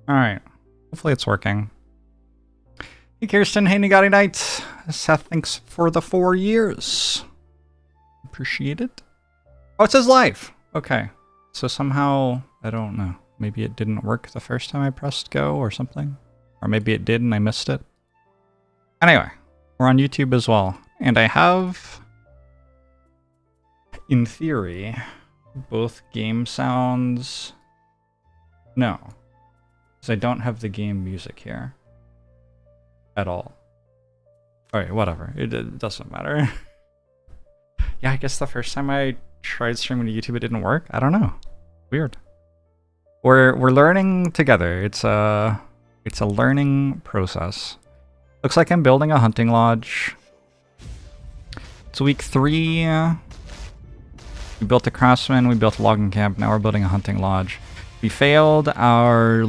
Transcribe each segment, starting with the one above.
Alright. Hopefully it's working. Hey Kirsten, hey Nagati Knight. Seth, thanks for the 4 years. Appreciate it. Oh, it says live. Okay. So somehow, I don't know. Maybe it didn't work the first time I pressed go or something. Or maybe it did and I missed it. Anyway, we're on YouTube as well. And I have, in theory, both game sounds. No. Because I don't have the game music here. At all. Alright, whatever. It doesn't matter. Yeah, I guess the first time I tried streaming to YouTube it didn't work. I don't know. Weird. We're learning together. It's a learning process. Looks like I'm building a hunting lodge. It's week 3. We built a craftsman, we built a logging camp, now we're building a hunting lodge. We failed our,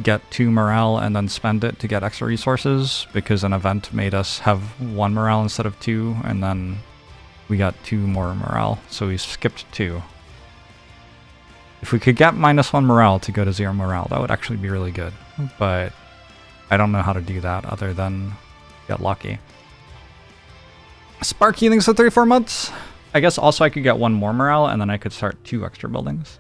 get 2 morale and then spend it to get extra resources because an event made us have 1 morale instead of 2, and then we got 2 more morale, so we skipped 2. If we could get -1 morale to go to 0 morale, that would actually be really good, but I don't know how to do that other than get lucky. Sparky, thanks for 34 months! I guess also I could get 1 more morale and then I could start 2 extra buildings.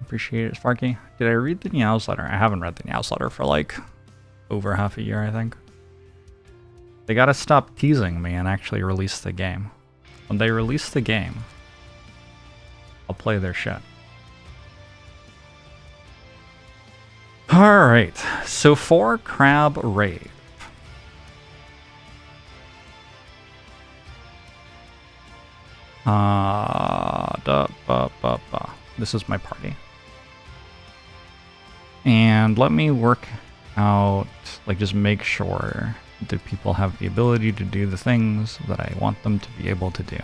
Appreciate it, Sparky. Did I read the newsletter? I haven't read the newsletter for over half a year, I think. They gotta stop teasing me and actually release the game. When they release the game, I'll play their shit. Alright, so for Crab Rave. This is my party. And let me work out, just make sure that people have the ability to do the things that I want them to be able to do.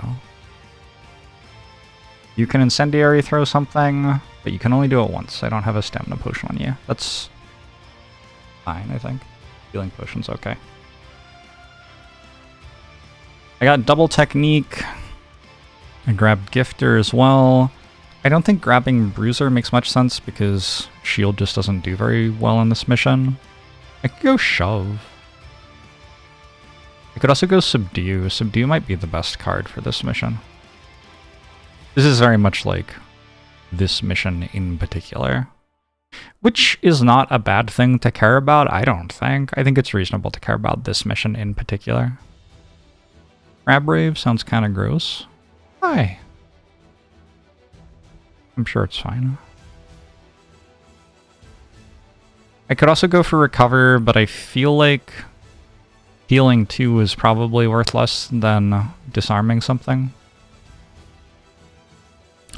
You can incendiary throw something, but you can only do it once. I don't have a stamina potion on you. That's fine, I think. Healing potion's okay. I got double technique. I grabbed Gifter as well. I don't think grabbing Bruiser makes much sense because Shield just doesn't do very well in this mission. I could go Shove. I could also go Subdue. Subdue might be the best card for this mission. This is very much like this mission in particular. Which is not a bad thing to care about, I don't think. I think it's reasonable to care about this mission in particular. Crab Rave sounds kind of gross. Why? I'm sure it's fine. I could also go for Recover, but I feel like healing 2 is probably worth less than disarming something.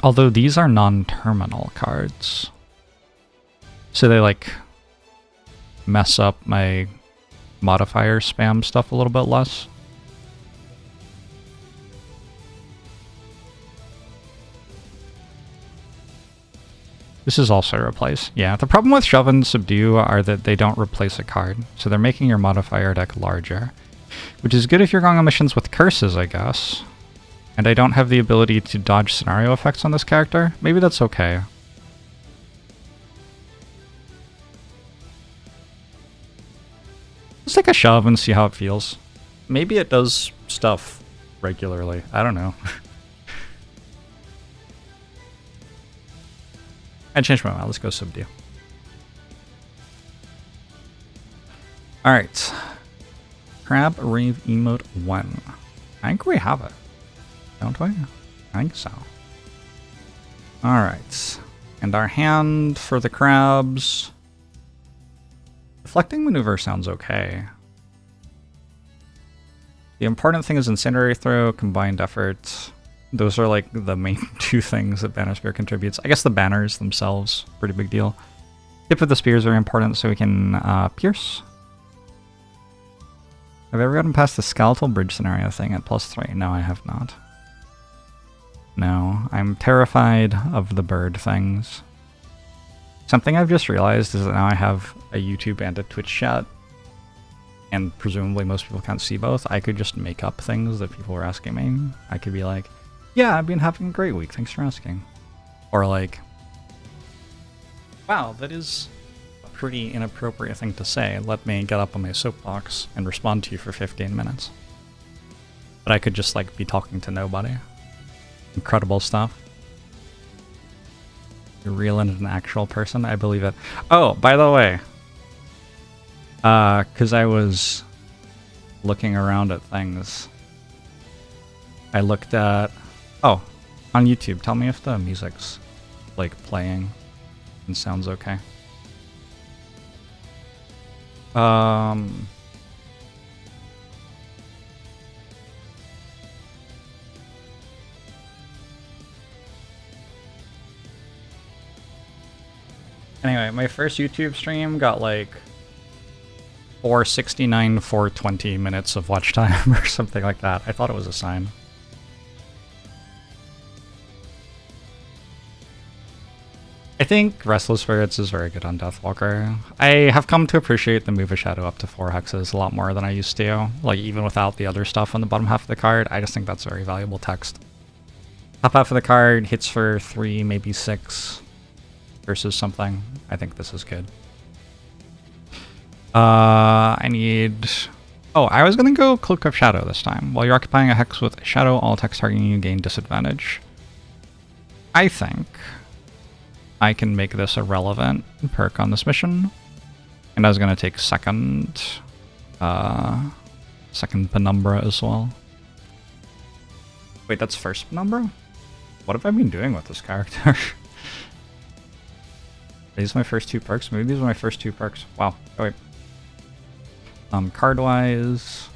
Although these are non-terminal cards. So they mess up my modifier spam stuff a little bit less. This is also replace. Yeah, the problem with Shove and Subdue are that they don't replace a card, so they're making your modifier deck larger. Which is good if you're going on missions with curses, I guess. And I don't have the ability to dodge scenario effects on this character. Maybe that's okay. Let's take a Shove and see how it feels. Maybe it does stuff regularly. I don't know. I changed my mind. Let's go Subdue. Alright. Crab Rave Emote 1. I think we have it. Don't we? I think so. Alright. And our hand for the crabs. Deflecting Maneuver sounds okay. The important thing is Incendiary Throw, Combined Effort. Those are the main 2 things that Banner Spear contributes. I guess the banners themselves, pretty big deal. Tip of the spears are important so we can pierce. Have I ever gotten past the skeletal bridge scenario thing at +3? No, I have not. No, I'm terrified of the bird things. Something I've just realized is that now I have a YouTube and a Twitch chat, and presumably most people can't see both. I could just make up things that people were asking me. I could be like, yeah, I've been having a great week, thanks for asking. Or wow, that is pretty inappropriate thing to say. Let me get up on my soapbox and respond to you for 15 minutes. But I could just, like, be talking to nobody. Incredible stuff. You're real and an actual person? I believe it. Oh, by the way. Because I was looking around at things. I looked at... Oh, on YouTube. Tell me if the music's, like, playing and sounds okay. Anyway, my first YouTube stream got like 469, 420 minutes of watch time or something like that. I thought it was a sign. I think Restless Spirits is very good on Deathwalker. I have come to appreciate the move a shadow up to 4 hexes a lot more than I used to. Like, even without the other stuff on the bottom half of the card, I just think that's very valuable text. Top half of the card hits for 3, maybe 6 versus something. I think this is good. I need... Oh, I was going to go Cloak of Shadow this time. While you're occupying a hex with a shadow, all attacks targeting you gain disadvantage. I think I can make this a relevant perk on this mission. And I was going to take second Penumbra as well. Wait, that's first Penumbra? What have I been doing with this character? These are my first 2 perks? Maybe these are my first 2 perks. Wow. Oh, wait. Card-wise...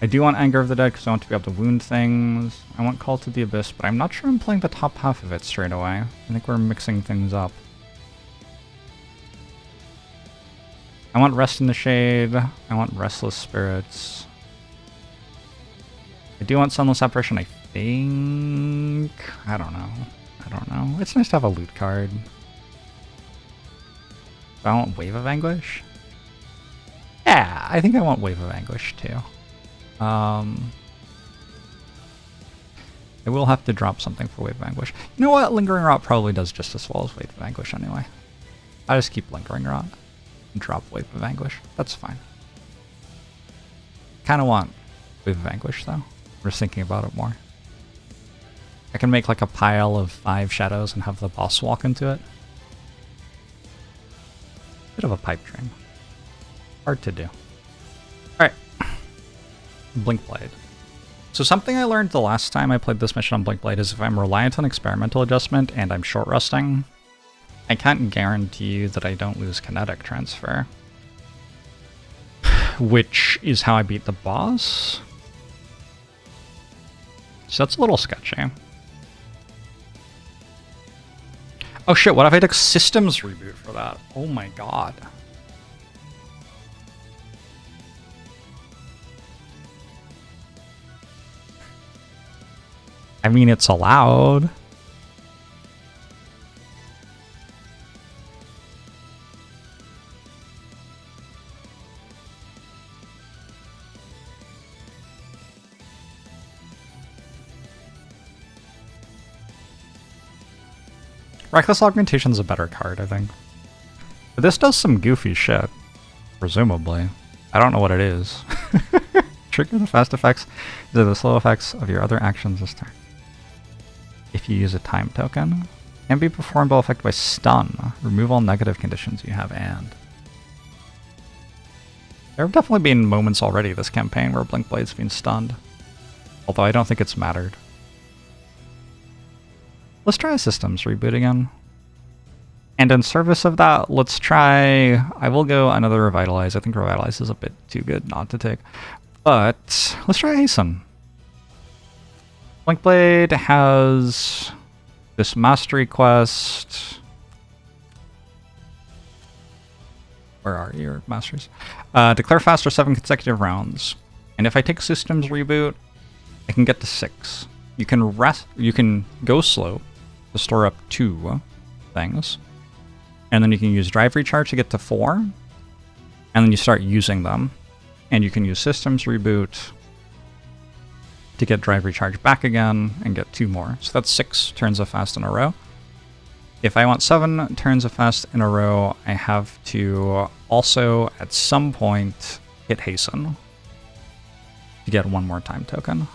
I do want Anger of the Dead because I want to be able to wound things. I want Call to the Abyss, but I'm not sure I'm playing the top half of it straight away. I think we're mixing things up. I want Rest in the Shade. I want Restless Spirits. I do want Sunless Apparition, I think. I don't know. I don't know. It's nice to have a loot card. Do I want Wave of Anguish? Yeah, I think I want Wave of Anguish too. I will have to drop something for Wave of Anguish. You know what? Lingering Rot probably does just as well as Wave of Anguish anyway. I just keep Lingering Rot and drop Wave of Anguish. That's fine. Kind of want Wave of Anguish though. We're just thinking about it more. I can make like a pile of 5 shadows and have the boss walk into it. Bit of a pipe dream. Hard to do. Alright. Blinkblade. So something I learned the last time I played this mission on Blinkblade is if I'm reliant on experimental adjustment and I'm short resting, I can't guarantee you that I don't lose kinetic transfer. Which is how I beat the boss. So that's a little sketchy. Oh shit, what if I took systems reboot for that? Oh my god. I mean, it's allowed. Reckless Augmentation's a better card, I think. But this does some goofy shit. Presumably. I don't know what it is. Trigger the fast effects to the slow effects of your other actions this turn. If you use a time token, can be performed by effect by stun. Remove all negative conditions you have and. There have definitely been moments already this campaign where Blinkblade's been stunned. Although I don't think it's mattered. Let's try a systems reboot again. And in service of that, let's try... I will go another Revitalize. I think Revitalize is a bit too good not to take. But let's try Hasten. Blinkblade has this Mastery Quest. Where are your Masters? Declare faster 7 consecutive rounds. And if I take Systems Reboot, I can get to 6. You can rest. You can go slow to store up 2 things. And then you can use Drive Recharge to get to 4. And then you start using them. And you can use Systems Reboot to get Drive Recharge back again and get 2 more. So that's 6 turns of fast in a row. If I want 7 turns of fast in a row, I have to also at some point hit Hasten to get 1 more time token.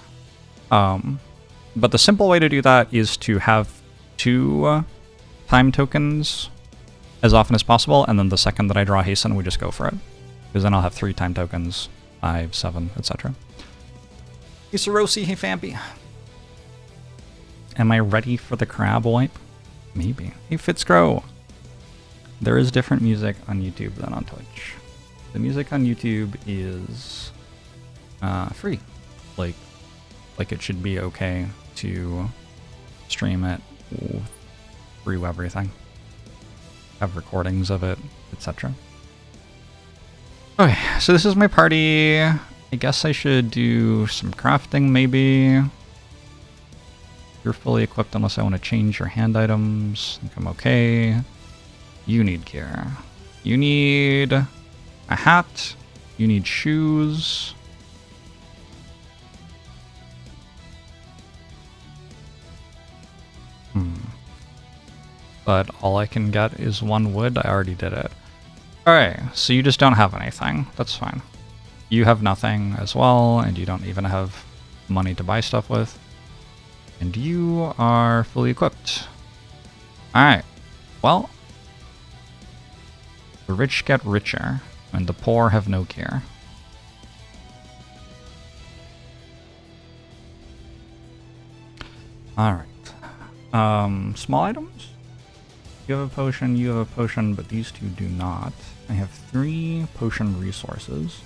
But the simple way to do that is to have 2 time tokens as often as possible, and then the second that I draw Hasten, we just go for it. Because then I'll have 3 time tokens, 5, 7, etc. Hey Sarosi, hey Fampy. Am I ready for the crab wipe? Maybe. Hey Fitzgrow. There is different music on YouTube than on Twitch. The music on YouTube is free. Like it should be okay to stream it through everything. Have recordings of it, etc. Okay, so this is my party. I guess I should do some crafting, maybe. You're fully equipped unless I want to change your hand items. I think I'm okay. You need gear. You need a hat. You need shoes. But all I can get is 1 wood. I already did it. Alright, so you just don't have anything. That's fine. You have nothing as well, and you don't even have money to buy stuff with. And you are fully equipped. Alright, well. The rich get richer, and the poor have no care. Alright. Small items? You have a potion, but these 2 do not. I have 3 potion resources,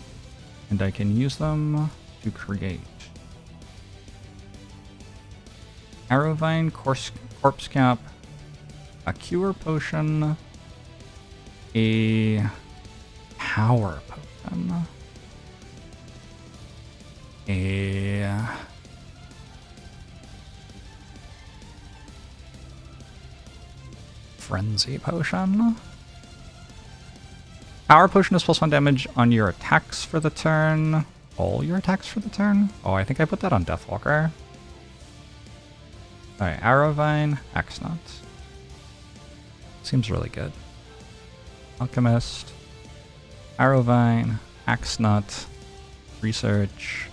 and I can use them to create Arrowvine, Corpse Cap, a Cure Potion, a Power Potion, a Frenzy Potion. Power Potion is +1 damage on your attacks for the turn. All your attacks for the turn? Oh, I think I put that on Deathwalker. Alright, Arrowvine, Axe Nut. Seems really good. Alchemist, Arrowvine, Axe Nut, Research.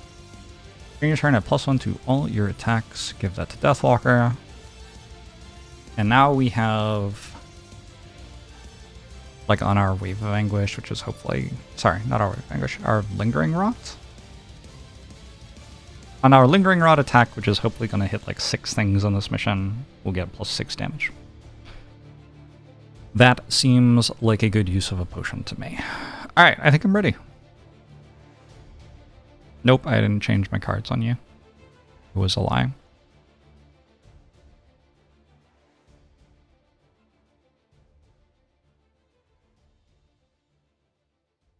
During your turn at +1 to all your attacks, give that to Deathwalker. And now we have, like on our Wave of Anguish, which is hopefully, sorry, not our Wave of Anguish, our Lingering Rot. On our Lingering Rot attack, which is hopefully going to hit like 6 things on this mission, we'll get +6 damage. That seems like a good use of a potion to me. Alright, I think I'm ready. Nope, I didn't change my cards on you. It was a lie.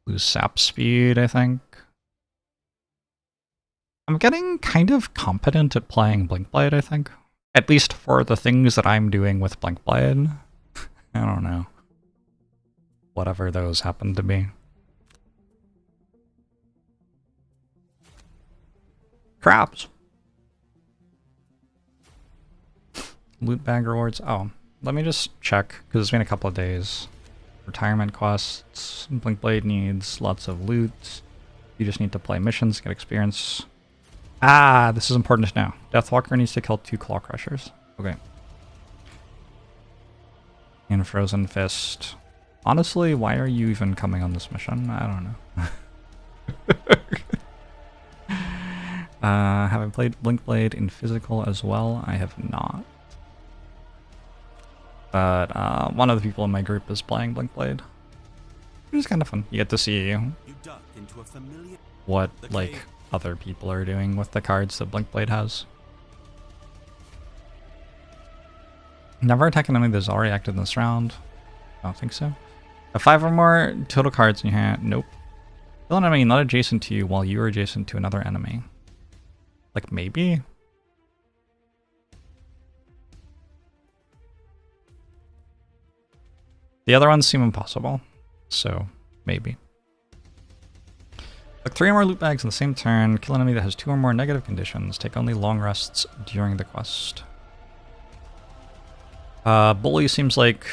Lose sap speed, I think. I'm getting kind of competent at playing Blinkblade, I think. At least for the things that I'm doing with Blinkblade. I don't know. Whatever those happen to be. Crabs! Loot bag rewards. Oh, let me just check, because it's been a couple of days. Retirement costs. Blinkblade needs lots of loot. You just need to play missions, get experience. Ah, this is important to know. Deathwalker needs to kill 2 Claw Crushers. Okay. And Frozen Fist. Honestly, why are you even coming on this mission? I don't know. Have I played Blinkblade in physical as well? I have not. But one of the people in my group is playing Blinkblade. Which is kind of fun. You get to see what, like, other people are doing with the cards that Blinkblade has. Never attack an enemy that's already active in this round. I don't think so. Have 5 or more total cards in your hand. Nope. Kill an enemy not adjacent to you while you are adjacent to another enemy. Like, maybe? The other ones seem impossible. So, maybe. Look 3 or more loot bags in the same turn. Kill an enemy that has 2 or more negative conditions. Take only long rests during the quest. Bully seems like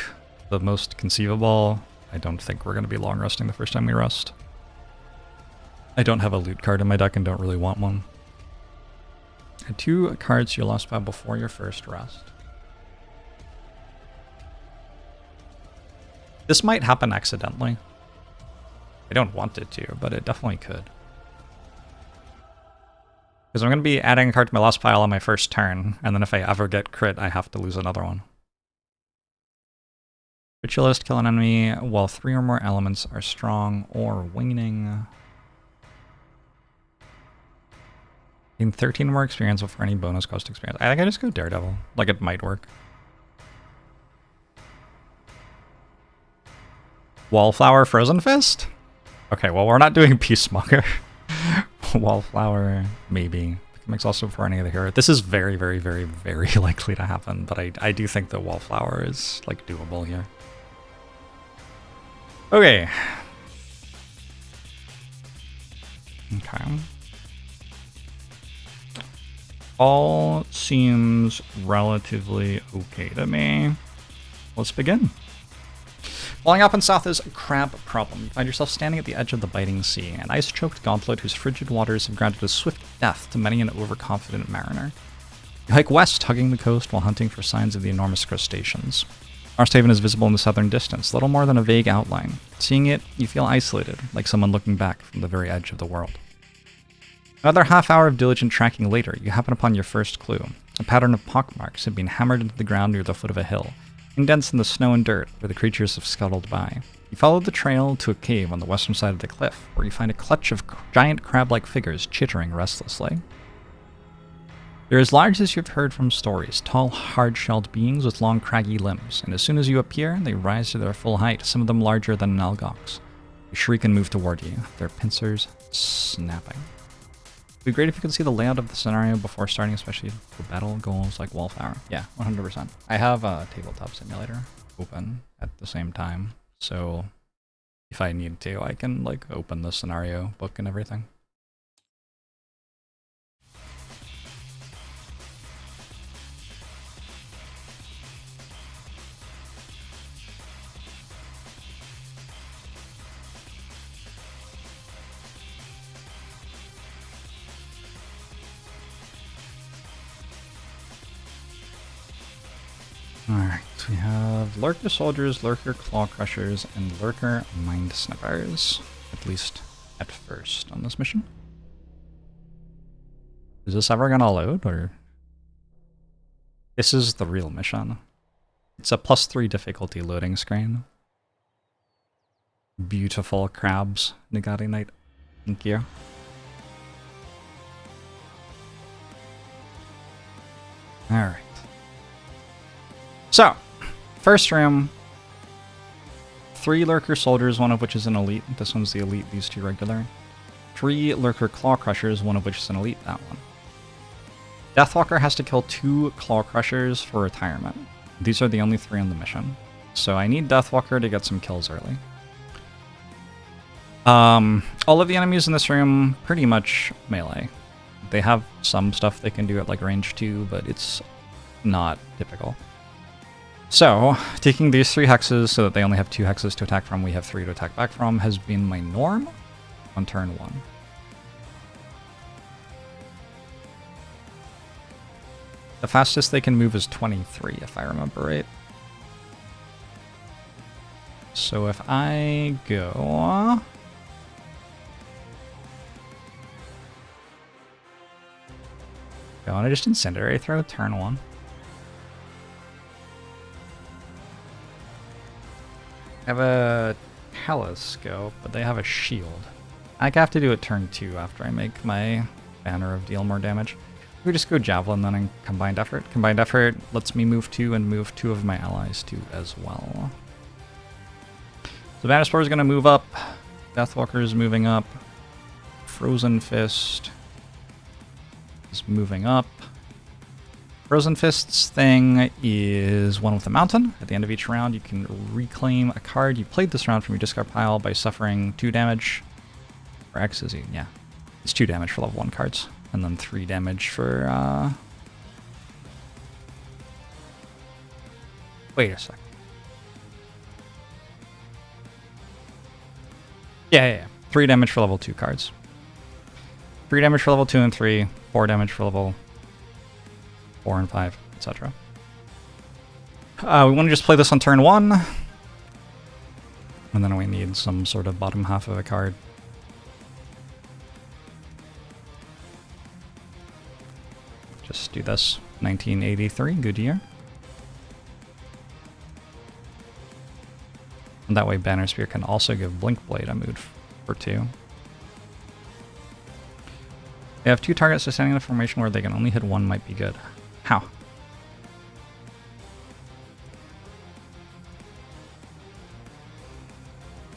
the most conceivable. I don't think we're going to be long resting the first time we rest. I don't have a loot card in my deck and don't really want one. Add 2 cards to your last pile before your first rest. This might happen accidentally. I don't want it to, but it definitely could. Because I'm going to be adding a card to my last pile on my first turn, and then if I ever get crit, I have to lose another one. Ritualist, kill an enemy while 3 or more elements are strong or waning. Gain 13 more experience before any bonus cost experience. I think I just go Daredevil. Like, it might work. Wallflower, Frozen Fist? Okay, well, we're not doing Peacemaker. Wallflower, maybe. Become exhausted before any of the hero. This is very, very, very, very likely to happen, but I do think that Wallflower is, like, doable here. Okay. Okay. All seems relatively okay to me. Let's begin. Flying up and south is a crab problem. You find yourself standing at the edge of the biting sea, an ice-choked gauntlet whose frigid waters have granted a swift death to many an overconfident mariner. You hike west, hugging the coast while hunting for signs of the enormous crustaceans. Frosthaven is visible in the southern distance, little more than a vague outline. Seeing it, you feel isolated, like someone looking back from the very edge of the world. Another half hour of diligent tracking later, you happen upon your first clue. A pattern of pockmarks had been hammered into the ground near the foot of a hill, indents in the snow and dirt where the creatures have scuttled by. You follow the trail to a cave on the western side of the cliff, where you find a clutch of giant crab-like figures chittering restlessly. They're as large as you've heard from stories, tall, hard-shelled beings with long, craggy limbs, and as soon as you appear, they rise to their full height, some of them larger than an algox. They shriek and move toward you, their pincers snapping. It'd be great if you could see the layout of the scenario before starting, especially for battle goals like Wallflower. Yeah, 100%. I have a Tabletop Simulator open at the same time, so if I need to, I can like open the scenario book and everything. Alright, we have Lurker Soldiers, Lurker Claw Crushers, and Lurker Mind Snippers. At least at first on this mission. Is this ever gonna load, or...? This is the real mission. It's a +3 difficulty loading screen. Beautiful crabs, Nagati Knight. Thank you. Alright. So, first room, 3 Lurker Soldiers, one of which is an elite. This one's the elite, these 2 regular. 3 Lurker Claw Crushers, one of which is an elite, that one. Deathwalker has to kill 2 Claw Crushers for retirement. These are the only 3 on the mission. So I need Deathwalker to get some kills early. All of the enemies in this room, pretty much melee. They have some stuff they can do at like range 2, but it's not typical. So, taking these 3 hexes so that they only have 2 hexes to attack from, we have 3 to attack back from, has been my norm on turn 1. The fastest they can move is 23, if I remember right. So if I go... and I just Incendiary Throw, turn 1. I have a telescope, but they have a shield. I have to do it turn 2 after I make my banner of deal more damage. We just go Javelin then and Combined Effort. Combined Effort lets me move 2 and move 2 of my allies too as well. So Banner Spore is going to move up. Deathwalker is moving up. Frozen Fist is moving up. Frozen Fist's thing is one with a mountain. At the end of each round, you can reclaim a card you played this round from your discard pile by suffering 2 damage. Or X is, yeah. It's 2 damage for level 1 cards. And then 3 damage for, Wait a sec. Yeah. 3 damage for level 2 cards. 3 damage for level 2 and 3. 4 damage for level 4 and 5, etc. We want to just play this on turn 1. And then we need some sort of bottom half of a card. Just do this. 1983, good year. And that way Banner Spear can also give Blink Blade a mood for 2. They have 2 targets, so standing in a formation where they can only hit 1 might be good. How?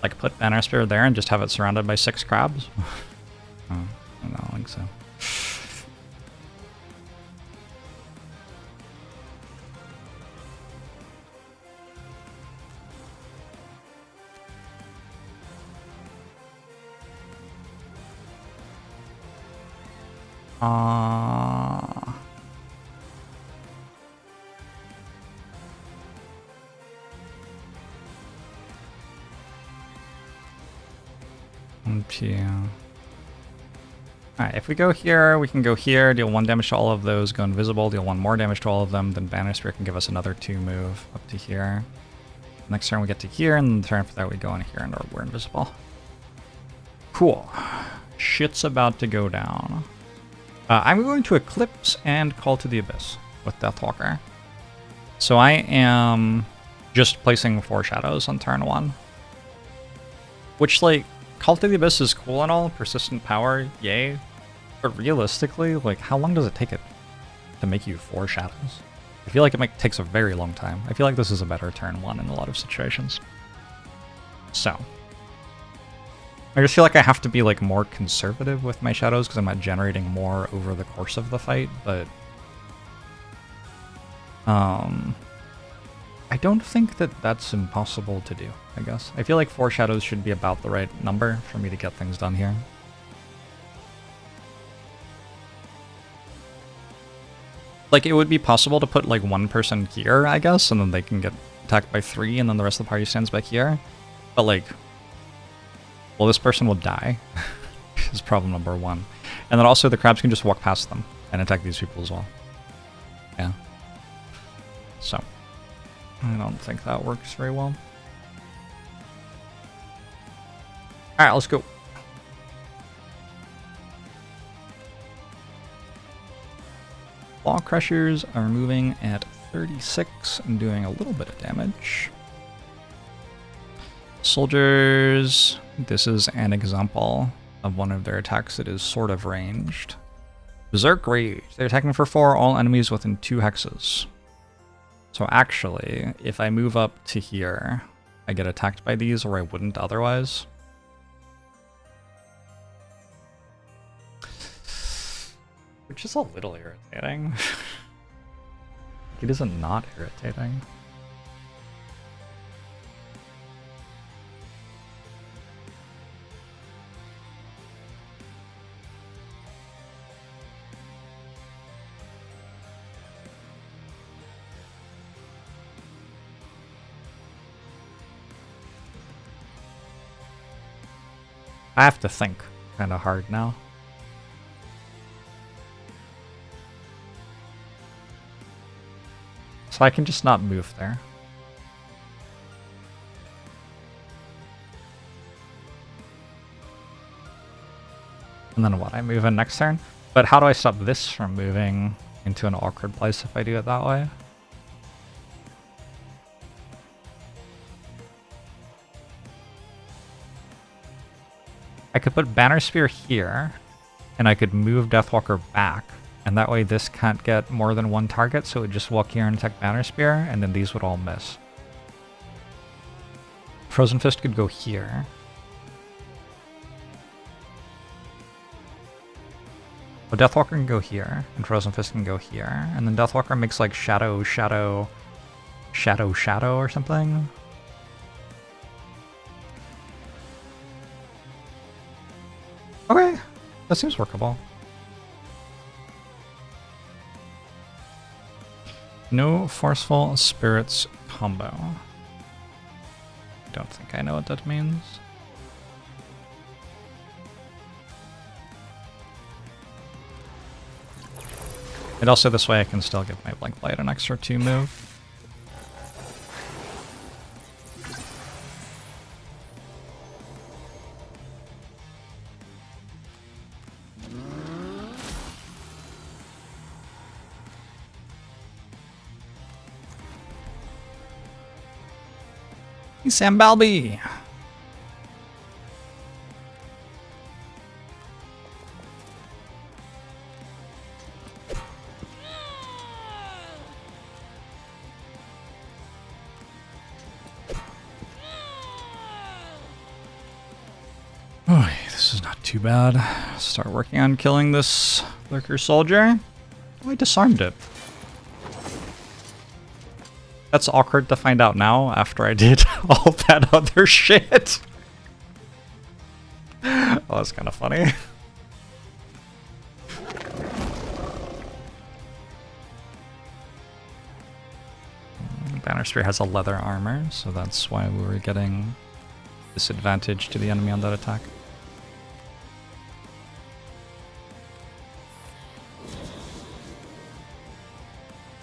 Like put Banner Spear there and just have it surrounded by 6 crabs? Oh, I don't think so. Alright, if we go here, we can go here, deal 1 damage to all of those, go invisible, deal 1 more damage to all of them, then Banner Spear can give us another 2 move up to here. Next turn we get to here, and the turn after that we go in here and we're invisible. Cool. Shit's about to go down. I'm going to Eclipse and Call to the Abyss with Deathwalker. So I am just placing 4 shadows on turn 1. Which, like, Call to the Abyss is cool and all, persistent power, yay. But realistically, like, how long does it take it to make you 4 shadows? I feel like it takes a very long time. I feel like this is a better turn 1 in a lot of situations. So. I just feel like I have to be, like, more conservative with my shadows because I'm not generating more over the course of the fight, but I don't think that that's impossible to do, I guess. I feel like 4 shadows should be about the right number for me to get things done here. Like, it would be possible to put, like, 1 person here, I guess, and then they can get attacked by 3, and then the rest of the party stands back here. But, like, well, this person will die, is problem number 1. And then also the crabs can just walk past them and attack these people as well. Yeah. So, I don't think that works very well. Alright, let's go. Claw Crushers are moving at 36 and doing a little bit of damage. Soldiers, this is an example of one of their attacks that is sort of ranged. Berserk Rage, they're attacking for 4, all enemies within 2 hexes. So actually, if I move up to here, I get attacked by these, or I wouldn't otherwise. Which is a little irritating. It isn't not irritating. I have to think kind of hard now. So I can just not move there. And then what? I move in next turn? But how do I stop this from moving into an awkward place if I do it that way? I could put Banner Spear here, and I could move Deathwalker back, and that way this can't get more than 1 target, so it would just walk here and attack Banner Spear, and then these would all miss. Frozen Fist could go here. So Deathwalker can go here, and Frozen Fist can go here, and then Deathwalker makes like Shadow or something. That seems workable. No forceful spirits combo. Don't think I know what that means. And also this way I can still give my Blink Blade an extra 2 move. Hey, Sam Balby! Oh, this is not too bad. Start working on killing this lurker soldier. Oh, I disarmed it. That's awkward to find out now after I did all that other shit. Oh, that's kind of funny. Banner Spear has a leather armor, so that's why we were getting disadvantage to the enemy on that attack.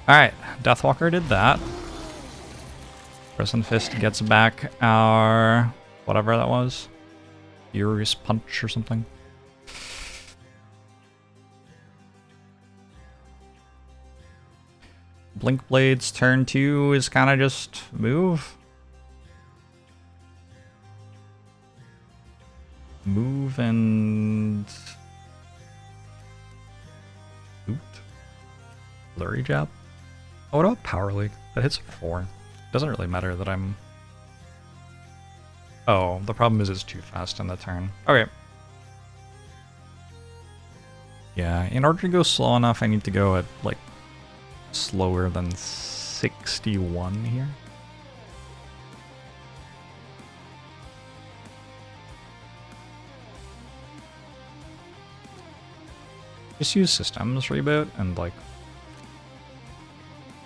Alright, Deathwalker did that. Prison Fist gets back our whatever that was. Furious Punch or something. Blink Blade's turn 2 is kind of just move. Move and... Boot. Flurry Jab. Oh, what about Power League? That hits 4. Doesn't really matter that I'm... Oh, the problem is it's too fast in the turn. Okay. Yeah, in order to go slow enough, I need to go at, like, slower than 61 here. Just use systems reboot and, like,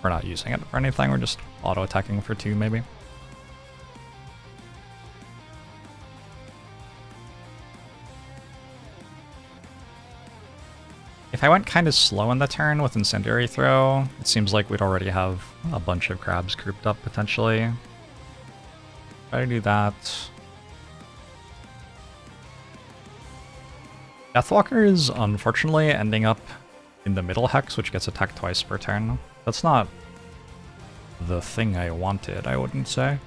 we're not using it for anything, we're just auto-attacking for 2 maybe. If I went kind of slow in the turn with Incendiary Throw, it seems like we'd already have a bunch of crabs grouped up potentially. Try to do that. Deathwalker is unfortunately ending up in the middle hex, which gets attacked twice per turn. That's not the thing I wanted, I wouldn't say.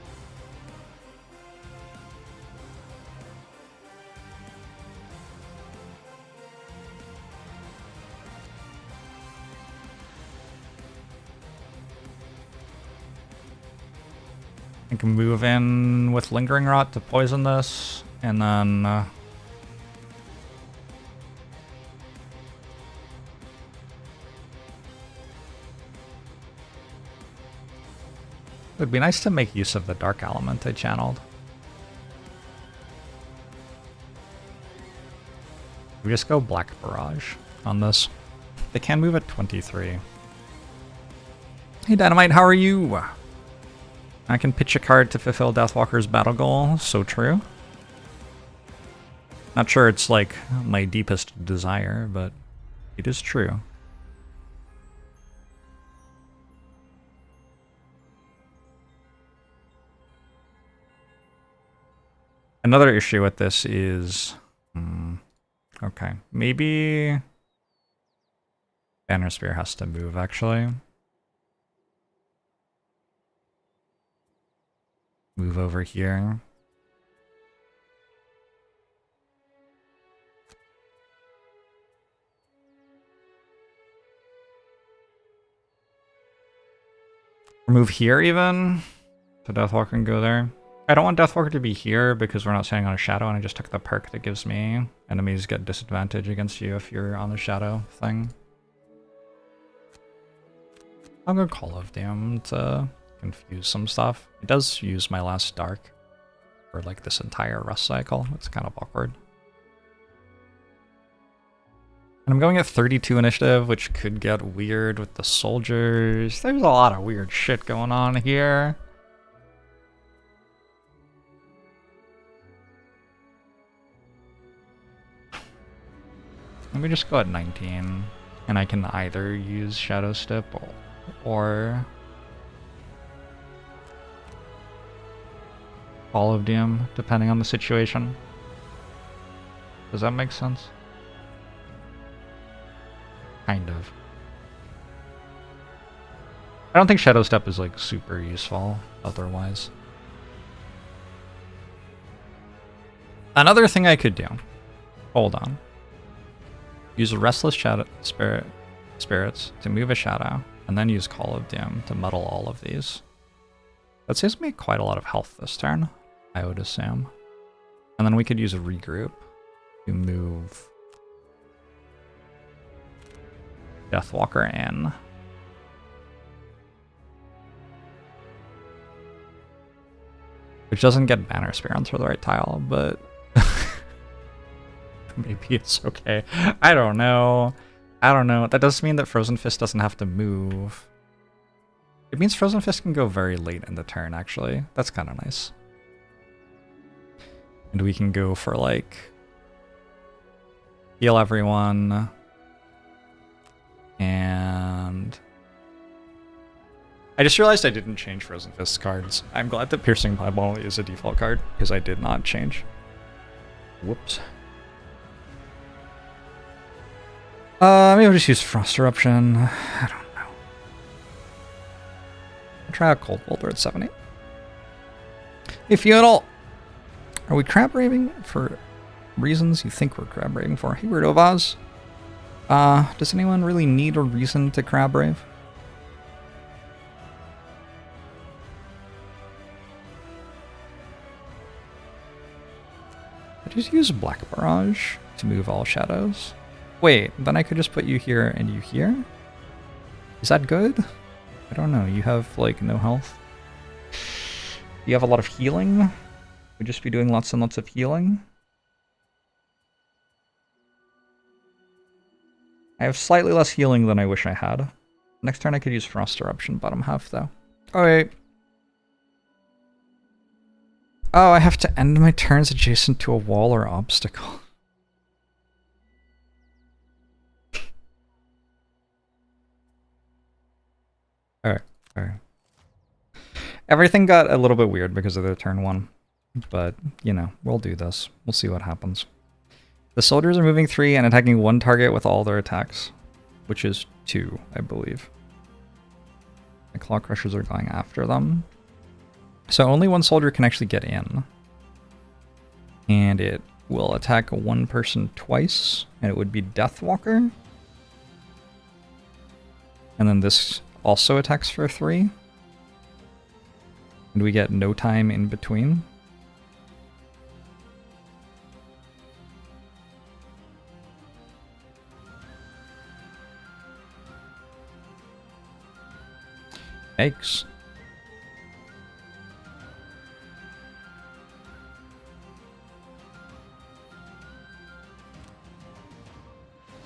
I can move in with Lingering Rot to poison this, and then... it would be nice to make use of the Dark Element I channeled. We just go Black Barrage on this. They can move at 23. Hey Dynamite, how are you? I can pitch a card to fulfill Deathwalker's battle goal. So true. Not sure it's like my deepest desire, but it is true. Another issue with this is... okay, maybe... Banner Spear has to move, actually. Move over here. Move here, even? So Deathwalker can go there. I don't want Deathwalker to be here because we're not standing on a shadow, and I just took the perk that gives me enemies get disadvantage against you if you're on the shadow thing. I'll go Call of Doom to confuse some stuff. It does use my last dark for like this entire rust cycle. It's kind of awkward. And I'm going at 32 initiative, which could get weird with the soldiers. There's a lot of weird shit going on here. Let me just go at 19. And I can either use Shadow Step or Fall of Doom, depending on the situation. Does that make sense? Kind of. I don't think Shadow Step is like super useful otherwise. Another thing I could do. Hold on. Use Restless Spirits to move a shadow, and then use Call of Doom to muddle all of these. That saves me quite a lot of health this turn, I would assume. And then we could use a Regroup to move Deathwalker in. Which doesn't get Banner Spear onto the right tile, but maybe it's okay. I don't know. I don't know. That does mean that Frozen Fist doesn't have to move. It means Frozen Fist can go very late in the turn, actually. That's kind of nice. And we can go for, like, heal everyone. And I just realized I didn't change Frozen Fist cards. I'm glad that Piercing Eyeball is a default card, because I did not change. Whoops. Maybe I'll just use Frost Eruption. I don't know. I'll try a Cold Boulder at 70. If you at all, are we crab raving for reasons you think we're crab raving for? Hey, Weirdo Vaz. Does anyone really need a reason to crab rave? I just use Black Barrage to move all shadows. Wait, then I could just put you here and you here? Is that good? I don't know. You have, like, no health. You have a lot of healing? We'd just be doing lots and lots of healing? I have slightly less healing than I wish I had. Next turn I could use Frost Eruption bottom half, though. Oh, wait. Oh, I have to end my turns adjacent to a wall or obstacle. Alright. Everything got a little bit weird because of the turn 1. But, you know, we'll do this. We'll see what happens. The soldiers are moving 3 and attacking 1 target with all their attacks. Which is 2, I believe. The Claw Crushers are going after them. So only 1 soldier can actually get in. And it will attack 1 person twice. And it would be Deathwalker. And then this also attacks for 3. And we get no time in between. Yikes.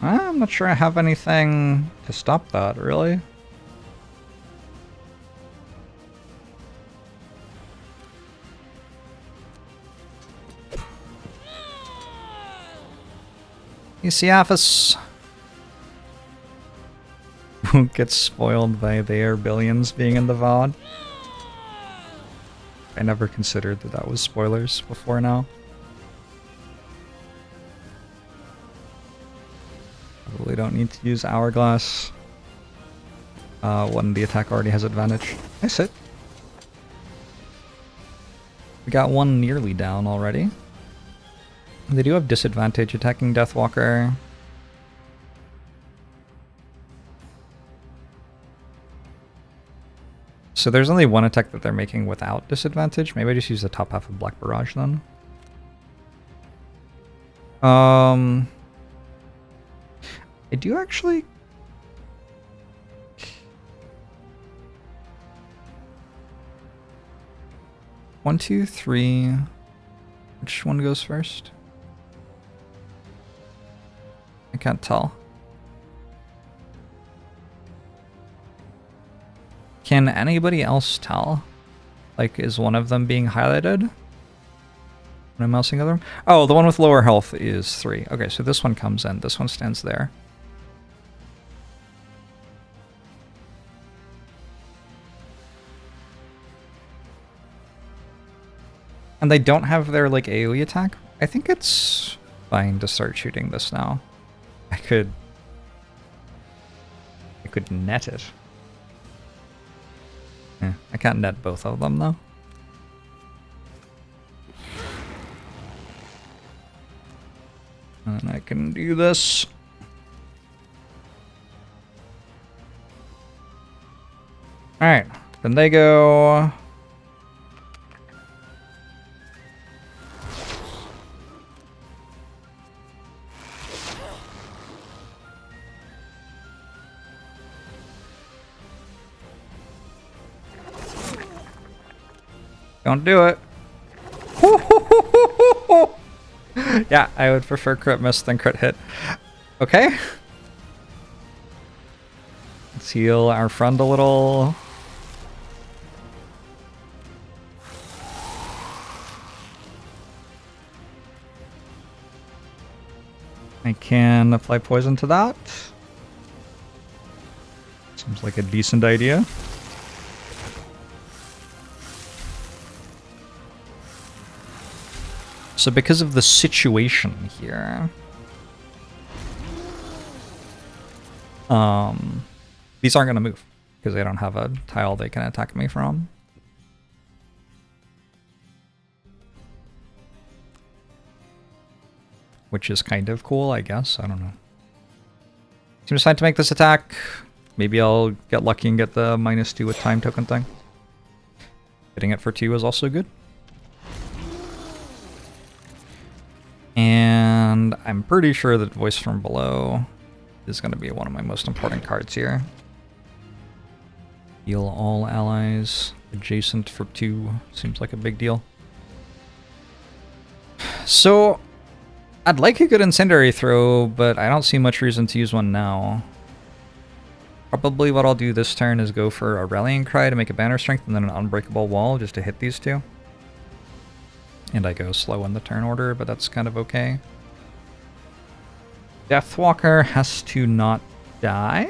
I'm not sure I have anything to stop that, really. Easiaphus won't get spoiled by their billions being in the VOD. I never considered that that was spoilers before now. Probably don't need to use Hourglass when the attack already has advantage. Nice hit. We got 1 nearly down already. They do have disadvantage attacking Deathwalker. So there's only 1 attack that they're making without disadvantage. Maybe I just use the top half of Black Barrage then. I do actually... One, two, three... Which one goes first? I can't tell. Can anybody else tell? Like, is one of them being highlighted when I'm mousing over them? Oh, the one with lower health is 3. Okay, so this one comes in. This one stands there. And they don't have their, like, AoE attack? I think it's fine to start shooting this now. I could net it. I can't net both of them, though. And I can do this. Alright, then they go... Don't do it. Yeah, I would prefer crit miss than crit hit. Okay. Let's heal our friend a little. I can apply poison to that. Seems like a decent idea. So because of the situation here, these aren't going to move because they don't have a tile they can attack me from. Which is kind of cool, I guess. I don't know. Seems decide to make this attack. Maybe I'll get lucky and get the -2 with time token thing. Hitting it for 2 is also good. And I'm pretty sure that Voice from Below is going to be one of my most important cards here. Heal all allies adjacent for 2 seems like a big deal. So, I'd like a good Incendiary Throw, but I don't see much reason to use one now. Probably what I'll do this turn is go for a Rallying Cry to make a Banner Strength and then an Unbreakable Wall just to hit these 2. And I go slow in the turn order, but that's kind of okay. Deathwalker has to not die.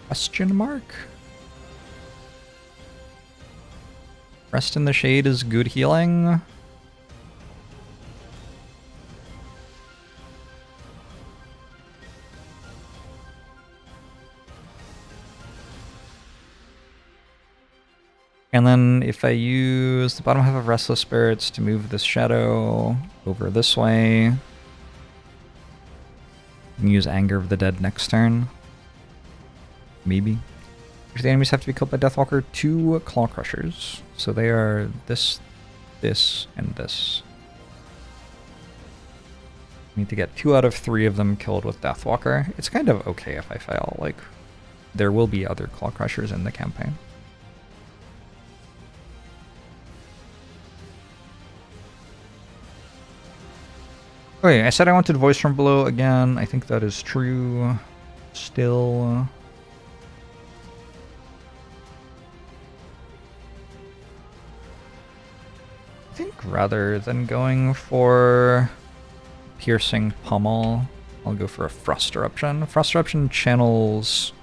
Question mark? Rest in the Shade is good healing. And then if I use the bottom half of Restless Spirits to move this shadow over this way, I can use Anger of the Dead next turn. Maybe. If the enemies have to be killed by Deathwalker, 2 Claw Crushers. So they are this, this, and this. I need to get 2 out of 3 of them killed with Deathwalker. It's kind of okay if I fail. Like, there will be other Claw Crushers in the campaign. Okay, I said I wanted Voice from Below again. I think that is true. Still. I think rather than going for Piercing Pummel, I'll go for a Frost Eruption. Frost Eruption channels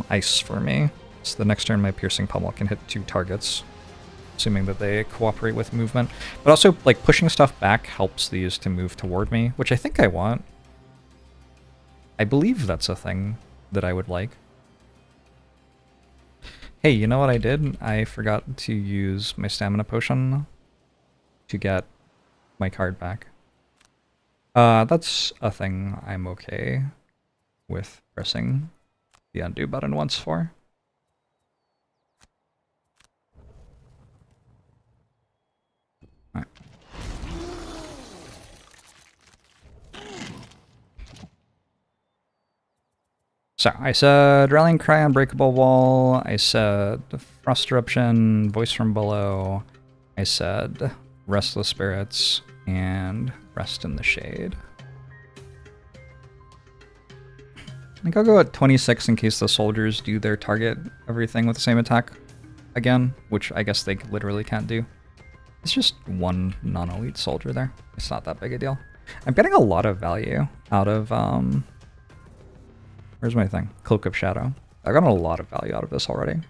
ice for me. So the next turn my Piercing Pummel can hit 2 targets. Assuming that they cooperate with movement. But also, like, pushing stuff back helps these to move toward me, which I think I want. I believe that's a thing that I would like. Hey, you know what I did? I forgot to use my stamina potion to get my card back. That's a thing I'm okay with pressing the undo button once for. So, I said Rallying Cry, Unbreakable Wall, I said Frost Eruption, Voice from Below, I said Restless Spirits, and Rest in the Shade. think I'll go at 26 in case the soldiers do their target everything with the same attack again, which I guess they literally can't do. It's just one non-elite soldier there. It's not that big a deal. I'm getting a lot of value out of, where's my thing? Cloak of Shadow. I got a lot of value out of this already.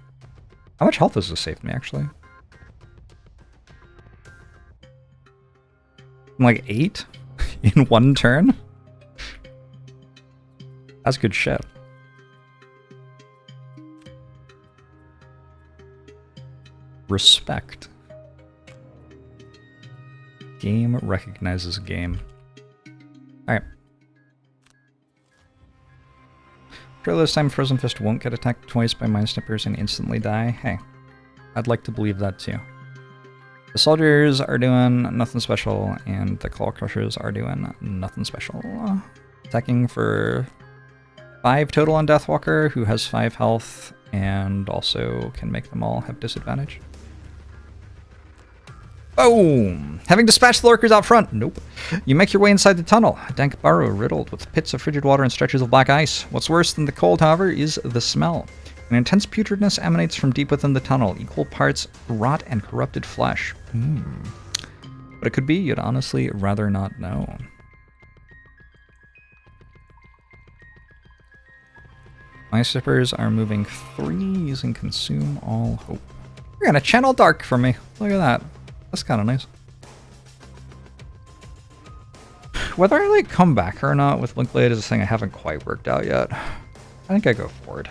How much health has this saved me, actually? I'm like 8 in one turn? That's good shit. Respect. Game recognizes game. Alright. Sure, this time Frozen Fist won't get attacked twice by Mind Snippers and instantly die. Hey, I'd like to believe that too. The soldiers are doing nothing special, and the Claw Crushers are doing nothing special. Attacking for 5 total on Deathwalker, who has 5 health, and also can make them all have disadvantage. Boom! Having dispatched the lurkers out front. Nope. You make your way inside the tunnel. A dank burrow riddled with pits of frigid water and stretches of black ice. What's worse than the cold, however, is the smell. An intense putridness emanates from deep within the tunnel, equal parts rot and corrupted flesh. What it could be, you'd honestly rather not know. My sippers are moving 3 using Consume All Hope. You're gonna channel Dark for me. Look at that. That's kind of nice. Whether I like come back or not with Linkblade is a thing I haven't quite worked out yet. I think I go forward.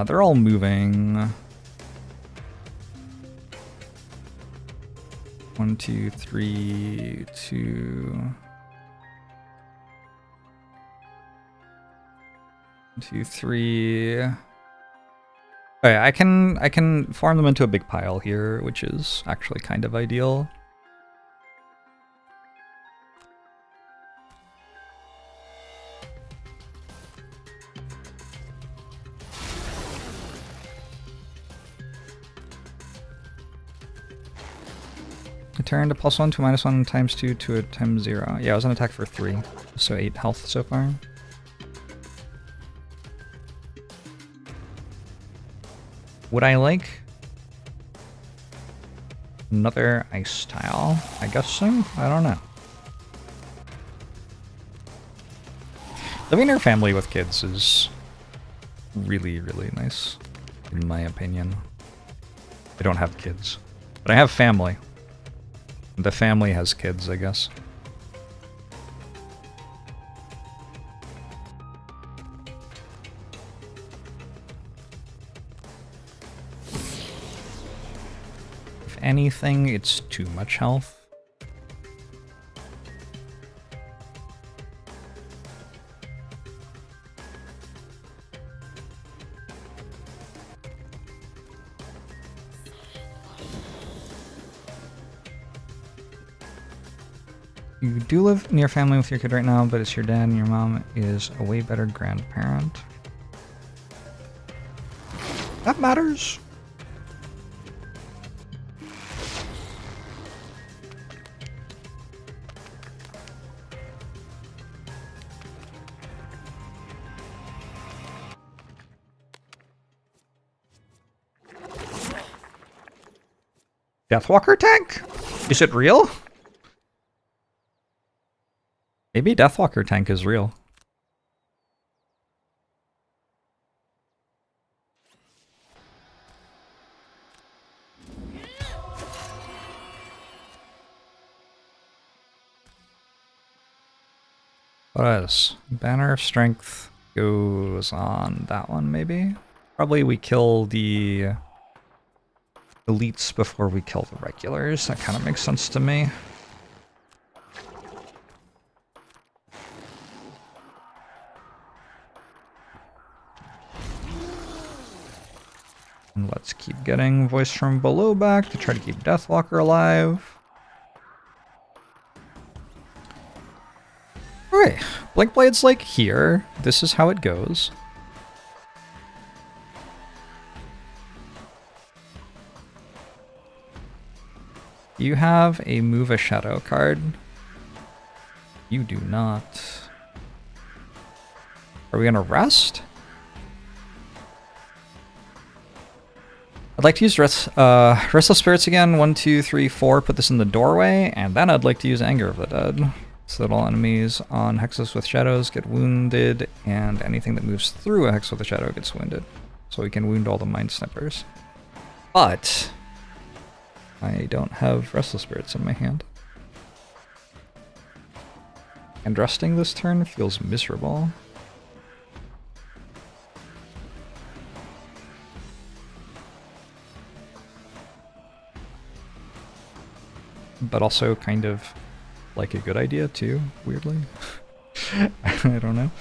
They're all moving. 1, 2, 3, 2. 1, 2, 3. Okay, I can farm them into a big pile here, which is actually kind of ideal. I turned a +1 to -1 ×2 to a ×0. Yeah, I was on attack for 3, so 8 health so far. Would I like another ice tile? I guess so. I don't know. Living in your family with kids is really, really nice, in my opinion. I don't have kids, but I have family. The family has kids, I guess. If anything, it's too much health. You do live near family with your kid right now, but it's your dad and your mom is a way better grandparent. That matters. Deathwalker tank? Is it real? Maybe Deathwalker tank is real. What else? Banner of Strength goes on that one, maybe? Probably we kill the elites before we kill the regulars. That kind of makes sense to me. And let's keep getting Voice from Below back to try to keep Deathwalker alive. Alright, Blinkblade's like here. This is how it goes. You have a move a shadow card. You do not. Are we gonna rest? I'd like to use Restless Spirits again. 1, 2, 3, 4. Put this in the doorway, and then I'd like to use Anger of the Dead, so that all enemies on hexes with shadows get wounded, and anything that moves through a hex with a shadow gets wounded. So we can wound all the Mind Snipers. But I don't have Restless Spirits in my hand. And resting this turn feels miserable. But also kind of like a good idea too, weirdly. I don't know.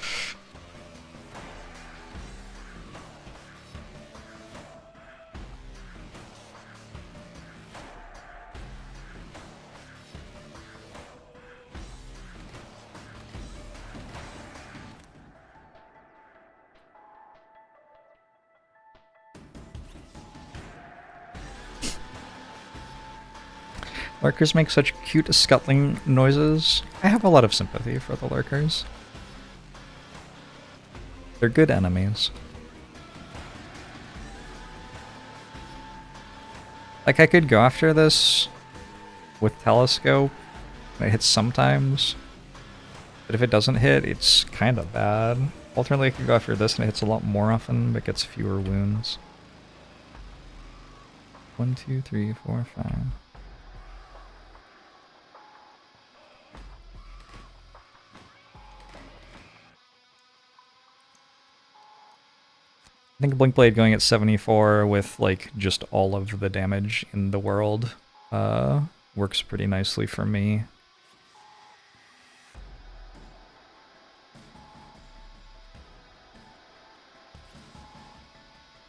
Lurkers make such cute scuttling noises. I have a lot of sympathy for the lurkers. They're good enemies. Like, I could go after this with Telescope, and it hits sometimes. But if it doesn't hit, it's kind of bad. Alternately, I could go after this and it hits a lot more often, but gets fewer wounds. 1, 2, 3, 4, 5. I think Blink Blade going at 74 with like just all of the damage in the world works pretty nicely for me.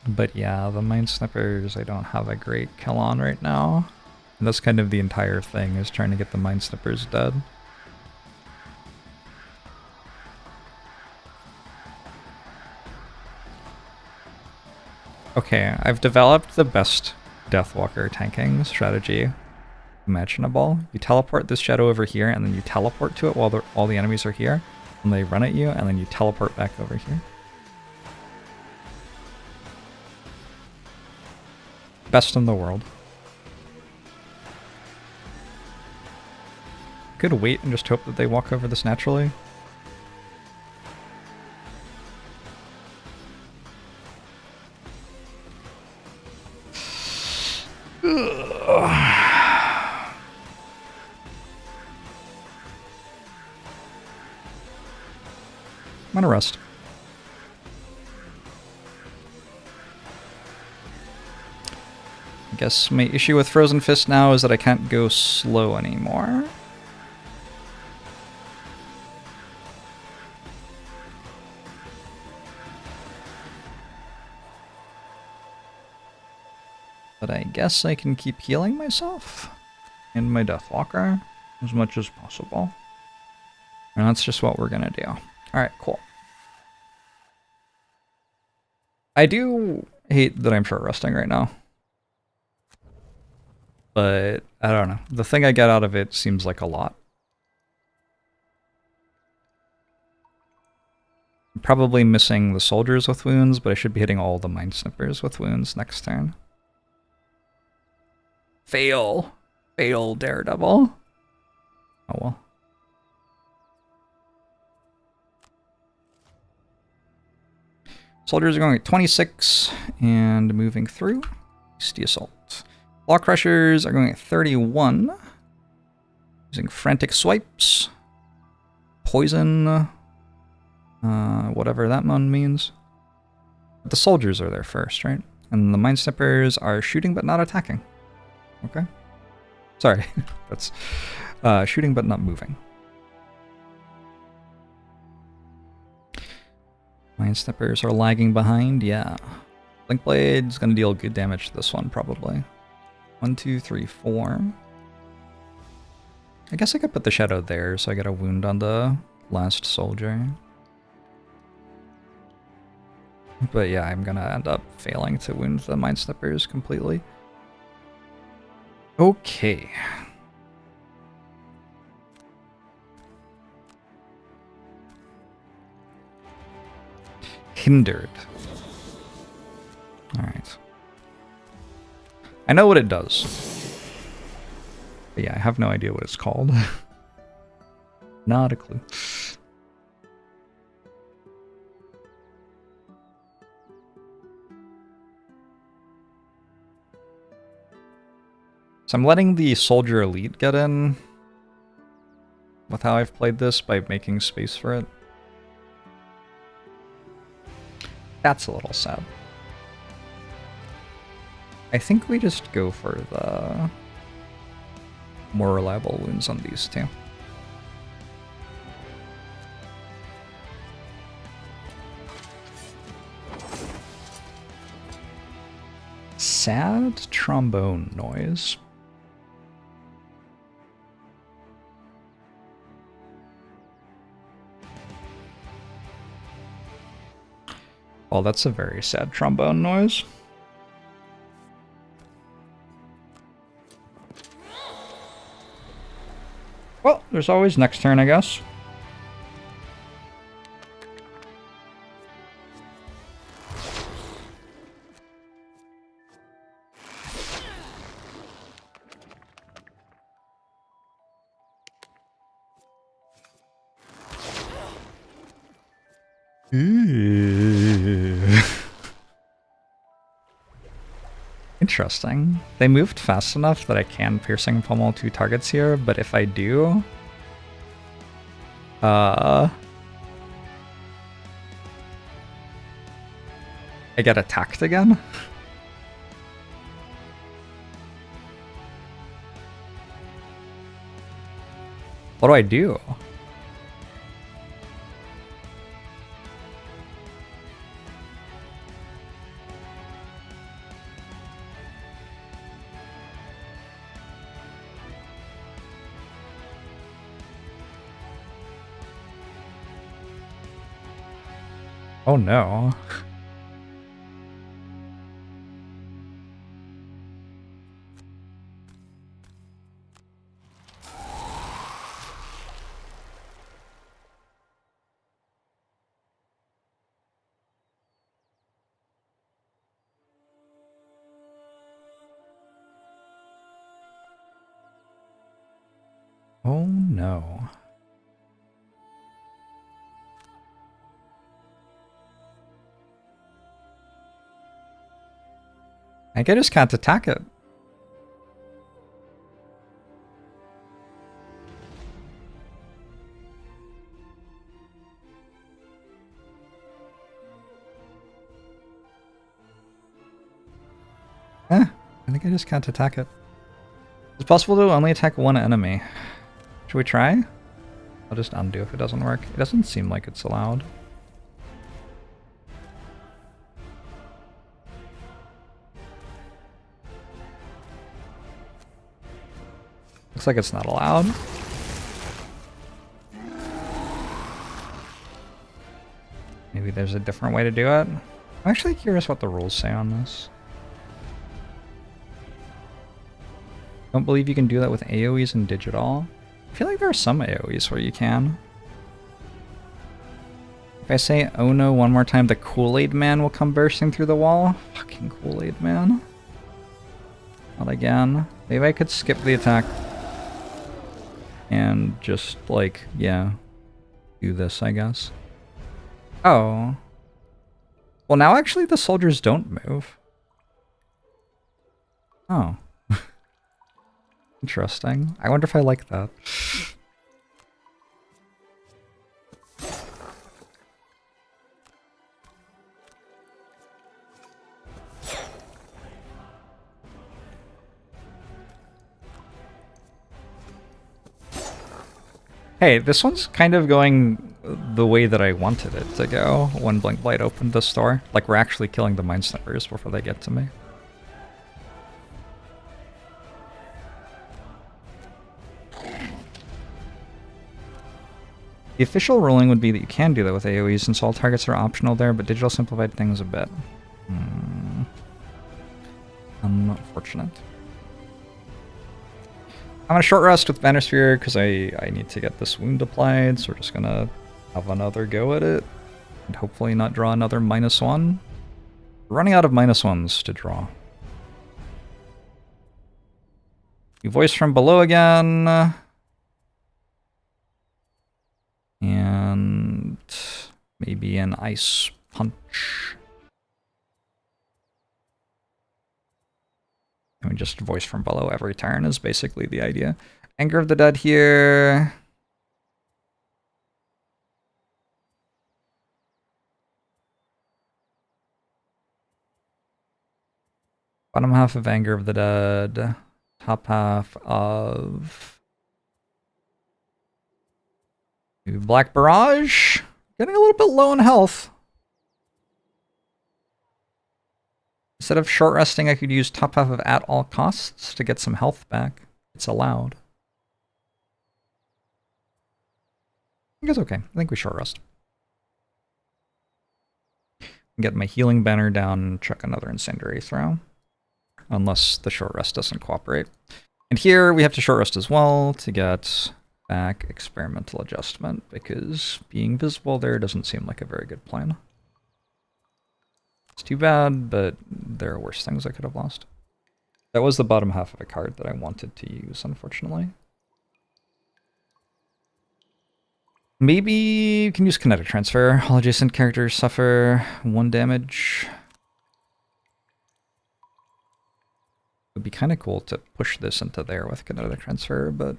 But yeah, the Mind Snipers I don't have a great kill on right now. And that's kind of the entire thing, is trying to get the Mind Snipers dead. Okay, I've developed the best Deathwalker tanking strategy imaginable. You teleport this shadow over here, and then you teleport to it while all the enemies are here, and they run at you, and then you teleport back over here. Best in the world. Could wait and just hope that they walk over this naturally. I'm gonna rest. I guess my issue with Frozen Fist now is that I can't go slow anymore. But I guess I can keep healing myself and my Deathwalker as much as possible. And that's just what we're gonna do. Alright, cool. I do hate that I'm short resting right now. But I don't know. The thing I get out of it seems like a lot. I'm probably missing the soldiers with wounds, but I should be hitting all the Mind Snipers with wounds next turn. Fail. Fail, Daredevil. Oh well. Soldiers are going at 26 and moving through. Beastie Assault. Claw Crushers are going at 31. Using Frantic Swipes. Poison. Whatever that one means. But the soldiers are there first, right? And the Mind Snipers are shooting but not attacking. Okay. Sorry. That's shooting but not moving. Mind Snipers are lagging behind, yeah. Blink Blade's gonna deal good damage to this one, probably. 1, 2, 3, 4. I guess I could put the shadow there, so I get a wound on the last soldier. But yeah, I'm gonna end up failing to wound the Mind Snipers completely. Okay. Hindered. Alright. I know what it does. But yeah, I have no idea what it's called. Not a clue. So I'm letting the Soldier Elite get in with how I've played this by making space for it. That's a little sad. I think we just go for the more reliable wounds on these two. Sad trombone noise. Well, that's a very sad trombone noise. Well, there's always next turn, I guess. Interesting. They moved fast enough that I can piercing pummel 2 targets here, but if I do... I get attacked again? What do I do? Oh no. Oh no. I just can't attack it. I think I just can't attack it. It's possible to only attack one enemy. Should we try? I'll just undo if it doesn't work. It doesn't seem like it's allowed. Looks like it's not allowed. Maybe there's a different way to do it. I'm actually curious what the rules say on this. Don't believe you can do that with AoEs in digital. I feel like there are some AoEs where you can. If I say, oh no, one more time, the Kool-Aid Man will come bursting through the wall. Fucking Kool-Aid Man. Not again. Maybe I could skip the attack. And just, like, yeah, do this, I guess. Oh. Well, now actually the soldiers don't move. Oh. Interesting. I wonder if I like that. Hey, this one's kind of going the way that I wanted it to go when Blink Blight opened the store. Like, we're actually killing the Mind Snipers before they get to me. The official ruling would be that you can do that with AoE since all targets are optional there, but digital simplified things a bit. Unfortunate. I'm gonna short rest with Banner Sphere because I need to get this wound applied, so we're just gonna have another go at it. And hopefully not draw another -1. We're running out of -1s to draw. You voice from below again. And maybe an ice punch. And we just voice from below every turn is basically the idea. Anger of the Dead here. Bottom half of Anger of the Dead. Top half of Black Barrage. Getting a little bit low in health. Instead of short resting, I could use top half of At All Costs to get some health back. It's allowed. I think it's okay. I think we short rest. Get my healing banner down and chuck another incendiary throw. Unless the short rest doesn't cooperate. And here we have to short rest as well to get back experimental adjustment, because being visible there doesn't seem like a very good plan. It's too bad, but there are worse things I could have lost. That was the bottom half of a card that I wanted to use, unfortunately. Maybe you can use kinetic transfer. All adjacent characters suffer 1 damage. It would be kind of cool to push this into there with kinetic transfer, but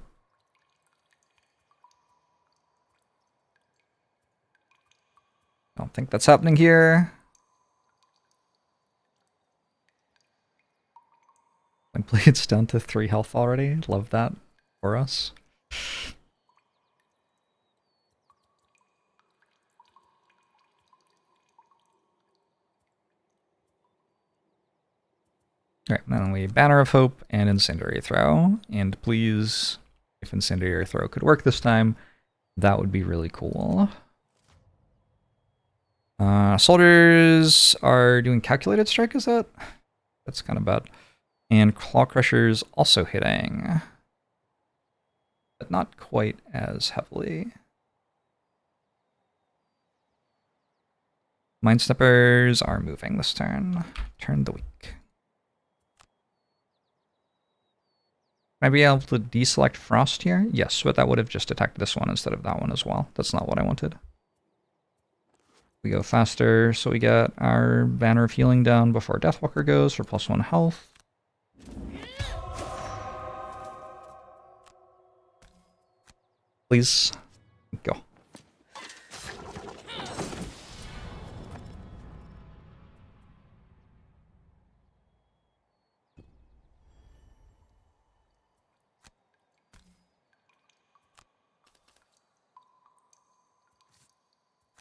I don't think that's happening here. It's down to 3 health already. Love that for us. Alright, now we Banner of Hope and Incendiary Throw. And please, if Incendiary Throw could work this time, that would be really cool. Soldiers are doing Calculated Strike, is that? That's kind of bad. And Claw Crushers also hitting. But not quite as heavily. Mind Snippers are moving this turn. Turn the week. Might be able to deselect Frost here? Yes, but that would have just attacked this one instead of that one as well. That's not what I wanted. We go faster, so we get our Banner of Healing down before Deathwalker goes for +1 health. Please, go.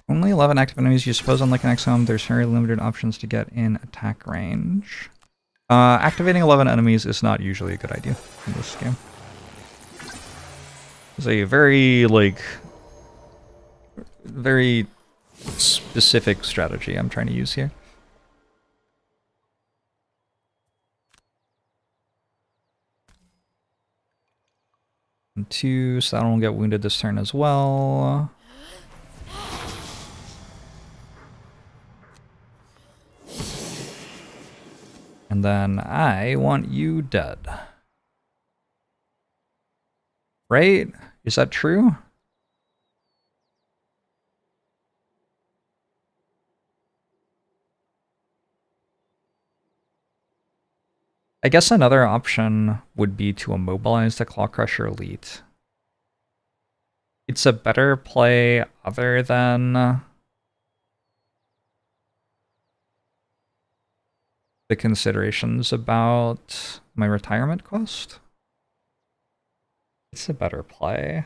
Only 11 active enemies. You suppose unlike an XM, there's very limited options to get in attack range. Activating 11 enemies is not usually a good idea in this game. It's a very, very specific strategy I'm trying to use here. And 2, so that one will get wounded this turn as well. And then I want you dead. Right? Is that true? I guess another option would be to immobilize the Claw Crusher Elite. It's a better play other than the considerations about my retirement quest. It's a better play.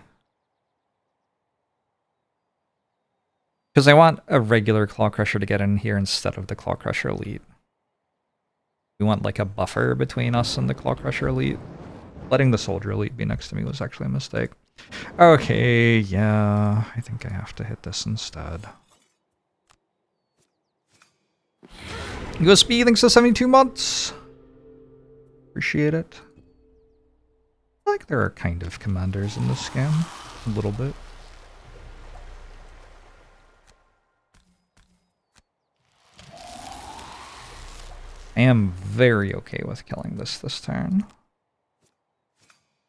Because I want a regular Claw Crusher to get in here instead of the Claw Crusher Elite. We want like a buffer between us and the Claw Crusher Elite. Letting the Soldier Elite be next to me was actually a mistake. Okay, yeah, I think I have to hit this instead. USB, thanks for 72 months. Appreciate it. like there are kind of commanders in this game. A little bit. I am very okay with killing this turn.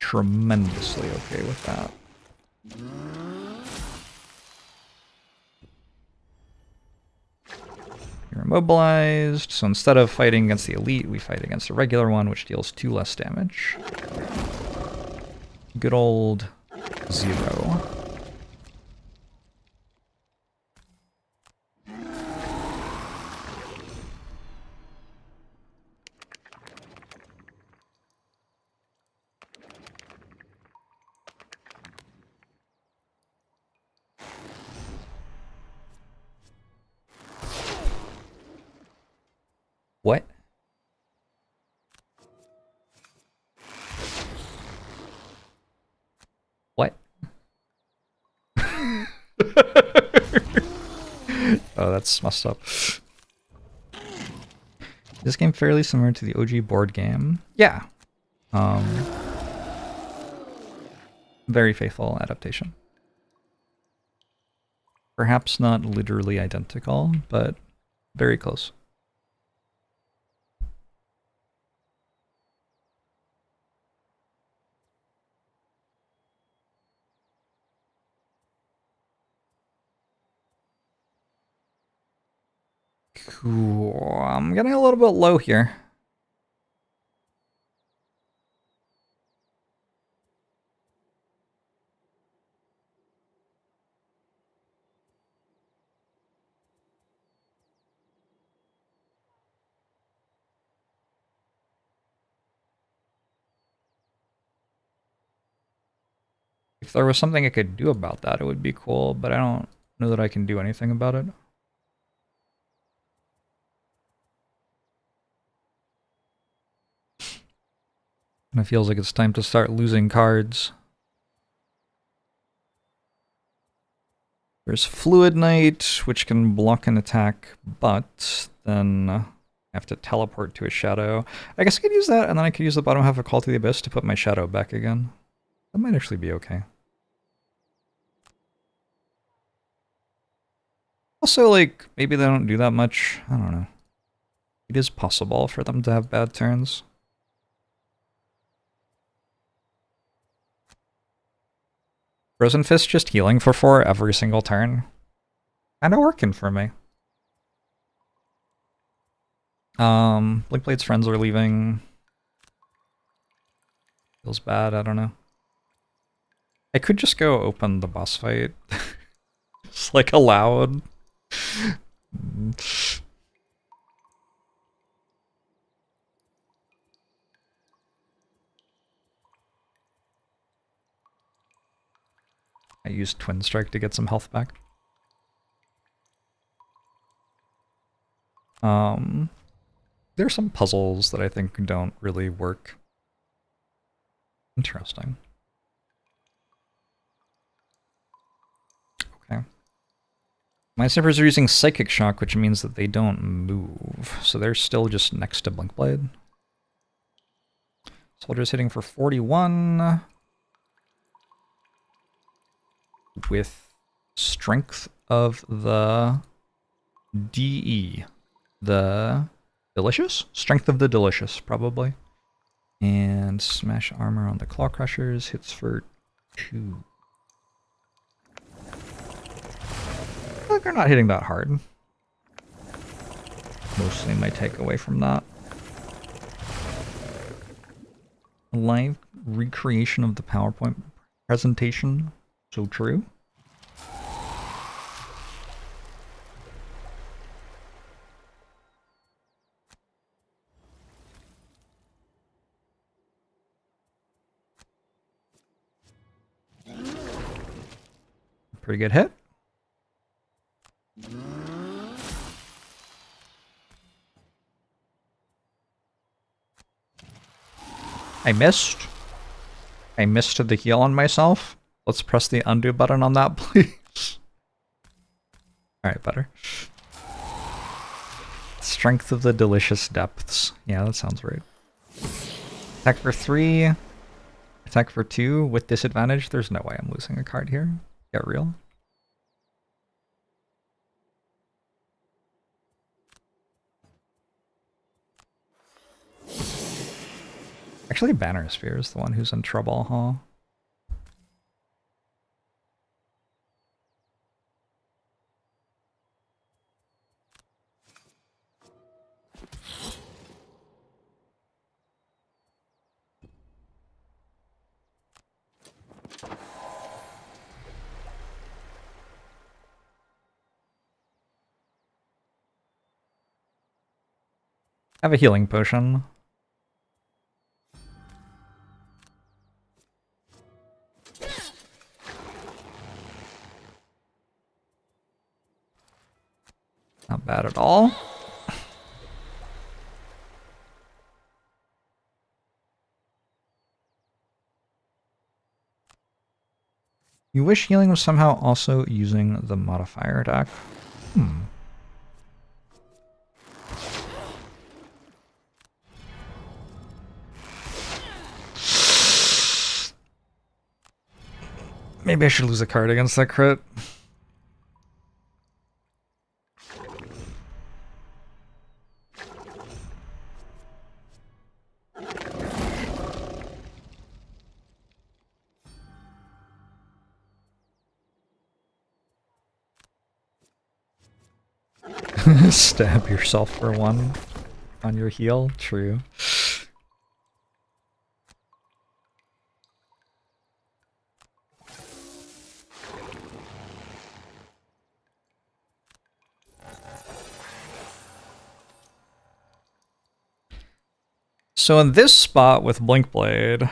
Tremendously okay with that. You're immobilized, so instead of fighting against the elite, we fight against a regular one, which deals 2 less damage. Good old 0. What? What? Oh, that's messed up. Is this game fairly similar to the OG board game? Yeah. Very faithful adaptation. Perhaps not literally identical, but very close. Cool. I'm getting a little bit low here. If there was something I could do about that, it would be cool, but I don't know that I can do anything about it. And it feels like it's time to start losing cards. There's Fluid Knight, which can block an attack, but then I have to teleport to a shadow. I guess I could use that, and then I could use the bottom half of Call to the Abyss to put my shadow back again. That might actually be okay. Also, like, maybe they don't do that much. I don't know. It is possible for them to have bad turns. Frozen Fist just healing for 4 every single turn. Kinda working for me. Blinkblade's friends are leaving. Feels bad, I don't know. I could just go open the boss fight. Just like allowed. I used Twin Strike to get some health back. There's some puzzles that I think don't really work. Interesting. Okay. My snipers are using Psychic Shock, which means that they don't move. So they're still just next to Blinkblade. Soldier's hitting for 41. With Strength of the DE. The Delicious? Strength of the Delicious, probably. And Smash Armor on the Claw Crushers hits for 2. I think they're not hitting that hard. Mostly my takeaway from that. A live recreation of the PowerPoint presentation. So true. Pretty good hit. I missed. I missed the heal on myself. Let's press the undo button on that, please. Alright, better. Strength of the Delicious Depths. Yeah, that sounds right. Attack for 3. Attack for 2 with disadvantage. There's no way I'm losing a card here. Get real. Actually, Banner Sphere is the one who's in trouble, huh? I have a healing potion. Not bad at all. You wish healing was somehow also using the modifier deck? Maybe I should lose a card against that crit. Stab yourself for 1 on your heal. True. So in this spot with Blink Blade,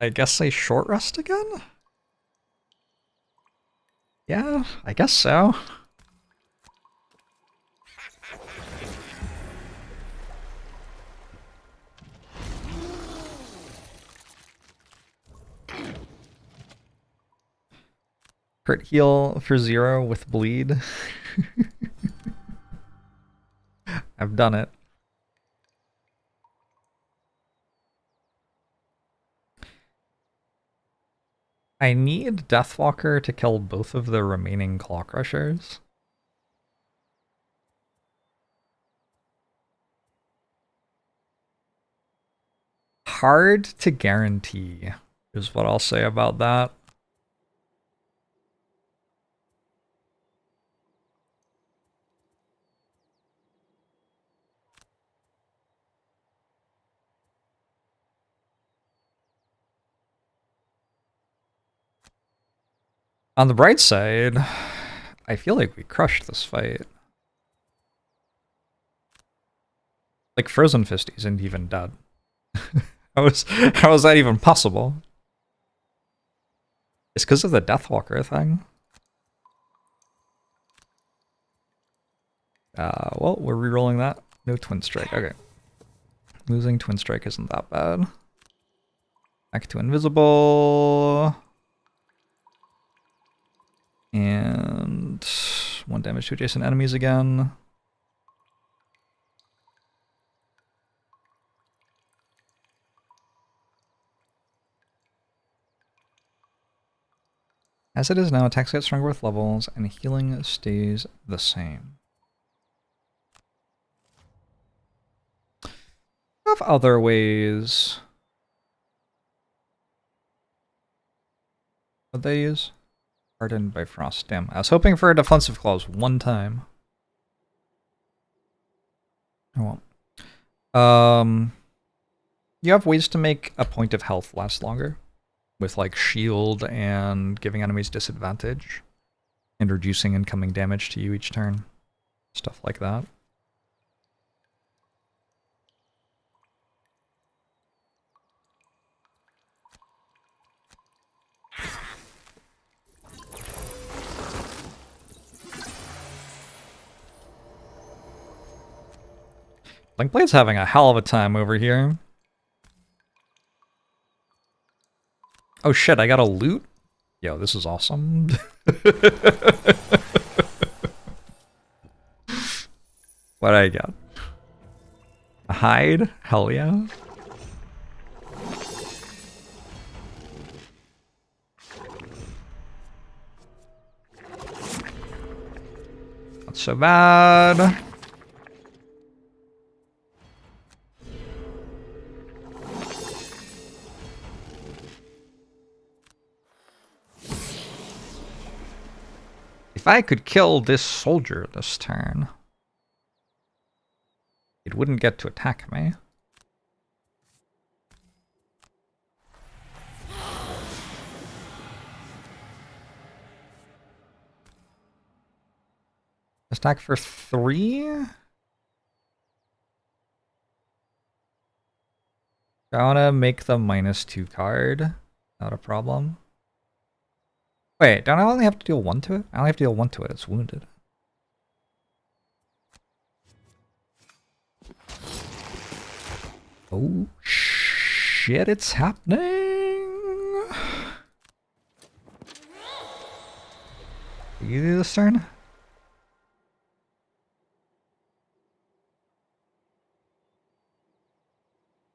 I guess I short rest again? Yeah, I guess so. Crit heal for 0 with bleed. I've done it. I need Deathwalker to kill both of the remaining Claw Crushers. Hard to guarantee is what I'll say about that. On the bright side, I feel like we crushed this fight. Like, Frozen Fist isn't even dead. how is that even possible? It's because of the Deathwalker thing. Well, we're rerolling that. No Twin Strike. Okay. Losing Twin Strike isn't that bad. Back to Invisible. And 1 damage to adjacent enemies again. As it is now, attacks get stronger with levels, and healing stays the same. I have other ways. What they use? Hardened by Frost. Damn, I was hoping for a defensive clause 1 time. Oh well. You have ways to make a point of health last longer. With like shield and giving enemies disadvantage. And reducing incoming damage to you each turn. Stuff like that. Blinkblade's having a hell of a time over here. Oh shit, I got a loot? Yo, this is awesome. What'd I get? A hide? Hell yeah. not so bad. If I could kill this soldier this turn, it wouldn't get to attack me. Attack for 3? I want to make the -2 card. Not a problem. Wait, don't I only have to deal 1 to it? I only have to deal 1 to it. It's wounded. Oh, shit, it's happening! You do this turn?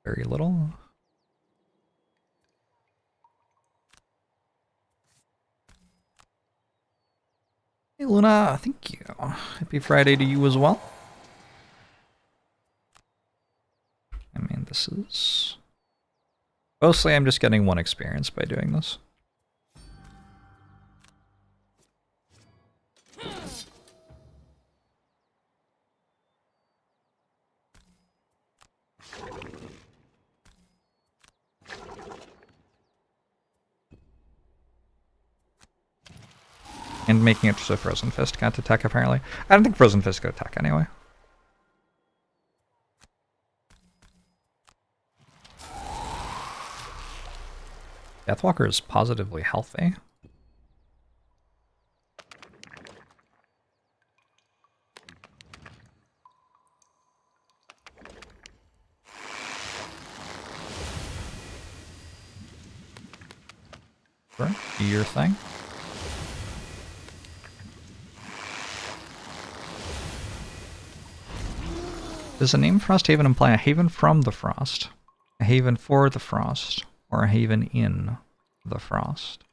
Very little. Hey Luna, thank you. Happy Friday to you as well. I mean, this is... Mostly I'm just getting 1 experience by doing this. And making it so Frozen Fist can't attack, apparently. I don't think Frozen Fist could attack anyway. Deathwalker is positively healthy. Sure, do your thing. Does the name Frosthaven imply a haven from the frost, a haven for the frost, or a haven in the frost?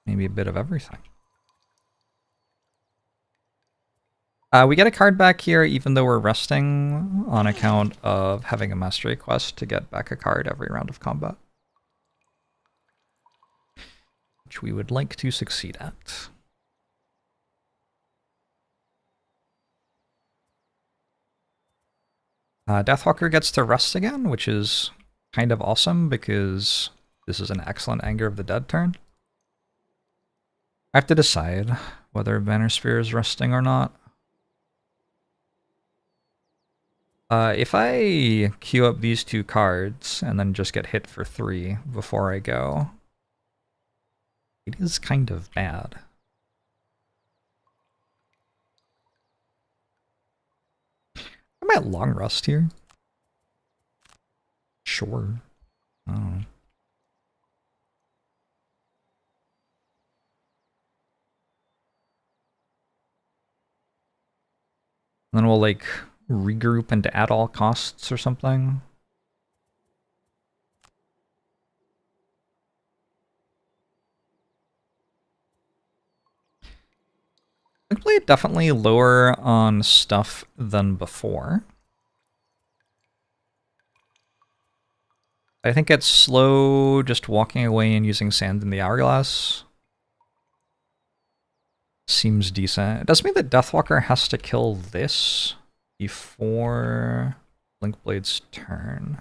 Maybe a bit of everything. We get a card back here even though we're resting on account of having a mastery quest to get back a card every round of combat, which we would like to succeed at. Deathwalker gets to rest again, which is kind of awesome because this is an excellent Anger of the Dead turn. I have to decide whether Banner Spear is resting or not. If I queue up these 2 cards and then just get hit for 3 before I go, it is kind of bad. I'm at long rest here. Sure. I don't know. Then we'll like regroup into at all costs or something. I play it definitely lower on stuff than before. I think it's slow just walking away and using sand in the hourglass. Seems decent. It does mean that Deathwalker has to kill this before Blinkblade's turn.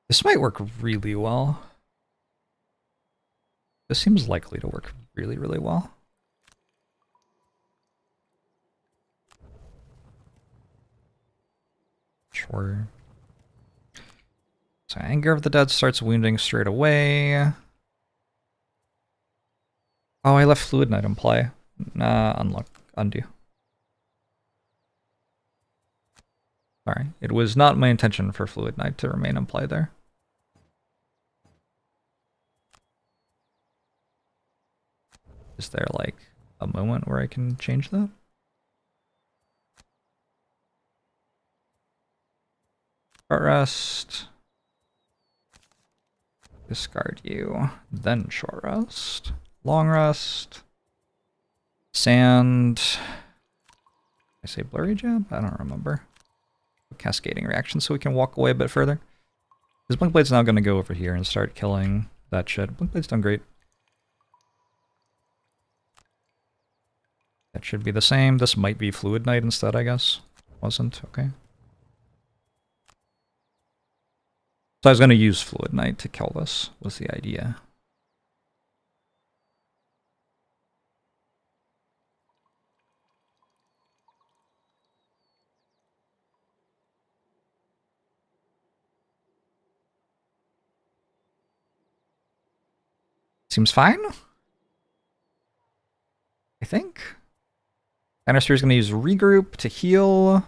This might work really well. This seems likely to work really, really well. Sure. So Anger of the Dead starts wounding straight away. Oh, I left Fluid Knight in play. Undo. Sorry, it was not my intention for Fluid Knight to remain in play there. Is there like a moment where I can change that? Short rest. Discard you. Then short rest. Long rest. Sand. I say blurry jab? I don't remember. Cascading reaction so we can walk away a bit further. Because Blink Blade's now going to go over here and start killing that shit. Blink Blade's done great. That should be the same. This might be Fluid Knight instead, I guess. Wasn't? Okay. So I was going to use Fluid Knight to kill this, was the idea. Seems fine. I think. Dinosaur is going to use Regroup to heal.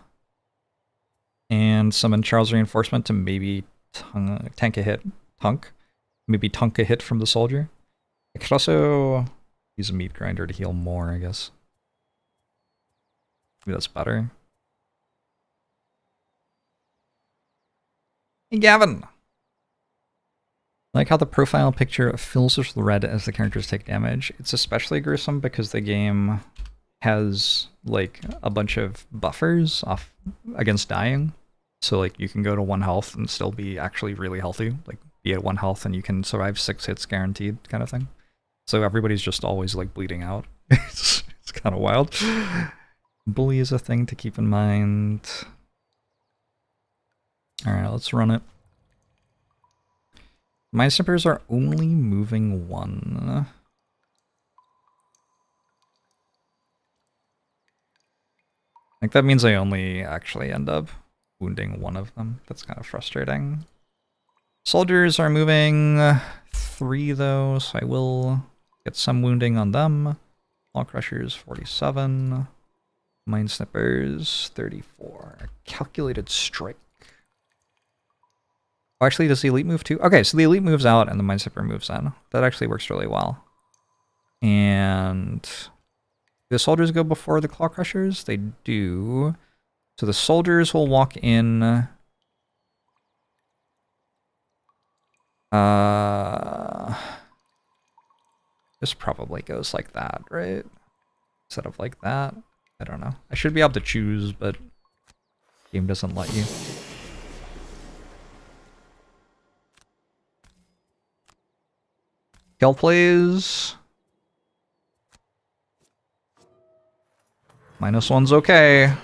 And summon Charles Reinforcement to maybe tank a hit. Maybe tunk a hit from the soldier. I could also use a Meat Grinder to heal more, I guess. Maybe that's better. Hey, Gavin! I like how the profile picture fills with red as the characters take damage. It's especially gruesome because the game has like a bunch of buffers off against dying. So like you can go to 1 health and still be actually really healthy. Like be at 1 health and you can survive 6 hits guaranteed kind of thing. So everybody's just always like bleeding out. It's kind of wild. Bully is a thing to keep in mind. Alright, let's run it. My snippers are only moving 1. I think that means I only actually end up wounding 1 of them. That's kind of frustrating. Soldiers are moving 3 though, so I will get some wounding on them. Claw Crushers 47. Mind Snippers 34. Calculated Strike. Oh, actually, does the Elite move too? Okay, so the Elite moves out and the Mind Snipper moves in. That actually works really well. And the soldiers go before the Claw Crushers? They do. So the soldiers will walk in. This probably goes like that, right? Instead of like that. I don't know. I should be able to choose, but the game doesn't let you. Kill plays. -1's okay.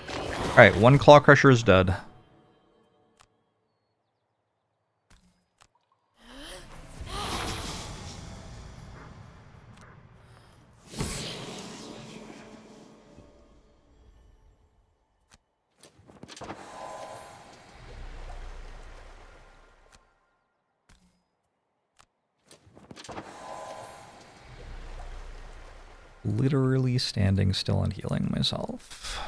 Alright, 1 Claw Crusher is dead. Literally standing still and healing myself.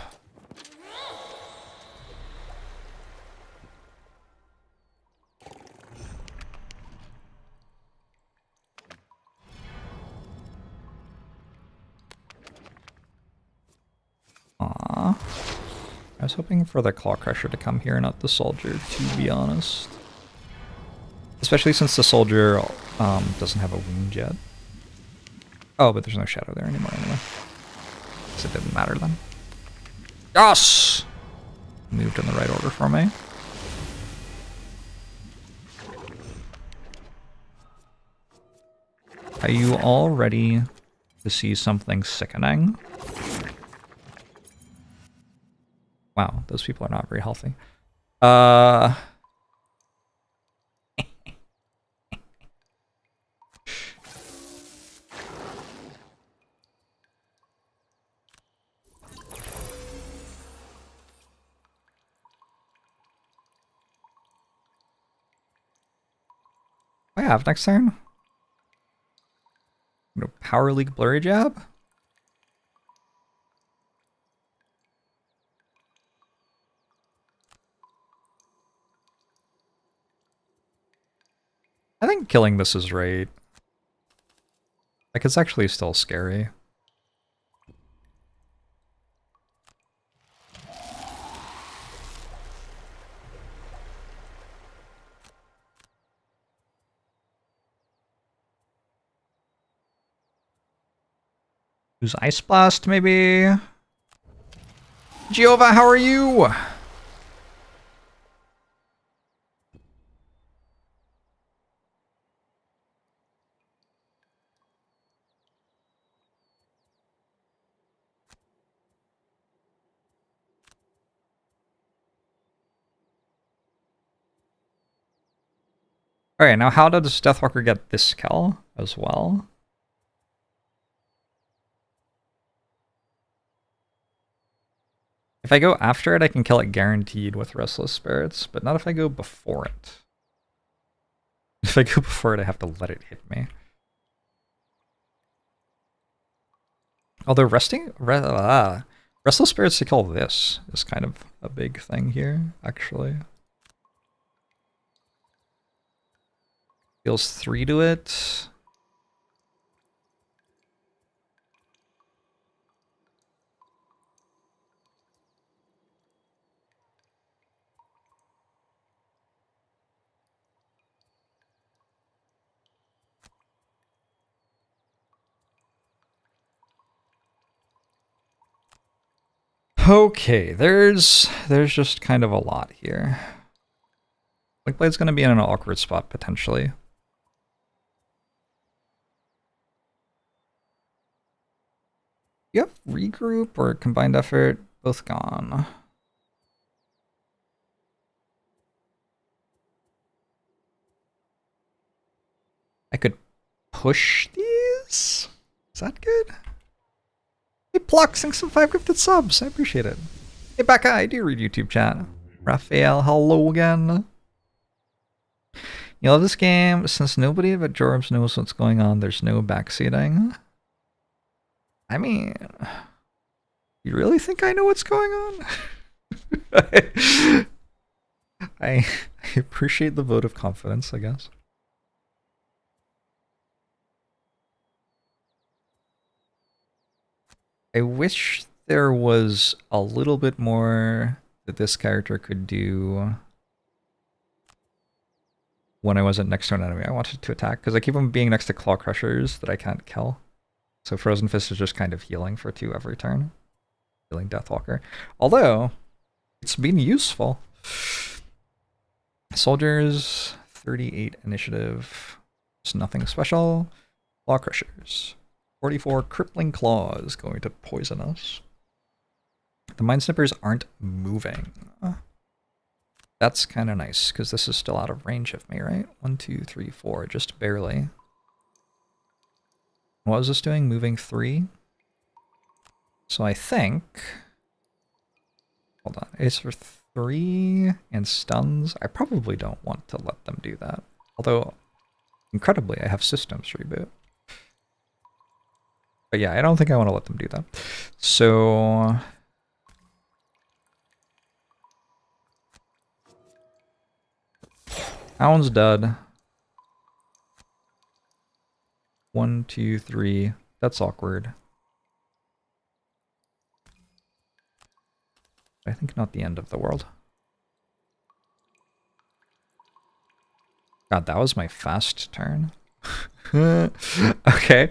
Aww. I was hoping for the Claw Crusher to come here, not the soldier, to be honest. Especially since the soldier doesn't have a wound yet. Oh, but there's no shadow there anymore anyway. So it didn't matter then. Yes! Moved in the right order for me. Are you all ready to see something sickening? Wow, those people are not very healthy. I have next turn. Power League Blurry Jab. I think killing this is right. Like, it's actually still scary. Use Ice Blast, maybe? Giova, how are you? Alright, now how does Deathwalker get this kill as well? If I go after it, I can kill it guaranteed with Restless Spirits, but not if I go before it. If I go before it, I have to let it hit me. Although Restless Spirits to kill this is kind of a big thing here, actually. Deals 3 to it. Okay, there's just kind of a lot here. Blinkblade's going to be in an awkward spot, potentially. You have regroup or combined effort, both gone. I could push these? Is that good? Hey Pluck, thanks for 5 gifted subs. I appreciate it. Hey Becca, I do read YouTube chat. Raphael, hello again. You love this game. Since nobody but Jorbs knows what's going on, there's no backseating. I mean, you really think I know what's going on? I appreciate the vote of confidence, I guess. I wish there was a little bit more that this character could do when I wasn't next to an enemy I wanted to attack, because I keep on being next to Claw Crushers that I can't kill. So Frozen Fist is just kind of healing for 2 every turn. Healing Deathwalker. Although, it's been useful. Soldiers, 38 initiative. It's nothing special. Claw Crushers. 44 Crippling Claws going to poison us. The Mind Snippers aren't moving. That's kind of nice, because this is still out of range of me, right? 1, 2, 3, 4, just barely. What was this doing? Moving 3? So I think... Hold on. It's for 3 and stuns. I probably don't want to let them do that. Although, incredibly, I have systems reboot. But yeah, I don't think I want to let them do that. So... Hound's dead. 1, 2, 3. That's awkward. I think not the end of the world. God, that was my fast turn. Okay.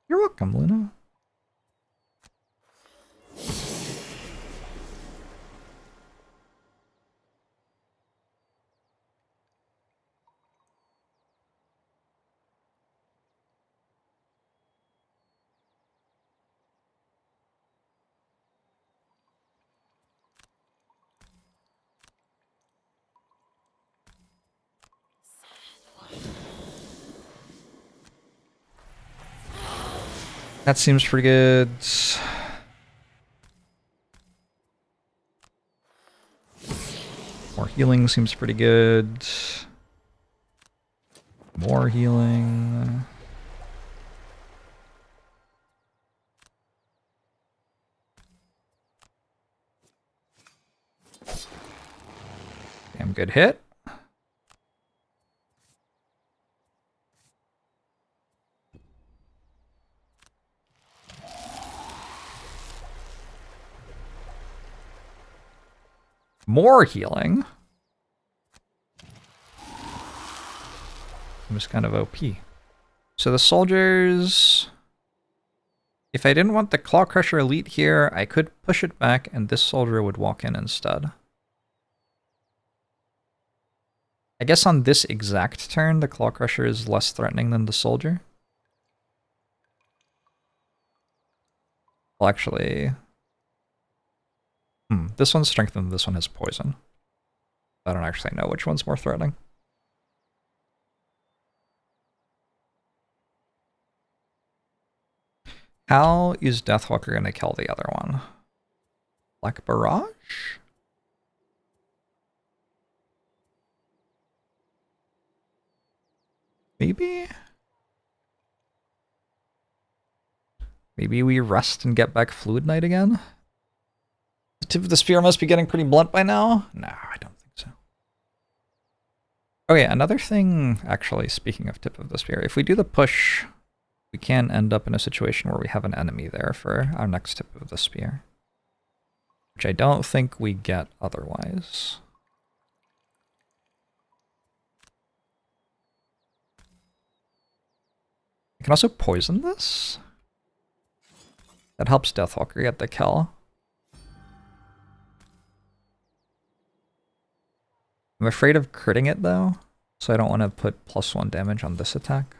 You're welcome, Luna. That seems pretty good. More healing seems pretty good. More healing. Damn good hit. More healing. I'm just kind of OP. So the soldiers... If I didn't want the Claw Crusher Elite here, I could push it back and this soldier would walk in instead. I guess on this exact turn, the Claw Crusher is less threatening than the soldier. Well, actually... this one's strengthened, this one has poison. I don't actually know which one's more threatening. How is Deathwalker gonna kill the other one? Black Barrage? Maybe? Maybe we rest and get back Fluid Knight again? The tip of the spear must be getting pretty blunt by now? No, I don't think so. Okay, another thing, actually, speaking of tip of the spear, if we do the push, we can end up in a situation where we have an enemy there for our next tip of the spear. Which I don't think we get otherwise. I can also poison this. That helps Deathwalker get the kill. I'm afraid of critting it though, so I don't want to put +1 damage on this attack.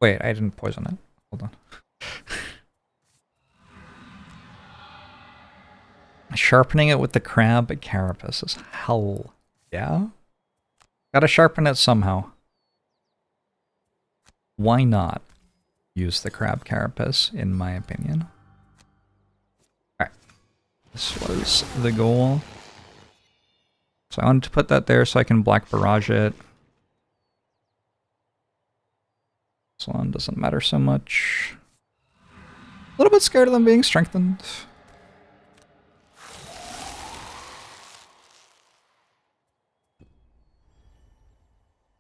Wait, I didn't poison it. Hold on. Sharpening it with the crab carapace is hell. Yeah? Gotta sharpen it somehow. Why not use the crab carapace, in my opinion? Alright. This was the goal. So I wanted to put that there so I can Black Barrage it. This one doesn't matter so much. A little bit scared of them being strengthened.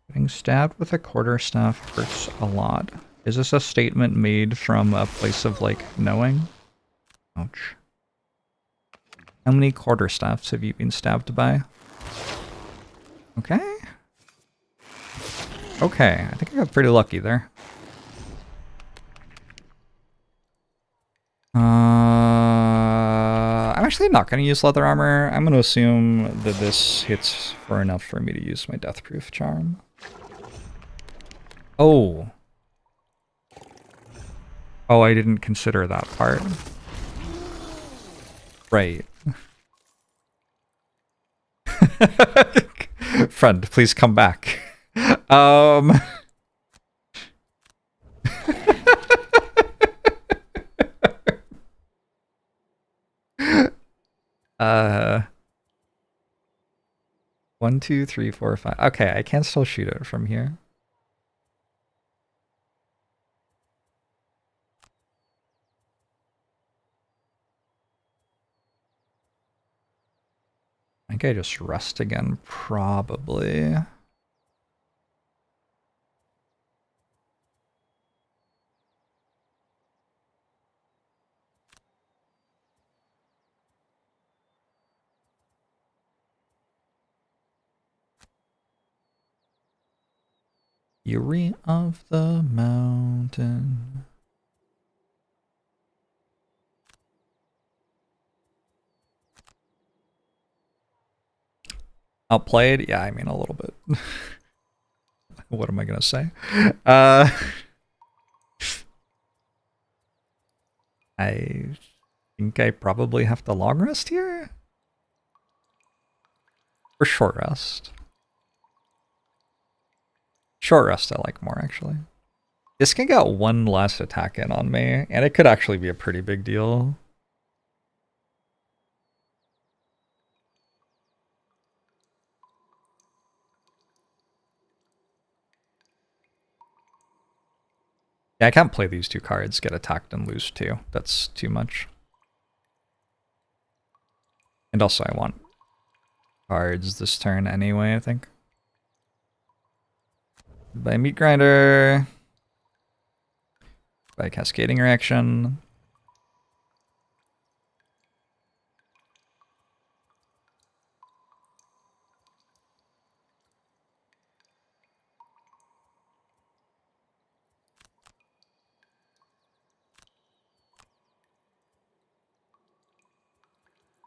Getting stabbed with a quarterstaff hurts a lot. Is this a statement made from a place of, like, knowing? Ouch. How many quarterstaffs have you been stabbed by? Okay. Okay, I think I got pretty lucky there. I'm actually not going to use leather armor. I'm going to assume that this hits for enough for me to use my deathproof charm. Oh. Oh, I didn't consider that part. Right. Friend, please come back. One, two, three, four, five. Okay, I can still shoot it from here. I think I just rest again, probably. Fury of the mountain. Outplayed? Yeah, I mean a little bit. What am I gonna say? I think I probably have to long rest here? Or short rest? Short rest I like more, actually. This can get one last attack in on me, and it could actually be a pretty big deal. Yeah, I can't play these two cards, get attacked and lose too. That's too much. And also I want cards this turn anyway, I think. By Meat Grinder. By Cascading Reaction.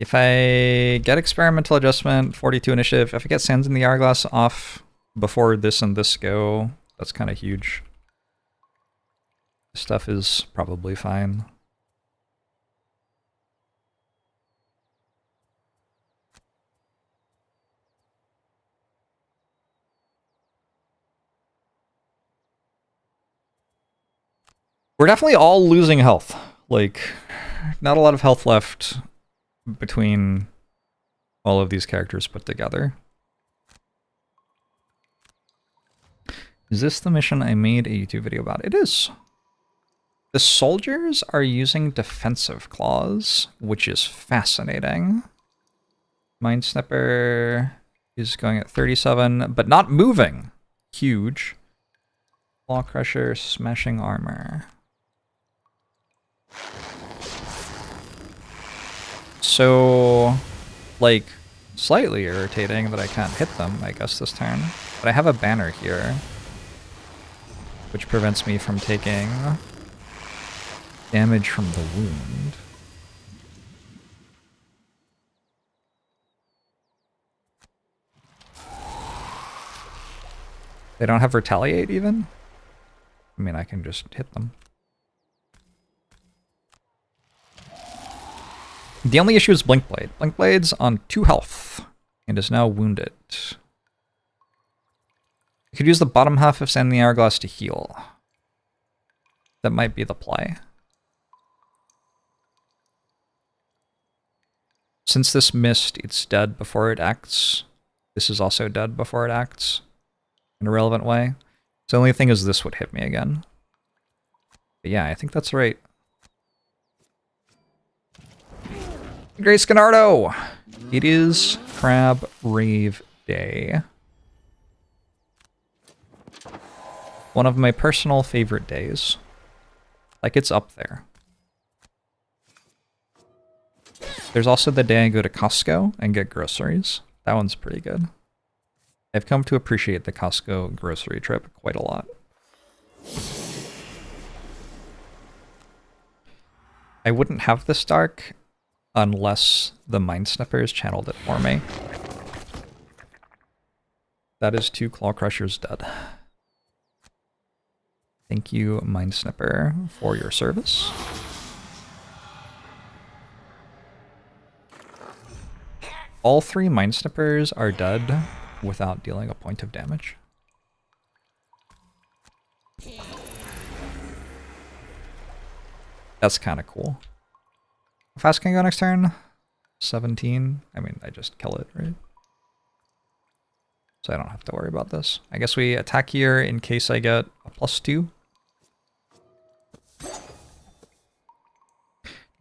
If I get experimental adjustment, 42 initiative, if I get Sands in the Hourglass off before this and this go, that's kind of huge. This stuff is probably fine. We're definitely all losing health. Like, not a lot of health left between all of these characters put together. Is this the mission I made a YouTube video about? It is. The soldiers are using defensive claws, which is fascinating. Mind Snipper is going at 37, but not moving. Huge. Claw Crusher, smashing armor. So, like, slightly irritating that I can't hit them, I guess, this turn. But I have a banner here, which prevents me from taking damage from the wound. They don't have Retaliate, even? I mean, I can just hit them. The only issue is Blinkblade. Blinkblade's on 2 health and is now wounded. You could use the bottom half of Sand in the Hourglass to heal. That might be the play. Since this missed, it's dead before it acts. This is also dead before it acts in a relevant way. So the only thing is this would hit me again. But yeah, I think that's right. Great Scanardo! It is Crab Rave Day. One of my personal favorite days. Like, it's up there. There's also the day I go to Costco and get groceries. That one's pretty good. I've come to appreciate the Costco grocery trip quite a lot. I wouldn't have this dark unless the Mind Snippers channeled it for me. That is 2 Claw Crushers dead. Thank you, Mind Snipper, for your service. All 3 Mind Snippers are dead without dealing a point of damage. That's kind of cool. How fast can I go next turn? 17. I mean, I just kill it, right? So I don't have to worry about this. I guess we attack here in case I get a +2.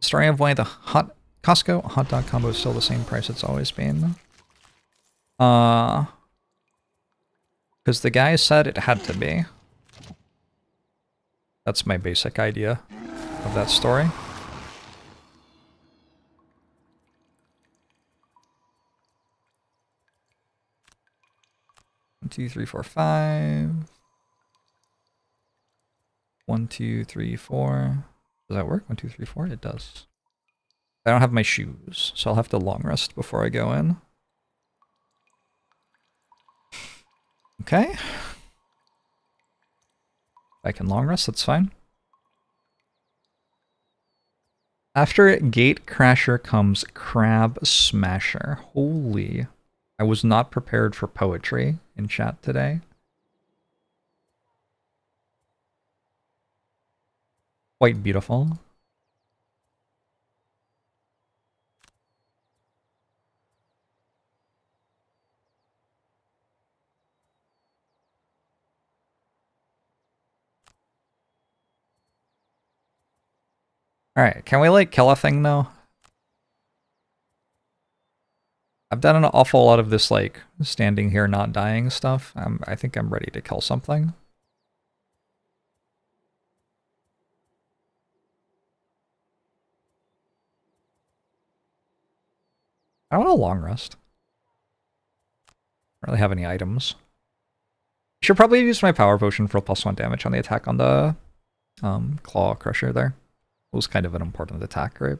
Story of why the Costco hot dog combo is still the same price it's always been. Because the guy said it had to be. That's my basic idea of that story. One, 2, 3, 4, 5. 1, 2, 3, 4. Does that work? 1, 2, 3, 4? It does. I don't have my shoes, so I'll have to long rest before I go in. Okay. If I can long rest, that's fine. After Gate Crasher comes Crab Smasher. Holy. I was not prepared for poetry in chat today. Quite beautiful. Alright, can we like kill a thing though? I've done an awful lot of this like standing here not dying stuff. I think I'm ready to kill something. I don't want a long rest. I don't really have any items. Should probably use my power potion for +1 damage on the attack on the Claw Crusher there. It was kind of an important attack, right?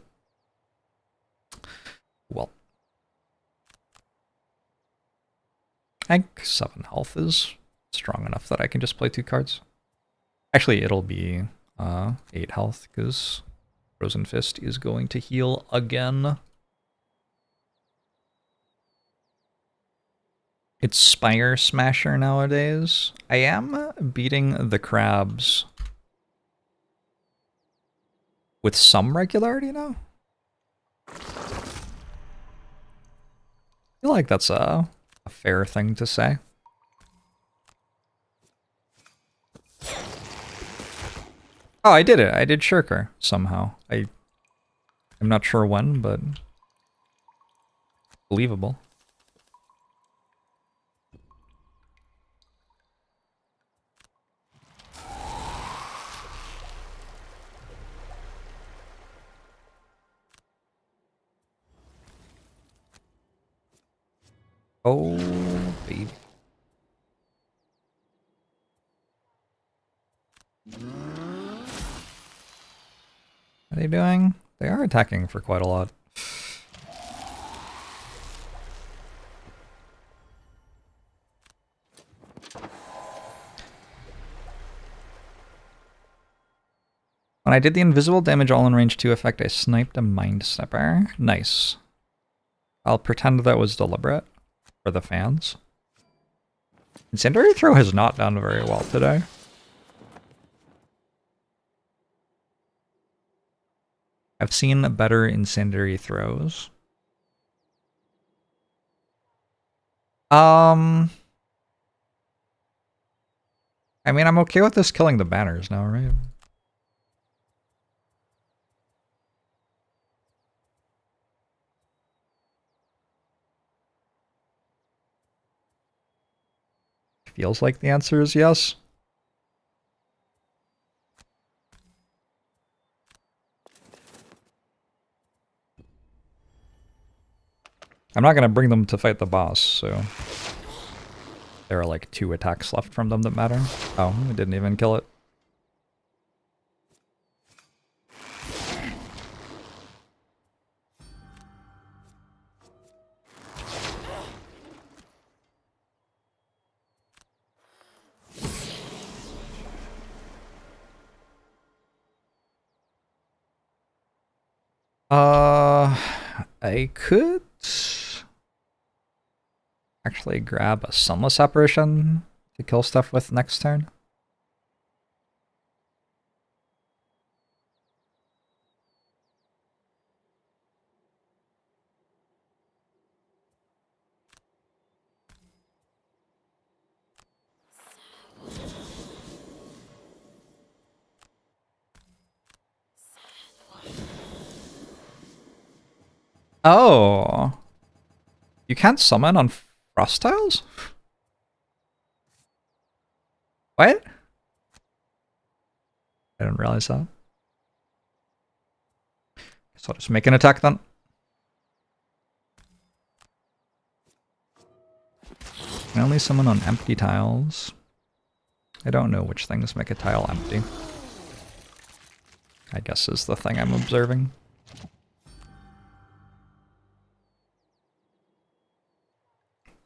Well. I think 7 health is strong enough that I can just play 2 cards. Actually, it'll be 8 health because Frozen Fist is going to heal again. It's Spire Smasher nowadays. I am beating the crabs with some regularity now. I feel like that's a fair thing to say. Oh, I did it. I did Shirker somehow. I'm not sure when, but believable. Oh, baby. What are they doing? They are attacking for quite a lot. When I did the invisible damage all in range 2 effect, I sniped a Mind Stepper. Nice. I'll pretend that was deliberate for the fans. Incendiary Throw has not done very well today. I've seen better Incendiary Throws. I mean, I'm okay with this killing the banners now, right? Feels like the answer is yes. I'm not going to bring them to fight the boss, so there are like 2 attacks left from them that matter. Oh, I didn't even kill it. I could actually grab a Sunless Apparition to kill stuff with next turn. Oh, you can't summon on Frost Tiles? What? I didn't realize that. Guess I'll just make an attack then. I can only summon on empty tiles. I don't know which things make a tile empty. I guess is the thing I'm observing.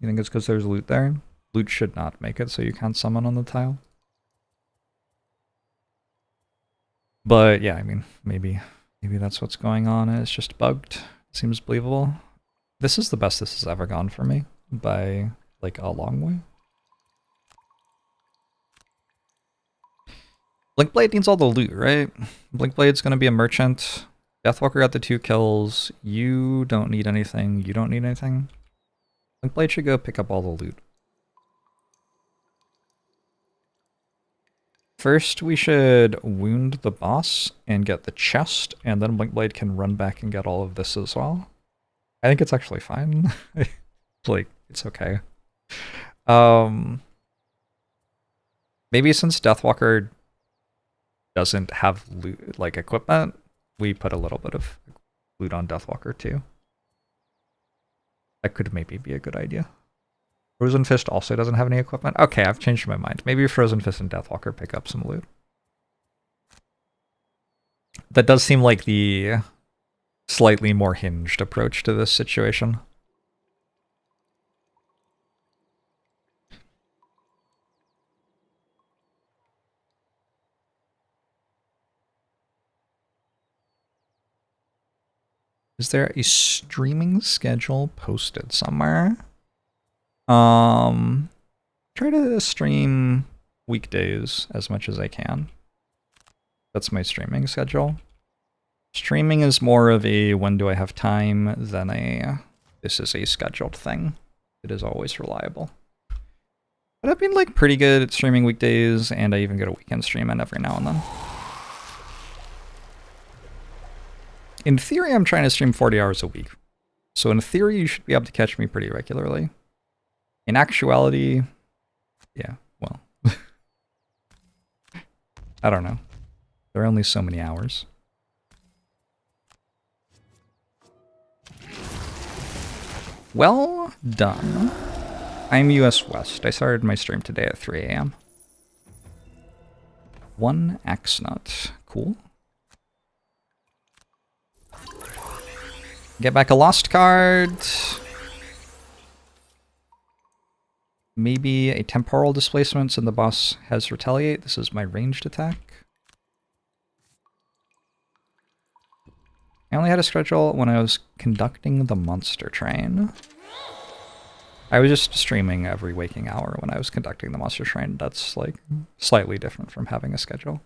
You think it's because there's loot there? Loot should not make it so you can't summon on the tile. But yeah, I mean, maybe that's what's going on. It's just bugged. Seems believable. This is the best this has ever gone for me by like a long way. Blinkblade needs all the loot, right? Blinkblade's gonna be a merchant. Deathwalker got the 2 kills. You don't need anything. You don't need anything. Blinkblade should go pick up all the loot. First, we should wound the boss and get the chest, and then Blinkblade can run back and get all of this as well. I think it's actually fine. Like, it's okay. Maybe since Deathwalker doesn't have loot, like equipment, we put a little bit of loot on Deathwalker too. That could maybe be a good idea. Frozen Fist also doesn't have any equipment. Okay, I've changed my mind. Maybe Frozen Fist and Deathwalker pick up some loot. That does seem like the slightly more hinged approach to this situation. Is there a streaming schedule posted somewhere? Try to stream weekdays as much as I can. That's my streaming schedule. Streaming is more of a when do I have time than a this is a scheduled thing. It is always reliable. But I've been like pretty good at streaming weekdays, and I even get a weekend stream in every now and then. In theory, I'm trying to stream 40 hours a week. So in theory, you should be able to catch me pretty regularly. In actuality, yeah, well, I don't know. There are only so many hours. Well done. I'm US West. I started my stream today at 3 a.m. 1 Axnut. Cool. Get back a lost card. Maybe a temporal displacement so the boss has retaliate. This is my ranged attack. I only had a schedule when I was conducting the monster train. I was just streaming every waking hour when I was conducting the monster train. That's like slightly different from having a schedule.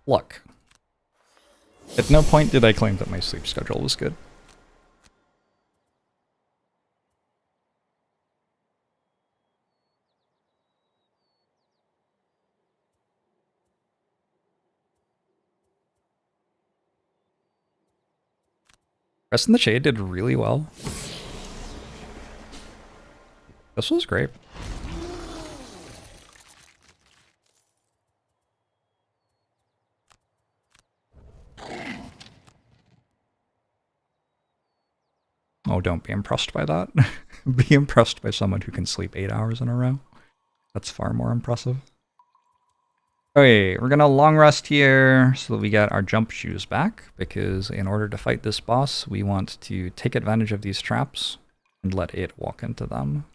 Look, at no point did I claim that my sleep schedule was good. Rest in the Shade did really well. This was great. Oh, don't be impressed by that. Be impressed by someone who can sleep 8 hours in a row. That's far more impressive. Okay, we're gonna long rest here so that we get our jump shoes back, because in order to fight this boss, we want to take advantage of these traps and let it walk into them.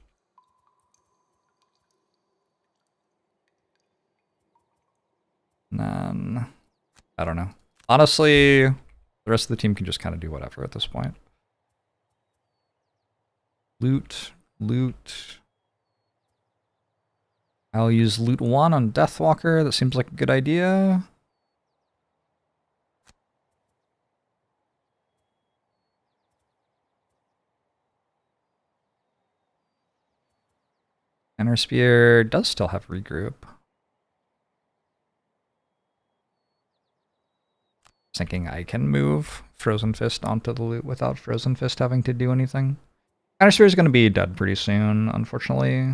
And then, I don't know. Honestly, the rest of the team can just kind of do whatever at this point. Loot, loot. I'll use loot 1 on Deathwalker. That seems like a good idea. Inner Spear does still have regroup. Thinking I can move Frozen Fist onto the loot without Frozen Fist having to do anything. Inner Spear is going to be dead pretty soon, unfortunately.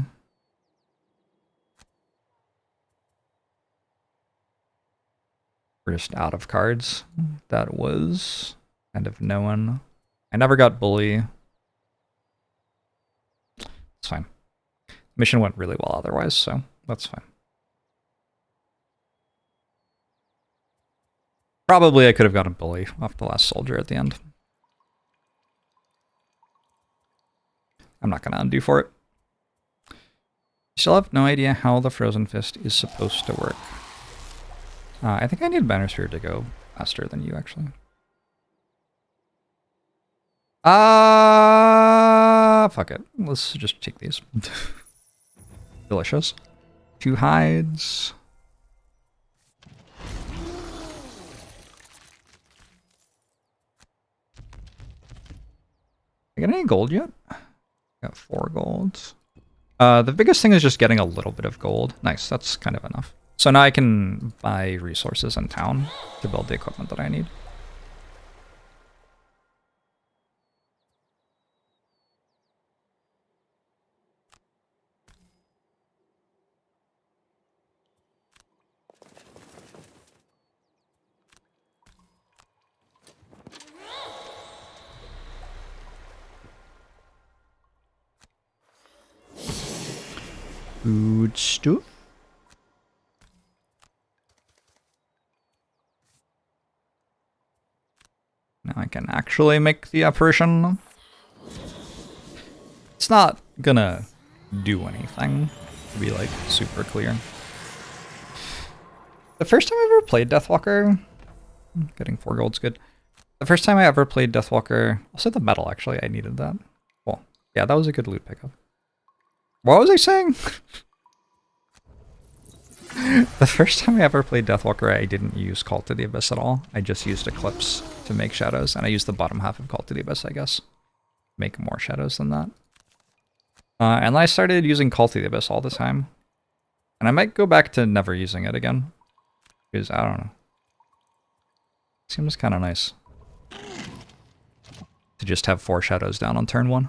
We're just out of cards. That was kind of known. I never got Bully. It's fine. Mission went really well otherwise, so that's fine. Probably I could have gotten Bully off the last soldier at the end. I'm not going to undo for it. Still have no idea how the Frozen Fist is supposed to work. I think I need Banner Sphere to go faster than you, actually. Fuck it. Let's just take these. Delicious. 2 hides. I get any gold yet? Got 4 golds. The biggest thing is just getting a little bit of gold. Nice, that's kind of enough. So now I can buy resources in town to build the equipment that I need. Food stuff. Now I can actually make the apparition. It's not gonna do anything, to be like super clear. The first time I ever played Deathwalker, getting 4 gold's good. The first time I ever played Deathwalker, also the metal actually, I needed that. Cool. Yeah, that was a good loot pickup. What was I saying? The first time I ever played Deathwalker, I didn't use Call to the Abyss at all. I just used Eclipse to make shadows, and I used the bottom half of Call to the Abyss, I guess. Make more shadows than that. And then I started using Call to the Abyss all the time. And I might go back to never using it again. Because, I don't know. Seems kind of nice. To just have 4 shadows down on turn 1.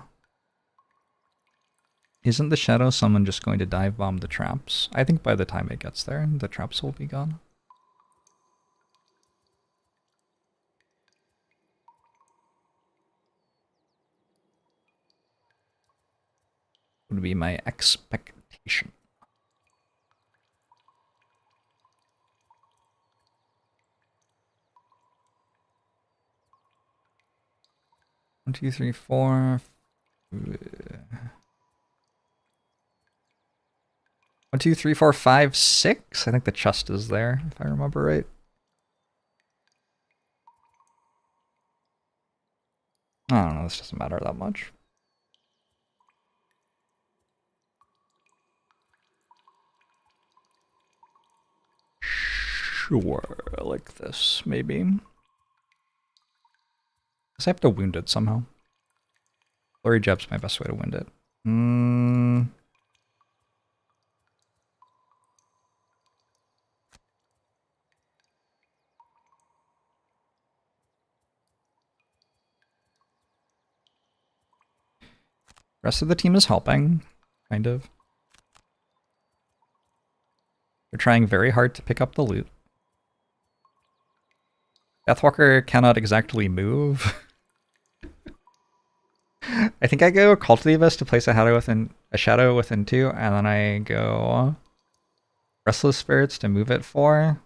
Isn't the shadow summon just going to dive bomb the traps? I think by the time it gets there, the traps will be gone. Would be my expectation. One, two, three, four. 1, 2, 3, 4, 5, 6. I think the chest is there, if I remember right. I don't know, this doesn't matter that much. Sure, like this, maybe. Guess I have to wound it somehow. Flurry Jab's my best way to wound it. Rest of the team is helping, kind of. They're trying very hard to pick up the loot. Deathwalker cannot exactly move. I think I go Call to the Abyss to place a shadow within 2, and then I go Restless Spirits to move it 4,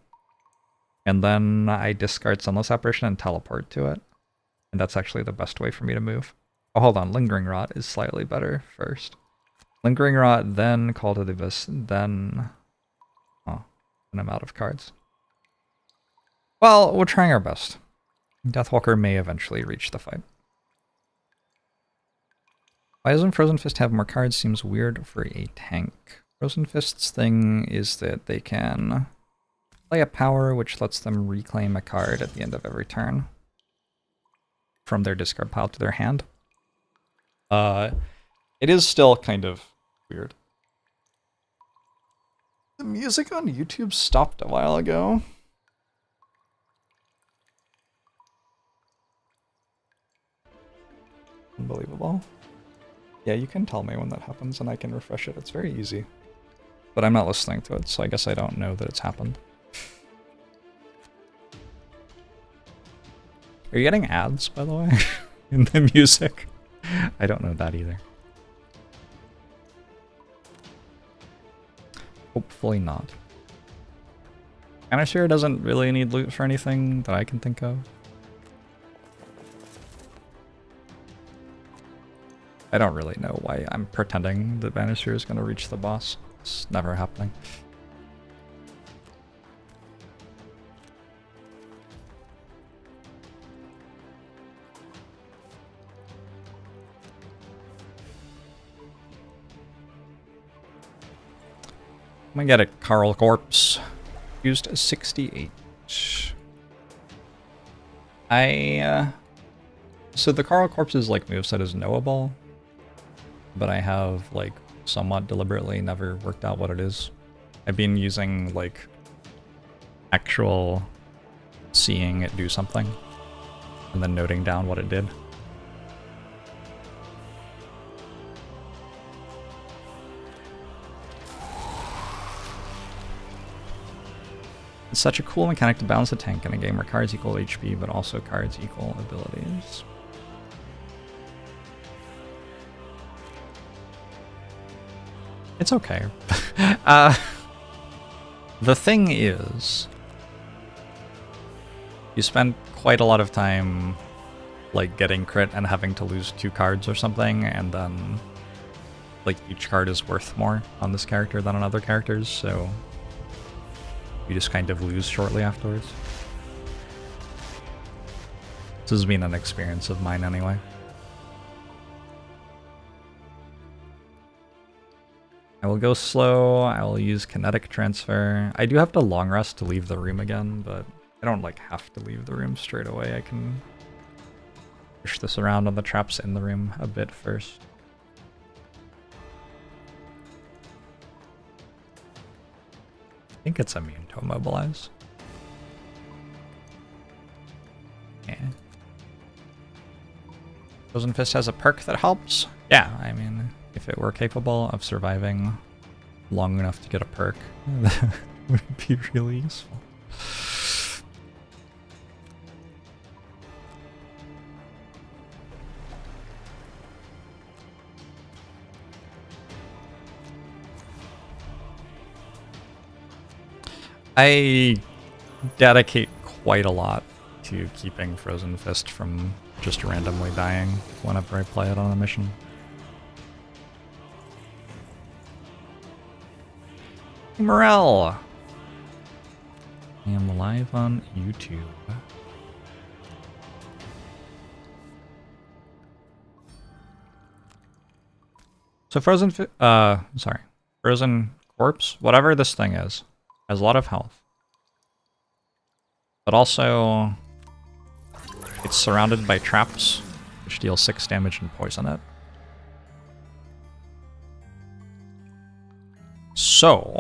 and then I discard Sunless Apparition and teleport to it. And that's actually the best way for me to move. Oh, hold on, Lingering Rot is slightly better first. Lingering Rot, then Call to the Abyss, then... Oh, and I'm out of cards. Well, we're trying our best. Deathwalker may eventually reach the fight. Why doesn't Frozen Fist have more cards? Seems weird for a tank. Frozen Fist's thing is that they can play a power which lets them reclaim a card at the end of every turn from their discard pile to their hand. It is still kind of weird. The music on YouTube stopped a while ago. Unbelievable. Yeah, you can tell me when that happens and I can refresh it. It's very easy. But I'm not listening to it, so I guess I don't know that it's happened. Are you getting ads, by the way, in the music? I don't know that either. Hopefully not. Anasphere doesn't really need loot for anything that I can think of. I don't really know why I'm pretending that Anasphere is going to reach the boss. It's never happening. I'm gonna get a Carl Corpse. Used 68. So the Carl Corpse's like moveset is knowable, but I have like somewhat deliberately never worked out what it is. I've been using like actual seeing it do something and then noting down what it did. It's such a cool mechanic to balance a tank in a game where cards equal HP, but also cards equal abilities. It's okay. The thing is, you spend quite a lot of time like getting crit and having to lose 2 cards or something, and then like each card is worth more on this character than on other characters, so you just kind of lose shortly afterwards. This has been an experience of mine anyway. I will go slow, I will use kinetic transfer. I do have to long rest to leave the room again, but I don't like have to leave the room straight away. I can push this around on the traps in the room a bit first. I think it's immune to immobilize. Yeah. Frozen Fist has a perk that helps. Yeah, I mean, if it were capable of surviving long enough to get a perk, that would be really useful. I dedicate quite a lot to keeping Frozen Fist from just randomly dying whenever I play it on a mission. Morel! I am live on YouTube. So Frozen Corpse, whatever this thing is, has a lot of health. But also, it's surrounded by traps, which deal 6 damage and poison it. So...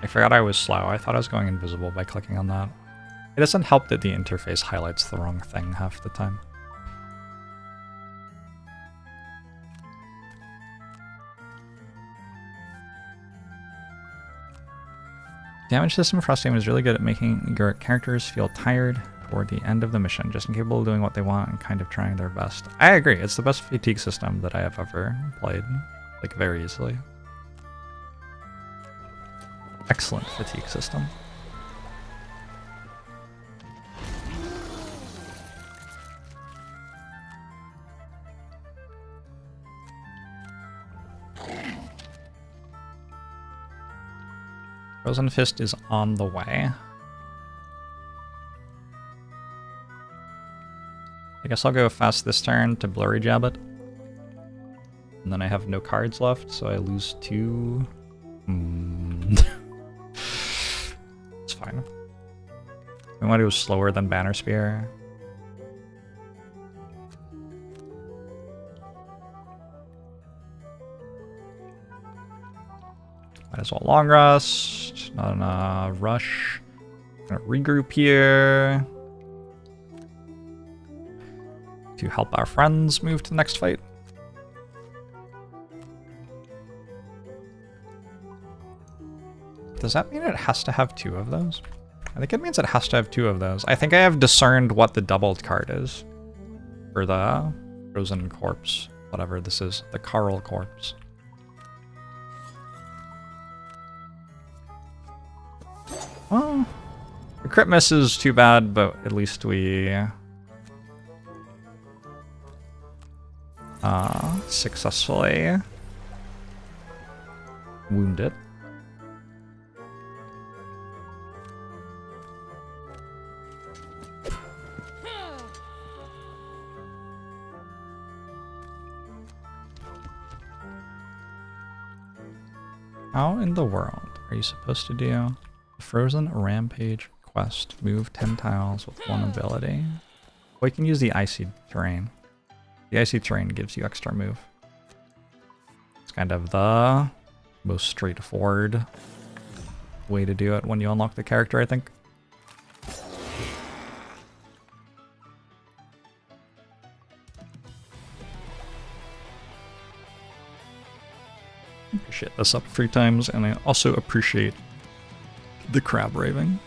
I forgot I was slow. I thought I was going invisible by clicking on that. It doesn't help that the interface highlights the wrong thing half the time. Damage system Frosthaven is really good at making your characters feel tired toward the end of the mission, just incapable of doing what they want and kind of trying their best. I agree, it's the best fatigue system that I have ever played, like very easily. Excellent fatigue system. Frozen Fist is on the way. I guess I'll go fast this turn to Blurry Jab it. And then I have no cards left, so I lose 2. It's fine. I want to go slower than Banner Spear. Might as well long rest, not in a rush. I'm gonna regroup here to help our friends move to the next fight. Does that mean it has to have 2 of those? I think it means it has to have 2 of those. I think I have discerned what the doubled card is for the Frozen Corpse, whatever this is, the Carl Corpse. Well, the crit miss is too bad, but at least we successfully wound it. How in the world are you supposed to do a Frozen Rampage quest? Move 10 tiles with 1 ability. Well, you can use the Icy Terrain. The Icy Terrain gives you extra move. It's kind of the most straightforward way to do it when you unlock the character, I think. Appreciate this up 3 times, and I also appreciate the crab raving.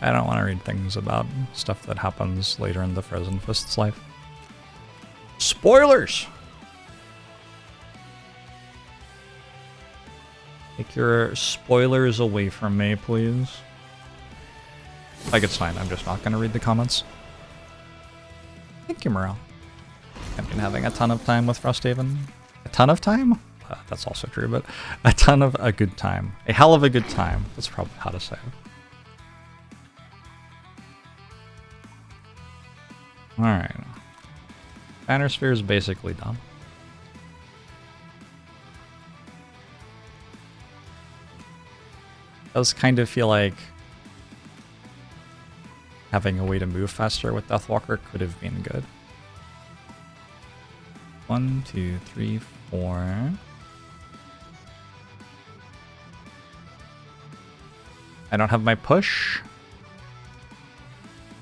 I don't want to read things about stuff that happens later in the Frozen Fist's life. Spoilers! Take your spoilers away from me, please. Like, it's fine, I'm just not going to read the comments. Thank you, Morale. I've been having a ton of time with Frosthaven. A ton of time? That's also true, but a ton of a good time. A hell of a good time. That's probably how to say it. Alright. Banner Sphere is basically done. Does kind of feel like having a way to move faster with Deathwalker could have been good. 1, 2, 3, 4. I don't have my push.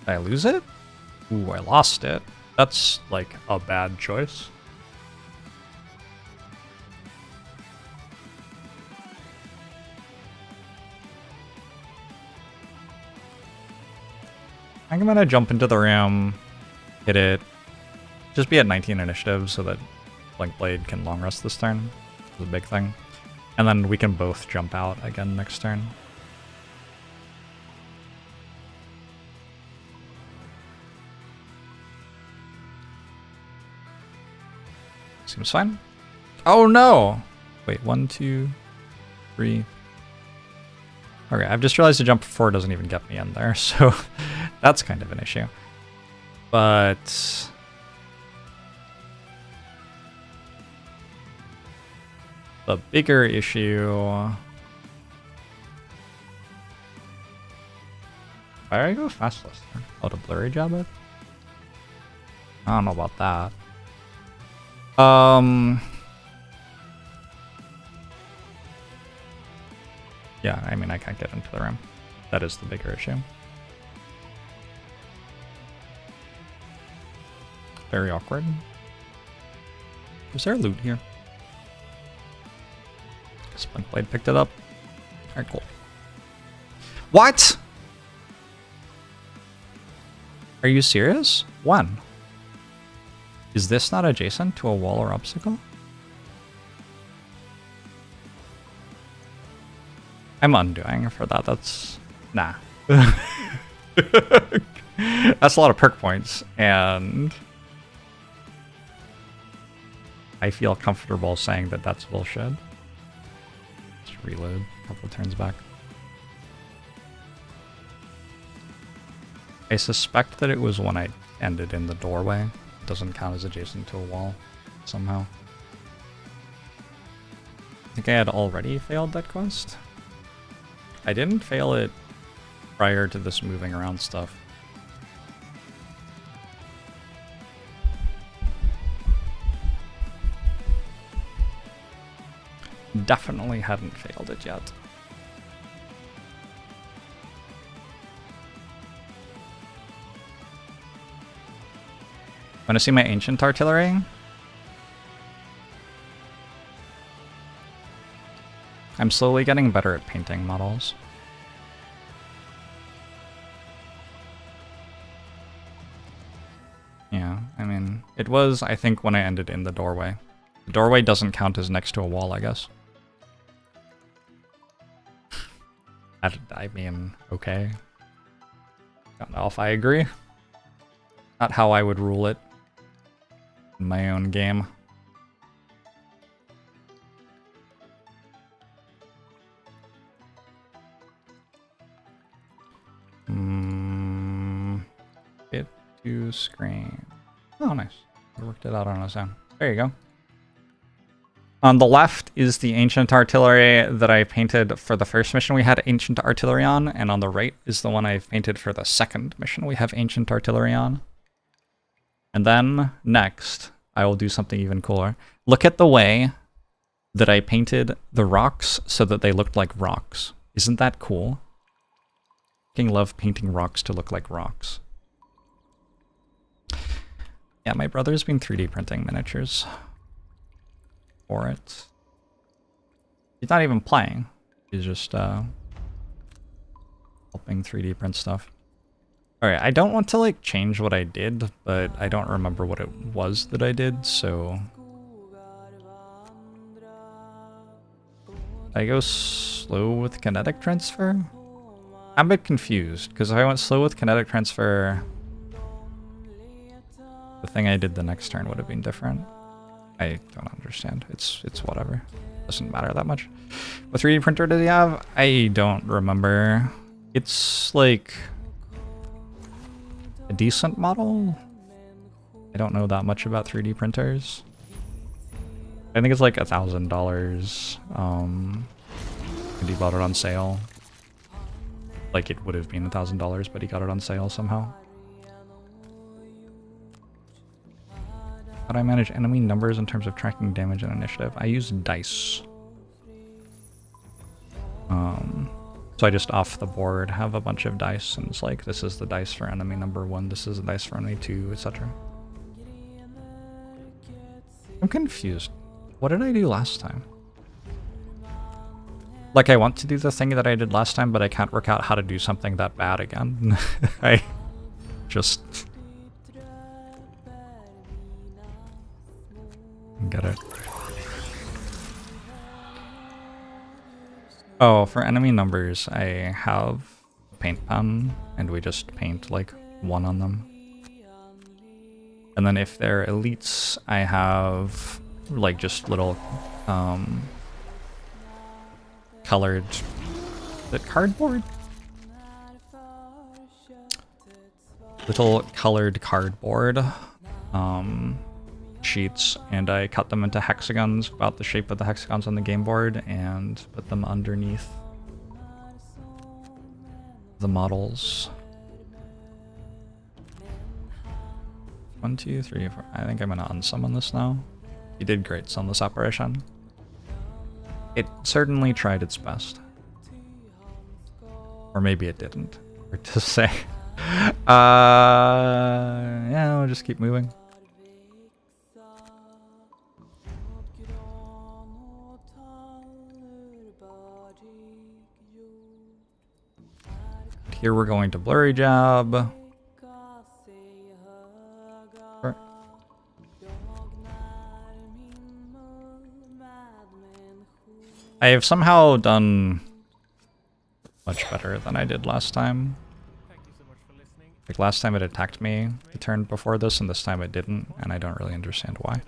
Did I lose it? Ooh, I lost it. That's like a bad choice. I'm gonna jump into the room, hit it, just be at 19 initiative so that Blink Blade can long rest this turn. It's a big thing. And then we can both jump out again next turn. Seems fine. Oh no! Wait, 1, 2, 3. Okay, I've just realized the jump 4 doesn't even get me in there, so that's kind of an issue. But the bigger issue... Why did I go fastless there? Oh, to blurry jab it? I don't know about that. Yeah, I mean, I can't get into the room. That is the bigger issue. Very awkward. Was there loot here? Splint Blade picked it up. Alright, cool. What? Are you serious? When? Is this not adjacent to a wall or obstacle? I'm undoing for that. That's... Nah. That's a lot of perk points, and I feel comfortable saying that that's bullshit. Just reload a couple of turns back. I suspect that it was when I ended in the doorway. It doesn't count as adjacent to a wall somehow. I think I had already failed that quest. I didn't fail it prior to this moving around stuff. Definitely hadn't failed it yet. Want to see my ancient artillery? I'm slowly getting better at painting models. Yeah, I mean, it was, I think, when I ended in the doorway. The doorway doesn't count as next to a wall, I guess. I mean, okay. Don't know if I agree. Not how I would rule it in my own game. Hit to screen. Oh, nice. I worked it out on its own. There you go. On the left is the ancient artillery that I painted for the first mission we had ancient artillery on, and on the right is the one I've painted for the second mission we have ancient artillery on. And then, next, I will do something even cooler. Look at the way that I painted the rocks so that they looked like rocks. Isn't that cool? I love painting rocks to look like rocks. Yeah, my brother's been 3D printing miniatures for it. He's not even playing. He's just helping 3D print stuff. Alright, I don't want to like change what I did, but I don't remember what it was that I did, so... I go slow with kinetic transfer? I'm a bit confused, because if I went slow with kinetic transfer, the thing I did the next turn would have been different. I don't understand. It's whatever. Doesn't matter that much. What 3D printer did he have? I don't remember. It's like a decent model. I don't know that much about 3D printers. I think it's like $1,000. And he bought it on sale. Like it would have been $1,000, but he got it on sale somehow. How do I manage enemy numbers in terms of tracking damage and initiative? I use dice. So I just off the board have a bunch of dice, and it's like, this is the dice for enemy number 1, this is the dice for enemy 2, etc. I'm confused. What did I do last time? Like, I want to do the thing that I did last time, but I can't work out how to do something that bad again. I just... get it. Oh, for enemy numbers, I have a paint pen, and we just paint like 1 on them. And then if they're elites, I have like just little colored, is it cardboard? Little colored cardboard sheets, and I cut them into hexagons about the shape of the hexagons on the game board and put them underneath the models. 1, 2, 3, 4. I think I'm gonna unsummon this now. You did great, Sunless Apparition. It certainly tried its best. Or maybe it didn't. Hard to say. Yeah, we'll just keep moving. Here we're going to Blurry Job. I have somehow done much better than I did last time. Like last time it attacked me the turn before this, and this time it didn't, and I don't really understand why.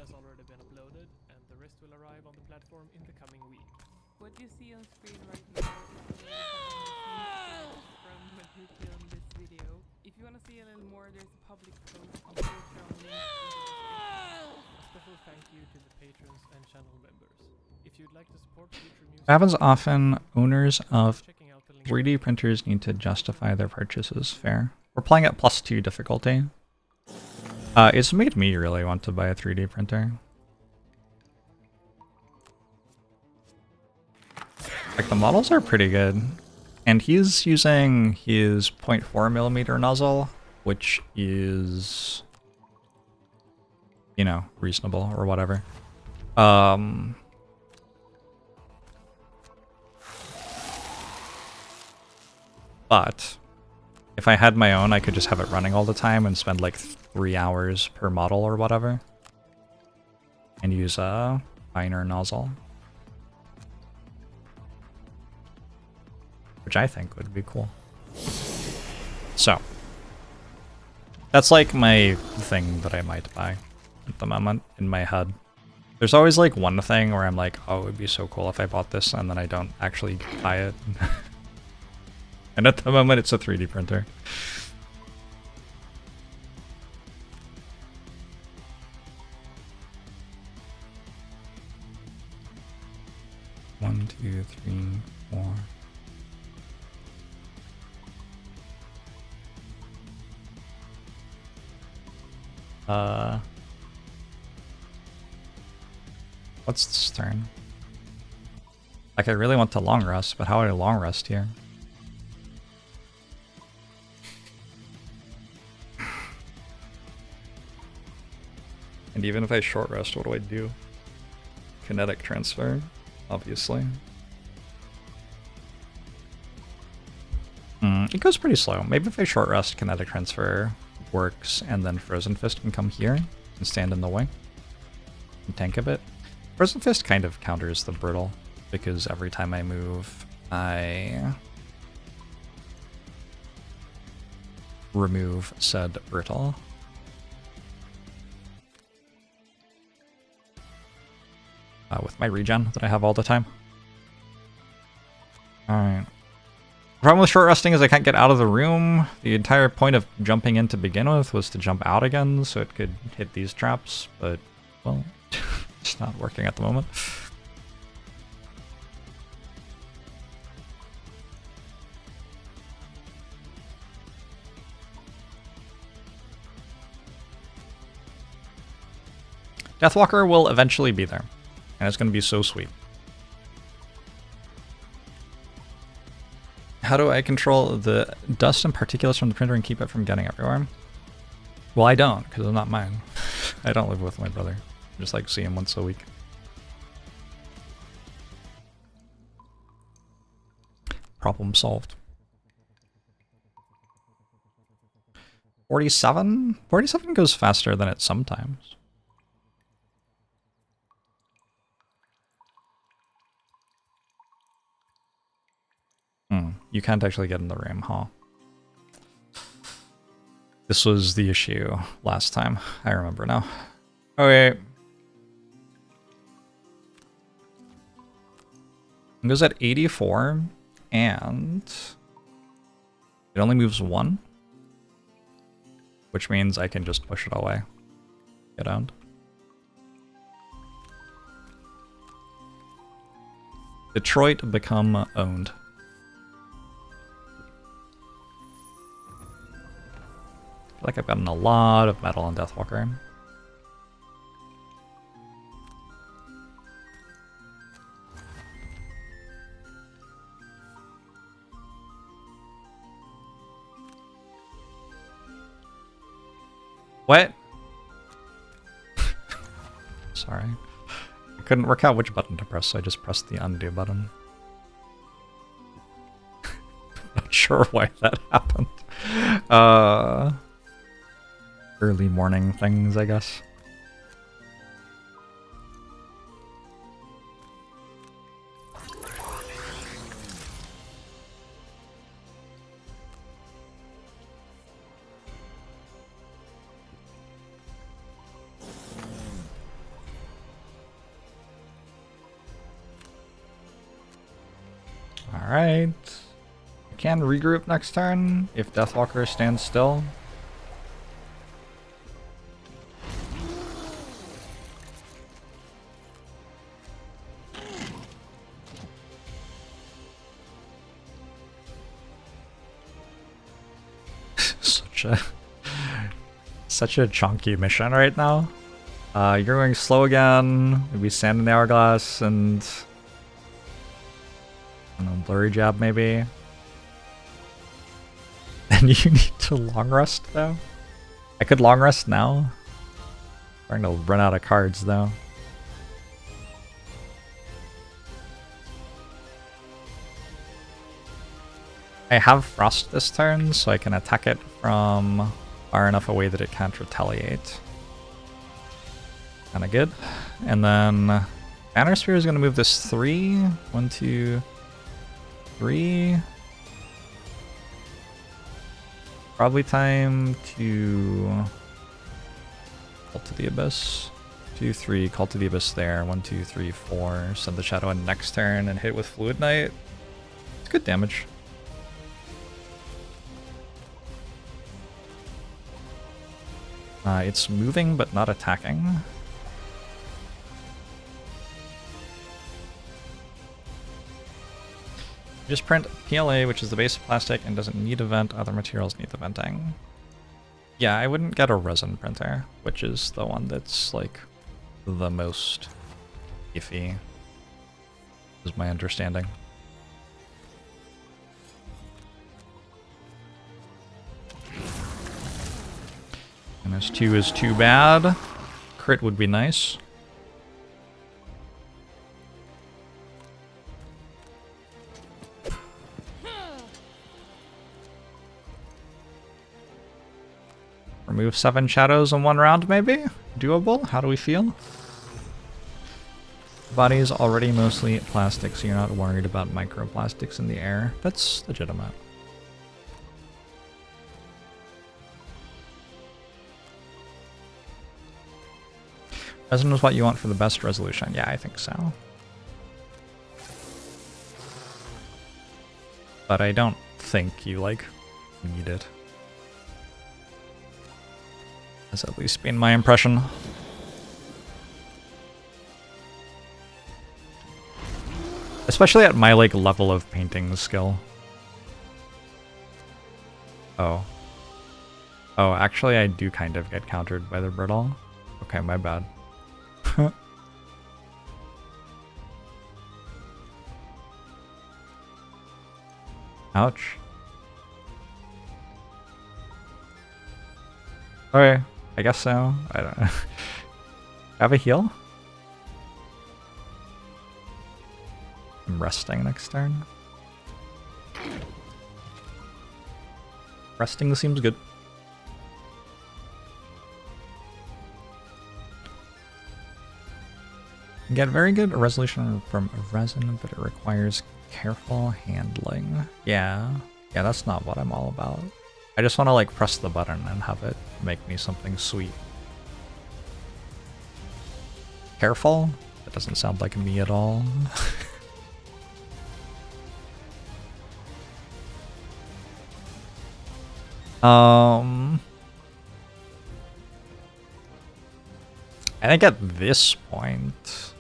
It happens often. Owners of 3D printers need to justify their purchases. Fair. We're playing at +2 difficulty. It's made me really want to buy a 3D printer. Like, the models are pretty good. And he's using his 0.4mm nozzle, which is, you know, reasonable or whatever. But if I had my own, I could just have it running all the time and spend like 3 hours per model or whatever. And use a finer nozzle. Which I think would be cool. So. That's like my thing that I might buy at the moment in my head. There's always like one thing where I'm like, oh, it would be so cool if I bought this, and then I don't actually buy it. And at the moment, it's a 3D printer. One, two, three, 4. What's this turn? Like, I really want to long rest, but how do I long rest here? And even if I short rest, what do I do? Kinetic transfer, obviously. It goes pretty slow. Maybe if I short rest, kinetic transfer works, and then Frozen Fist can come here and stand in the way and tank a bit. Frozen Fist kind of counters the Brittle, because every time I move, I remove said Brittle. With my regen that I have all the time. Alright. The problem with short resting is I can't get out of the room. The entire point of jumping in to begin with was to jump out again so it could hit these traps, but, well, it's not working at the moment. Deathwalker will eventually be there, and it's going to be so sweet. How do I control the dust and particulates from the printer and keep it from getting everywhere? Well, I don't, because it's not mine. I don't live with my brother. I just like see him once a week. Problem solved. 47? 47 goes faster than it sometimes. You can't actually get in the room, huh? This was the issue last time. I remember now. Okay. It goes at 84, and it only moves 1, which means I can just push it away. Get owned. Detroit become owned. I feel like I've gotten a lot of metal on Deathwalker. What? Sorry. I couldn't work out which button to press, so I just pressed the undo button. Not sure why that happened. Early morning things, I guess. Alright. I can regroup next turn if Deathwalker stands still. Such a chunky mission right now. You're going slow again. Maybe Sand in the Hourglass and I don't know, Blurry Jab maybe. And you need to long rest though. I could long rest now. I'm starting to run out of cards though. I have Frost this turn, so I can attack it from far enough away that it can't retaliate. Kinda good. And then Banner Spear is gonna move this 3. 1, 2, 3. Probably time to Call to the Abyss. 2, 3, Call to the Abyss there. 1, 2, 3, 4. Send the Shadow in next turn and hit with Fluid Knight. It's good damage. It's moving but not attacking. Just print PLA, which is the base of plastic and doesn't need a vent. Other materials need the venting. Yeah, I wouldn't get a resin printer, which is the one that's like the most iffy, is my understanding. -2 is too bad. Crit would be nice. Remove 7 shadows in 1 round, maybe? Doable? How do we feel? Body's already mostly plastic, so you're not worried about microplastics in the air. That's legitimate. Resin is what you want for the best resolution. Yeah, I think so. But I don't think you, like, need it. Has at least been my impression. Especially at my, like, level of painting skill. Oh. Oh, actually I do kind of get countered by the brittle. Okay, my bad. Ouch. Okay, I guess so. I don't know. Have a heal? I'm resting next turn. Resting seems good. Get very good resolution from resin, but it requires careful handling. Yeah, that's not what I'm all about. I just want to like press the button and have it make me something sweet. Careful? That doesn't sound like me at all. I think at this point,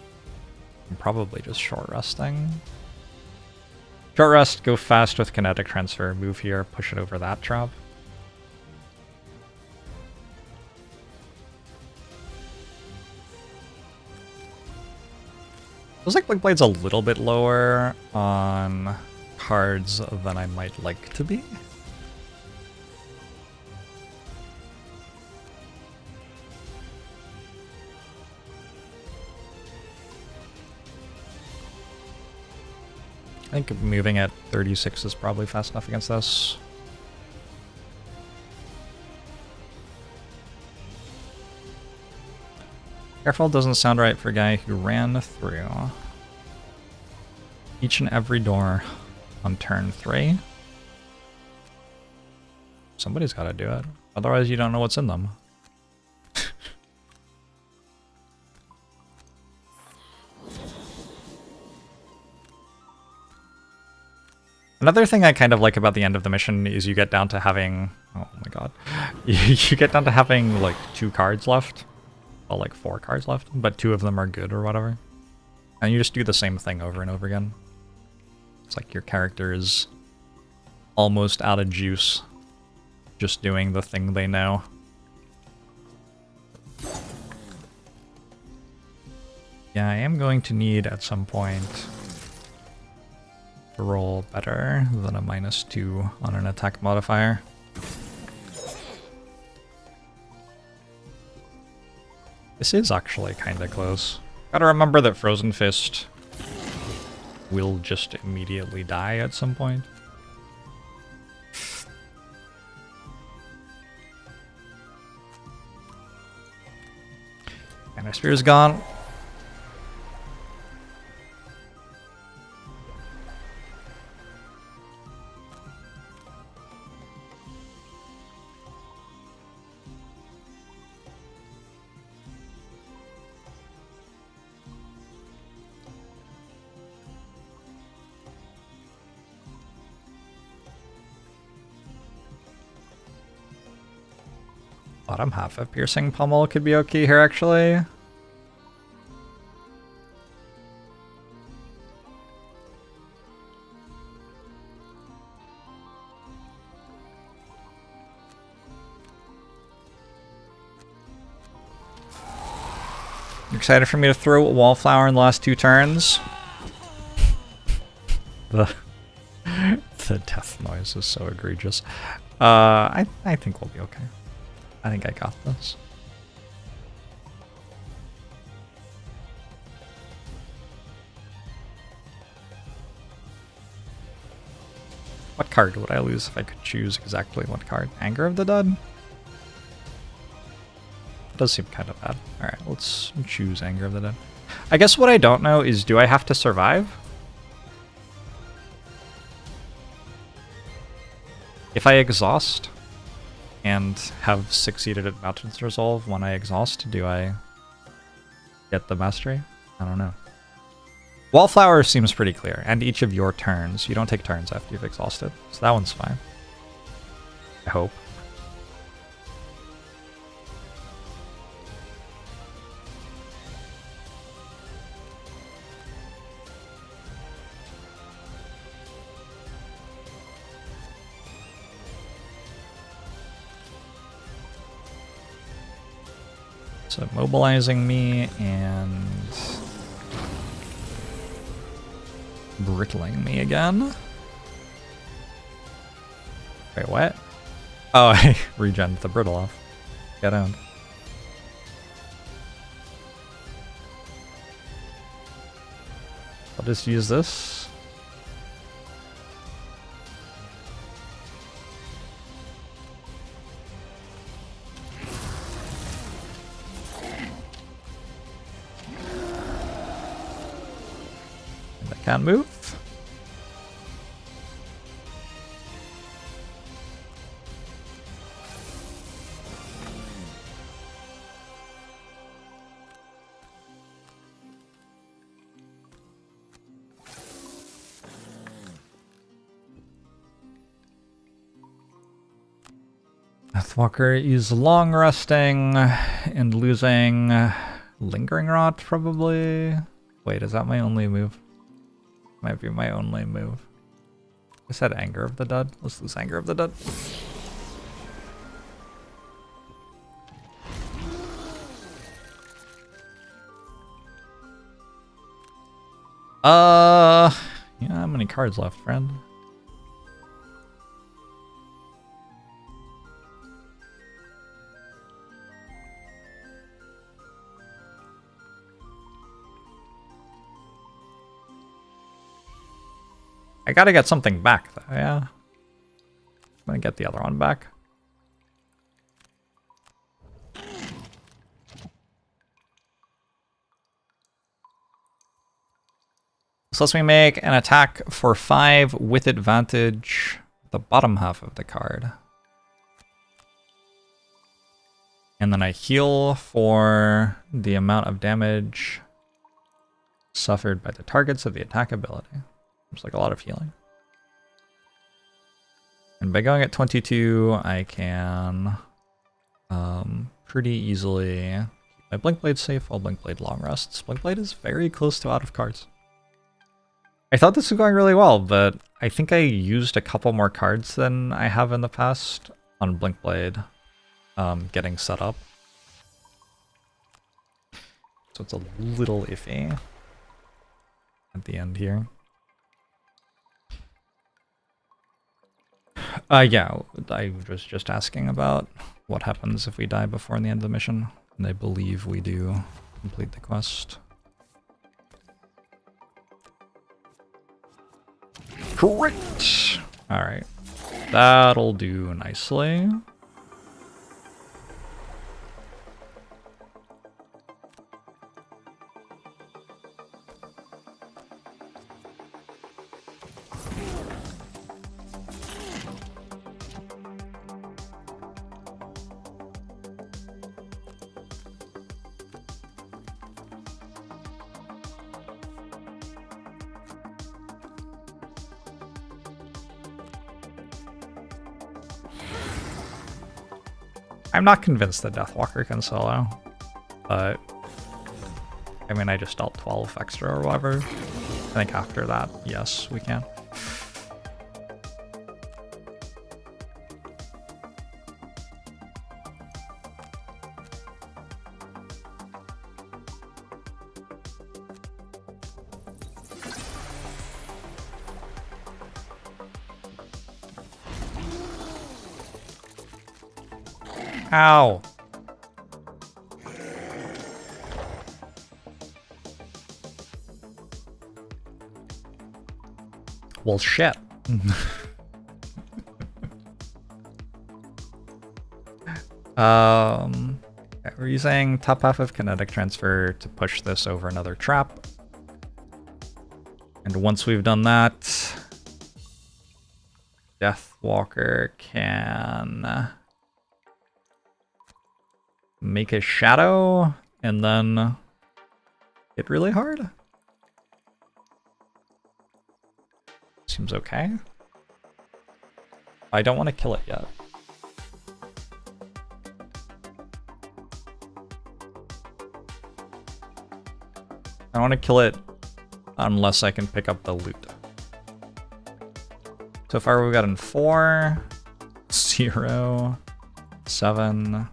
I'm probably just short resting. Short rest, go fast with kinetic transfer, move here, push it over that trap. Feels like Blink Blade's a little bit lower on cards than I might like to be. I think moving at 36 is probably fast enough against this. Careful doesn't sound right for a guy who ran through each and every door on turn 3. Somebody's got to do it. Otherwise you don't know what's in them. Another thing I kind of like about the end of the mission is you get down to having... Oh my god. You get down to having like 2 cards left. Well, like 4 cards left, but 2 of them are good or whatever. And you just do the same thing over and over again. It's like your character is almost out of juice, just doing the thing they know. Yeah, I am going to need at some point to roll better than a -2 on an attack modifier. This is actually kind of close. Gotta remember that Frozen Fist will just immediately die at some point. And our spear's gone. Bottom half of Piercing Pummel could be okay here, actually. You're excited for me to throw a Wallflower in the last 2 turns? The death noise is so egregious. I think we'll be okay. I think I got this. What card would I lose if I could choose exactly what card? Anger of the Dead? does seem kind of bad. Alright, let's choose Anger of the Dead. I guess what I don't know is, do I have to survive? If I exhaust and have succeeded at Mountain's Resolve when I exhaust, do I get the mastery? I don't know. Wallflower seems pretty clear, and each of your turns. You don't take turns after you've exhausted, so that one's fine. I hope. So mobilizing me and brittling me again. Wait, what? Oh, I regen the brittle off. Get owned. I'll just use this. Can't move. Deathwalker is long resting and losing Lingering Rot, probably. Wait, is that my only move? Might be my only move. I said Anger of the Dead. Let's lose Anger of the Dead. Yeah, how many cards left, friend? I gotta get something back, though, yeah? I'm gonna get the other one back. So let's make an attack for 5 with advantage, the bottom half of the card. And then I heal for the amount of damage suffered by the targets of the attack ability. Seems like a lot of healing. And by going at 22, I can pretty easily keep my Blink Blade safe while Blink Blade long rests. Blink Blade is very close to out of cards. I thought this was going really well, but I think I used a couple more cards than I have in the past on Blink Blade getting set up. So it's a little iffy at the end here. Yeah, I was just asking about what happens if we die before the end of the mission, and I believe we do complete the quest. Correct! Alright, that'll do nicely. I'm not convinced that Deathwalker can solo, but I mean, I just dealt 12 extra or whatever. I think after that, yes, we can. Ow. Well, shit. Okay, we're using top half of kinetic transfer to push this over another trap. And once we've done that, Deathwalker can make a shadow and then hit really hard. Seems okay. I don't want to kill it yet. I want to kill it unless I can pick up the loot. So far we've gotten 4, 0, 7.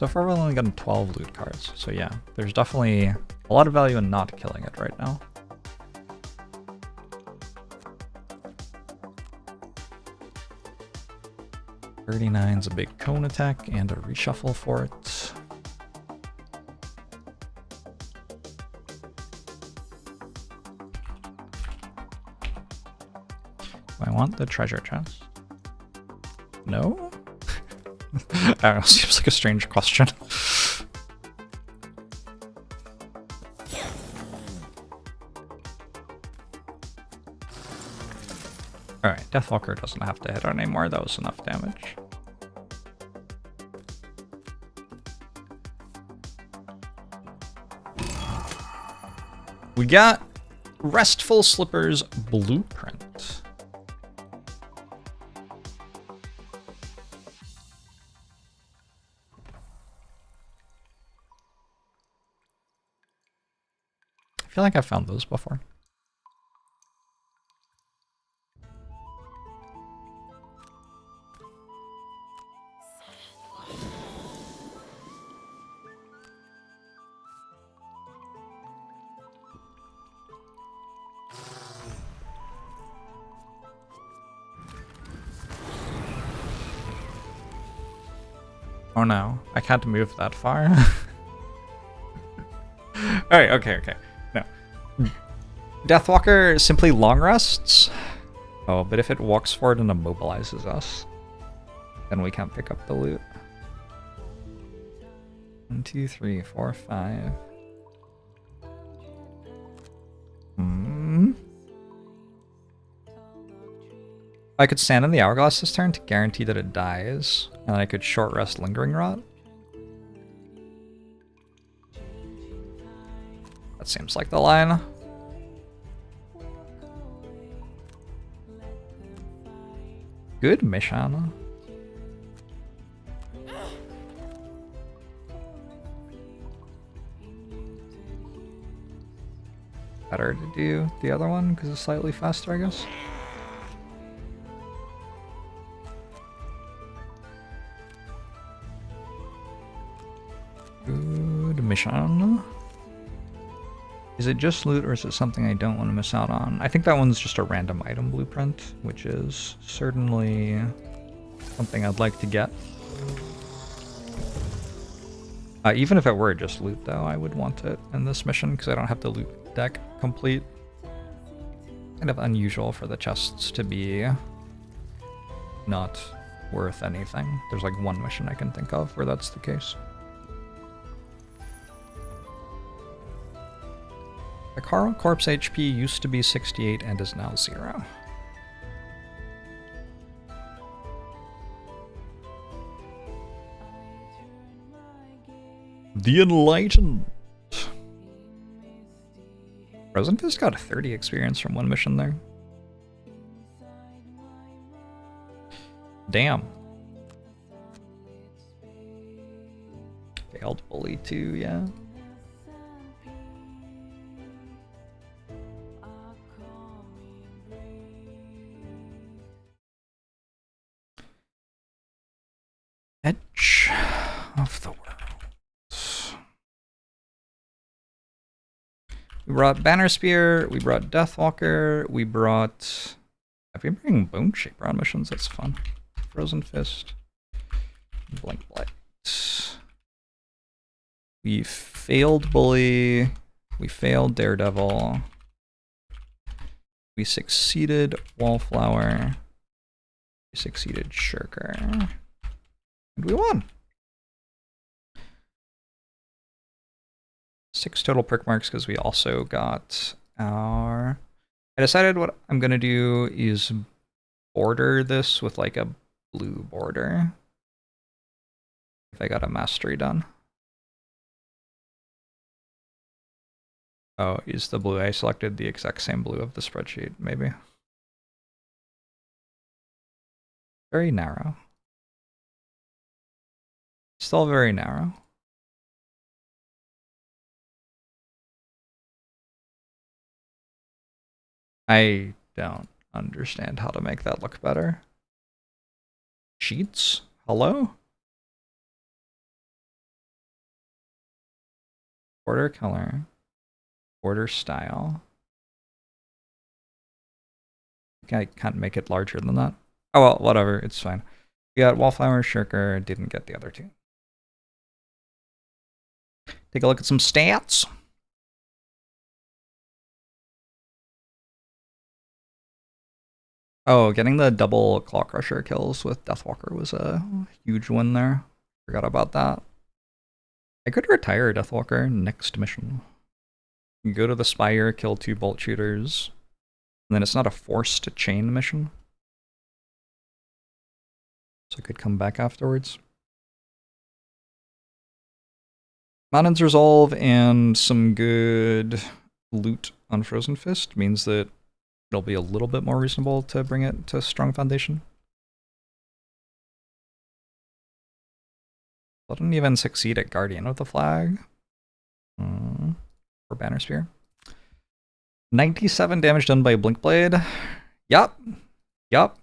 So far we've only gotten 12 loot cards. So yeah, there's definitely a lot of value in not killing it right now. $39's a big cone attack and a reshuffle for it. Do I want the treasure chest? No? I don't know, seems like a strange question. Alright, Deathwalker doesn't have to hit anymore, that was enough damage. We got Restful Slipper's Blueprint. I feel like I've found those before. Oh no, I can't move that far. Alright, okay. No. Deathwalker simply long rests. Oh, but if it walks forward and immobilizes us, then we can't pick up the loot. 1, 2, 3, 4, 5. I could stand in the hourglass this turn to guarantee that it dies, and I could short rest Lingering Rot. That seems like the line. Good mission. Better to do the other one because it's slightly faster, I guess. Good mission. Is it just loot or is it something I don't want to miss out on? I think that one's just a random item blueprint, which is certainly something I'd like to get. Even if it were just loot though, I would want it in this mission because I don't have the loot deck complete. Kind of unusual for the chests to be not worth anything. There's like one mission I can think of where that's the case. The Carl Corpse HP used to be 68 and is now 0. The Enlightened. Frozen Fist got 30 experience from one mission there. Damn. Failed Bully too, yeah. Edge of the world. We brought Banner Spear, we brought Deathwalker, we brought... I've been bringing Bone Shaper on missions, that's fun. Frozen Fist. Blink Blight. We failed Bully. We failed Daredevil. We succeeded Wallflower. We succeeded Shirker. And we won. 6 total perk marks because we also got our... I decided what I'm going to do is border this with like a blue border. If I got a mastery done. Oh, is the blue I selected the exact same blue of the spreadsheet, maybe? Very narrow. Still very narrow. I don't understand how to make that look better. Sheets? Hello? Border color. Border style. I can't make it larger than that. Oh well, whatever, it's fine. We got Wallflower, Shirker, didn't get the other two. Take a look at some stats. Oh, getting the double Claw Crusher kills with Deathwalker was a huge win there. Forgot about that. I could retire Deathwalker next mission. Go to the Spire, kill 2 bolt shooters, and then it's not a forced chain mission. So I could come back afterwards. Mountain's Resolve and some good loot on Frozen Fist means that it'll be a little bit more reasonable to bring it to Strong Foundation. I didn't even succeed at Guardian of the Flag. Or Banner Spear. 97 damage done by Blinkblade. Yup. Yup.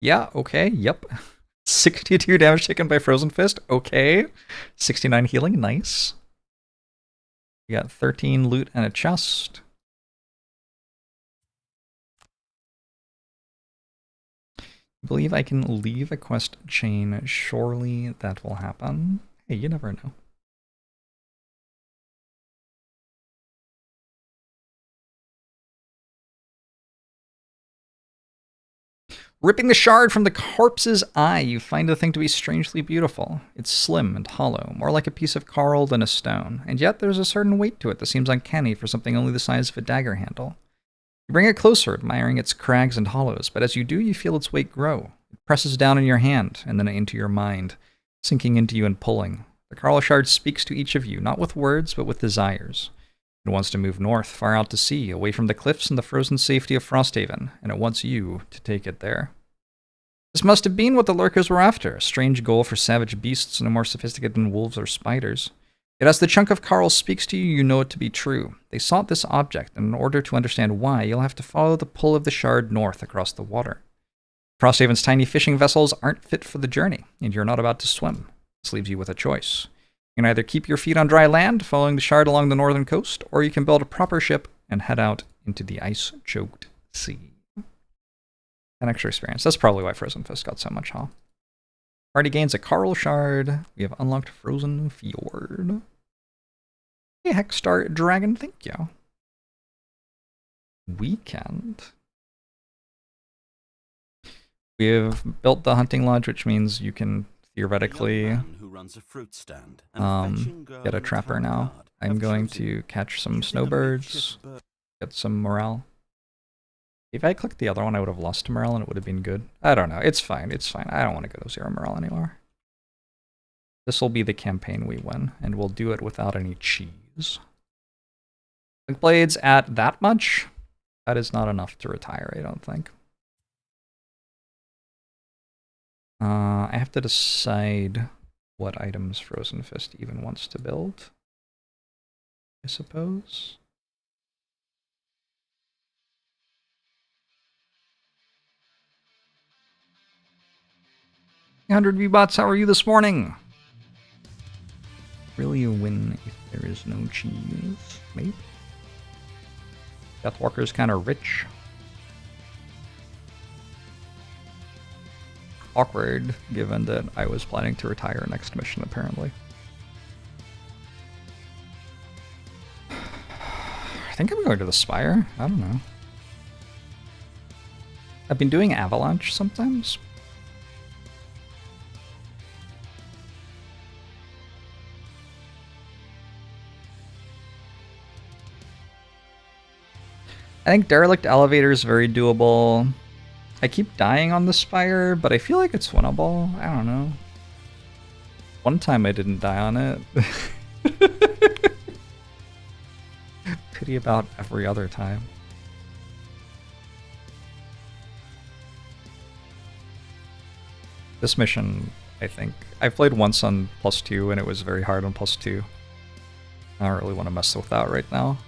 Yeah, okay, yep. 62 damage taken by Frozen Fist. Okay. 69 healing, nice. We got 13 loot and a chest. I believe I can leave a quest chain. Surely that will happen. Hey, you never know. Ripping the shard from the corpse's eye, you find the thing to be strangely beautiful. It's slim and hollow, more like a piece of coral than a stone, and yet there's a certain weight to it that seems uncanny for something only the size of a dagger handle. You bring it closer, admiring its crags and hollows, but as you do, you feel its weight grow. It presses down in your hand, and then into your mind, sinking into you and pulling. The coral shard speaks to each of you, not with words, but with desires. It wants to move north, far out to sea, away from the cliffs and the frozen safety of Frosthaven, and it wants you to take it there. This must have been what the lurkers were after, a strange goal for savage beasts no more sophisticated than wolves or spiders. Yet as the chunk of coral speaks to you, you know it to be true. They sought this object, and in order to understand why, you'll have to follow the pull of the shard north across the water. Frosthaven's tiny fishing vessels aren't fit for the journey, and you're not about to swim. This leaves you with a choice. You can either keep your feet on dry land, following the shard along the northern coast, or you can build a proper ship and head out into the ice-choked sea. An extra experience. That's probably why Frozen Fist got so much, huh? Party gains a coral shard. We have unlocked Frozen Fjord. Hey, Hexstar Dragon, thank you. Weekend. We have built the hunting lodge, which means you can theoretically get a trapper now. I'm going to catch some snowbirds, get some morale. If I clicked the other one, I would have lost morale and it would have been good. I don't know. It's fine. It's fine. I don't want to go to 0 morale anymore. This will be the campaign we win, and we'll do it without any cheese. Blades at that much? That is not enough to retire, I don't think. I have to decide what items Frozen Fist even wants to build, I suppose. 100 V-Bots, how are you this morning? Really a win if there is no cheese, maybe? Deathwalker's kind of rich. Awkward, given that I was planning to retire next mission, apparently. I think I'm going to the Spire. I don't know. I've been doing Avalanche sometimes. I think derelict elevator is very doable. I keep dying on the spire, but I feel like it's winnable. I don't know. One time I didn't die on it. Pity about every other time. This mission, I think, I've played once on +2 and it was very hard on +2. I don't really want to mess with that right now.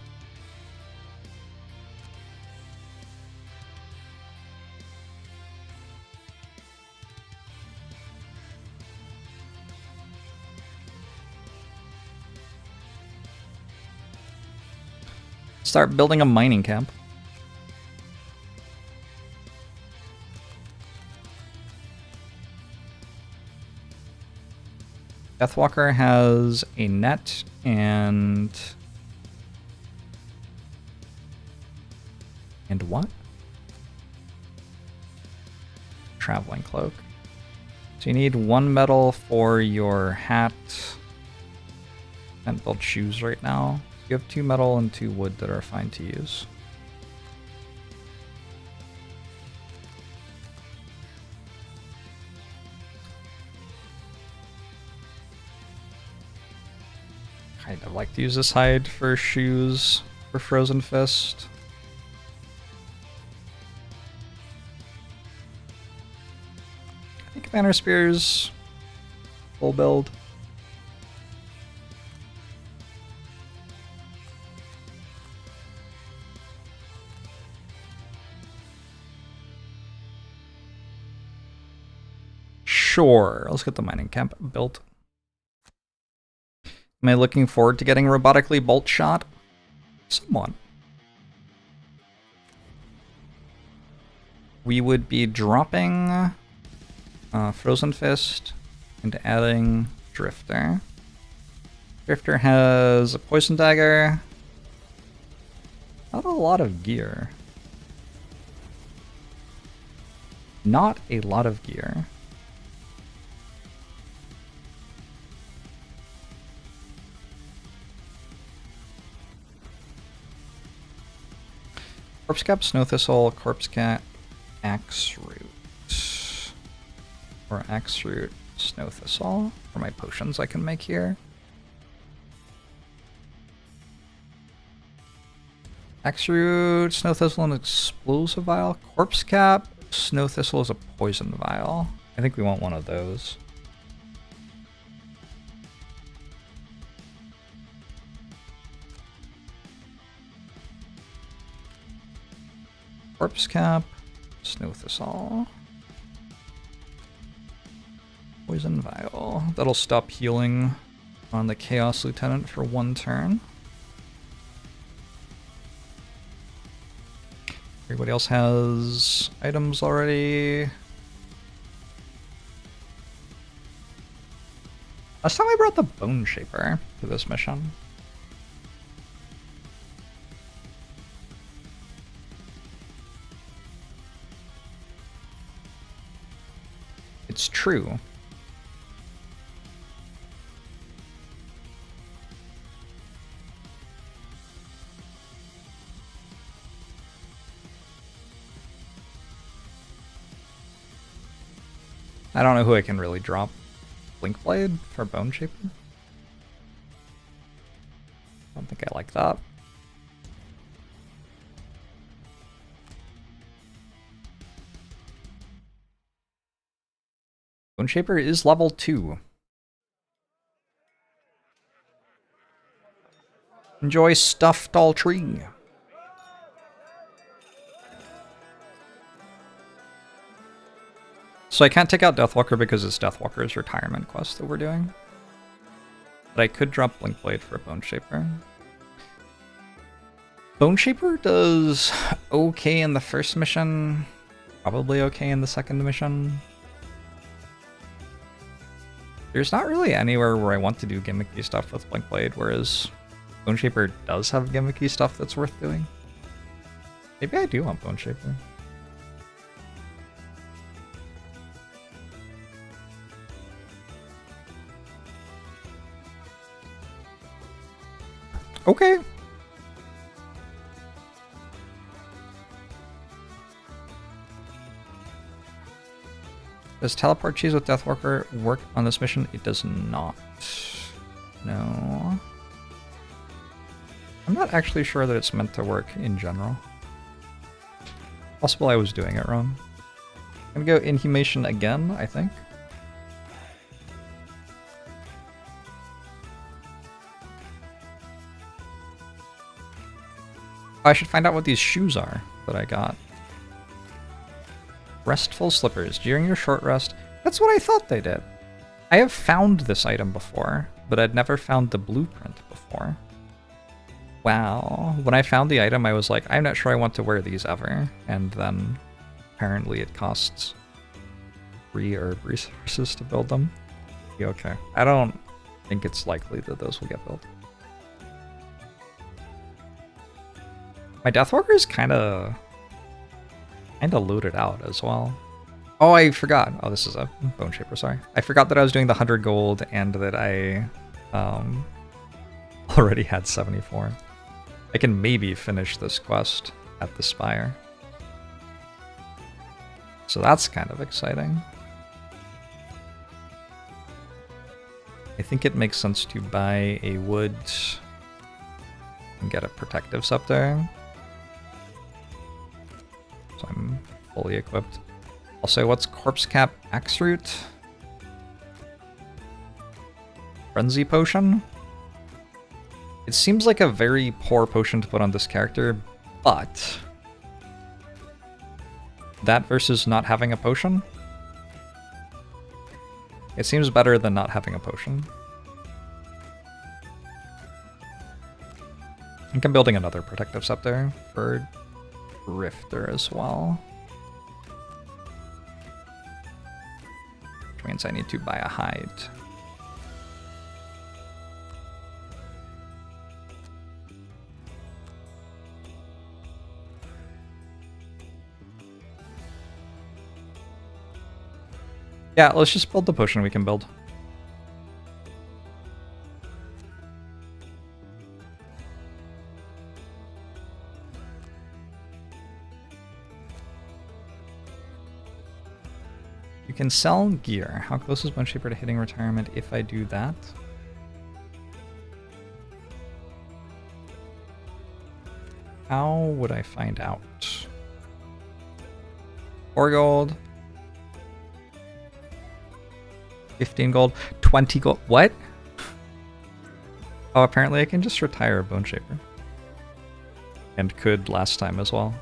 Start building a mining camp. Deathwalker has a net and what? Traveling cloak. So you need 1 metal for your hat. Can't build shoes right now. You have 2 metal and 2 wood that are fine to use. Kind of like to use this hide for shoes for Frozen Fist. I think Banner Spears full build. Sure, let's get the mining camp built. Am I looking forward to getting robotically bolt shot? Somewhat. We would be dropping Frozen Fist and adding Drifter. Drifter has a Poison Dagger. Not a lot of gear. Not a lot of gear. Corpse Cap, Snow Thistle, Corpse Cap, Axe Root. Or Axe Root, Snow Thistle for my potions I can make here. Axe Root, Snow Thistle, and Explosive Vial. Corpse Cap, Snow Thistle is a Poison Vial. I think we want one of those. Corpse Cap, Snow Thistle, Poison Vial. That'll stop healing on the Chaos Lieutenant for 1 turn. Everybody else has items already. Last time I brought the Bone Shaper to this mission. It's true. I don't know who I can really drop. Blink Blade for Bone Shaper? I don't think I like that. Bone Shaper is level 2. Enjoy Stuffed All Tree. So I can't take out Deathwalker because it's Deathwalker's retirement quest that we're doing. But I could drop Blink Blade for a Bone Shaper. Bone Shaper does okay in the first mission. Probably okay in the second mission. There's not really anywhere where I want to do gimmicky stuff with Blink Blade, whereas Bone Shaper does have gimmicky stuff that's worth doing. Maybe I do want Bone Shaper. Okay. Does teleport cheese with Deathwalker work on this mission? It does not. No. I'm not actually sure that it's meant to work in general. Possible I was doing it wrong. I'm gonna go Inhumation again, I think. I should find out what these shoes are that I got. Restful slippers. During your short rest. That's what I thought they did. I have found this item before, but I'd never found the blueprint before. Wow. When I found the item, I was like, I'm not sure I want to wear these ever. And then apparently it costs 3 herb resources to build them. Yeah, okay. I don't think it's likely that those will get built. My Deathwalker is kind of looted out as well. Oh, I forgot. Oh, this is a Bone Shaper, sorry. I forgot that I was doing the 100 gold and that I already had 74. I can maybe finish this quest at the Spire. So that's kind of exciting. I think it makes sense to buy a wood and get a protective scepter. So I'm fully equipped. Also, what's Corpse Cap Axe Root? Frenzy Potion? It seems like a very poor potion to put on this character, but that versus not having a potion? It seems better than not having a potion. I think I'm building another Protective Scepter for Rifter as well. Which means I need to buy a hide. Yeah, let's just build the potion we can build. You can sell gear. How close is Bone Shaper to hitting retirement if I do that? How would I find out? 4 gold. 15 gold. 20 gold. What? Oh, apparently I can just retire Bone Shaper. And could last time as well.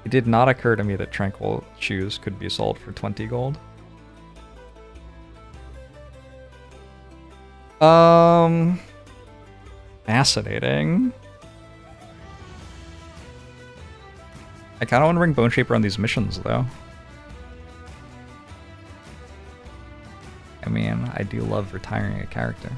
It did not occur to me that Tranquil Shoes could be sold for 20 gold. Fascinating. I kind of want to bring Bone Shaper on these missions, though. I mean, I do love retiring a character.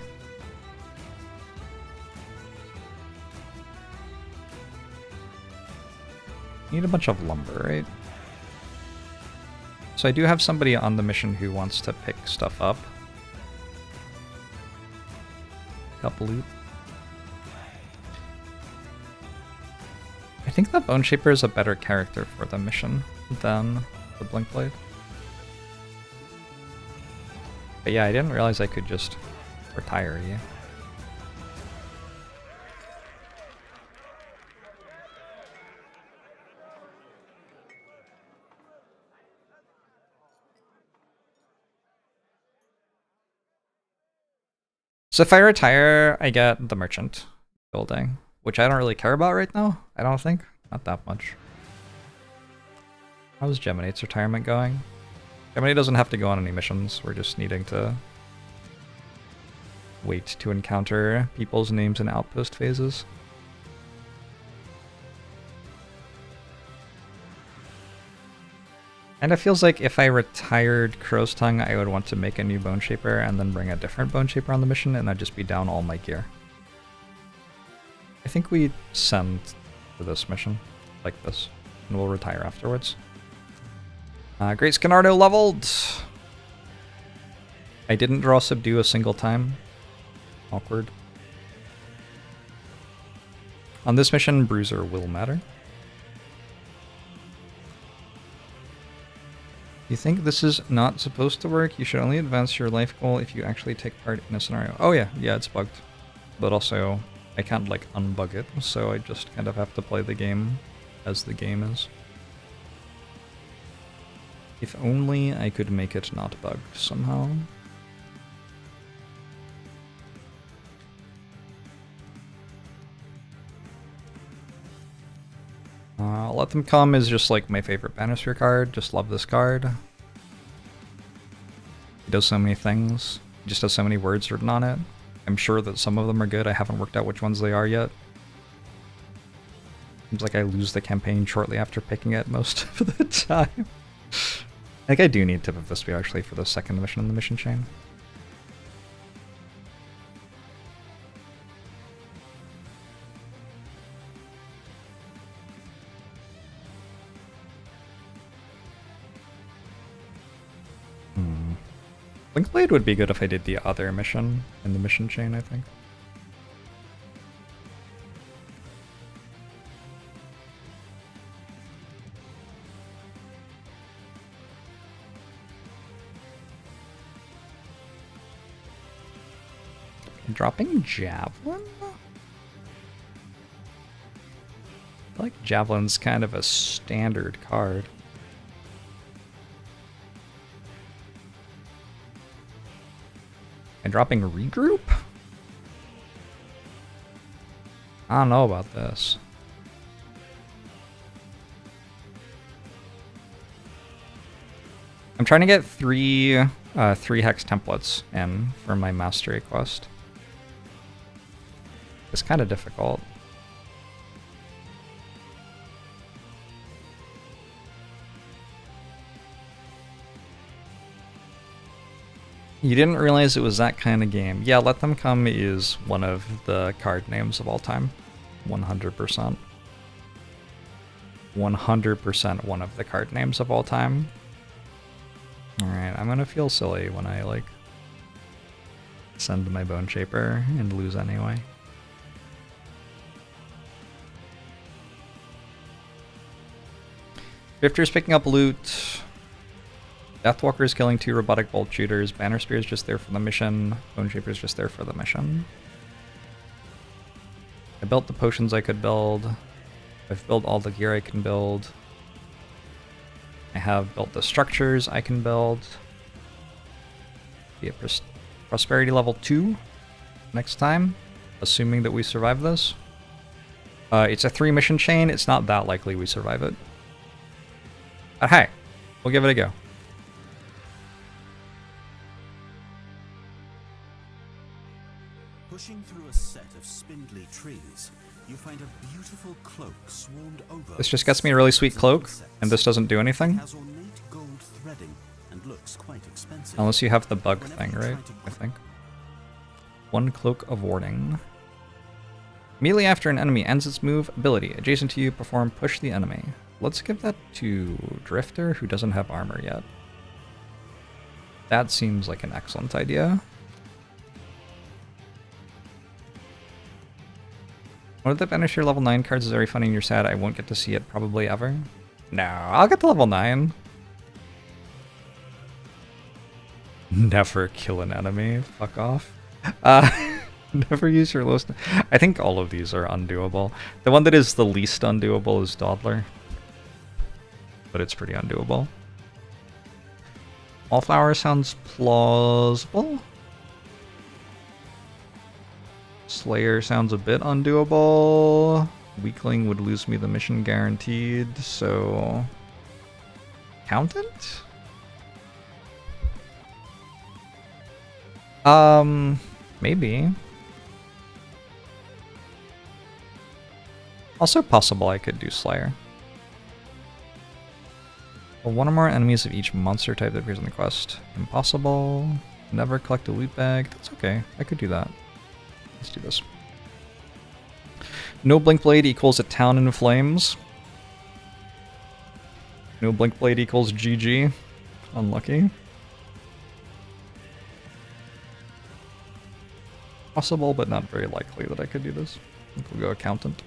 Need a bunch of lumber, right? So I do have somebody on the mission who wants to pick stuff up. Couple loot. I think the Bone Shaper is a better character for the mission than the Blink Blade. But yeah, I didn't realize I could just retire you. So if I retire, I get the Merchant building, which I don't really care about right now, I don't think. Not that much. How's Geminate's retirement going? Geminate doesn't have to go on any missions, we're just needing to wait to encounter people's names in outpost phases. And it feels like if I retired Crow's Tongue, I would want to make a new Bone Shaper and then bring a different Bone Shaper on the mission, and I'd just be down all my gear. I think we send to this mission, like this, and we'll retire afterwards. Great Scanardo leveled! I didn't draw Subdue a single time. Awkward. On this mission, Bruiser will matter. You think this is not supposed to work? You should only advance your life goal if you actually take part in a scenario. Oh yeah, it's bugged. But also, I can't like unbug it, so I just kind of have to play the game as the game is. If only I could make it not bugged somehow. Let Them Come is just like my favorite Banister card. Just love this card. He does so many things. He just has so many words written on it. I'm sure that some of them are good. I haven't worked out which ones they are yet. Seems like I lose the campaign shortly after picking it most of the time. I think I do need Tip of the Spear actually for the second mission in the mission chain. Blinkblade would be good if I did the other mission in the mission chain, I think. Dropping Javelin? I feel like Javelin's kind of a standard card. And dropping Regroup? I don't know about this. I'm trying to get three hex templates in for my mastery quest. It's kind of difficult. You didn't realize it was that kind of game. Yeah, Let Them Come is one of the card names of all time. 100%. 100% one of the card names of all time. Alright, I'm gonna feel silly when I, like, send my Bone Shaper and lose anyway. Drifter's picking up loot. Deathwalker is killing 2 robotic bolt shooters. Banner Spear is just there for the mission. Bone Shaper is just there for the mission. I built the potions I could build. I've built all the gear I can build. I have built the structures I can build. Be a prosperity level 2 next time, assuming that we survive this. It's a 3 mission chain. It's not that likely we survive it. But hey, we'll give it a go. Pushing through a set of spindly trees, you find a beautiful cloak swarmed over. This just gets me a really sweet cloak, and this doesn't do anything. It has ornate gold threading and looks quite expensive. Unless you have the bug thing, right? I think. 1 Cloak of Warding. Immediately after an enemy ends its move, ability adjacent to you, perform push the enemy. Let's give that to Drifter, who doesn't have armor yet. That seems like an excellent idea. One of the Banisher level 9 cards is very funny and you're sad I won't get to see it probably ever. No, I'll get to level 9. Never kill an enemy. Fuck off. Never use your lowest... I think all of these are undoable. The one that is the least undoable is Dawdler. But it's pretty undoable. Wallflower sounds plausible. Slayer sounds a bit undoable. Weakling would lose me the mission guaranteed, so... Accountant? Maybe. Also possible I could do Slayer. Well, 1 or more enemies of each monster type that appears in the quest. Impossible. Never collect a loot bag. That's okay. I could do that. Let's do this. No Blinkblade equals a town in flames. No Blinkblade equals GG. Unlucky. Possible, but not very likely that I could do this. I think we'll go Accountant.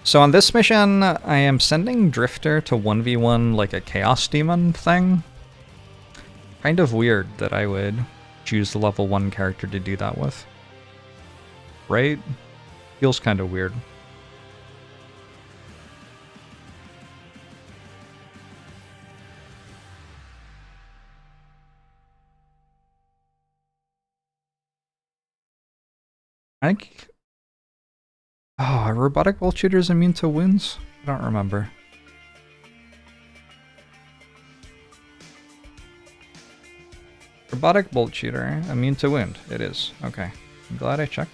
So on this mission, I am sending Drifter to 1v1 like a Chaos Demon thing. Kind of weird that I would choose the level 1 character to do that with. Right? Feels kind of weird. I think... Oh, are robotic bolt shooters immune to wounds? I don't remember. Robotic bolt shooter, immune to wound. It is. Okay. I'm glad I checked.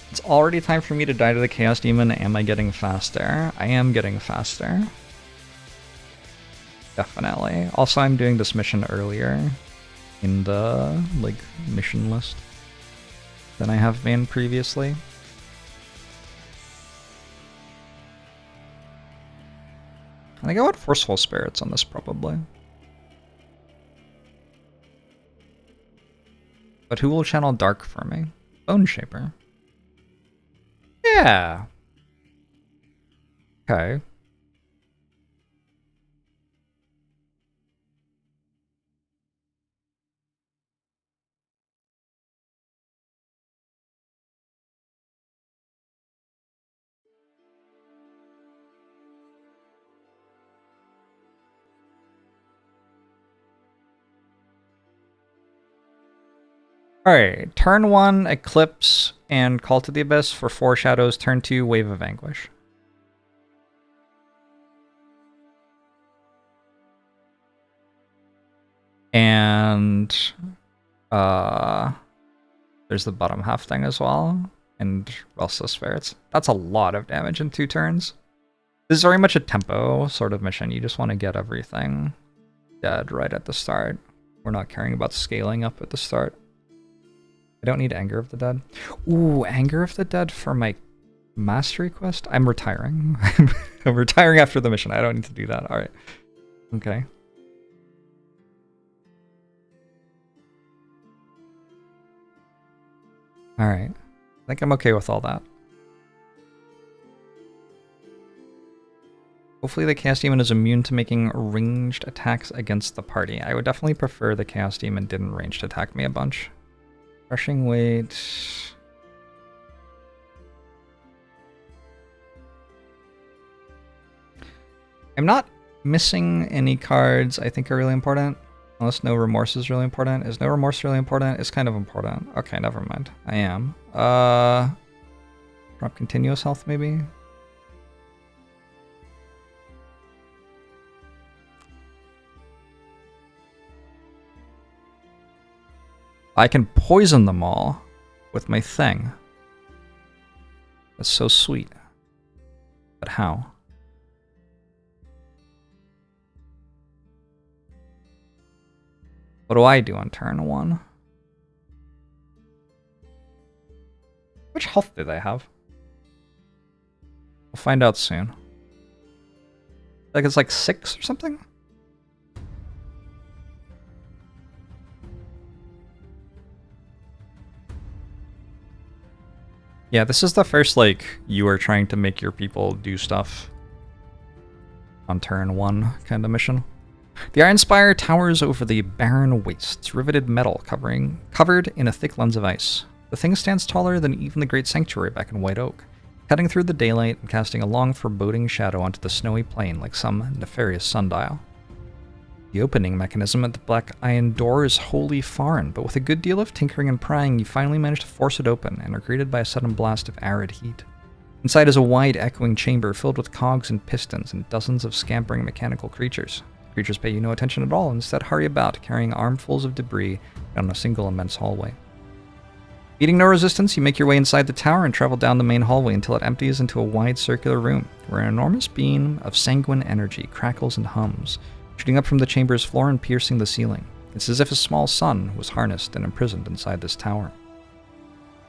It's already time for me to die to the Chaos Demon. Am I getting faster? I am getting faster. Definitely. Also, I'm doing this mission earlier in the, like, mission list than I have been previously. I think I want Forceful Spirits on this, probably. But who will channel Dark for me? Bone Shaper. Yeah. Okay. Alright, turn 1, Eclipse, and Call to the Abyss for 4 shadows. Turn 2, Wave of Anguish. And there's the bottom half thing as well. And Restless Spirits. That's a lot of damage in 2 turns. This is very much a tempo sort of mission. You just want to get everything dead right at the start. We're not caring about scaling up at the start. I don't need Anger of the Dead. Ooh, Anger of the Dead for my Mastery quest? I'm retiring. I'm retiring after the mission. I don't need to do that. Alright. Okay. Alright. I think I'm okay with all that. Hopefully the Chaos Demon is immune to making ranged attacks against the party. I would definitely prefer the Chaos Demon didn't ranged attack me a bunch. Crushing weight. I'm not missing any cards I think are really important. Unless No Remorse is really important. Is No Remorse really important? It's kind of important. Okay, never mind. I am. Drop continuous health maybe? I can poison them all with my thing. That's so sweet. But how? What do I do on turn 1? Which health do they have? We'll find out soon. Like it's like 6 or something? Yeah, this is the first, like, you are trying to make your people do stuff on turn 1 kind of mission. The Iron Spire towers over the barren wastes, riveted metal covered in a thick lens of ice. The thing stands taller than even the great sanctuary back in White Oak, cutting through the daylight and casting a long, foreboding shadow onto the snowy plain like some nefarious sundial. The opening mechanism at the black iron door is wholly foreign, but with a good deal of tinkering and prying, you finally manage to force it open and are greeted by a sudden blast of arid heat. Inside is a wide, echoing chamber filled with cogs and pistons and dozens of scampering mechanical creatures. The creatures pay you no attention at all and instead hurry about, carrying armfuls of debris down a single immense hallway. Meeting no resistance, you make your way inside the tower and travel down the main hallway until it empties into a wide circular room, where an enormous beam of sanguine energy crackles and hums, shooting up from the chamber's floor and piercing the ceiling. It's as if a small sun was harnessed and imprisoned inside this tower.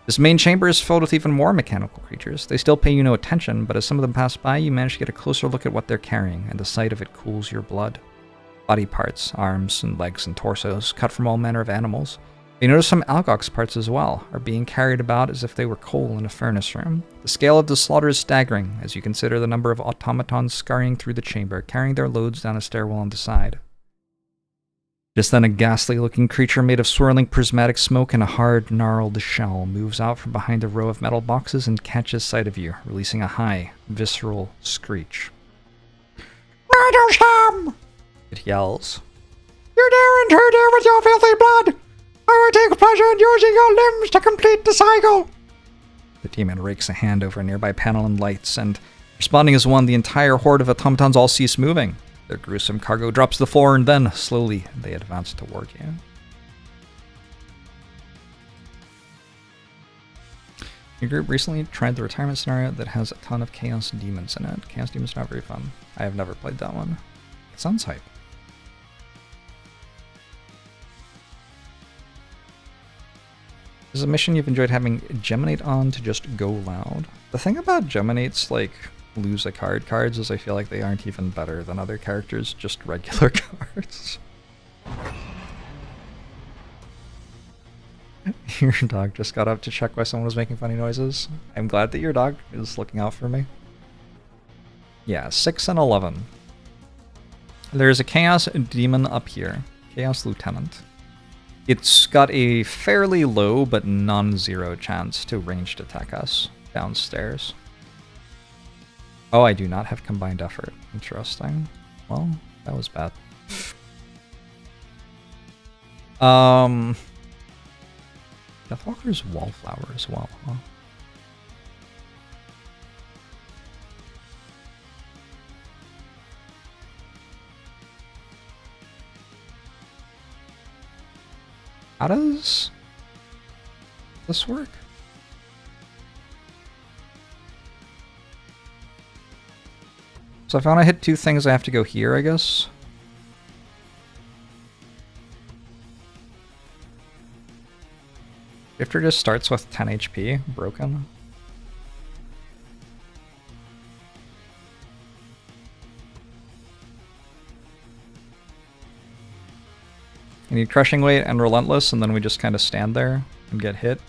This main chamber is filled with even more mechanical creatures. They still pay you no attention, but as some of them pass by, you manage to get a closer look at what they're carrying, and the sight of it cools your blood. Body parts, arms and legs and torsos, cut from all manner of animals. You notice some Algox parts as well, are being carried about as if they were coal in a furnace room. The scale of the slaughter is staggering, as you consider the number of automatons scurrying through the chamber, carrying their loads down a stairwell on the side. Just then a ghastly-looking creature made of swirling prismatic smoke and a hard, gnarled shell moves out from behind a row of metal boxes and catches sight of you, releasing a high, visceral screech. "Murder them!" it yells. "You dare intrude with your filthy blood! I will take pleasure in using your limbs to complete the cycle!" The demon rakes a hand over a nearby panel and lights, and responding as one, the entire horde of automatons all cease moving. Their gruesome cargo drops to the floor, and then, slowly, they advance toward you. Your group recently tried the retirement scenario that has a ton of Chaos Demons in it. Chaos Demons are not very fun. I have never played that one. It sounds hype. This is a mission you've enjoyed having Geminate on to just go loud. The thing about Geminate's, like, lose a card cards is I feel like they aren't even better than other characters, just regular cards. Your dog just got up to check why someone was making funny noises. I'm glad that your dog is looking out for me. Yeah, 6 and 11. There's a Chaos Demon up here. Chaos Lieutenant. It's got a fairly low but non-zero chance to ranged attack us downstairs. Oh, I do not have combined effort. Interesting. Well, that was bad. Deathwalker's Wallflower as well, huh? How does this work? So if I want to hit two things, I have to go here, I guess. Shifter just starts with 10 HP, broken. I need Crushing Weight and Relentless, and then we just kind of stand there and get hit.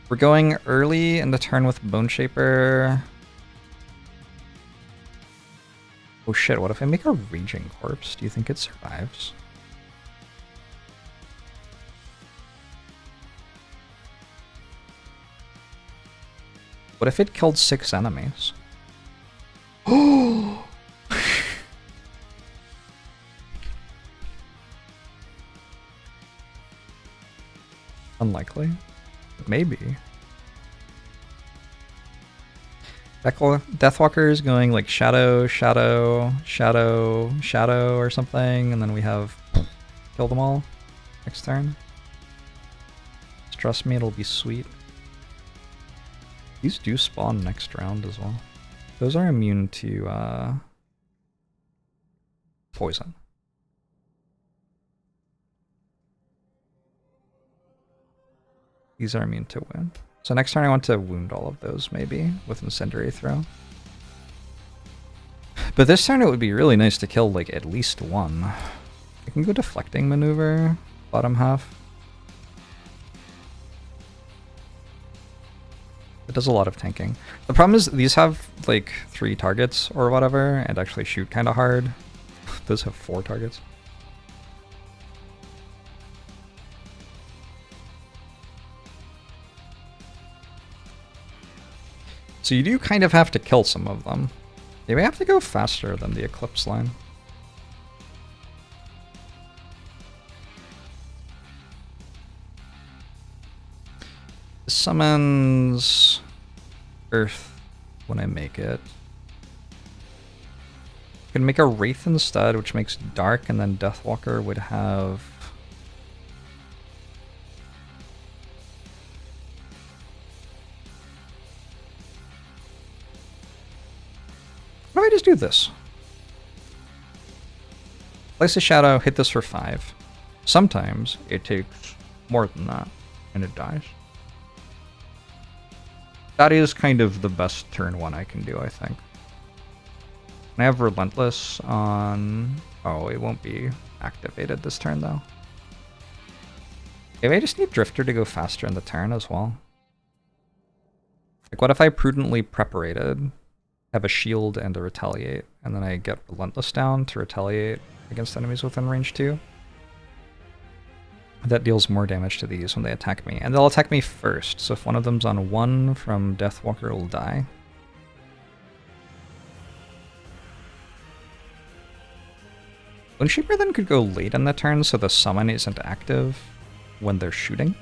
We're going early in the turn with Bone Shaper. Oh shit, what if I make a Raging Corpse? Do you think it survives? What if it killed 6 enemies? Oh! Unlikely. Maybe. Deathwalker is going like Shadow, Shadow, Shadow, Shadow or something, and then we have kill them all next turn. Trust me, it'll be sweet. These do spawn next round as well. Those are immune to poison. These are immune to wound. So next turn I want to wound all of those, maybe, with Incendiary Throw. But this turn it would be really nice to kill, like, at least one. I can go Deflecting Maneuver, bottom half. It does a lot of tanking. The problem is these have, like, 3 targets or whatever, and actually shoot kind of hard. Those have 4 targets. So you do kind of have to kill some of them. They may have to go faster than the Eclipse line. This summons Earth when I make it. I can make a Wraith instead, which makes Dark, and then Deathwalker would have... do I just do this? Place a shadow, hit this for 5. Sometimes it takes more than that, and it dies. That is kind of the best turn 1 I can do, I think. I have Relentless on... Oh, it won't be activated this turn, though. Maybe I just need Drifter to go faster in the turn as well. Like, what if I prudently preparated, have a shield and a retaliate, and then I get Relentless down to retaliate against enemies within range 2? That deals more damage to these when they attack me. And they'll attack me first, so if one of them's on 1 from Deathwalker, it'll die. Boneshaper then could go late in the turn so the summon isn't active when they're shooting.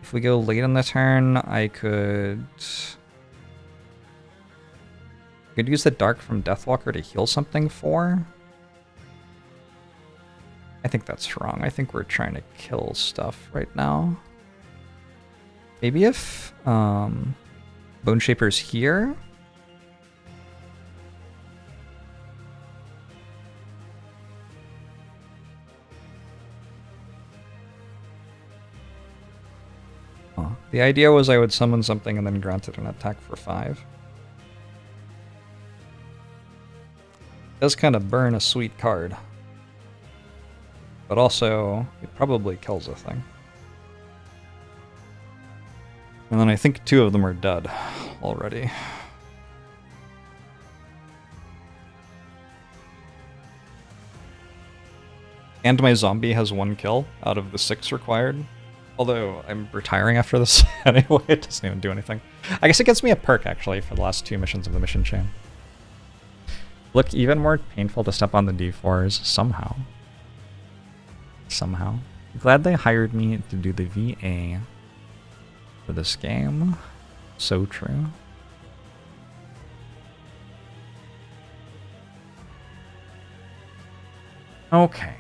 If we go late in the turn, I could use the Dark from Deathwalker to heal something for. I think that's wrong. I think we're trying to kill stuff right now. Maybe if Boneshaper's here. The idea was I would summon something and then grant it an attack for 5. It does kind of burn a sweet card. But also, it probably kills a thing. And then I think 2 of them are dead already. And my zombie has 1 kill out of the 6 required. Although I'm retiring after this anyway, it doesn't even do anything. I guess it gets me a perk, actually, for the last 2 missions of the mission chain. Look even more painful to step on the D4s, somehow. Somehow. Glad they hired me to do the VA for this game. So true. Okay.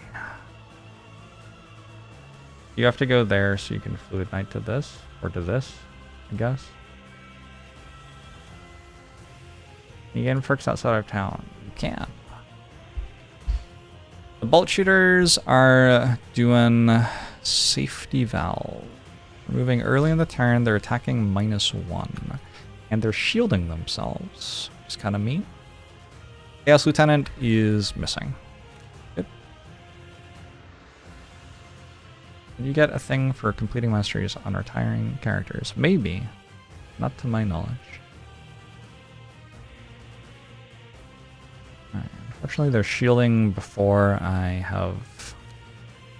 You have to go there so you can Fluid Knight to this, or to this, I guess. You get perks outside of town. You can. The bolt shooters are doing Safety Valve. Moving early in the turn, they're attacking -1. And they're shielding themselves, which is kind of mean. Chaos Lieutenant is missing. You get a thing for completing masteries on retiring characters. Maybe. Not to my knowledge. Alright. Unfortunately, they're shielding before I have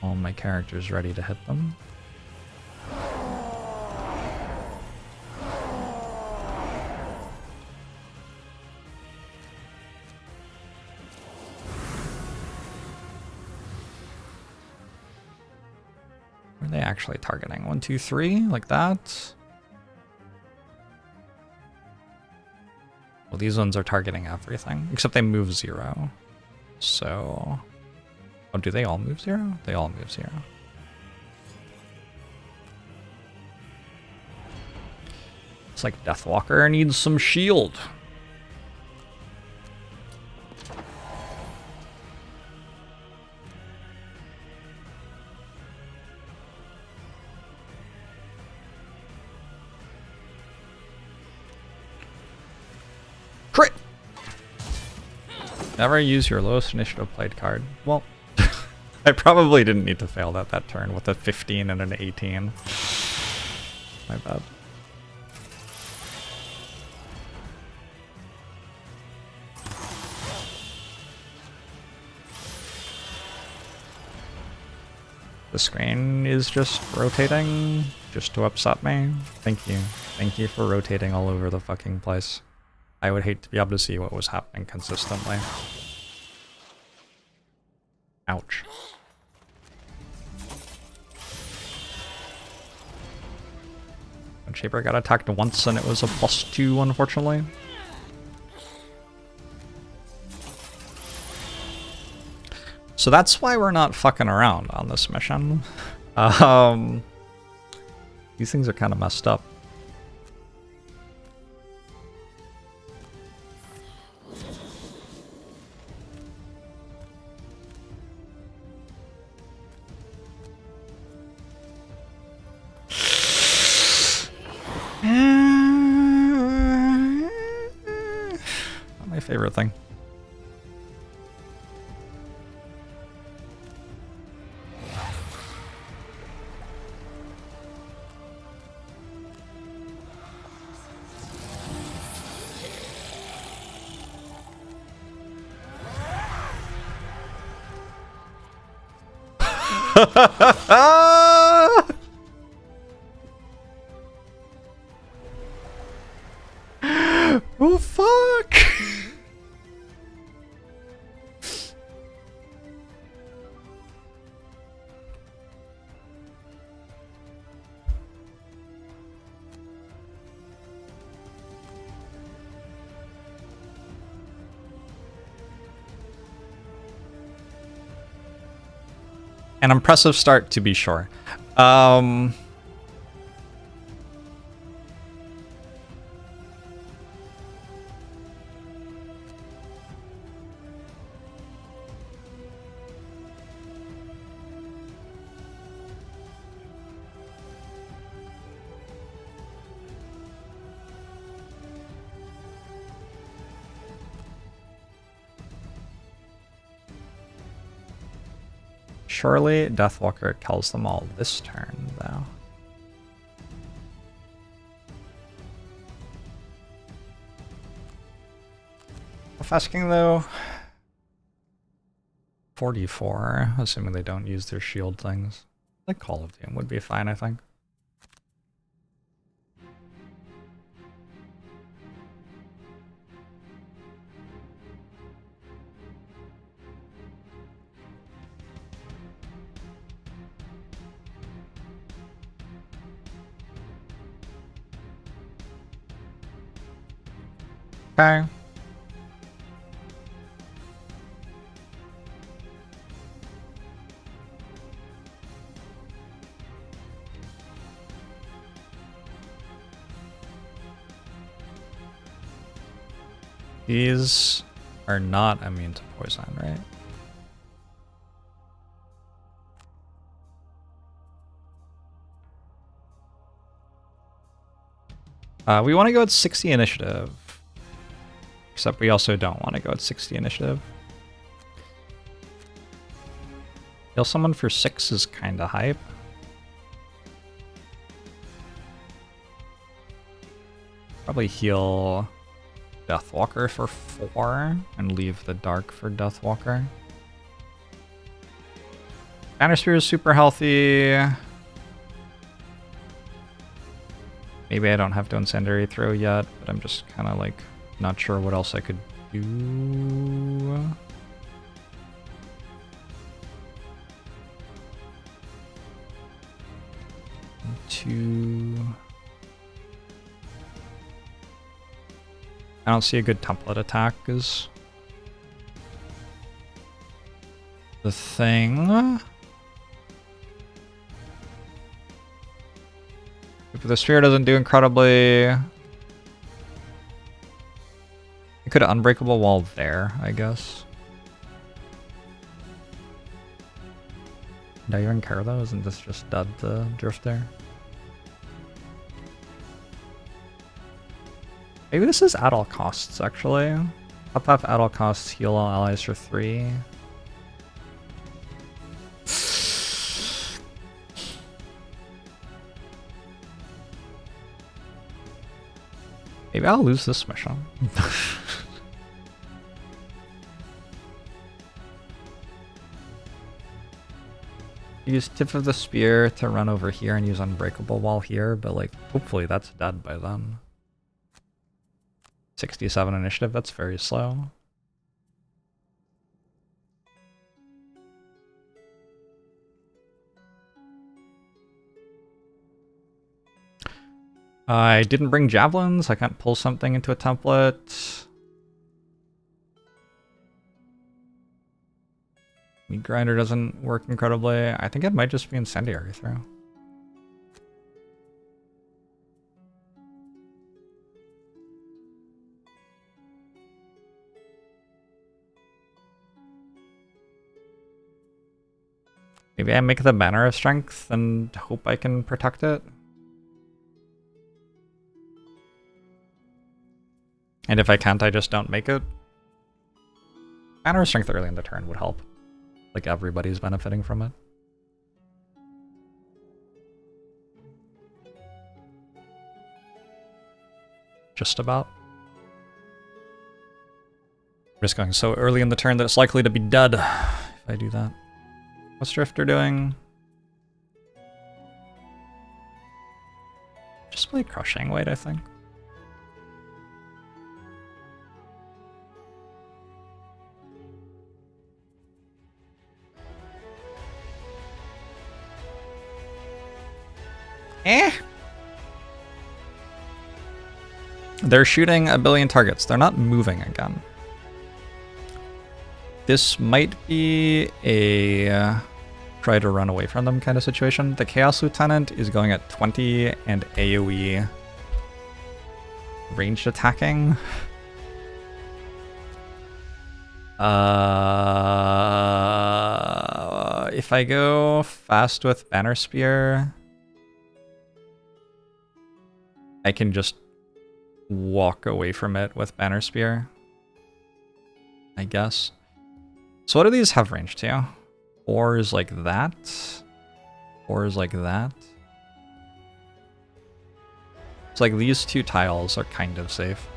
all my characters ready to hit them. Are they actually targeting? 1, 2, 3, like that? Well, these ones are targeting everything, except they move 0. So... Oh, do they all move 0? They all move 0. It's like Deathwalker needs some shield. Crit! Never use your lowest initiative played card. Well, I probably didn't need to fail that turn with a 15 and an 18. My bad. The screen is just rotating just to upset me. Thank you. Thank you for rotating all over the fucking place. I would hate to be able to see what was happening consistently. Ouch. Shaper got attacked once and it was a +2, unfortunately. So that's why we're not fucking around on this mission. These things are kind of messed up. favorite thing. Oh fuck! An impressive start, to be sure. Surely Deathwalker kills them all this turn, though. Fasking, though. 44, assuming they don't use their shield things. Like Call of Doom would be fine, I think. Okay. These are not immune to poison, right? We want to go at 60 initiative. Except we also don't want to go at 60 initiative. Heal someone for 6 is kind of hype. Probably heal Deathwalker for 4 and leave the Dark for Deathwalker. Banner Spear is super healthy. Maybe I don't have to Incendiary Throw yet, but I'm just kind of like not sure what else I could do. 2. I don't see a good template attack is the thing. If the sphere doesn't do incredibly, I could Unbreakable Wall there, I guess. Do you even care though? Isn't this just dead to drift there? Maybe this is at all costs, actually. Up at all costs, heal all allies for 3. Maybe I'll lose this mission. Use Tip of the Spear to run over here and use Unbreakable Wall here, but like, hopefully that's dead by then. 67 initiative, that's very slow. I didn't bring javelins, I can't pull something into a template. Meat Grinder doesn't work incredibly. I think it might just be Incendiary Throw. Maybe I make the Banner of Strength and hope I can protect it. And if I can't, I just don't make it. Banner strength early in the turn would help. Like everybody's benefiting from it. Just about. I'm just going so early in the turn that it's likely to be dead if I do that. What's Drifter doing? Just play Crushing Weight, I think. They're shooting a billion targets. They're not moving again. This might be a try to run away from them kind of situation. The Chaos Lieutenant is going at 20 and AoE ranged attacking. If I go fast with Banner Spear, I can just walk away from it with Banner Spear, I guess. So what do these have range to? 4 is like that. 4 is like that. It's like these two tiles are kind of safe.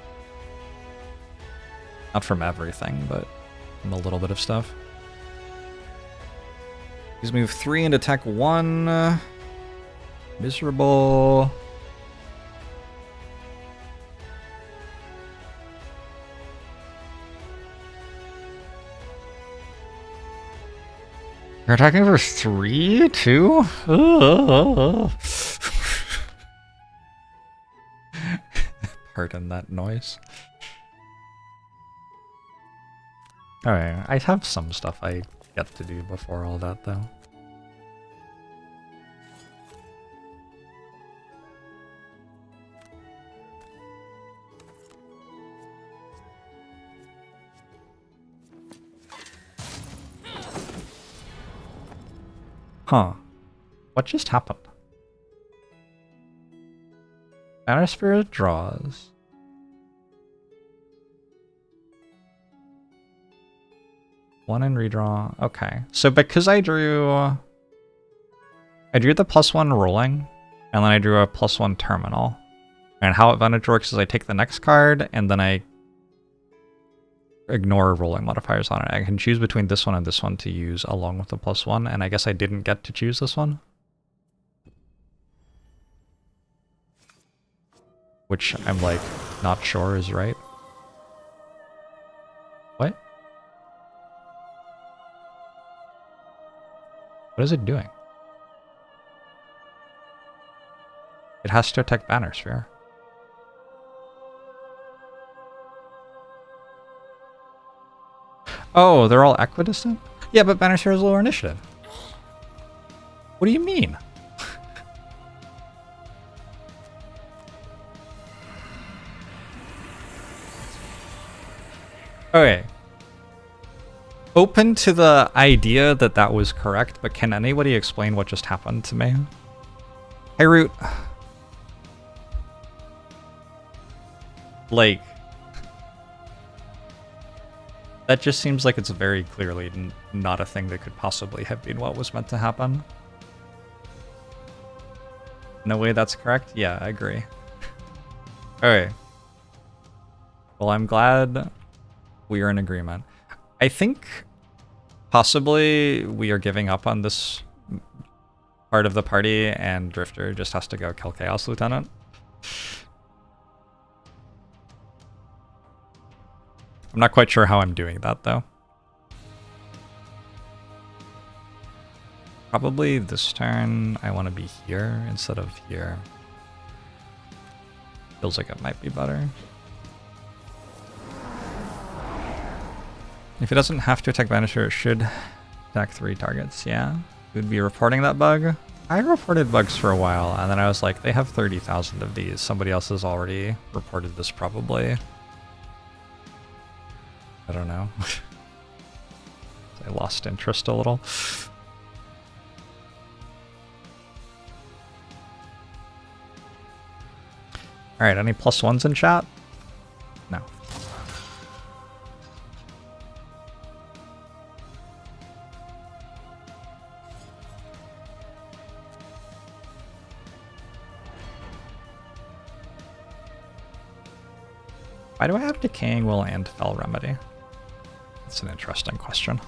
Not from everything, but from a little bit of stuff. These move 3 and attack 1. Miserable. You're attacking for 3 too? Pardon that noise. Alright, I have some stuff I get to do before all that though. Huh. What just happened? Banner Spirit draws. One and redraw. Okay. So because I drew the +1 rolling, and then I drew a +1 terminal. And how advantage works is I take the next card, and then I ignore rolling modifiers on it. I can choose between this one and this one to use along with the +1, and I guess I didn't get to choose this one. Which I'm like, not sure is right. What? What is it doing? It has to attack Banner Sphere. Oh, they're all equidistant? Yeah, but Banner Sphere is lower initiative. What do you mean? Okay. Open to the idea that that was correct, but can anybody explain what just happened to me? Hey, Root. Like, that just seems like it's very clearly not a thing that could possibly have been what was meant to happen. No way that's correct? Yeah, I agree. Okay. Well, I'm glad we are in agreement. I think possibly we are giving up on this part of the party and Drifter just has to go kill Chaos Lieutenant. I'm not quite sure how I'm doing that though. Probably this turn I want to be here instead of here. Feels like it might be better. If it doesn't have to attack Vanisher, it should attack 3 targets, yeah? We'd be reporting that bug. I reported bugs for a while, and then I was like, they have 30,000 of these. Somebody else has already reported this probably. I don't know. I lost interest a little. Alright, any +1s in chat? No. Why do I have Decaying Will and Fell Remedy? That's an interesting question.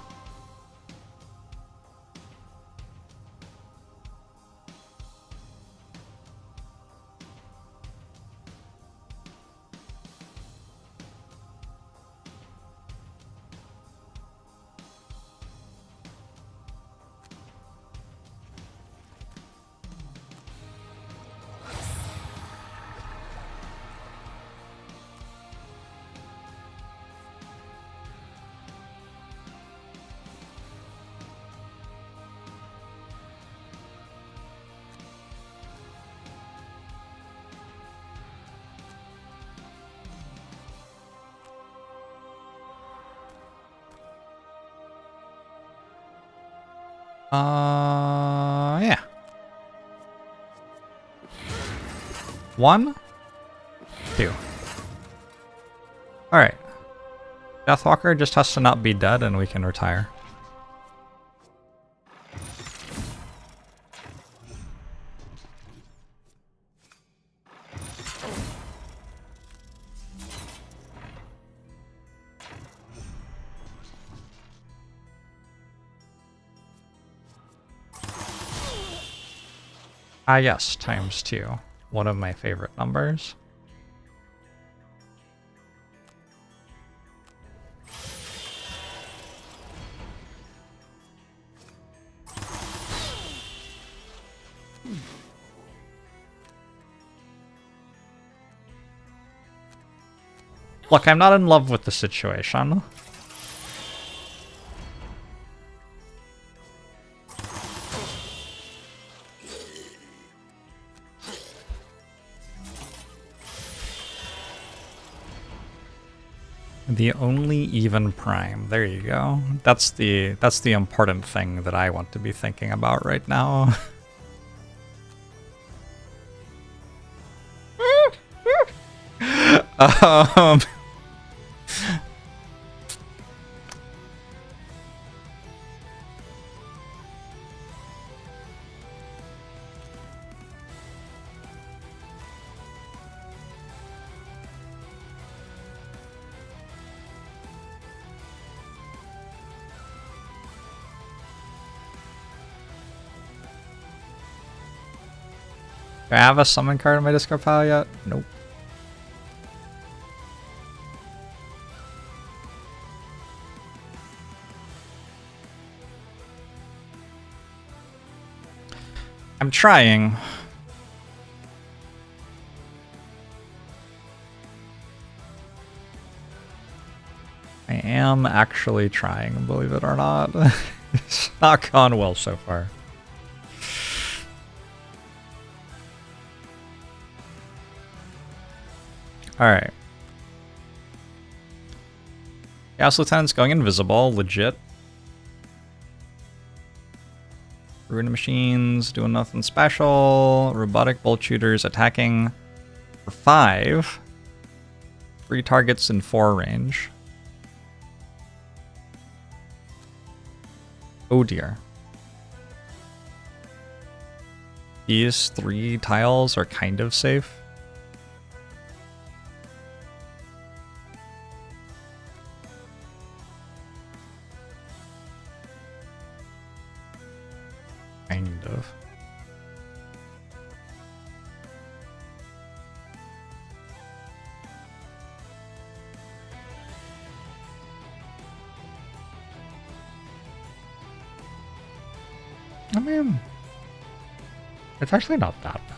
Yeah. 1, 2. Alright. Deathwalker just has to not be dead and we can retire. Ah yes, ×2. One of my favorite numbers. Look, I'm not in love with the situation. The only even prime. There you go. That's the important thing that I want to be thinking about right now. um Do I have a summon card in my discard pile yet? Nope. I'm trying. I am actually trying, believe it or not. It's not gone well so far. Alright. Chaos Lieutenant's going invisible, legit. Rune Machines doing nothing special. Robotic Bolt Shooters attacking for 5. 3 targets in 4 range. Oh dear. These 3 tiles are kind of safe. Kind of. I mean, it's actually not that bad.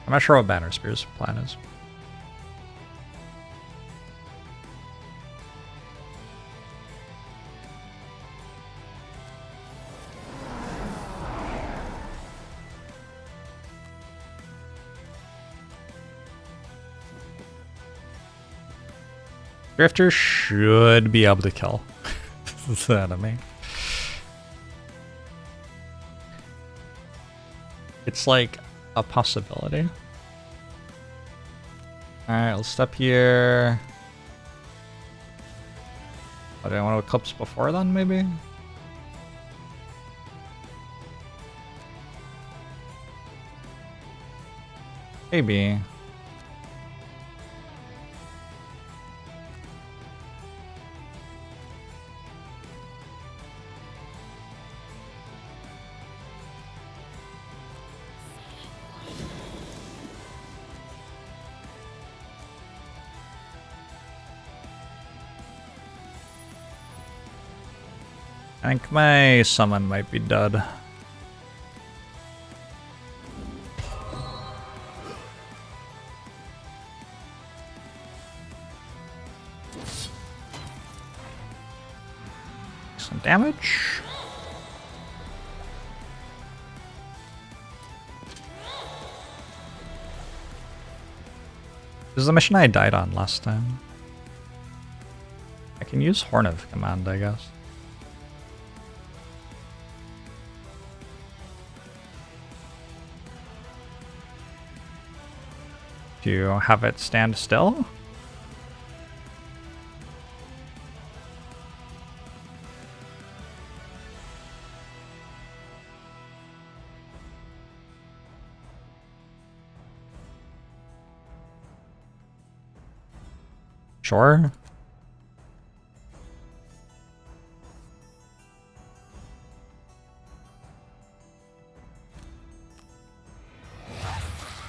I'm not sure what Banner Spear's plan is. Drifter should be able to kill the enemy. It's like a possibility. Alright, let's step here. Oh, do I want to eclipse before then, maybe? Maybe. I think my summon might be dead. Some damage. This is the mission I died on last time. I can use Horn of Command, I guess. Do you have it stand still? Sure.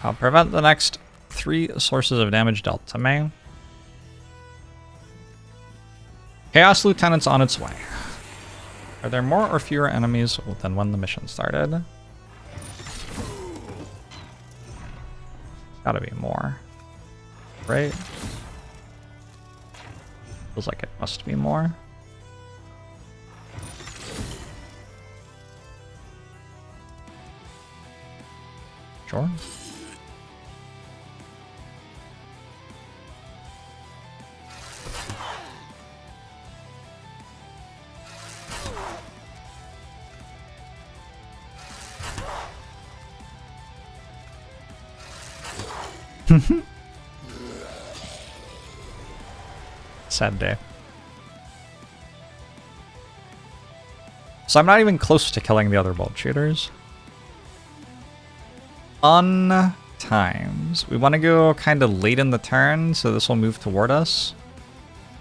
I'll prevent the next 3 sources of damage dealt to me. Chaos Lieutenant's on its way. Are there more or fewer enemies than when the mission started? Gotta be more. Right? Feels like it must be more. Sure. Sad day. So I'm not even close to killing the other bolt shooters. Fun times. We want to go kind of late in the turn, so this will move toward us.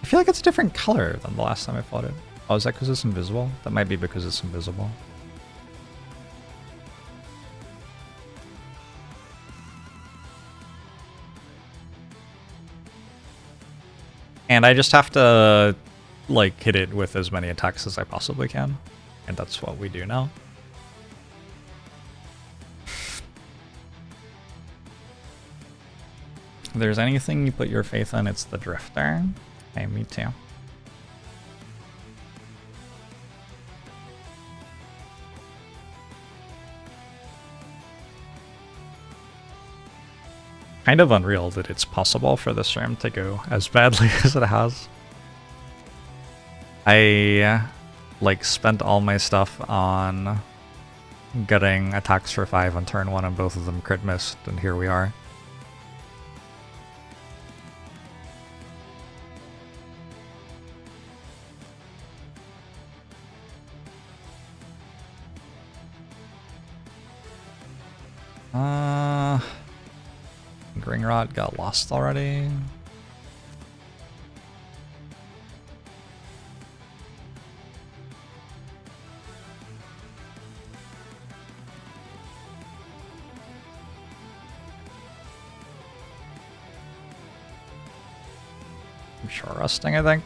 I feel like it's a different color than the last time I fought it. Oh, is that because it's invisible? That might be because it's invisible. And I just have to, like, hit it with as many attacks as I possibly can. And that's what we do now. If there's anything you put your faith in, it's the Drifter. Hey, me too. Kind of unreal that it's possible for this room to go as badly as it has. I like spent all my stuff on getting attacks for 5 on turn 1 and both of them crit missed, and here we are. Ringrod got lost already. I'm short resting, I think.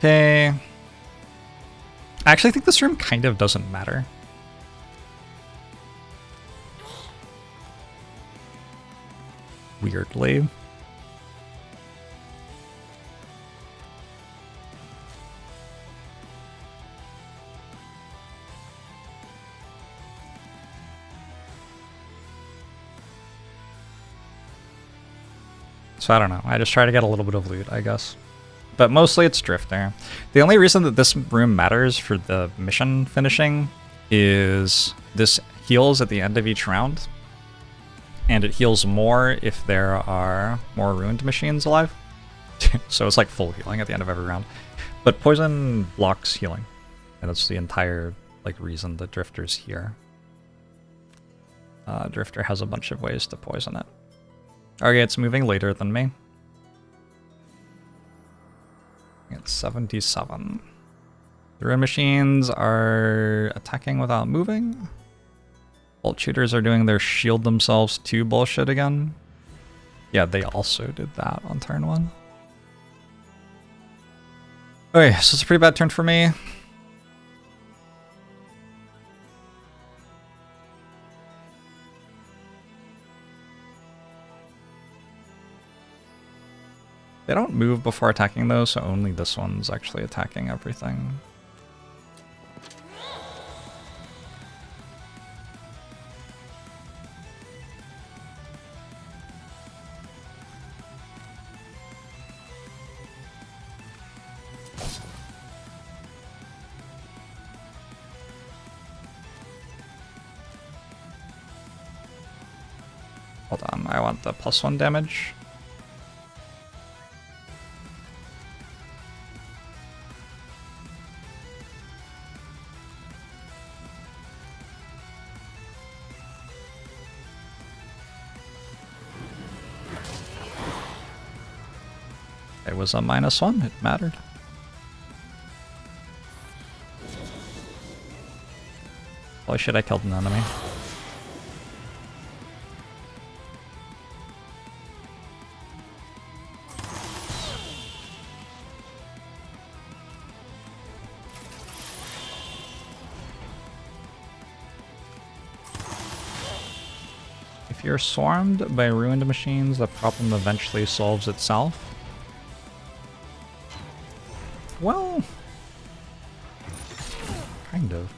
Okay. I actually think this room kind of doesn't matter. Weirdly. So I don't know. I just try to get a little bit of loot, I guess. But mostly it's Drifter. The only reason that this room matters for the mission finishing is this heals at the end of each round. And it heals more if there are more ruined machines alive. So it's like full healing at the end of every round. But poison blocks healing. And that's the entire like reason that Drifter's here. Drifter has a bunch of ways to poison it. Okay, it's moving later than me. It's 77. The rune machines are attacking without moving. Bolt shooters are doing their shield themselves to bullshit again. Yeah, they also did that on turn 1. Okay, so it's a pretty bad turn for me. They don't move before attacking though, so only this one's actually attacking everything. Hold on, I want the +1 damage. It was a -1, it mattered. Holy shit, I killed an enemy. If you're swarmed by ruined machines, the problem eventually solves itself. Well, kind of.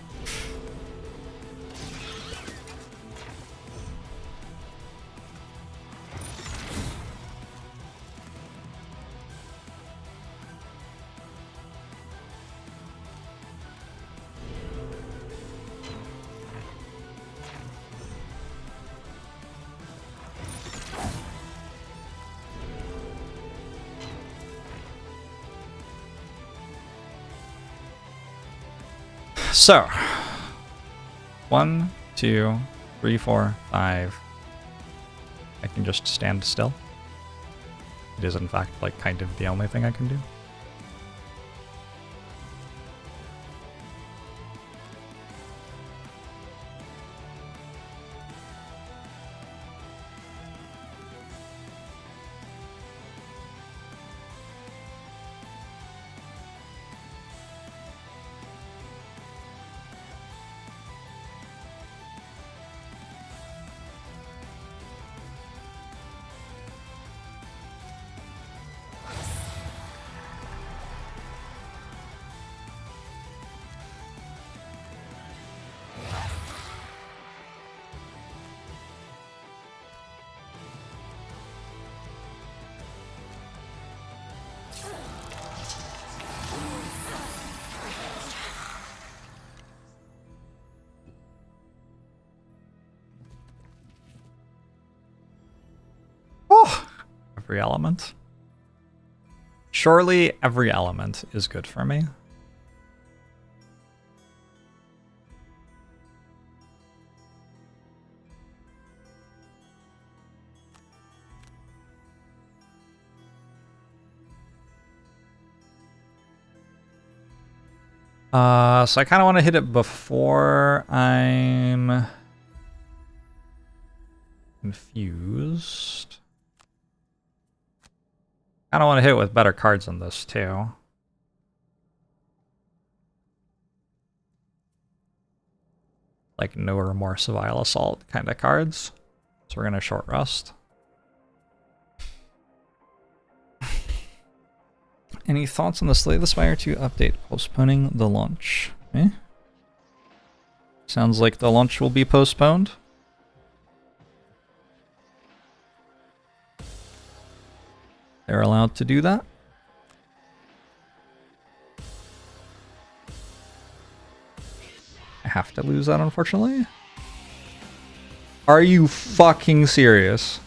So, 1, 2, 3, 4, 5. I can just stand still. It is in fact like kind of the only thing I can do. Every element. Surely every element is good for me. So I kind of want to hit it before I'm confused. I don't want to hit it with better cards than this, too. Like No Remorse, Vile Assault kind of cards. So we're going to short rest. Any thoughts on the Slay the Spire 2 update postponing the launch? Eh? Sounds like the launch will be postponed. They're allowed to do that. I have to lose that, unfortunately. Are you fucking serious?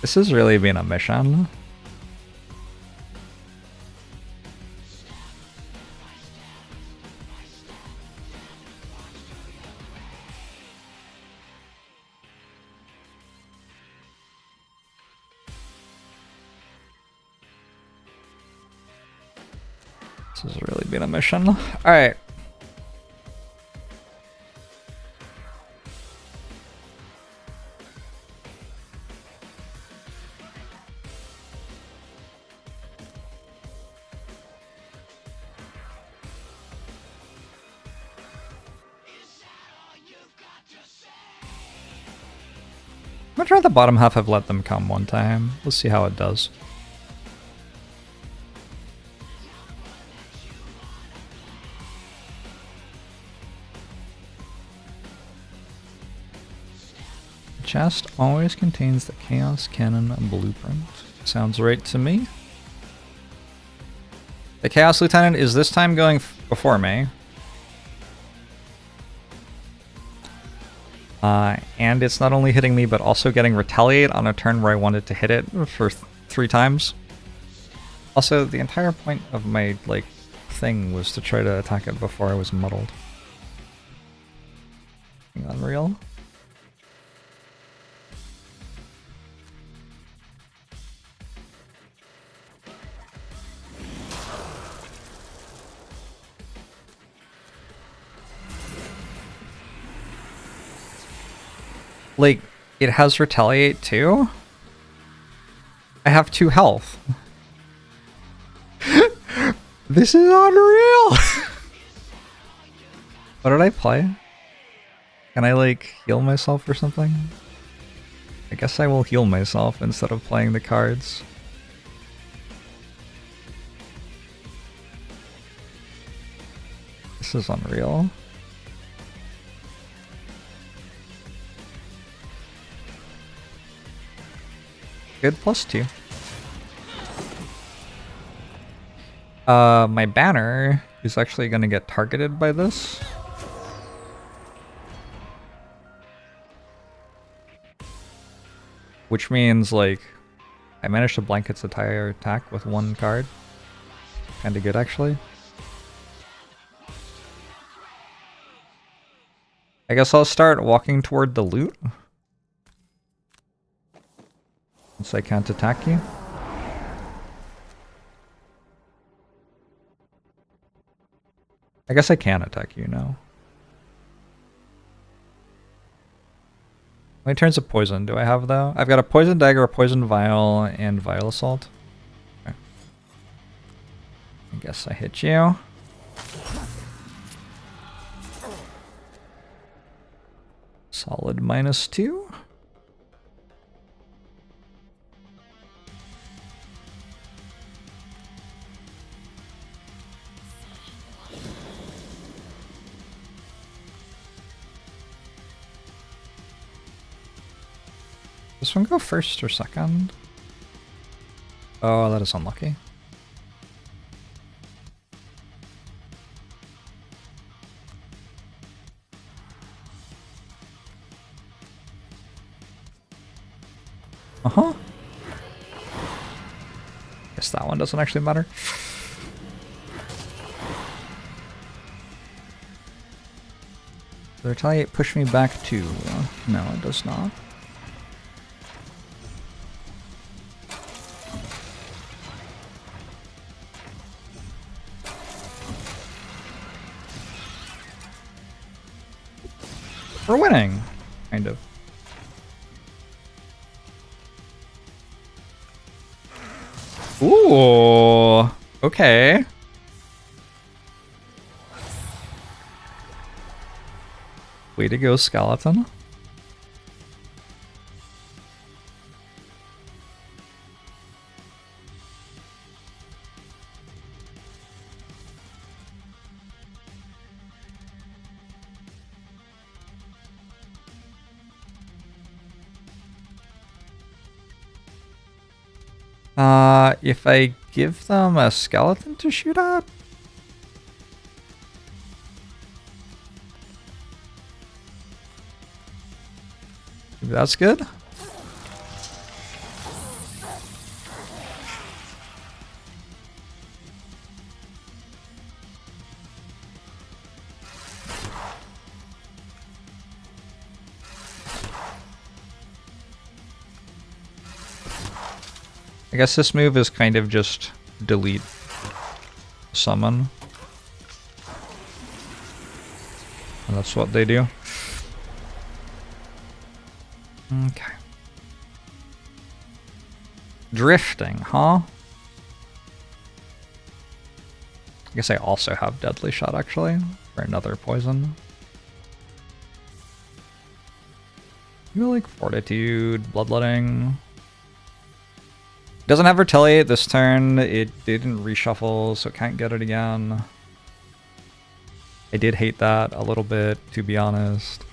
This has really been a mission. This has really been a mission. Alright. I'm gonna try the bottom half. I've let them come one time. Let's see how it does. The chest always contains the Chaos Cannon blueprint. Sounds right to me. The Chaos Lieutenant is this time going before me. And it's not only hitting me, but also getting Retaliate on a turn where I wanted to hit it for 3 times. Also, the entire point of my, like, thing was to try to attack it before I was muddled. Unreal. Like, it has Retaliate too? I have 2 health. This is unreal! What did I play? Can I, like, heal myself or something? I guess I will heal myself instead of playing the cards. This is unreal. Good, +2. My banner is actually going to get targeted by this. Which means, like, I managed to blank its entire attack with 1 card. Kinda good, actually. I guess I'll start walking toward the loot. Since I can't attack you. I guess I can attack you now. How many turns of poison do I have, though? I've got a poison dagger, a poison vial, and vial assault. Okay. I guess I hit you. Solid -2. Does this one go first or second? Oh, that is unlucky. Uh-huh. Guess that one doesn't actually matter. The Retaliate push me back to... no, it does not. We're winning, kind of. Ooh, okay. Way to go, skeleton. If I give them a skeleton to shoot at? Maybe that's good. I guess this move is kind of just delete. summon. And that's what they do. Okay. Drifting, huh? I guess I also have Deadly Shot, actually, for another poison. You like Fortitude, Bloodletting. Doesn't have Retaliate this turn. It didn't reshuffle, so can't get it again. I did hate that a little bit, to be honest.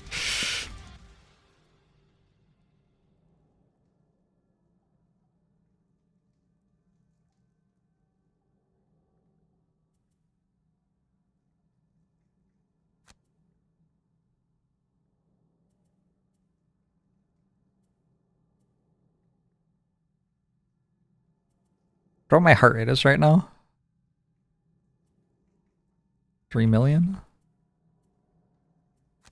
What my heart rate is right now? 3 million? I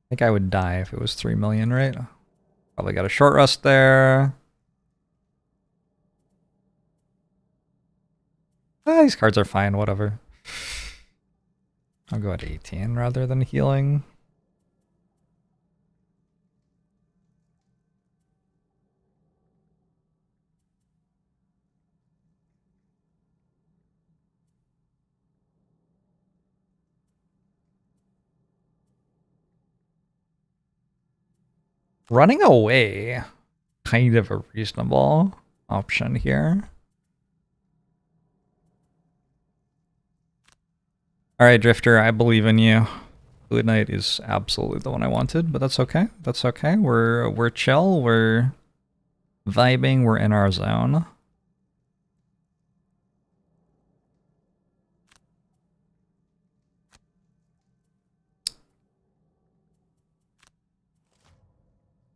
think I would die if it was 3 million, right? Probably got a short rest there. These cards are fine, whatever. I'll go at 18 rather than healing. Running away, kind of a reasonable option here. Alright, Drifter, I believe in you. Fluid Knight is absolutely the one I wanted, but that's okay. That's okay. We're chill, we're vibing, we're in our zone.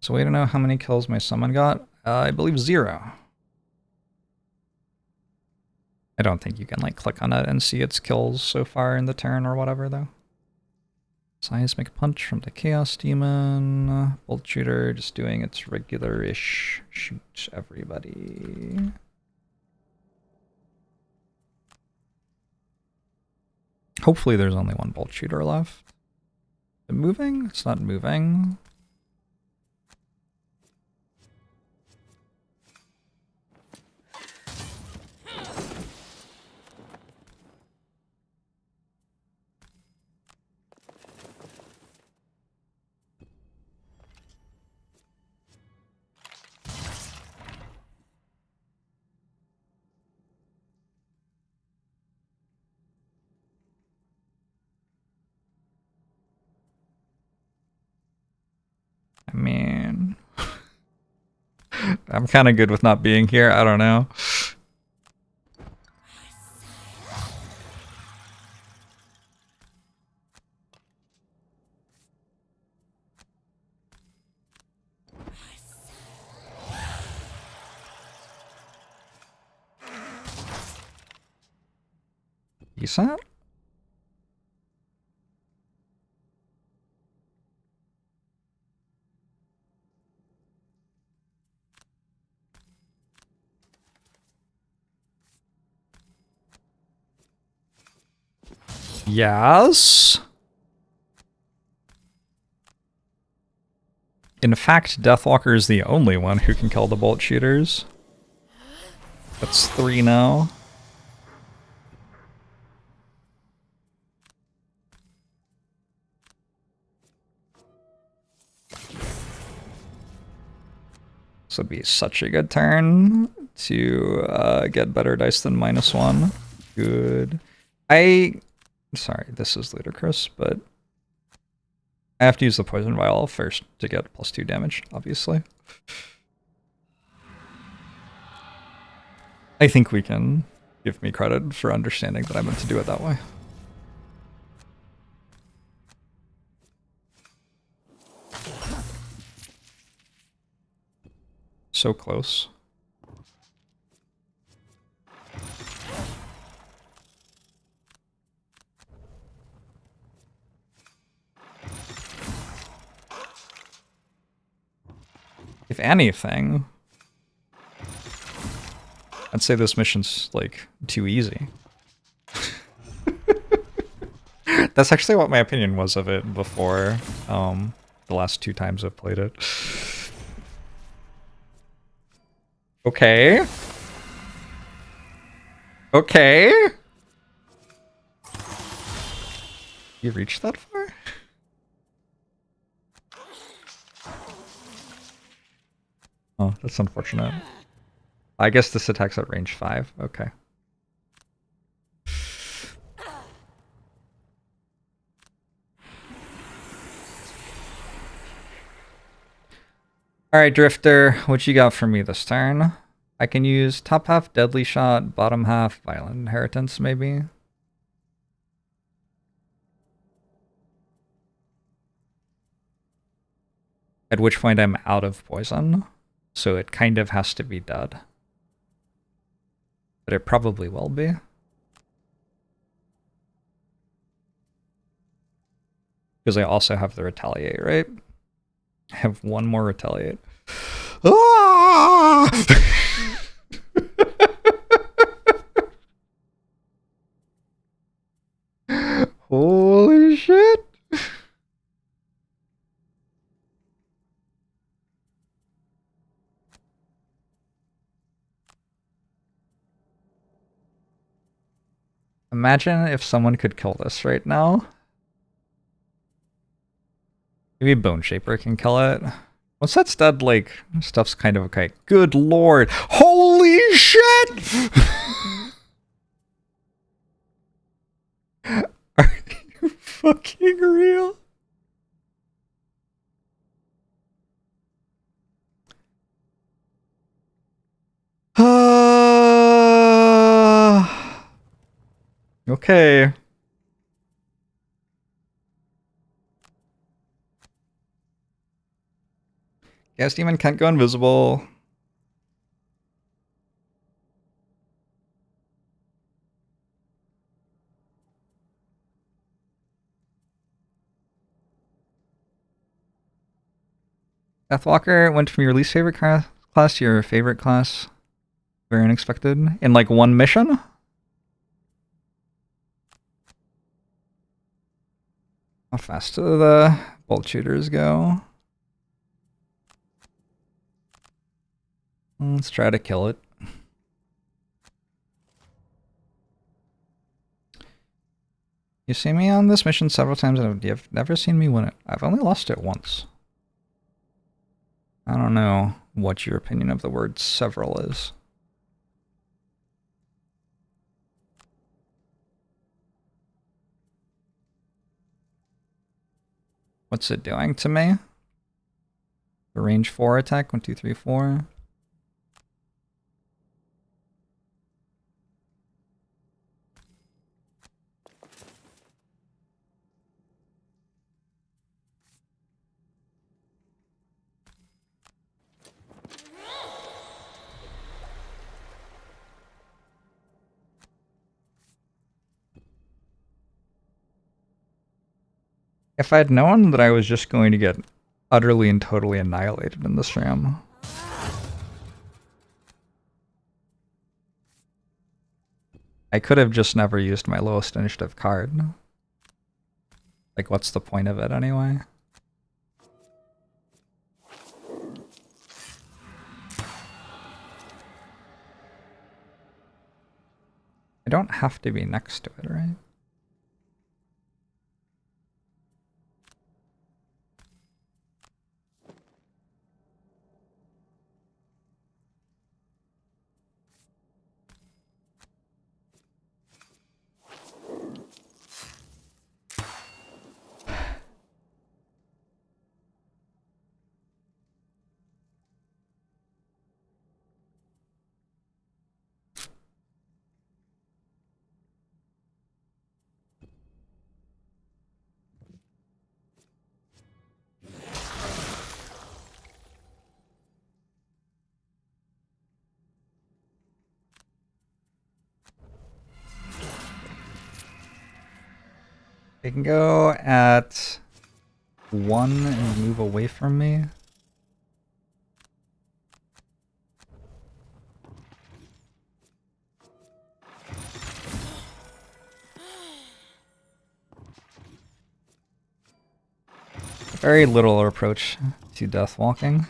So way to know how many kills my summon got. I believe 0. I don't think you can like click on it and see its kills so far in the turn or whatever though. Seismic Punch from the Chaos Demon. Bolt Shooter just doing its regular-ish shoot everybody. Hopefully there's only one Bolt Shooter left. Is it moving? It's not moving. I mean, I'm kind of good with not being here. I don't know. Decent? Yes. In fact, Deathwalker is the only one who can kill the Bolt Shooters. That's 3 now. This would be such a good turn to get better dice than -1. Good. Sorry, this is ludicrous, but I have to use the Poison Vial first to get +2 damage, obviously. I think we can give me credit for understanding that I meant to do it that way. So close. If anything, I'd say this mission's like too easy. That's actually what my opinion was of it before, the last 2 times I've played it. Okay. Okay. You reached that far? Oh, that's unfortunate. I guess this attack's at range 5. Okay. Alright, Drifter, what you got for me this turn? I can use top half Deadly Shot, bottom half Violent Inheritance, maybe? At which point I'm out of poison, so it kind of has to be dead. But it probably will be. Because I also have the Retaliate, right? I have 1 more Retaliate. Ah! Holy shit! Imagine if someone could kill this right now. Maybe Bone Shaper can kill it. Once that's dead, like, stuff's kind of okay. Good lord! Holy shit! Are you fucking real? Okay. Gas Demon can't go invisible. Deathwalker went from your least favorite class to your favorite class. Very unexpected. In like 1 mission? How fast do the bolt shooters go? Let's try to kill it. You've seen me on this mission several times and you've never seen me win it. I've only lost it once. I don't know what your opinion of the word several is. What's it doing to me? The range 4 attack, 1, 2, 3, 4. If I'd known that I was just going to get utterly and totally annihilated in this ram. I could have just never used my lowest initiative card. Like, what's the point of it anyway? I don't have to be next to it, right? They can go at 1 and move away from me. Very little approach to death walking.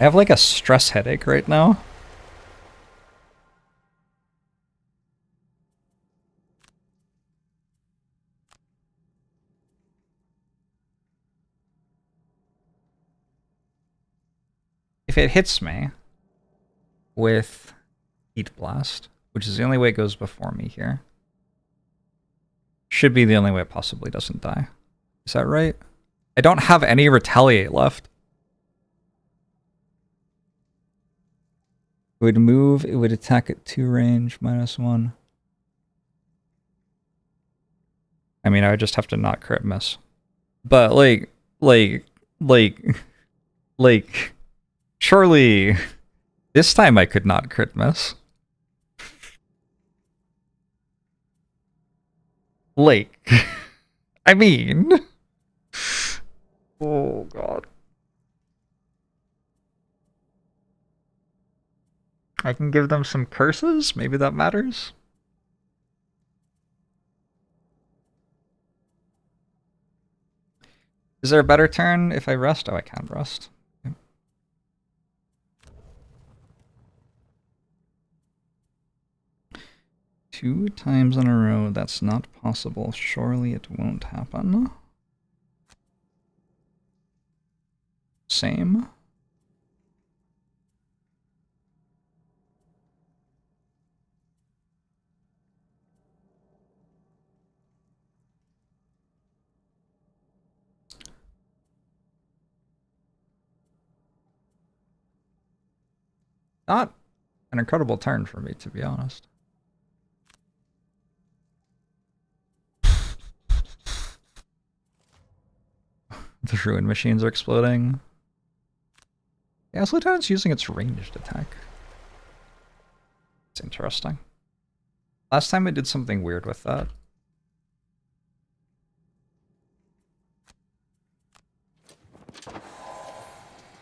I have like a stress headache right now. If it hits me with Heat Blast, which is the only way it goes before me here, should be the only way it possibly doesn't die. Is that right? I don't have any Retaliate left. It would move, it would attack at 2 range, -1. I mean, I would just have to not crit miss. But like, surely this time I could not crit miss. Like, I mean, oh god. I can give them some curses, maybe that matters. Is there a better turn if I rest? Oh, I can't rest. Okay. 2 times in a row, that's not possible. Surely it won't happen. Same. Not an incredible turn for me, to be honest. The ruin machines are exploding. Yeah, Lieutenant's using its ranged attack. It's interesting. Last time I did something weird with that.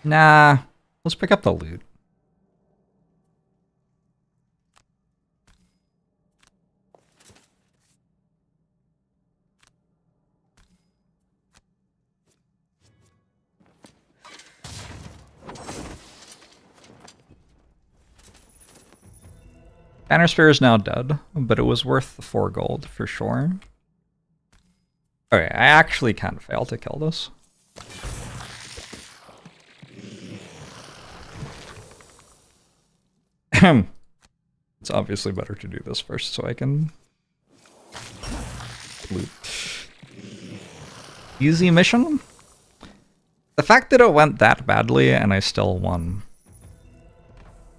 Nah, let's pick up the loot. Banner Spear is now dead, but it was worth the 4 gold for sure. Okay, I actually can't fail to kill this. It's obviously better to do this first so I can loot. Easy mission? The fact that it went that badly and I still won.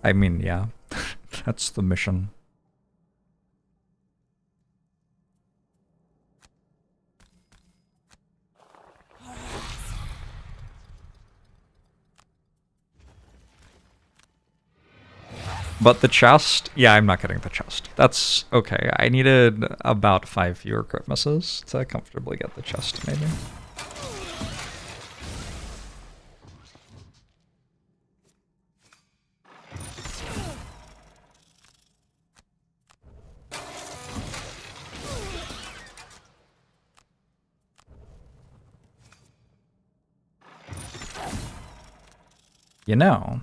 I mean, yeah. That's the mission. But the chest? Yeah, I'm not getting the chest. That's okay. I needed about 5 fewer crit misses to comfortably get the chest, maybe. You know,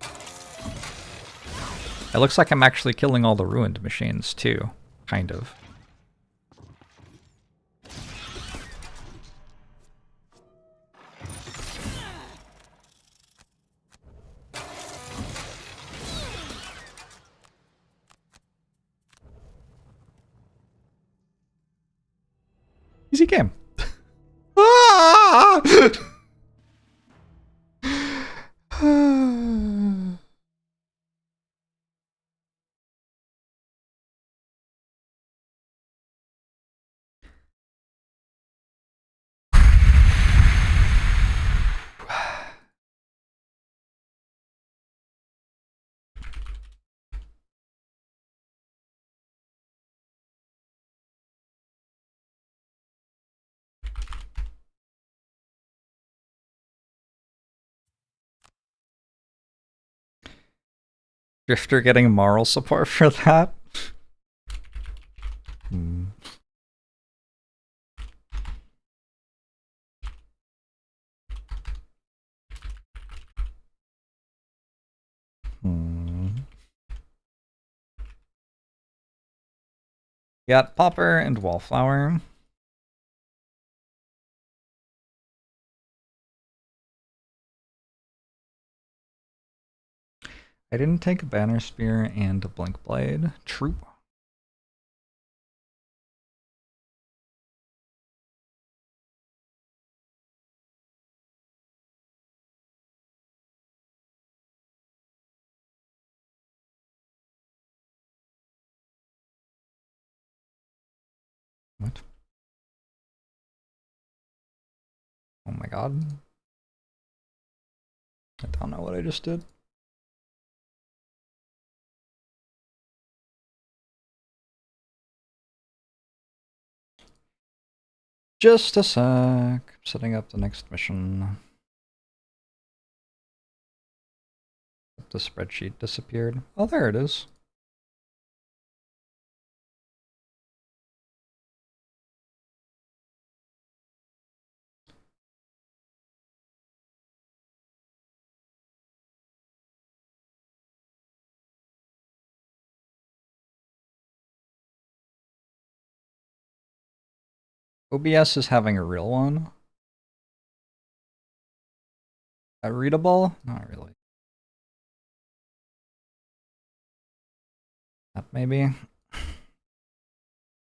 it looks like I'm actually killing all the ruined machines too, kind of. Easy game. Ah! Drifter getting moral support for that? We got Popper and Wallflower. I didn't take a Banner Spear and a Blink Blade. True. What? Oh my god. I don't know what I just did. Just a sec. Setting up the next mission. The spreadsheet disappeared. Oh, there it is. OBS is having a real one. Readable? Not really. That maybe.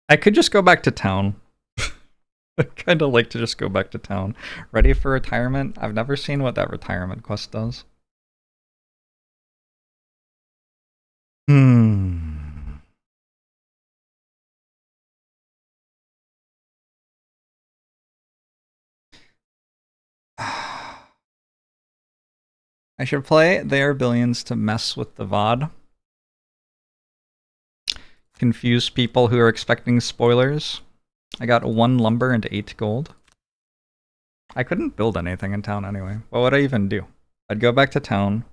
I could just go back to town. I kind of like to just go back to town. Ready for retirement? I've never seen what that retirement quest does. I should play They Are Billions to mess with the VOD. Confuse people who are expecting spoilers. I got 1 lumber and 8 gold. I couldn't build anything in town anyway. What would I even do? I'd go back to town.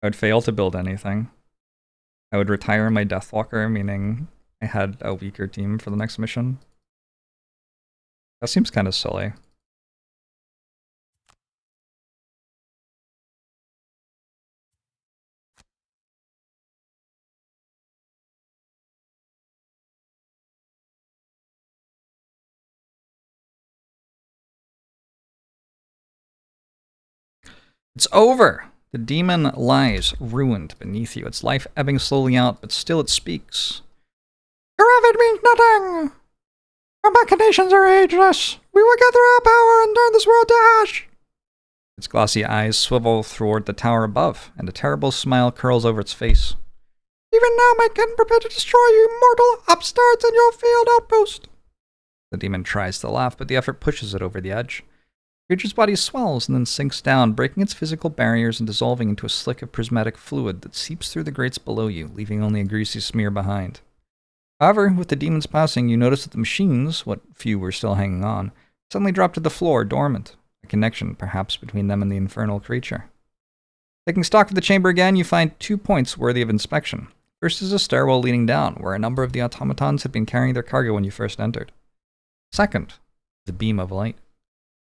I would fail to build anything. I would retire my Deathwalker, meaning I had a weaker team for the next mission. That seems kind of silly. It's over! The demon lies, ruined beneath you, its life ebbing slowly out, but still it speaks. Your effort means nothing! Our machinations are ageless! We will gather our power and turn this world to ash! Its glossy eyes swivel toward the tower above, and a terrible smile curls over its face. Even now, my kin prepare to destroy you, mortal upstarts in your failed outpost! The demon tries to laugh, but the effort pushes it over the edge. The creature's body swells and then sinks down, breaking its physical barriers and dissolving into a slick of prismatic fluid that seeps through the grates below you, leaving only a greasy smear behind. However, with the demon's passing, you notice that the machines, what few were still hanging on, suddenly drop to the floor, dormant, a connection perhaps between them and the infernal creature. Taking stock of the chamber again, you find 2 points worthy of inspection. First is a stairwell leading down, where a number of the automatons had been carrying their cargo when you first entered. Second, the beam of light.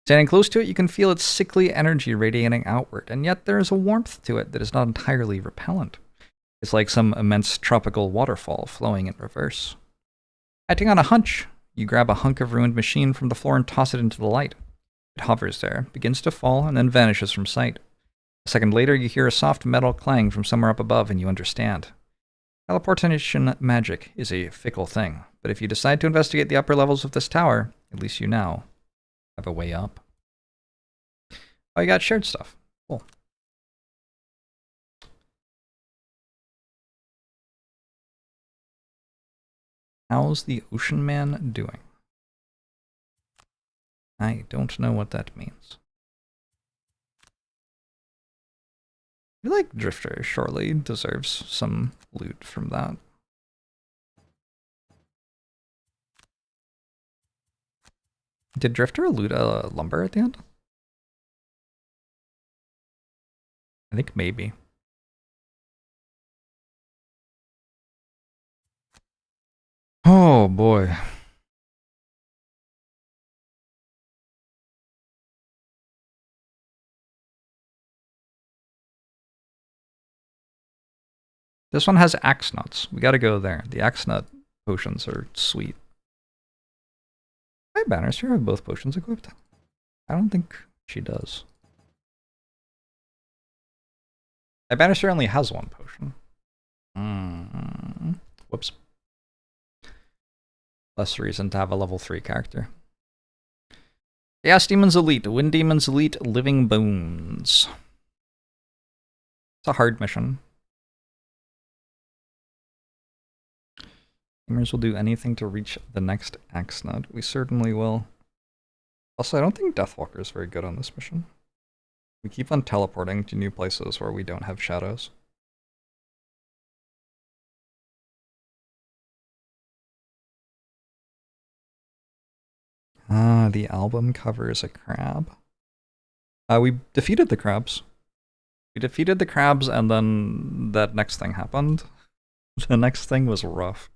Standing close to it, you can feel its sickly energy radiating outward, and yet there is a warmth to it that is not entirely repellent. It's like some immense tropical waterfall flowing in reverse. Acting on a hunch, you grab a hunk of ruined machine from the floor and toss it into the light. It hovers there, begins to fall, and then vanishes from sight. A second later, you hear a soft metal clang from somewhere up above, and you understand. Teleportation magic is a fickle thing, but if you decide to investigate the upper levels of this tower, at least you now have a way up. Oh, you got shared stuff. Cool. How's the Ocean Man doing? I don't know what that means. I feel like Drifter surely deserves some loot from that. Did Drifter loot a lumber at the end? I think maybe. Oh boy. This one has axe nuts. We gotta go there. The axe nut potions are sweet. My Bannister have both potions equipped? I don't think she does. My Bannister only has one potion. Whoops. Less reason to have a level 3 character. Chaos Demons Elite, Wind Demons Elite, Living Bones. It's a hard mission. Gamers will do anything to reach the next Axe Node. We certainly will. Also, I don't think Deathwalker is very good on this mission. We keep on teleporting to new places where we don't have shadows. Ah, the album cover is a crab. We defeated the crabs. We defeated the crabs, and then that next thing happened. The next thing was rough.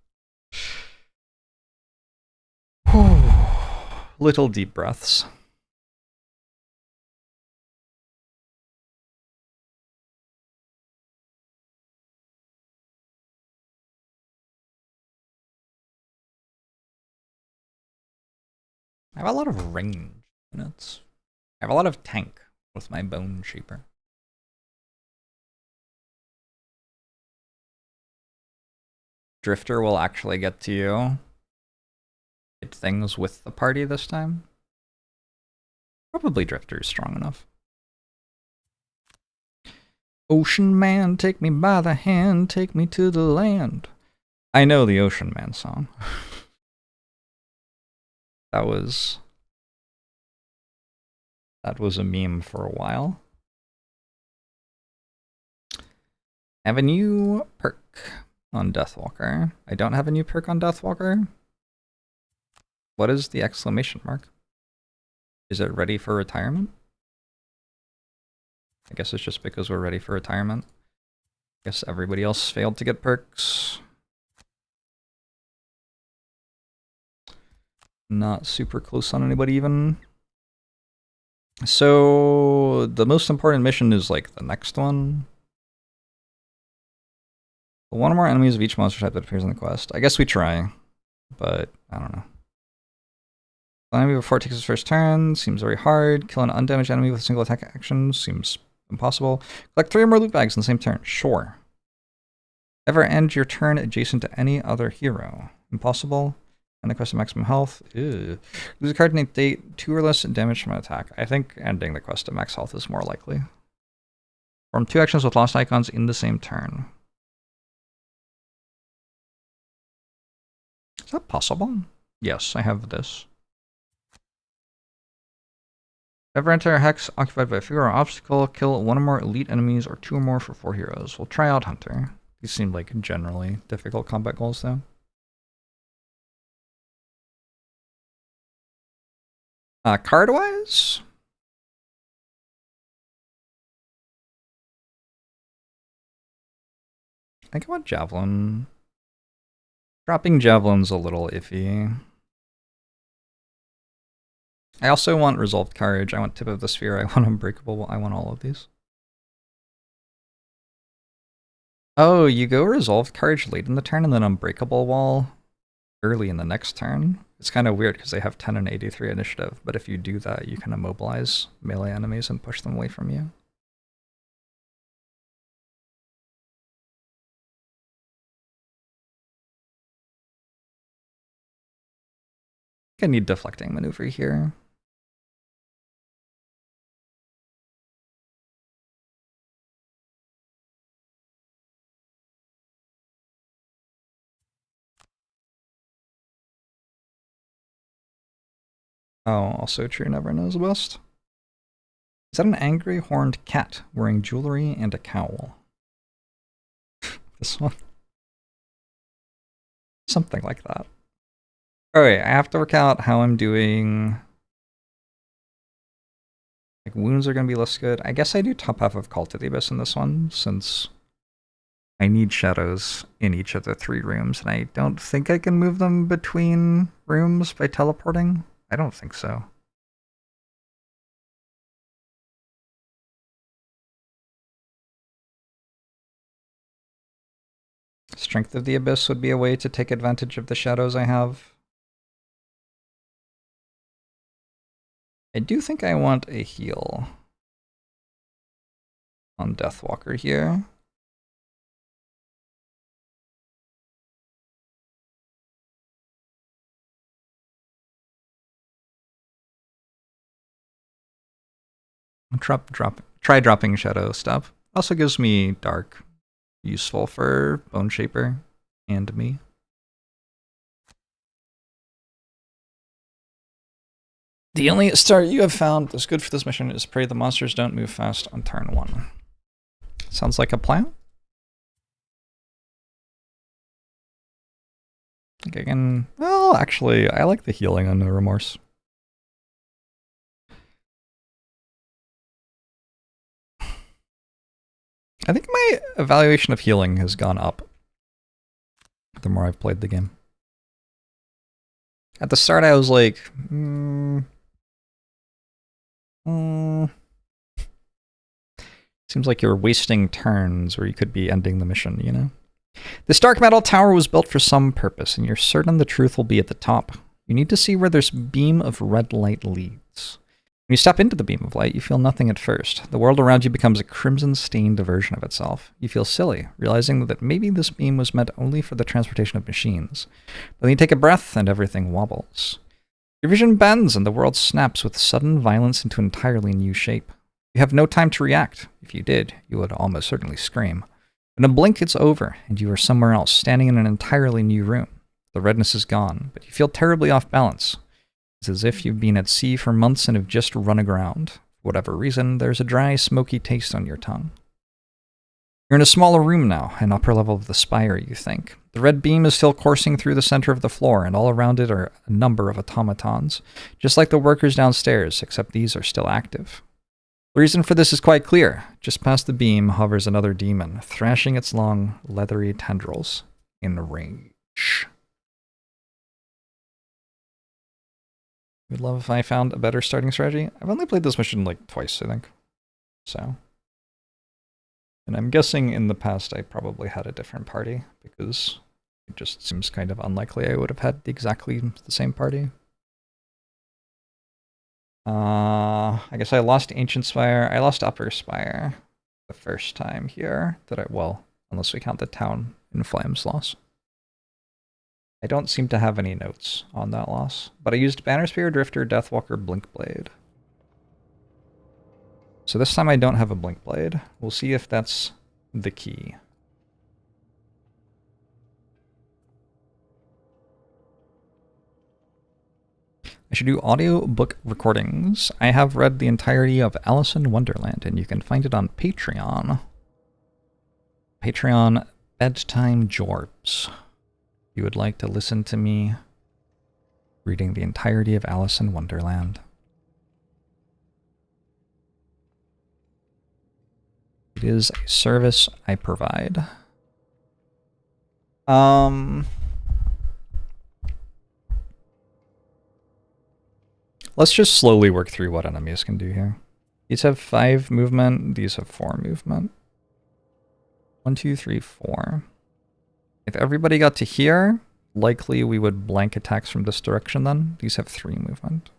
Little deep breaths. I have a lot of range units. I have a lot of tank with my Bone Shaper. Drifter will actually get to you. Hit things with the party this time. Probably Drifter is strong enough. Ocean Man, take me by the hand, take me to the land. I know the Ocean Man song. That was a meme for a while. I have a new perk on Deathwalker. I don't have a new perk on Deathwalker. What is the exclamation mark? Is it ready for retirement? I guess it's just because we're ready for retirement. I guess everybody else failed to get perks. Not super close on anybody even. So the most important mission is like the next one. One or more enemies of each monster type that appears in the quest. I guess we try, but I don't know. Kill an enemy before it takes its first turn seems very hard. Kill an undamaged enemy with a single attack action seems impossible. Collect 3 or more loot bags in the same turn. Sure. Ever end your turn adjacent to any other hero. Impossible. And the quest of maximum health. Ew. Lose a card in a date 2 or less damage from an attack. I think ending the quest of max health is more likely. Perform 2 actions with lost icons in the same turn. Is that possible? Yes, I have this. Ever enter a hex occupied by a figure or obstacle, kill 1 or more elite enemies or 2 or more for 4 heroes. We'll try out Hunter. These seem like generally difficult combat goals though. Card-wise? I think I want Javelin. Dropping Javelin's a little iffy. I also want Resolved Courage, I want Tip of the Sphere, I want Unbreakable, I want all of these. Oh, you go Resolved Courage late in the turn and then Unbreakable Wall early in the next turn. It's kind of weird because they have 10 and 83 initiative, but if you do that, you can immobilize melee enemies and push them away from you. I need Deflecting Maneuver here. Oh, also true, never knows best. Is that an angry horned cat wearing jewelry and a cowl? This one? Something like that. Alright, I have to work out how I'm doing. Like, wounds are going to be less good. I guess I do top half of Cult of the Abyss in this one, since I need shadows in each of the 3 rooms, and I don't think I can move them between rooms by teleporting. I don't think so. Strength of the Abyss would be a way to take advantage of the shadows I have. I do think I want a heal on Deathwalker here. Try dropping shadow stuff. Also gives me dark, useful for Bone Shaper and me. The only star you have found that's good for this mission is pray the monsters don't move fast on turn 1. Sounds like a plan. I think I can... Well, actually, I like the healing on No Remorse. I think my evaluation of healing has gone up the more I've played the game. At the start, I was like, seems like you're wasting turns where you could be ending the mission, you know? This dark metal tower was built for some purpose, and you're certain the truth will be at the top. You need to see where this beam of red light leads. When you step into the beam of light, you feel nothing at first. The world around you becomes a crimson-stained version of itself. You feel silly, realizing that maybe this beam was meant only for the transportation of machines. But then you take a breath, and everything wobbles. Your vision bends, and the world snaps with sudden violence into an entirely new shape. You have no time to react. If you did, you would almost certainly scream. In a blink, it's over, and you are somewhere else, standing in an entirely new room. The redness is gone, but you feel terribly off balance. It's as if you've been at sea for months and have just run aground. For whatever reason, there's a dry, smoky taste on your tongue. You're in a smaller room now, an upper level of the spire, you think. The red beam is still coursing through the center of the floor, and all around it are a number of automatons, just like the workers downstairs, except these are still active. The reason for this is quite clear. Just past the beam hovers another demon, thrashing its long, leathery tendrils in rage. Would love if I found a better starting strategy. I've only played this mission like twice, I think. So. And I'm guessing in the past I probably had a different party, because it just seems kind of unlikely I would have had exactly the same party. I guess I lost Ancient Spire. I lost Upper Spire the first time here that well, unless we count the Town in Flames loss. I don't seem to have any notes on that loss, but I used Banner Spear, Drifter, Deathwalker, Blinkblade. So this time I don't have a Blinkblade. We'll see if that's the key. I should do audiobook recordings. I have read the entirety of Alice in Wonderland, and you can find it on Patreon. Patreon Bedtime Jorbs. You would like to listen to me reading the entirety of Alice in Wonderland. It is a service I provide. Let's just slowly work through what enemies can do here. These have 5 movement, these have 4 movement. 1, 2, 3, 4. If everybody got to here, likely we would blank attacks from this direction then. These have 3 movement.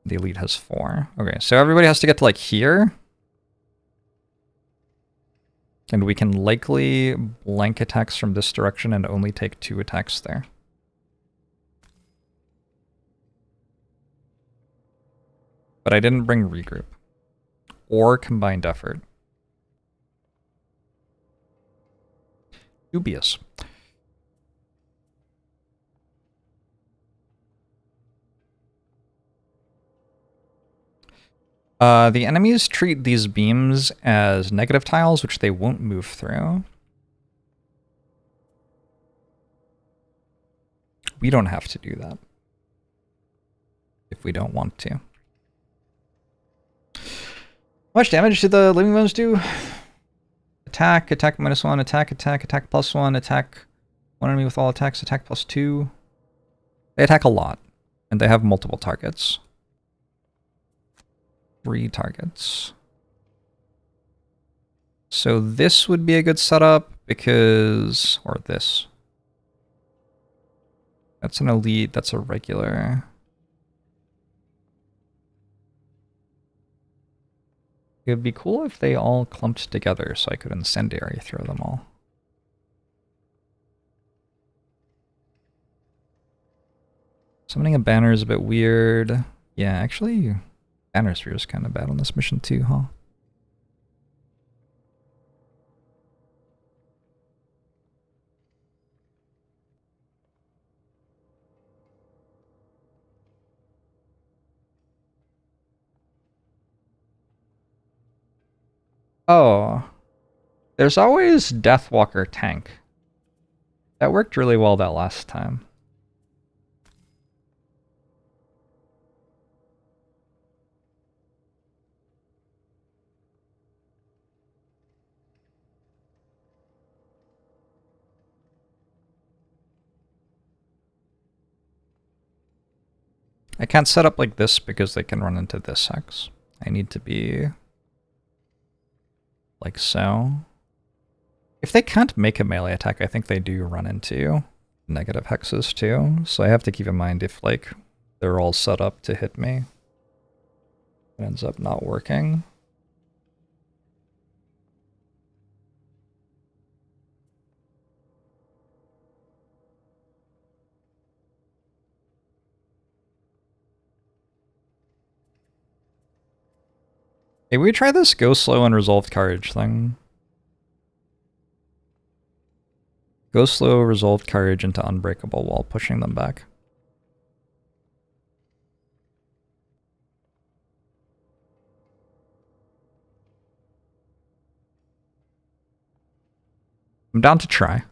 The elite has 4. Okay, so everybody has to get to like here. And we can likely blank attacks from this direction and only take 2 attacks there. But I didn't bring regroup or combined effort. Dubious. The enemies treat these beams as negative tiles, which they won't move through. We don't have to do that if we don't want to. How much damage did the living bones do? Attack, attack -1, attack, attack, attack +1, attack 1 enemy with all attacks, attack +2. They attack a lot, and they have multiple targets. 3 targets. So this would be a good setup. because... Or this. That's an elite, that's a regular. It would be cool if they all clumped together so I could incendiary throw them all. Summoning a banner is a bit weird. Yeah, actually, banner sphere is kind of bad on this mission too, huh? Oh, there's always Deathwalker tank. That worked really well that last time. I can't set up like this because they can run into this hex. I need to be like so. If they can't make a melee attack, I think they do run into negative hexes too. So I have to keep in mind if like they're all set up to hit me, it ends up not working. Maybe we try this go slow and resolved courage thing. Go slow, resolved courage into unbreakable while pushing them back. I'm down to try.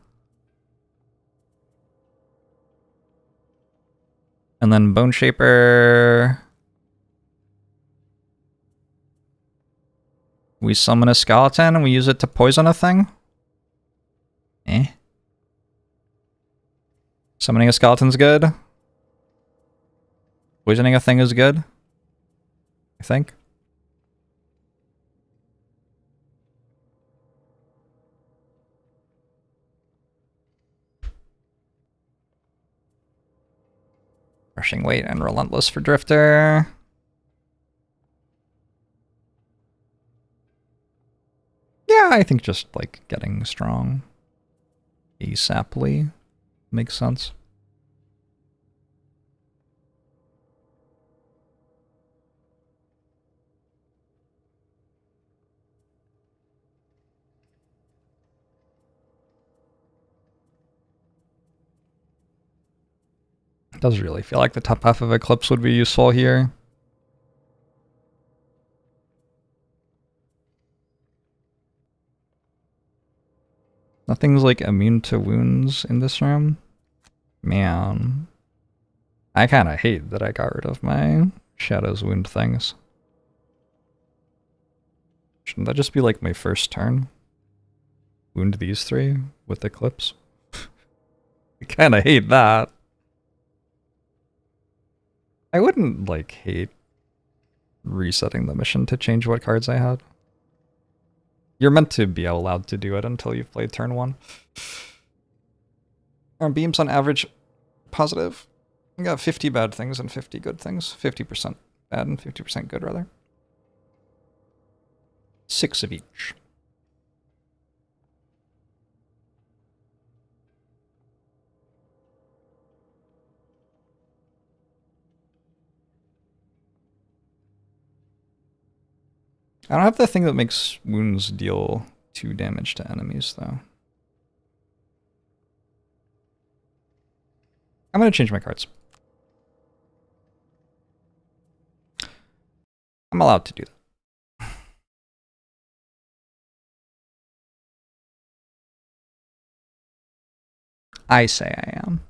And then Bone Shaper. We summon a skeleton and we use it to poison a thing? Eh. Summoning a skeleton's good. Poisoning a thing is good. I think. Rushing Weight and Relentless for Drifter. Yeah, I think just like getting strong ASAPly makes sense. It does really feel like the top half of Eclipse would be useful here. Nothing's like immune to wounds in this room. Man. I kind of hate that I got rid of my Shadow's Wound things. Shouldn't that just be like my first turn? Wound these three with Eclipse? I kind of hate that. I wouldn't like hate resetting the mission to change what cards I had. You're meant to be allowed to do it until you've played turn 1. Our beams on average positive. We got 50 bad things and 50 good things. 50% bad and 50% good, rather. 6 of each. I don't have the thing that makes wounds deal 2 damage to enemies, though. I'm going to change my cards. I'm allowed to do that. I say I am.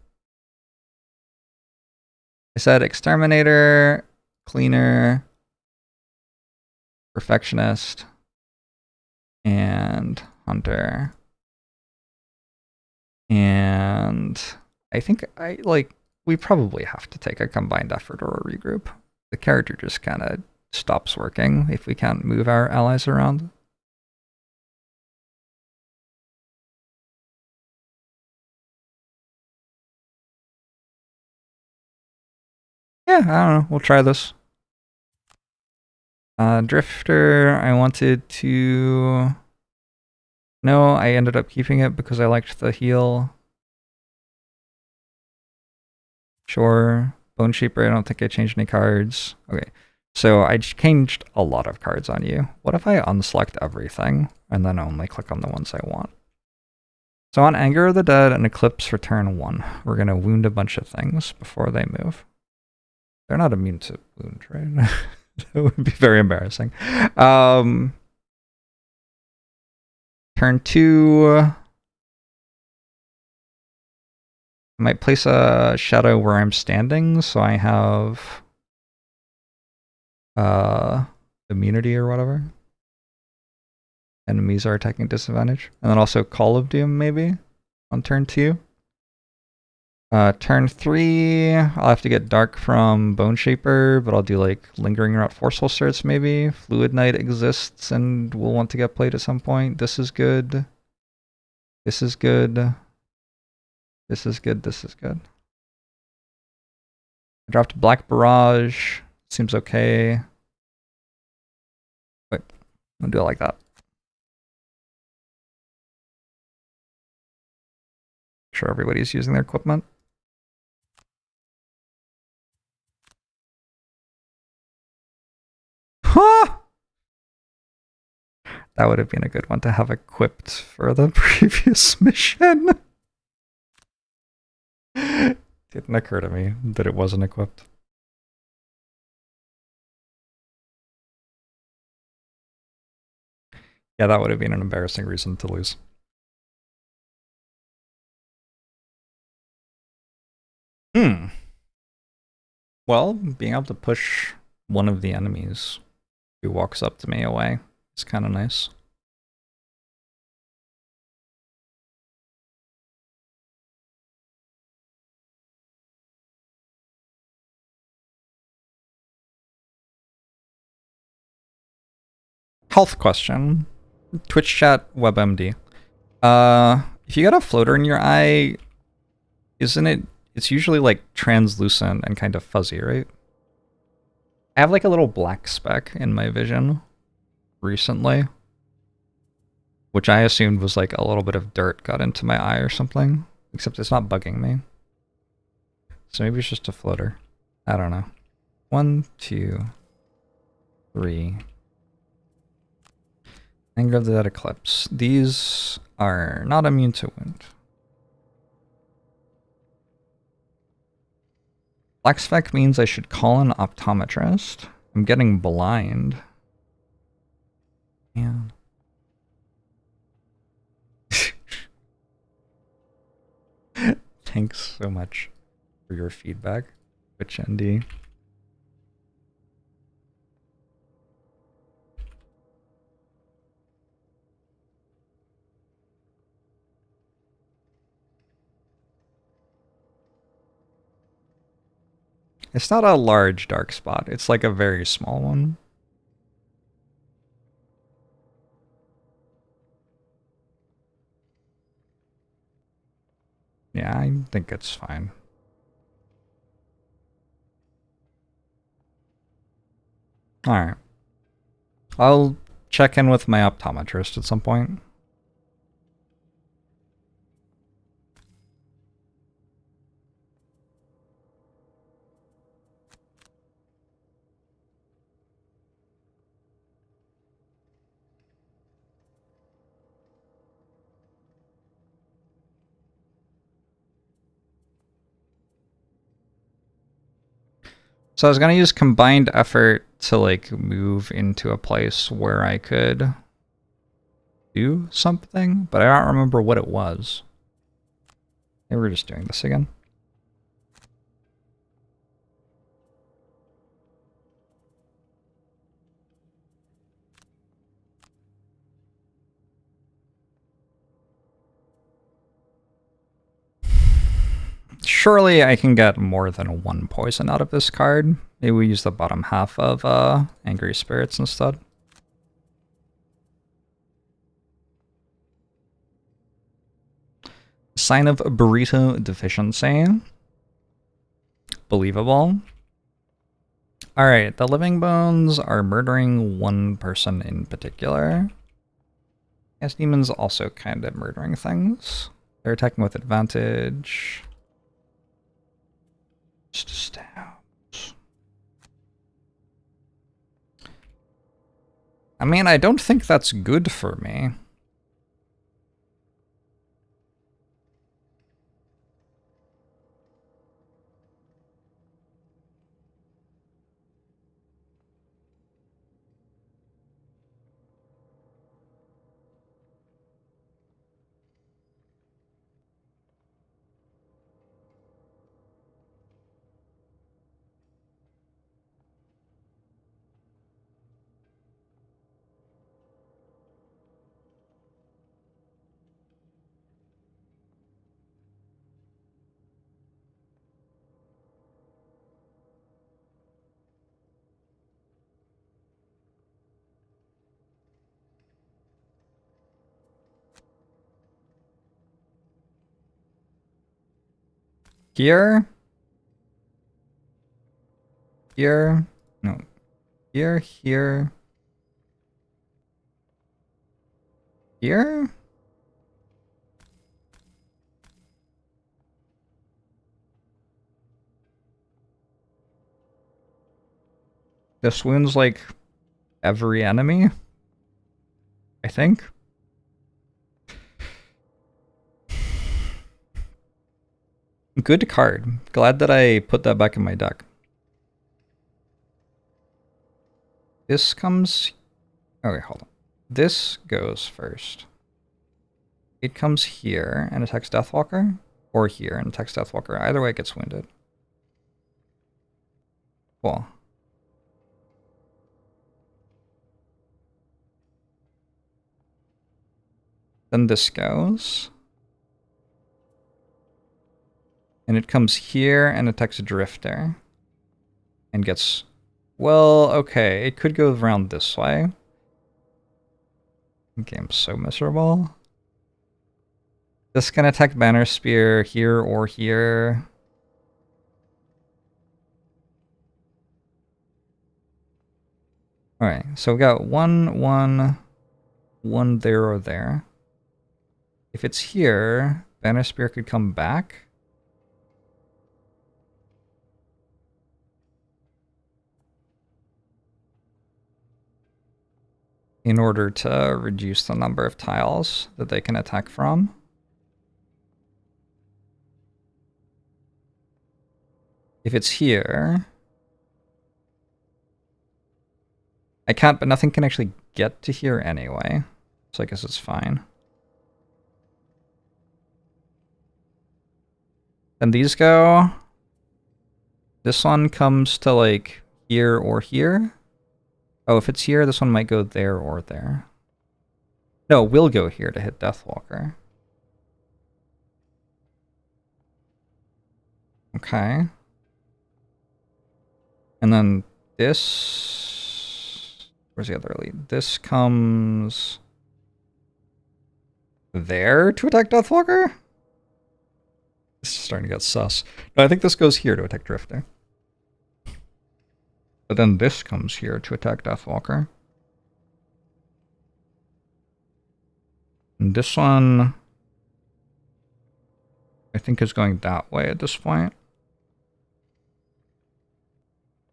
I said Exterminator, Cleaner, Perfectionist, and Hunter. And I think we probably have to take a combined effort or a regroup. The character just kind of stops working if we can't move our allies around. Yeah, I don't know. We'll try this. Drifter, I wanted to... No, I ended up keeping it because I liked the heal. Sure. Bone Shaper, I don't think I changed any cards. Okay, so I changed a lot of cards on you. What if I unselect everything and then only click on the ones I want? So on Anger of the Dead and Eclipse for turn 1, we're going to wound a bunch of things before they move. They're not immune to wound, right? That would be very embarrassing. Turn 2... I might place a shadow where I'm standing, so I have immunity or whatever. Enemies are attacking disadvantage. And then also Call of Doom, maybe, on turn 2. Turn 3, I'll have to get Dark from Bone Shaper, but I'll do like Lingering Rot Forceful Search, maybe. Fluid Knight exists and will want to get played at some point. This is good. This is good. This is good. This is good. I dropped Black Barrage. Seems okay. Wait, I'll do it like that. Make sure everybody's using their equipment. Huh! That would have been a good one to have equipped for the previous mission. Didn't occur to me that it wasn't equipped. Yeah, that would have been an embarrassing reason to lose. Well, being able to push one of the enemies who walks up to me away is kind of nice. Health question. Twitch chat WebMD. If you got a floater in your eye, isn't it... It's usually like translucent and kind of fuzzy, right? I have like a little black speck in my vision recently, which I assumed was like a little bit of dirt got into my eye or something, except it's not bugging me. So maybe it's just a floater. I don't know. 1, 2, 3. Anger of the Dead Eclipse. These are not immune to wound. Black speck means I should call an optometrist. I'm getting blind. Man. Thanks so much for your feedback, Twitch ND. It's not a large dark spot. It's like a very small one. Yeah, I think it's fine. Alright. I'll check in with my optometrist at some point. So I was gonna use combined effort to like move into a place where I could do something, but I don't remember what it was. Maybe we're just doing this again. Surely I can get more than one poison out of this card. Maybe we use the bottom half of Angry Spirits instead. Sign of burrito deficiency. Believable. Alright, the living bones are murdering one person in particular. Gas demons also kind of murdering things. They're attacking with advantage. Just stabs. I mean, I don't think that's good for me. Here. Here. No. Here, here. Here? This wounds like every enemy, I think. Good card. Glad that I put that back in my deck. This comes... Okay, hold on. This goes first. It comes here and attacks Deathwalker, or here and attacks Deathwalker. Either way, it gets wounded. Cool. Then this goes. And it comes here and attacks a Drifter. And gets... Well, okay, it could go around this way. Game's so miserable. This can attack Banner Spear here or here. Alright, so we got one there or there. If it's here, Banner Spear could come back. In order to reduce the number of tiles that they can attack from. If it's here... I can't, but nothing can actually get to here anyway. So I guess it's fine. Then these go. This one comes to like here or here. Oh, if it's here, this one might go there or there. No, it will go here to hit Deathwalker. Okay. And then this... Where's the other lead? This comes... there to attack Deathwalker? This is starting to get sus. No, I think this goes here to attack Drifter. But then this comes here to attack Deathwalker. And this one... I think is going that way at this point.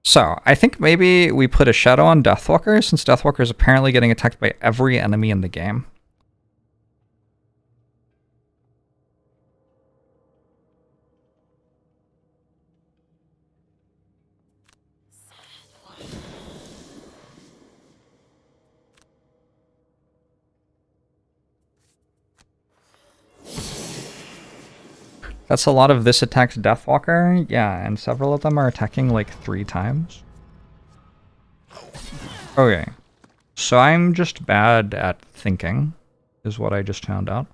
So, I think maybe we put a Shadow on Deathwalker, since Deathwalker is apparently getting attacked by every enemy in the game. That's a lot of this attacks Deathwalker. Yeah, and several of them are attacking like 3 times. Okay. So I'm just bad at thinking, is what I just found out.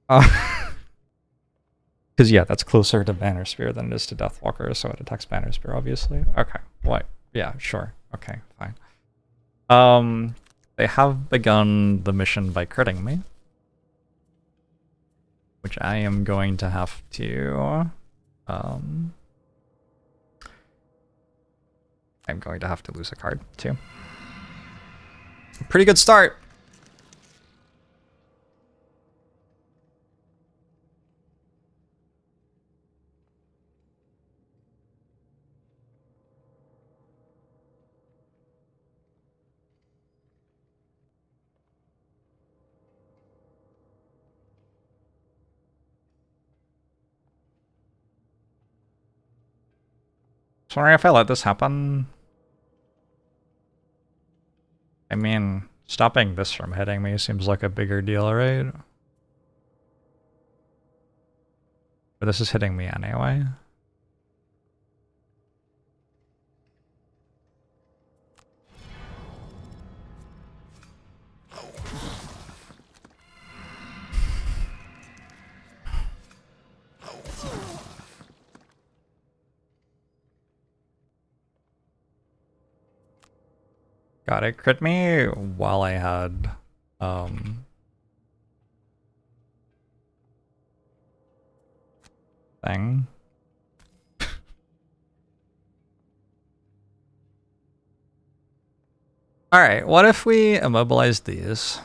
Because yeah, that's closer to Banner Spear than it is to Deathwalker, so it attacks Banner Spear, obviously. Okay, what? Yeah, sure. Okay, fine. They have begun the mission by critting me. Which I am going to have to I'm going to have to lose a card, too. Pretty good start. I was wondering if I let this happen. I mean, stopping this from hitting me seems like a bigger deal, right? But this is hitting me anyway. God, it crit me while I had, thing. Alright, what if we immobilize these?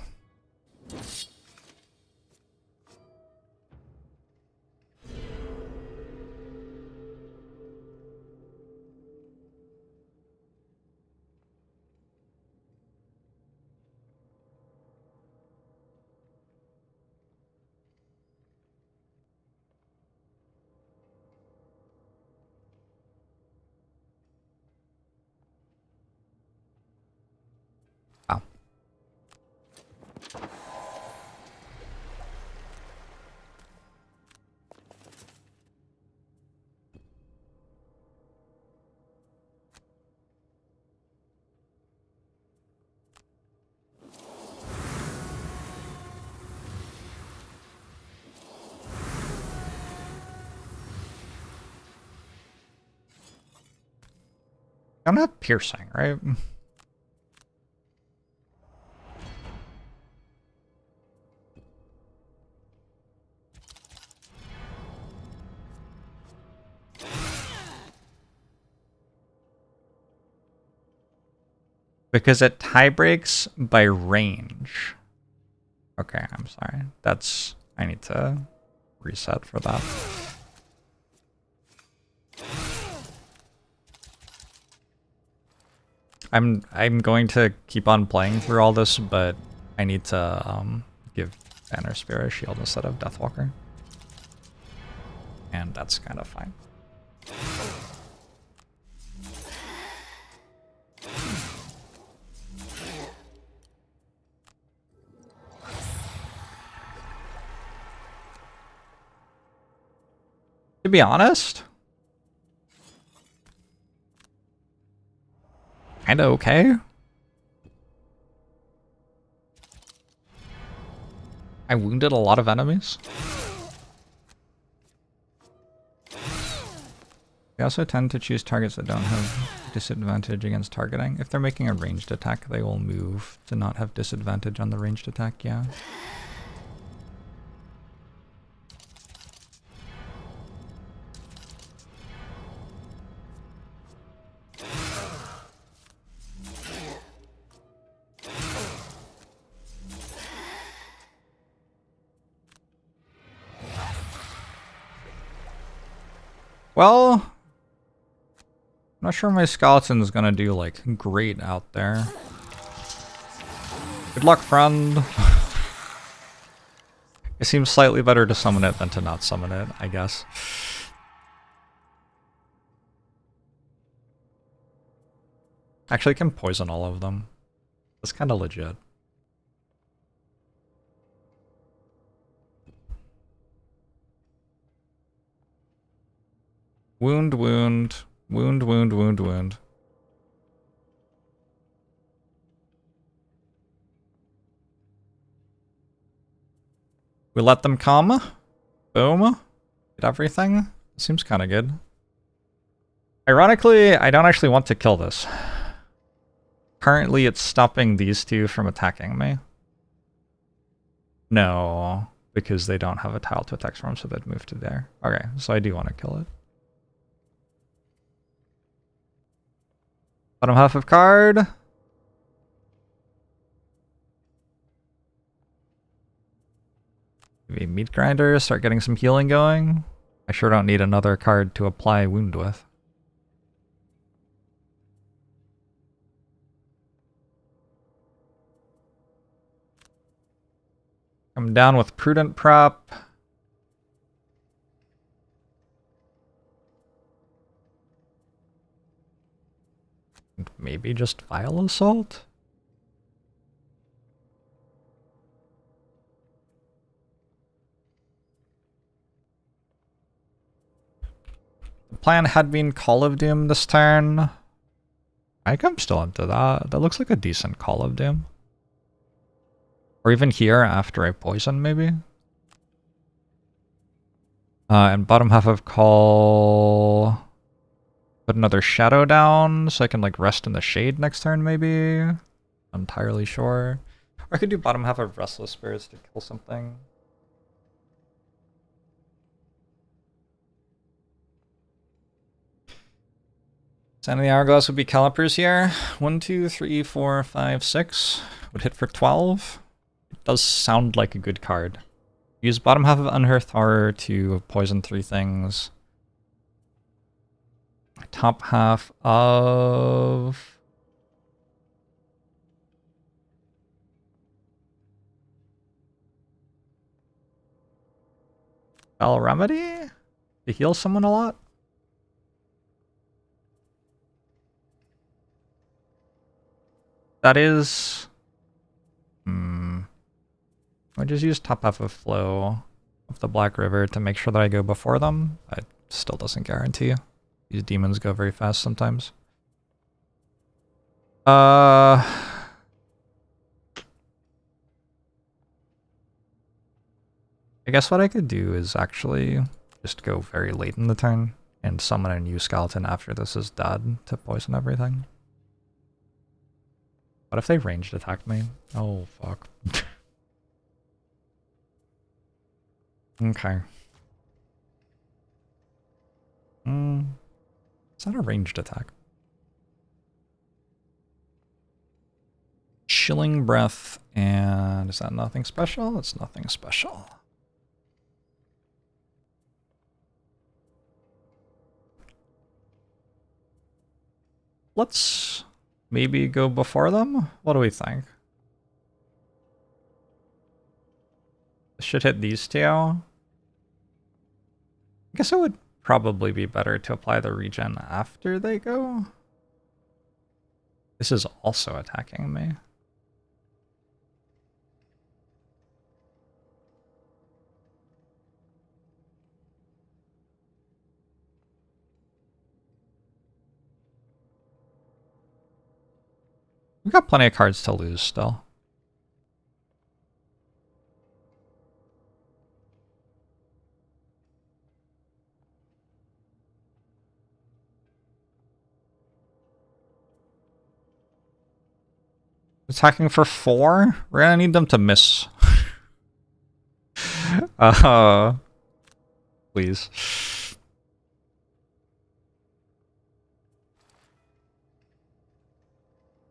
Oh. I'm not piercing, right? Because it tie breaks by range. Okay, I'm sorry. That's... I need to reset for that. I'm going to keep on playing through all this, but I need to give Banner Spirit a shield instead of Deathwalker. And that's kind of fine. To be honest, kinda okay. I wounded a lot of enemies. They also tend to choose targets that don't have disadvantage against targeting. If they're making a ranged attack, they will move to not have disadvantage on the ranged attack, yeah. Well, I'm not sure my skeleton's gonna do, like, great out there. Good luck, friend. It seems slightly better to summon it than to not summon it, I guess. Actually, I can poison all of them. That's kind of legit. Wound, wound, wound, wound, wound, wound. We let them come. Boom. Get everything. Seems kind of good. Ironically, I don't actually want to kill this. Currently, it's stopping these two from attacking me. No, because they don't have a tile to attack from, so they'd move to there. Okay, so I do want to kill it. Bottom half of card. Maybe meat grinder, start getting some healing going. I sure don't need another card to apply wound with. Come down with prudent prop. And maybe just vile assault? The plan had been Call of Doom this turn. I think I'm still into that. That looks like a decent Call of Doom. Or even here after I poison, maybe? And bottom half of Call... Put another Shadow down so I can like rest in the shade next turn, maybe? Not entirely sure. Or I could do bottom half of Restless Spirits to kill something. Sign of the Hourglass would be Calipers here. 1, 2, 3, 4, 5, 6. Would hit for 12. It does sound like a good card. Use bottom half of Unearthed Horror to poison 3 things. Top half of... Spell Remedy? To heal someone a lot? That is... I just use top half of Flow of the Black River to make sure that I go before them. It still doesn't guarantee. These demons go very fast sometimes. I guess what I could do is actually just go very late in the turn and summon a new skeleton after this is dead to poison everything. What if they ranged attacked me? Oh, fuck. Okay. It's not a ranged attack. Chilling Breath, and is that nothing special? It's nothing special. Let's maybe go before them? What do we think? This should hit these two. I guess it would probably be better to apply the regen after they go. This is also attacking me. We've got plenty of cards to lose still. Attacking for 4? We're gonna need them to miss. Please.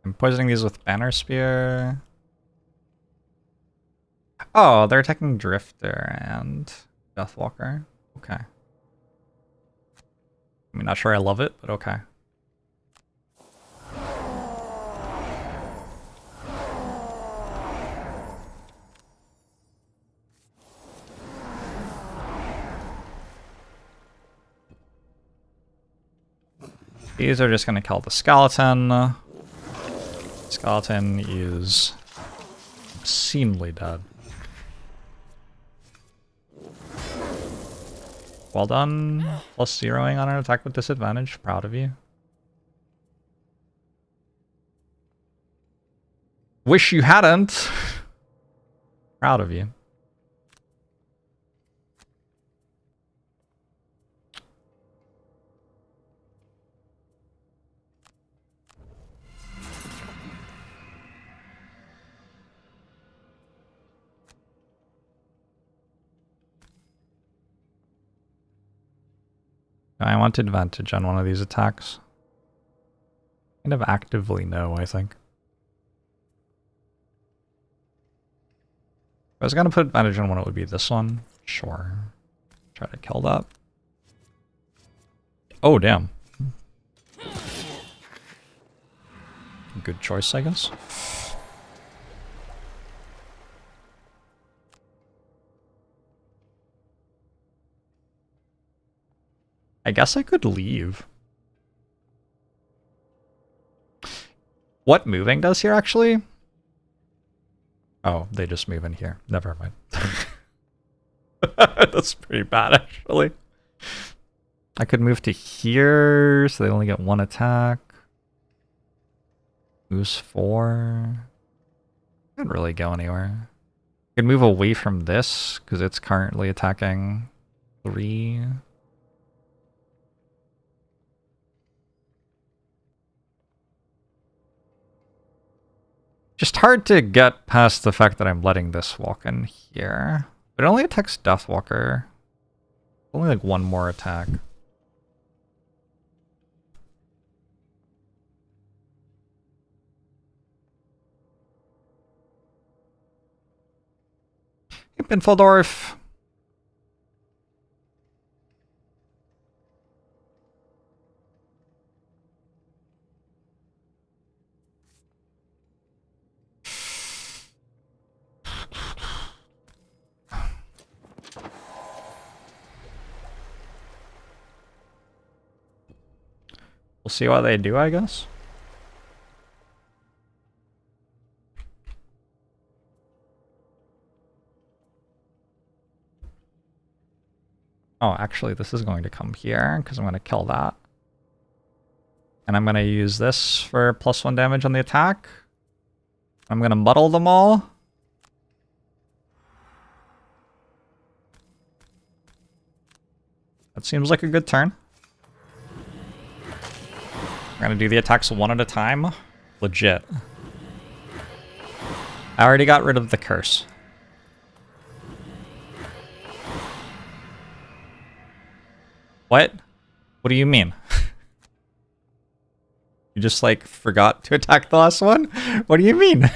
I'm poisoning these with Banner Spear. Oh, they're attacking Drifter and Deathwalker. Okay. I'm not sure I love it, but okay. These are just gonna kill the skeleton. Skeleton is obscenely dead. Well done. Plus zeroing on an attack with disadvantage. Proud of you. Wish you hadn't. Proud of you. I want advantage on one of these attacks. Kind of actively no, I think. If I was gonna put advantage on one, it would be this one. Sure. Try to kill that. Oh, damn. Good choice, I guess. I guess I could leave. What moving does here, actually? Oh, they just move in here. Never mind. That's pretty bad, actually. I could move to here, so they only get one attack. Moves 4. Can't really go anywhere. I could move away from this, because it's currently attacking 3. Just hard to get past the fact that I'm letting this walk in here. But it only attacks Deathwalker. Only like one more attack. Hey, Pinfeldorf. We'll see what they do, I guess. Oh, actually, this is going to come here, because I'm going to kill that. And I'm going to use this for +1 damage on the attack. I'm going to muddle them all. That seems like a good turn. We're going to do the attacks one at a time. Legit. I already got rid of the curse. What? What do you mean? You just, like, forgot to attack the last one? What do you mean?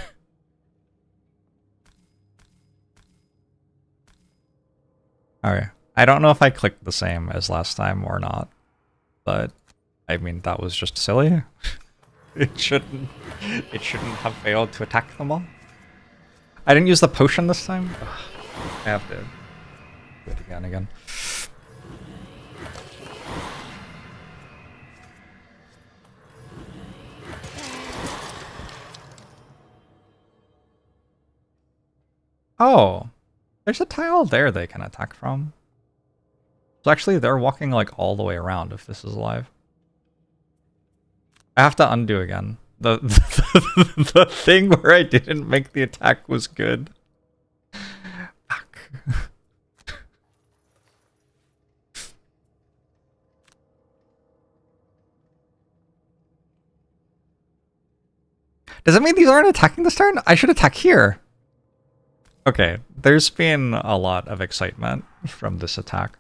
Alright. I don't know if I clicked the same as last time or not. But, I mean, that was just silly. It shouldn't have failed to attack them all. I didn't use the potion this time. Ugh, I have to do it again. Oh, there's a tile there they can attack from. So actually, they're walking like all the way around if this is alive. I have to undo again. The thing where I didn't make the attack was good. Fuck. Does that mean these aren't attacking this turn? I should attack here. Okay, there's been a lot of excitement from this attack.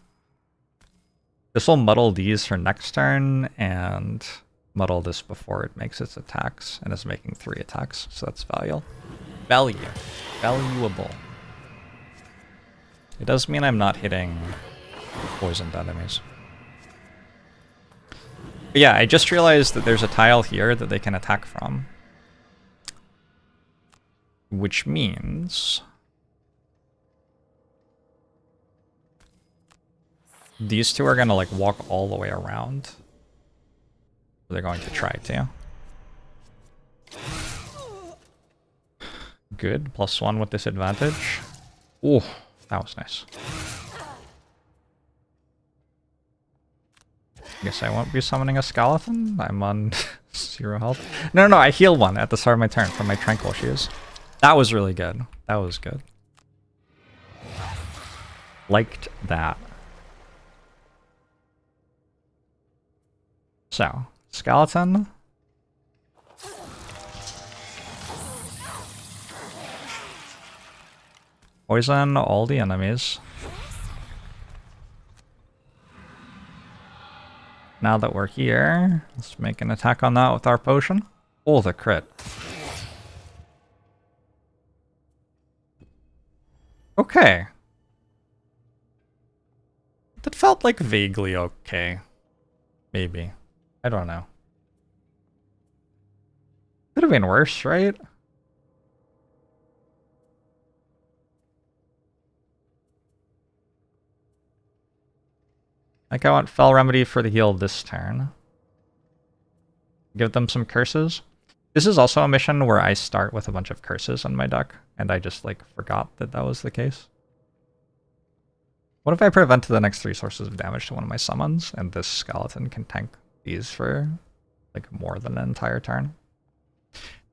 This will muddle these for next turn, and muddle this before it makes its attacks, and it's making 3 attacks, so that's valuable. Valuable. It does mean I'm not hitting poisoned enemies. But yeah, I just realized that there's a tile here that they can attack from. Which means these two are gonna like walk all the way around. They're going to try to. Good. +1 with disadvantage. Ooh, that was nice. Guess I won't be summoning a skeleton. I'm on 0 health. No, I heal 1 at the start of my turn from my tranquil shoes. That was really good. That was good. Liked that. So, skeleton. Poison all the enemies. now that we're here, let's make an attack on that with our potion. Oh, the crit. Okay. That felt like vaguely okay. Maybe. I don't know. Could have been worse, right? Like, I want Fell Remedy for the heal this turn. Give them some curses. This is also a mission where I start with a bunch of curses on my deck, and I just, like, forgot that that was the case. What if I prevent the next 3 sources of damage to one of my summons, and this skeleton can tank these for, like, more than an entire turn?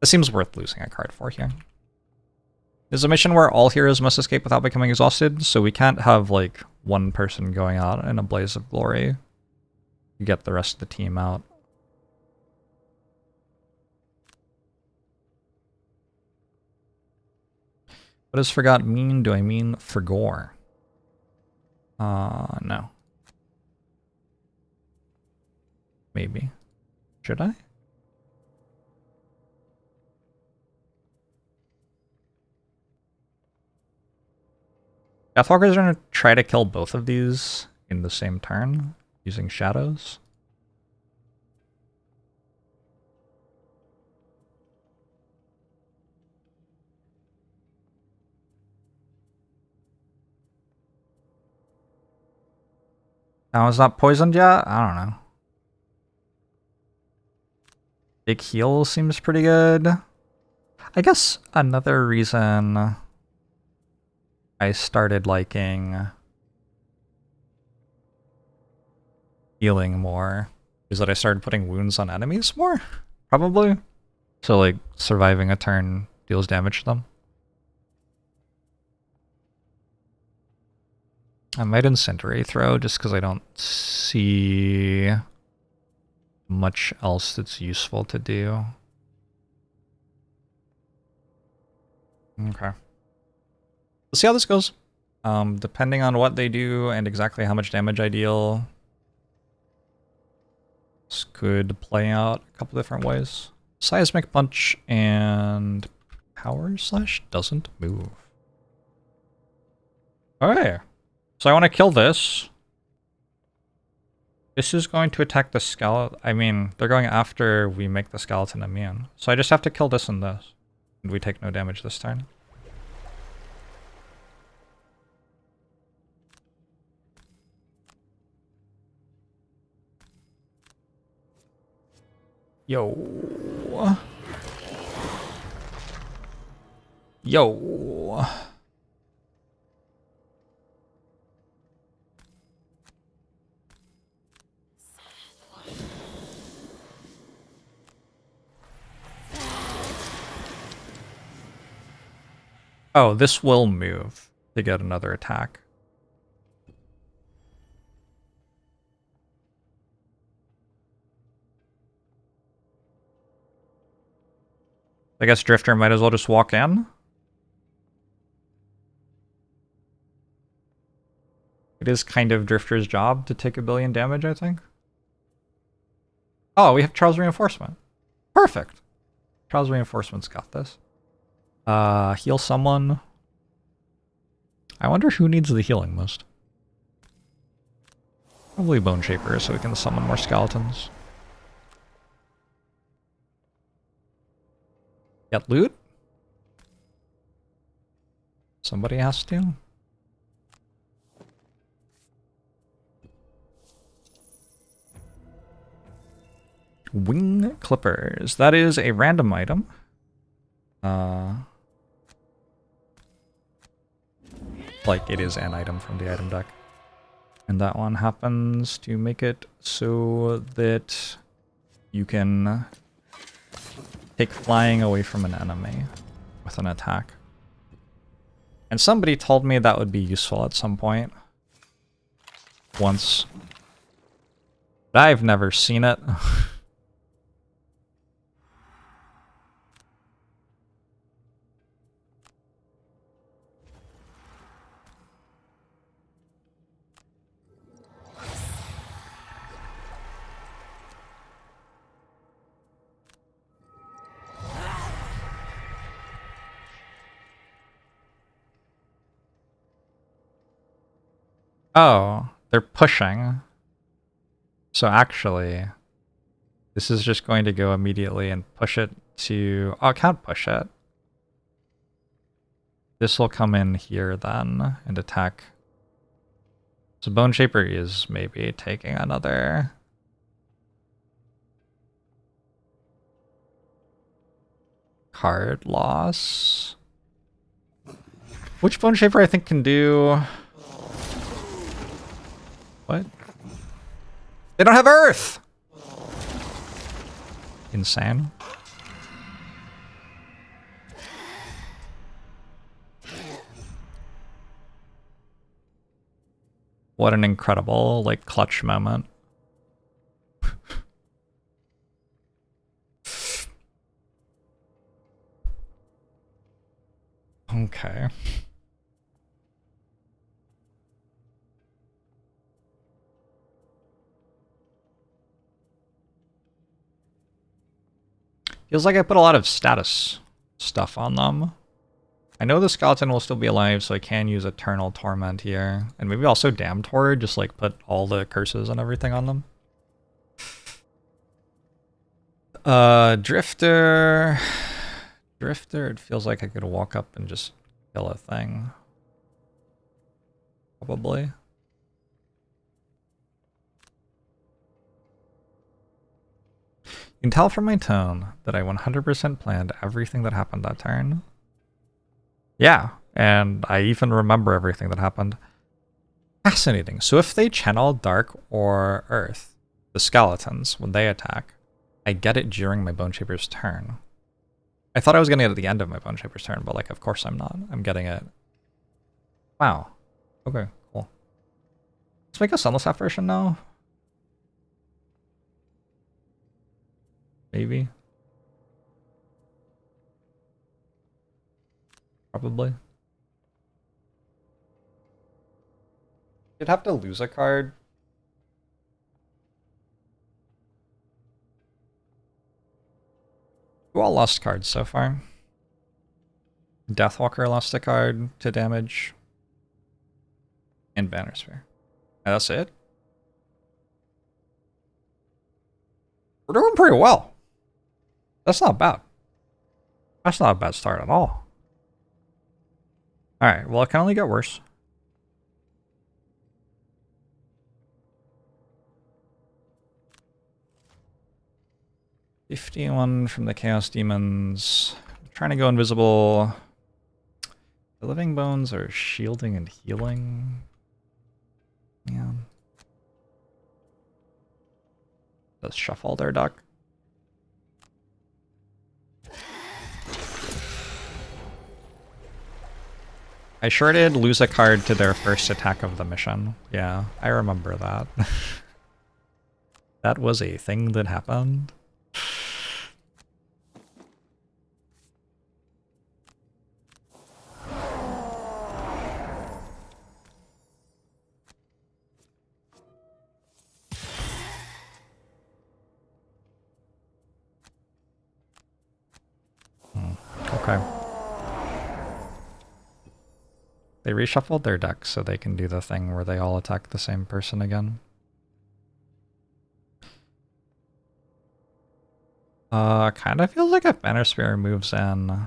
This seems worth losing a card for here. There's a mission where all heroes must escape without becoming exhausted, so we can't have, like, one person going out in a blaze of glory to get the rest of the team out. What does forgot mean? Do I mean forgore? No. Maybe. Should I? Deathwalkers are going to try to kill both of these in the same turn using shadows. Now is not poisoned yet? I don't know. Big heal seems pretty good. I guess another reason I started liking healing more is that I started putting wounds on enemies more, probably. So, like, surviving a turn deals damage to them. I might Incinerate Throw just because I don't see much else that's useful to do. Okay. We'll see how this goes. Depending on what they do and exactly how much damage I deal, this could play out a couple different ways. Seismic Punch and Power Slash doesn't move. Okay. So I want to kill this. This is going to attack the skeleton. I mean, they're going after we make the skeleton immune. So I just have to kill this and this. And we take no damage this turn. Yo. Yo. Oh, this will move to get another attack. I guess Drifter might as well just walk in. It is kind of Drifter's job to take 1 billion damage, I think. Oh, we have Charles Reinforcement. Perfect. Charles Reinforcement's got this. Heal someone. I wonder who needs the healing most. Probably Bone Shaper, so we can summon more skeletons. Get loot? Somebody has to. Wing Clippers. That is a random item. Like, it is an item from the item deck. And that one happens to make it so that you can take flying away from an enemy with an attack. And somebody told me that would be useful at some point. Once. But I've never seen it. Oh, they're pushing. So actually, this is just going to go immediately and push it to... Oh, I can't push it. This will come in here then and attack. So Bone Shaper is maybe taking another... card loss. Which Bone Shaper I think can do... What? They don't have Earth! Insane. What an incredible, like, clutch moment. Okay. Feels like I put a lot of status stuff on them. I know the skeleton will still be alive, so I can use Eternal Torment here. And maybe also Damned Horde, just like put all the curses and everything on them. Drifter. Drifter, it feels like I could walk up and just kill a thing. Probably. You can tell from my tone that I 100% planned everything that happened that turn. Yeah, and I even remember everything that happened. Fascinating. So if they channel Dark or Earth, the skeletons, when they attack, I get it during my Bone Shaper's turn. I thought I was getting it at the end of my Bone Shaper's turn, but like, of course I'm not. I'm getting it. Wow. Okay, cool. Let's make a Sunless Apparition now. Maybe. Probably. You'd have to lose a card. Who all lost cards so far? Deathwalker lost a card to damage. And Banner Sphere. And that's it? We're doing pretty well. That's not bad. That's not a bad start at all. Alright, well it can only get worse. $51 from the Chaos Demons. I'm trying to go invisible. The Living Bones are shielding and healing. Yeah. Let's shuffle their deck. I sure did lose a card to their first attack of the mission. Yeah, I remember that. That was a thing that happened. Okay. They reshuffled their deck so they can do the thing where they all attack the same person again. Kind of feels like if Banner Sphere moves in,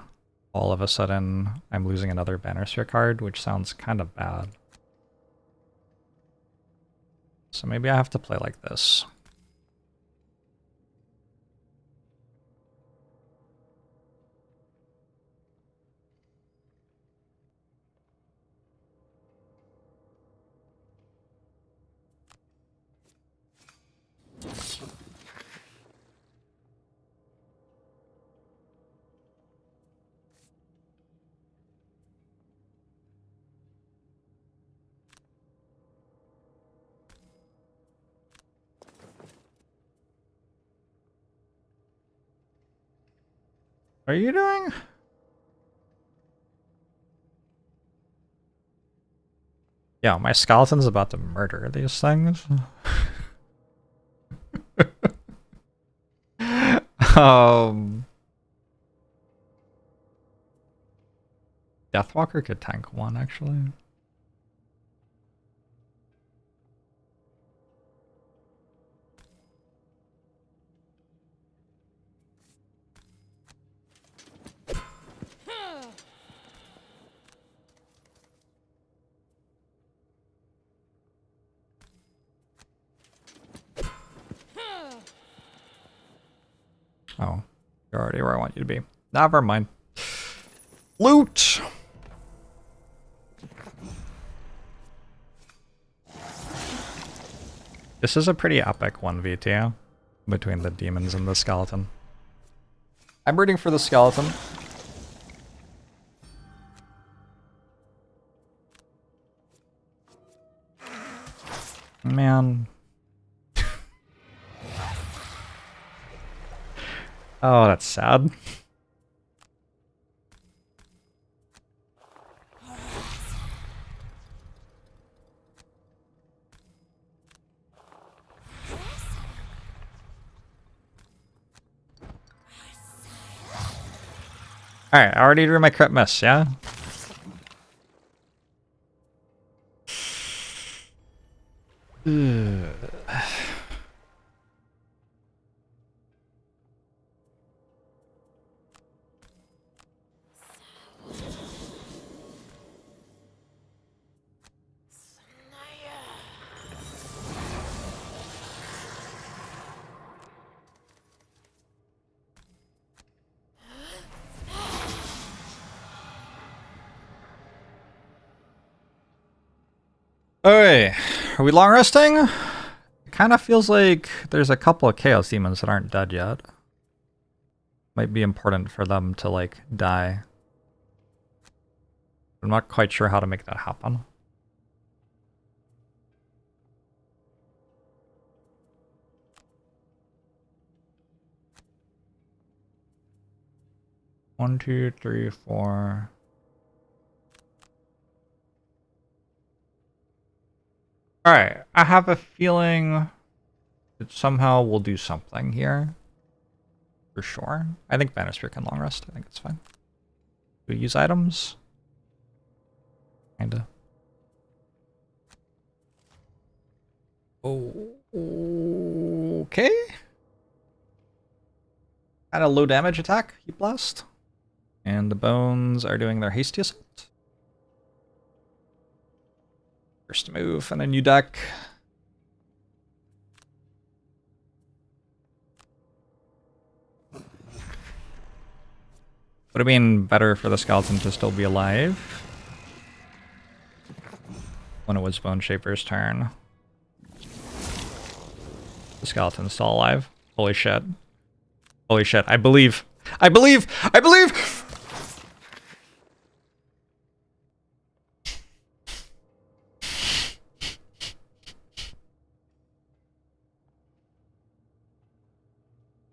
all of a sudden I'm losing another Banner Sphere card, which sounds kind of bad. So maybe I have to play like this. What are you doing? Yeah, my skeleton's about to murder these things. Deathwalker could tank one, actually. Oh, you're already where I want you to be. Never mind. Loot! This is a pretty epic 1v2 between the demons and the skeleton. I'm rooting for the skeleton. Man. Oh, that's sad. Alright, I already drew my crit miss, yeah? Okay, are we long resting? It kind of feels like there's a couple of Chaos Demons that aren't dead yet. Might be important for them to, like, die. I'm not quite sure how to make that happen. One, two, three, four. Alright, I have a feeling that somehow we'll do something here. For sure. I think Vanisphere can long rest. I think it's fine. Do we use items? Kinda. Oh, okay. Had a low damage attack, Heat Blast. And the bones are doing their hasty assault. First move and a new deck. Would have been better for the skeleton to still be alive when it was Bone Shaper's turn. The skeleton's still alive. Holy shit. Holy shit. I believe. I believe! I believe!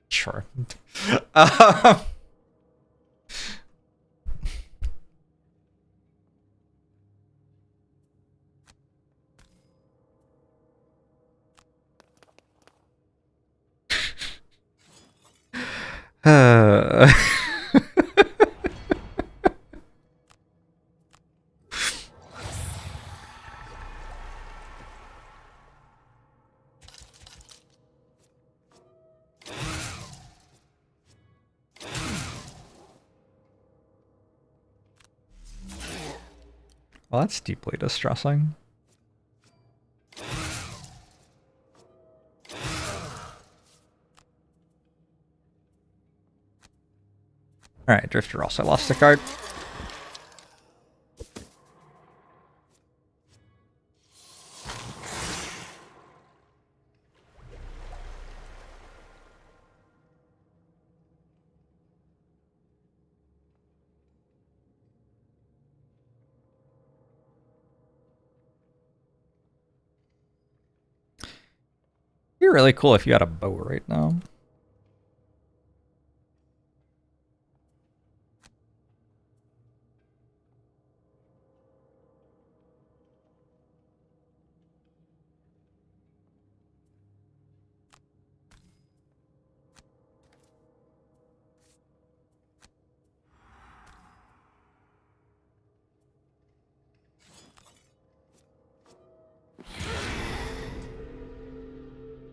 Sure. Well, that's deeply distressing. Alright, Drifter also lost a card. You're really cool if you had a bow right now.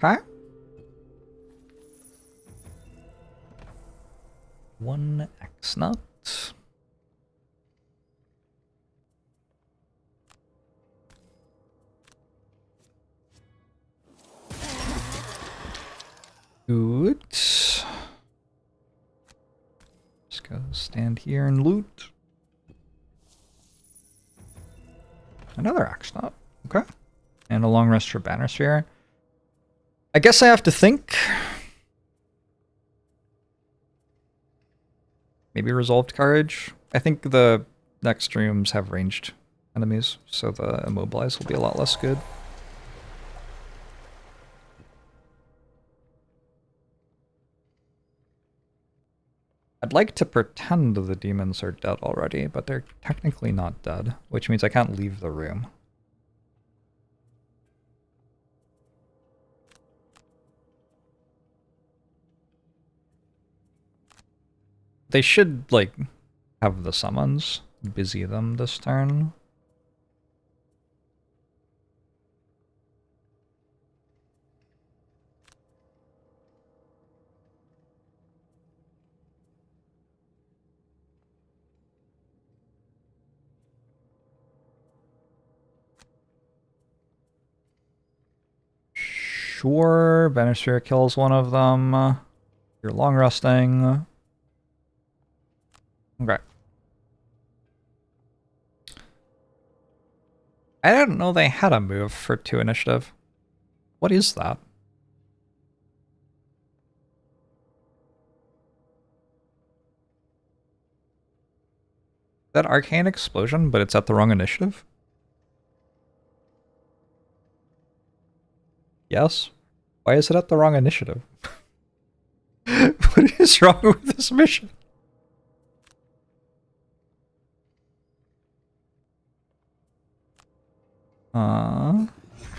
Okay. One X nut. Good. here and loot. Another axe knot. Okay. And a long rest for Banner Sphere. I guess I have to think. Maybe Resolved Courage. I think the next rooms have ranged enemies, so the Immobilize will be a lot less good. I'd like to pretend the demons are dead already, but they're technically not dead, which means I can't leave the room. They should, like, have the summons, busy them this turn. Sure, Banner Sphere kills one of them. You're long resting. Okay. I didn't know they had a move for 2 initiative. What is that? That Arcane Explosion, but it's at the wrong initiative? Yes. Why is it at the wrong initiative? What is wrong with this mission?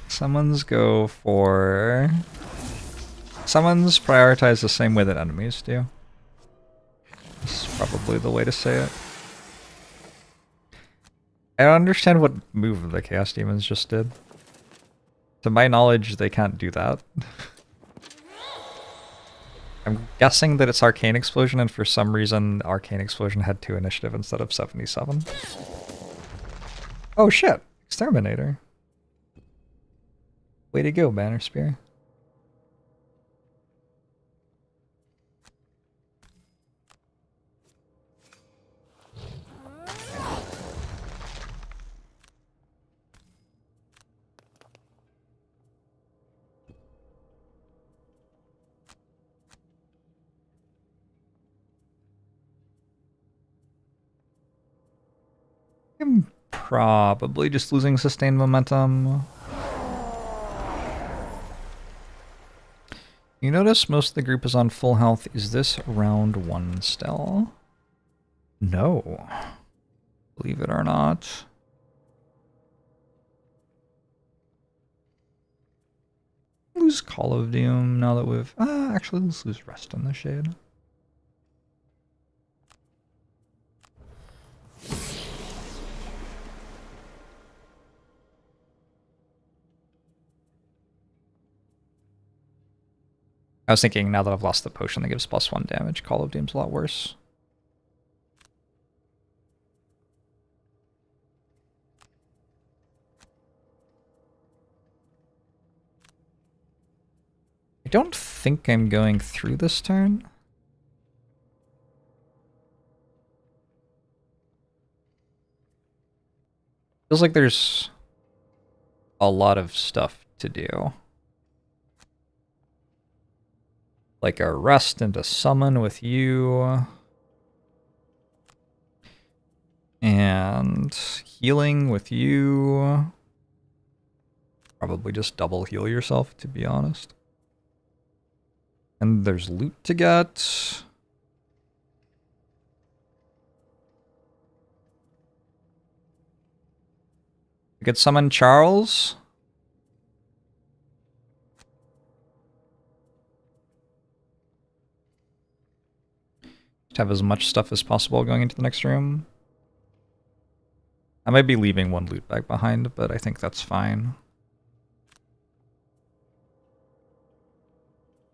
Summons go for... Summons prioritize the same way that enemies do. This is probably the way to say it. I don't understand what move the Chaos Demons just did. To my knowledge, they can't do that. I'm guessing that it's Arcane Explosion, and for some reason, Arcane Explosion had 2 initiative instead of 77. Oh shit! Exterminator. Way to go, Banner Spear. I'm probably just losing sustained momentum. You notice most of the group is on full health. Is this round 1 still? No. Believe it or not. Lose Call of Doom now that we've... actually, let's lose Rest in the Shade. I was thinking now that I've lost the potion that gives +1 damage, Call of Doom's a lot worse. I don't think I'm going through this turn. Feels like there's a lot of stuff to do. Like a rest and a summon with you. And healing with you. Probably just double heal yourself, to be honest. And there's loot to get. We could summon Charles. Just have as much stuff as possible going into the next room. I might be leaving 1 loot bag behind, but I think that's fine.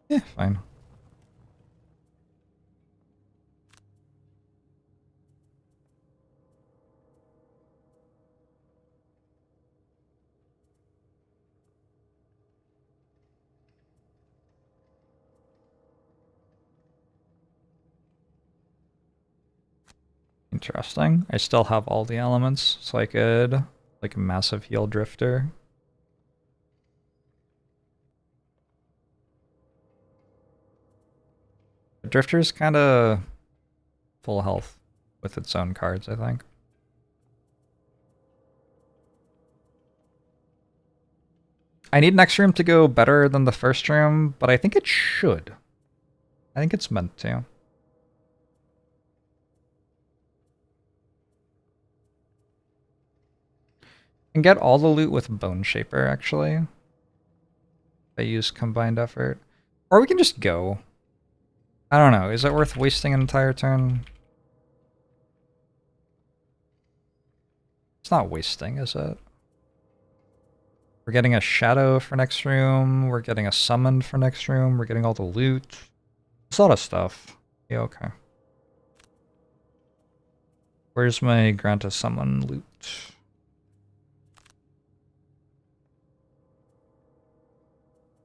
Yeah, fine. Interesting. I still have all the elements, so I could like a massive heal drifter. The drifter's kind of full health with its own cards, I think. I need next room to go better than the first room, but I think it should. I think it's meant to. Can get all the loot with Bone Shaper, actually. If I use combined effort. Or we can just go. I don't know. Is it worth wasting an entire turn? It's not wasting, is it? We're getting a shadow for next room. We're getting a summon for next room. We're getting all the loot. It's a lot of stuff. Yeah, okay. Where's my grant a summon loot?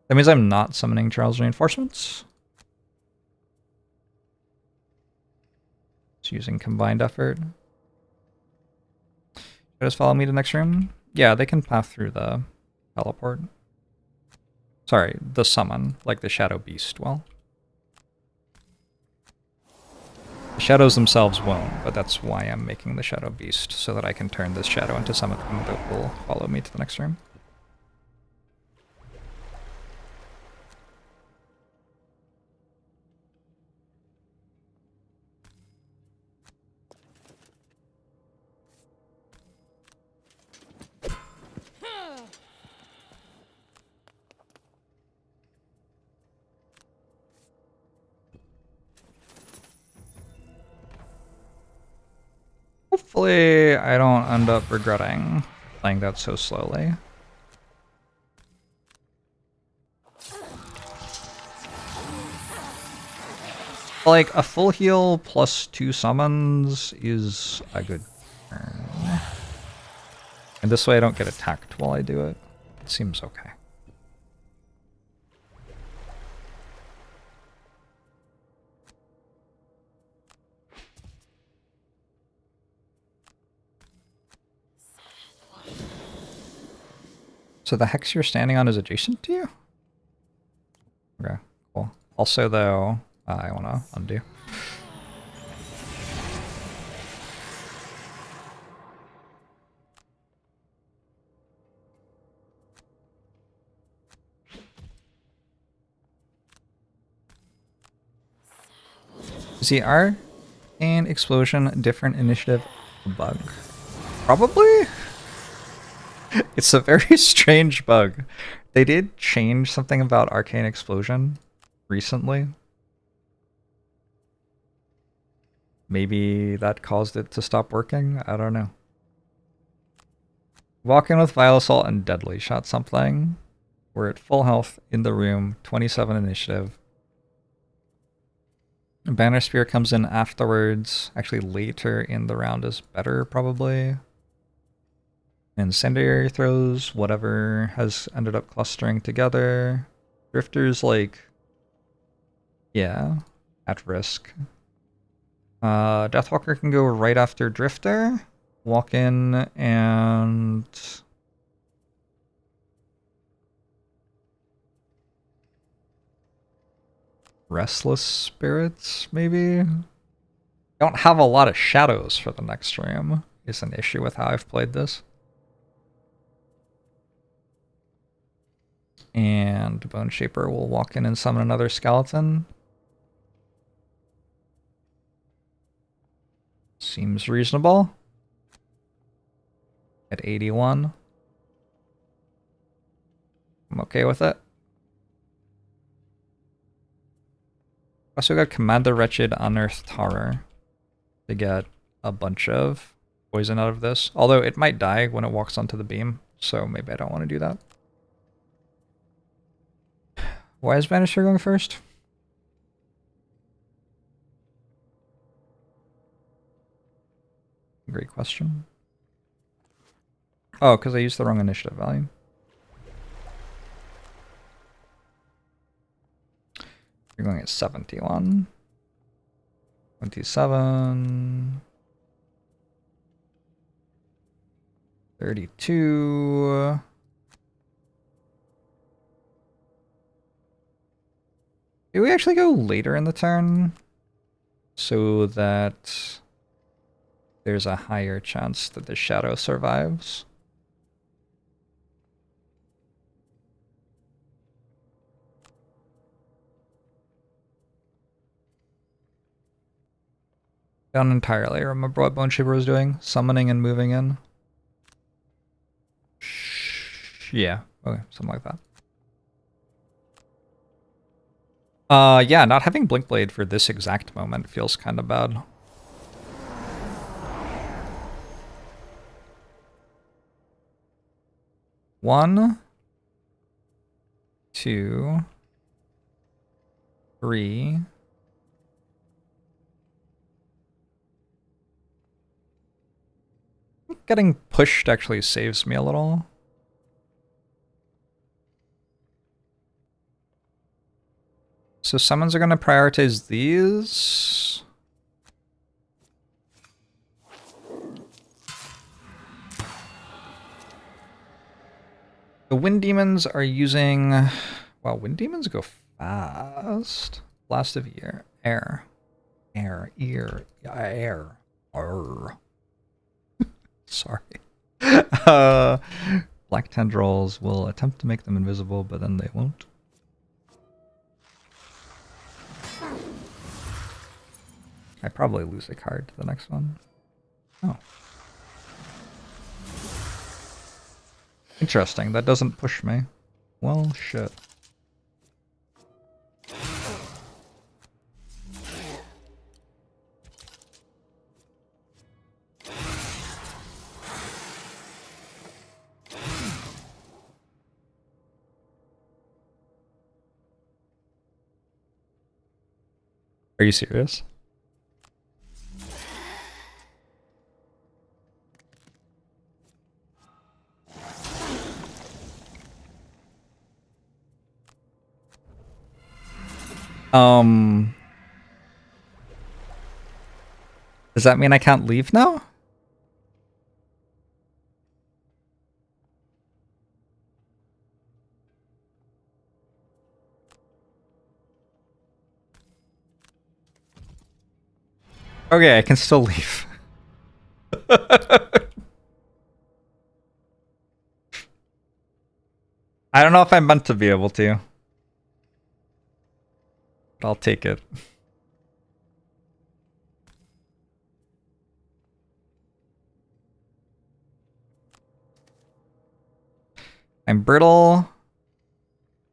That means I'm not summoning Charles Reinforcements. It's using combined effort. Just follow me to next room? Yeah, they can path through the teleport. Sorry, the summon, like the Shadow Beast will. The shadows themselves won't, but that's why I'm making the Shadow Beast, so that I can turn this shadow into something that will follow me to the next room. Hopefully I don't end up regretting playing that so slowly. Like, a full heal plus 2 summons is a good turn. And this way I don't get attacked while I do it. It seems okay. So the hex you're standing on is adjacent to you? Okay, cool. Also, though, I want to undo. Is the arcane explosion different initiative bug? Probably? It's a very strange bug. They did change something about arcane explosion recently. Maybe that caused it to stop working? I don't know. Walk in with Vile Assault and Deadly Shot something. We're at full health in the room, 27 initiative. Banner Spear comes in afterwards. Actually, later in the round is better, probably. Incendiary throws, whatever has ended up clustering together. Drifter's like, yeah, at risk. Deathwalker can go right after Drifter. Walk in and... Restless Spirits, maybe? Don't have a lot of shadows for the next room, is an issue with how I've played this. And Bone Shaper will walk in and summon another skeleton. Seems reasonable. At 81. I'm okay with it. Also got Command the Wretched, Unearthed Horror to get a bunch of poison out of this. Although it might die when it walks onto the beam, so maybe I don't want to do that. Why is Banisher going first? Great question. Oh, because I used the wrong initiative value. You're going at 71. 27. 32. Do we actually go later in the turn so that there's a higher chance that the shadow survives? Don't entirely remember what Bone Shaper was doing. Summoning and moving in. Yeah, okay, something like that. Yeah, not having Blink Blade for this exact moment feels kind of bad. One, two, three. Getting pushed actually saves me a little. So summons are going to prioritize these. The Wind Demons are using... Wow, Wind Demons go fast. Blast of Air. Air. Air. Ear. Air. Arr. Sorry. Black Tendrils will attempt to make them invisible, but then they won't. I probably lose a card to the next one. Oh. Interesting, that doesn't push me. Well, shit. Are you serious? Does that mean I can't leave now? Okay, I can still leave. I don't know if I'm meant to be able to. But I'll take it. I'm brittle.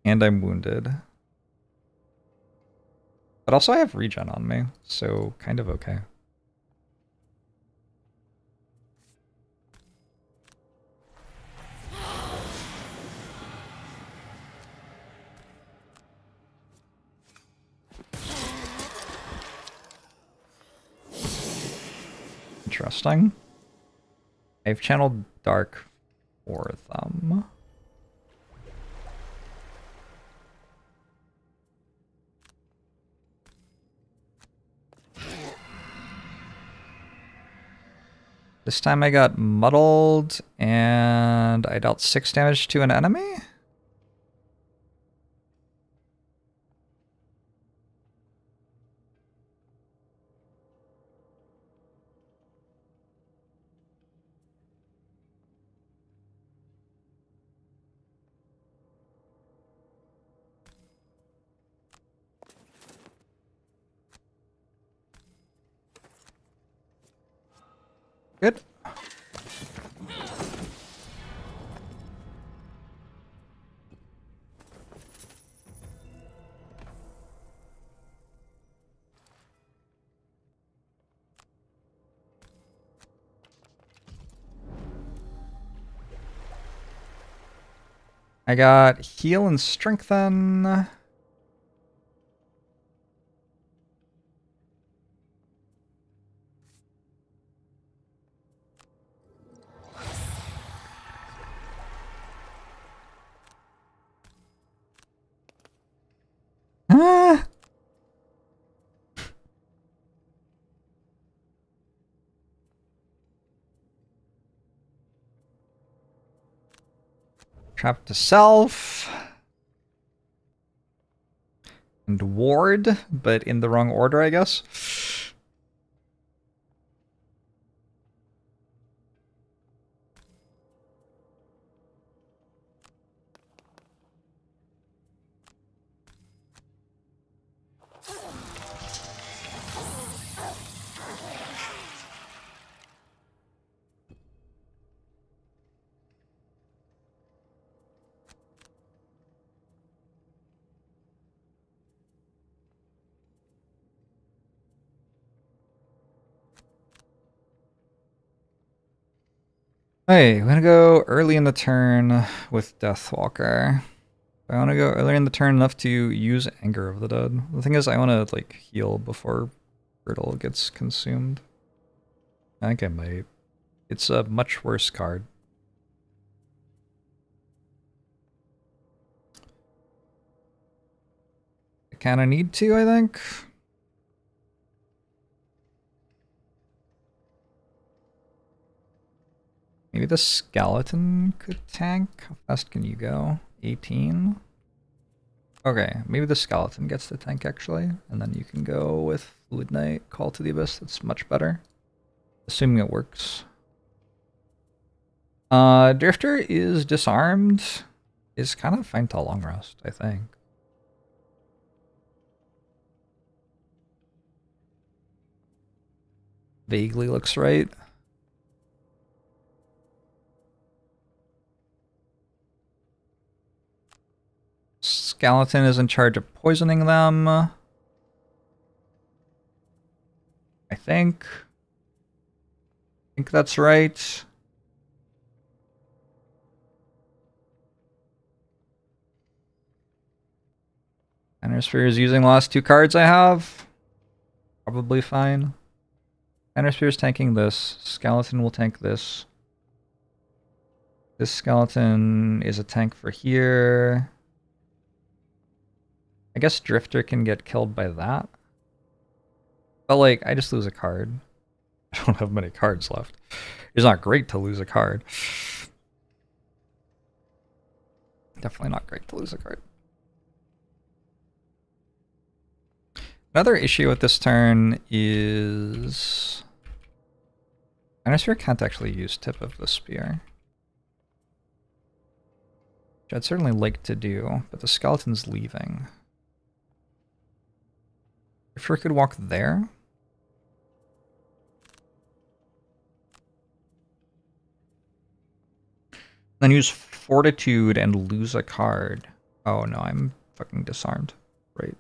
And I'm wounded. But also I have regen on me, so kind of okay. Interesting. I've channeled Dark for them. This time I got muddled and I dealt 6 damage to an enemy? Good. I got heal and strengthen. Ah! Trap to self. And ward, but in the wrong order, I guess. Hey, we're gonna go early in the turn with Deathwalker. I want to go earlier in the turn enough to use Anger of the Dead. The thing is, I want to like heal before Brittle gets consumed. I think I might. It's a much worse card. I kind of need to, I think. Maybe the skeleton could tank. How fast can you go? 18? Okay, maybe the skeleton gets the tank actually, and then you can go with Fluid Knight, Call to the Abyss. That's much better. Assuming it works. Drifter is disarmed. Is kind of fine to long rest, I think. Vaguely looks right. Skeleton is in charge of poisoning them. I think that's right. Sphere is using the last two cards I have. Probably fine. Sphere is tanking this. Skeleton will tank this. This skeleton is a tank for here. I guess Drifter can get killed by that. But like, I just lose a card. I don't have many cards left. It's not great to lose a card. Definitely not great to lose a card. Another issue with this turn is Sphere can't actually use Tip of the Spear. Which I'd certainly like to do, but the skeleton's leaving. If we could walk there. Then use Fortitude and lose a card. Oh no, I'm fucking disarmed. Right.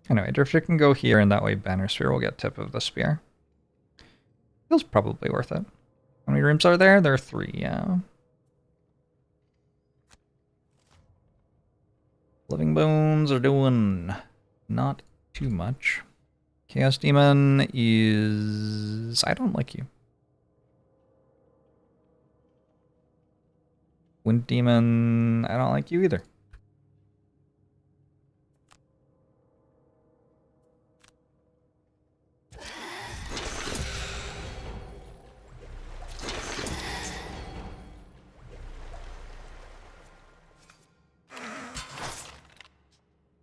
Anyway, Drifter can go here, and that way Banner Sphere will get Tip of the Spear. Feels probably worth it. How many rooms are there? There are 3, yeah. Living Bones are doing not too much. Chaos Demon is... I don't like you. Wind Demon, I don't like you either.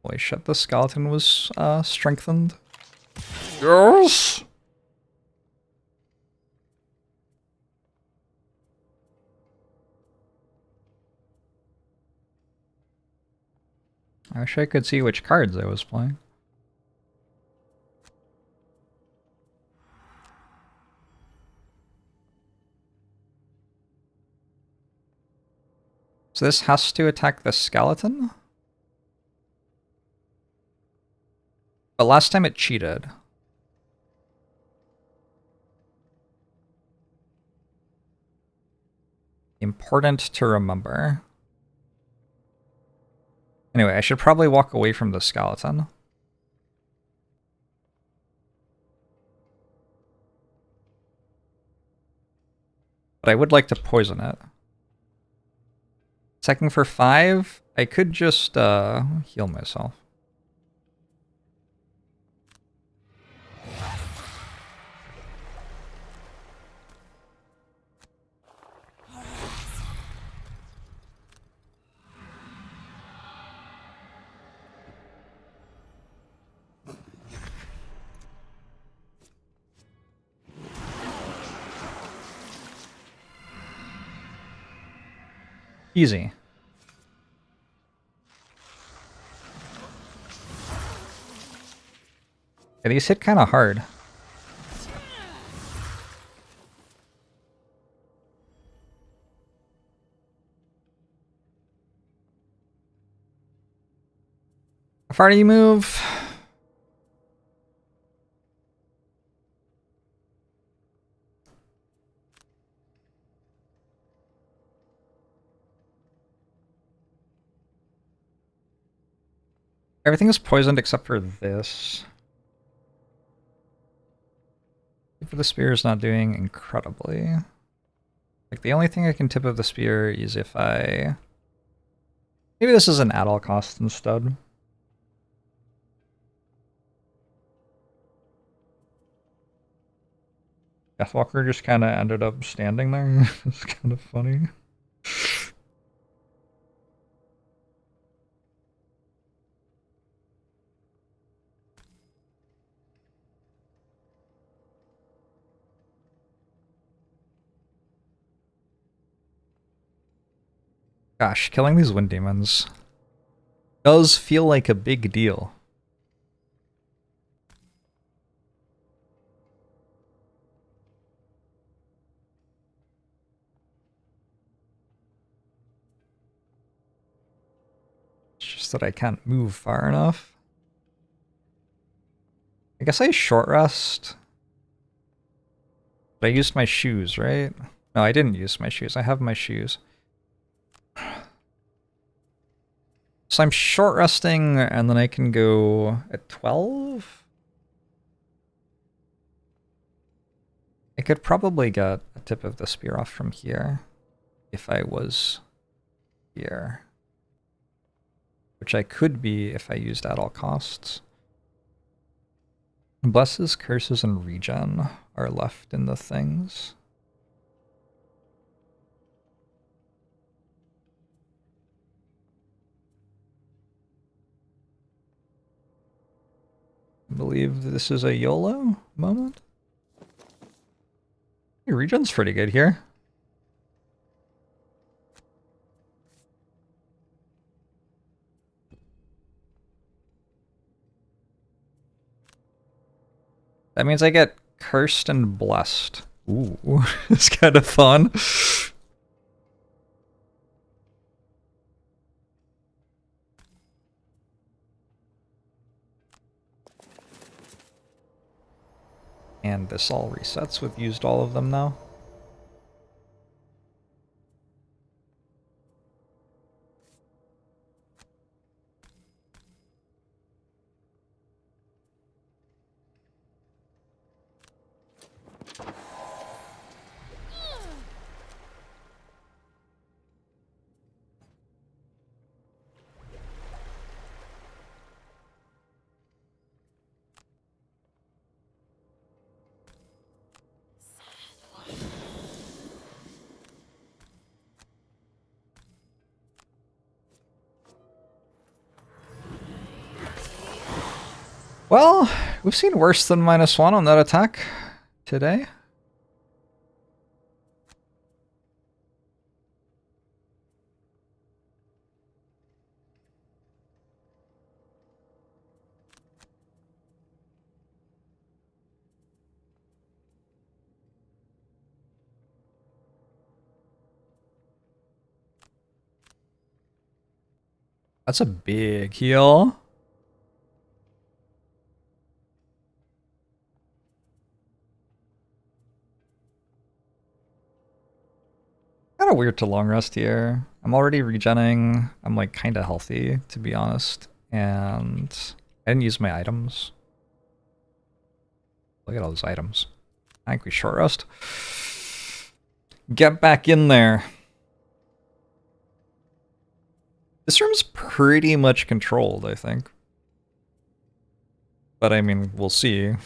Holy shit, the skeleton was strengthened. Yes! I wish I could see which cards I was playing. So this has to attack the skeleton? But last time it cheated. Important to remember. Anyway, I should probably walk away from the skeleton. But I would like to poison it. Second for 5, I could just heal myself. Easy. Yeah, these hit kind of hard. How far do you move? Everything is poisoned except for this. Tip of the spear is not doing incredibly. Like, the only thing I can tip of the spear is if I... Maybe this is an at all cost instead. Deathwalker just kind of ended up standing there. It's kind of funny. Gosh, killing these wind demons does feel like a big deal. It's just that I can't move far enough. I guess I short rest. But I used my shoes, right? No, I didn't use my shoes. I have my shoes. So I'm short resting, and then I can go at 12? I could probably get a tip of the spear off from here if I was here. Which I could be if I used at all costs. Blesses, curses, and regen are left in the things. I believe this is a YOLO moment. Hey, regen's pretty good here. That means I get cursed and blessed. Ooh, it's kind of fun. And this all resets. We've used all of them now. Well, we've seen worse than -1 on that attack today. That's a big heal. Kind of weird to long rest here. I'm already regenning. I'm like kind of healthy, to be honest. And I didn't use my items. Look at all those items. I think we short rest. Get back in there. This room's pretty much controlled, I think. But I mean, we'll see.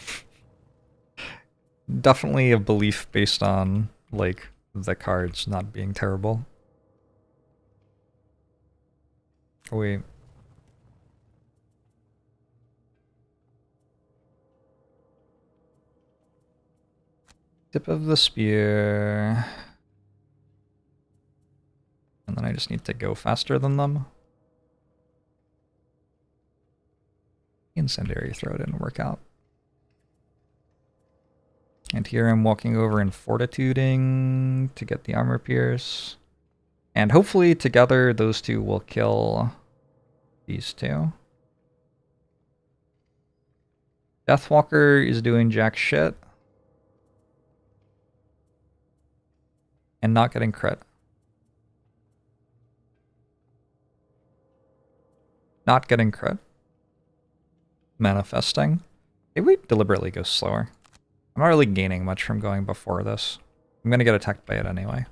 Definitely a belief based on, like, the cards not being terrible. Oh, wait. Tip of the spear. And and then I just need to go faster than them. Incendiary throw didn't work out. And here I'm walking over and fortituding to get the armor pierce. And hopefully together those two will kill these two. Deathwalker is doing jack shit. And not getting crit. Not getting crit. Manifesting. Maybe we deliberately go slower. I'm not really gaining much from going before this. I'm gonna get attacked by it anyway.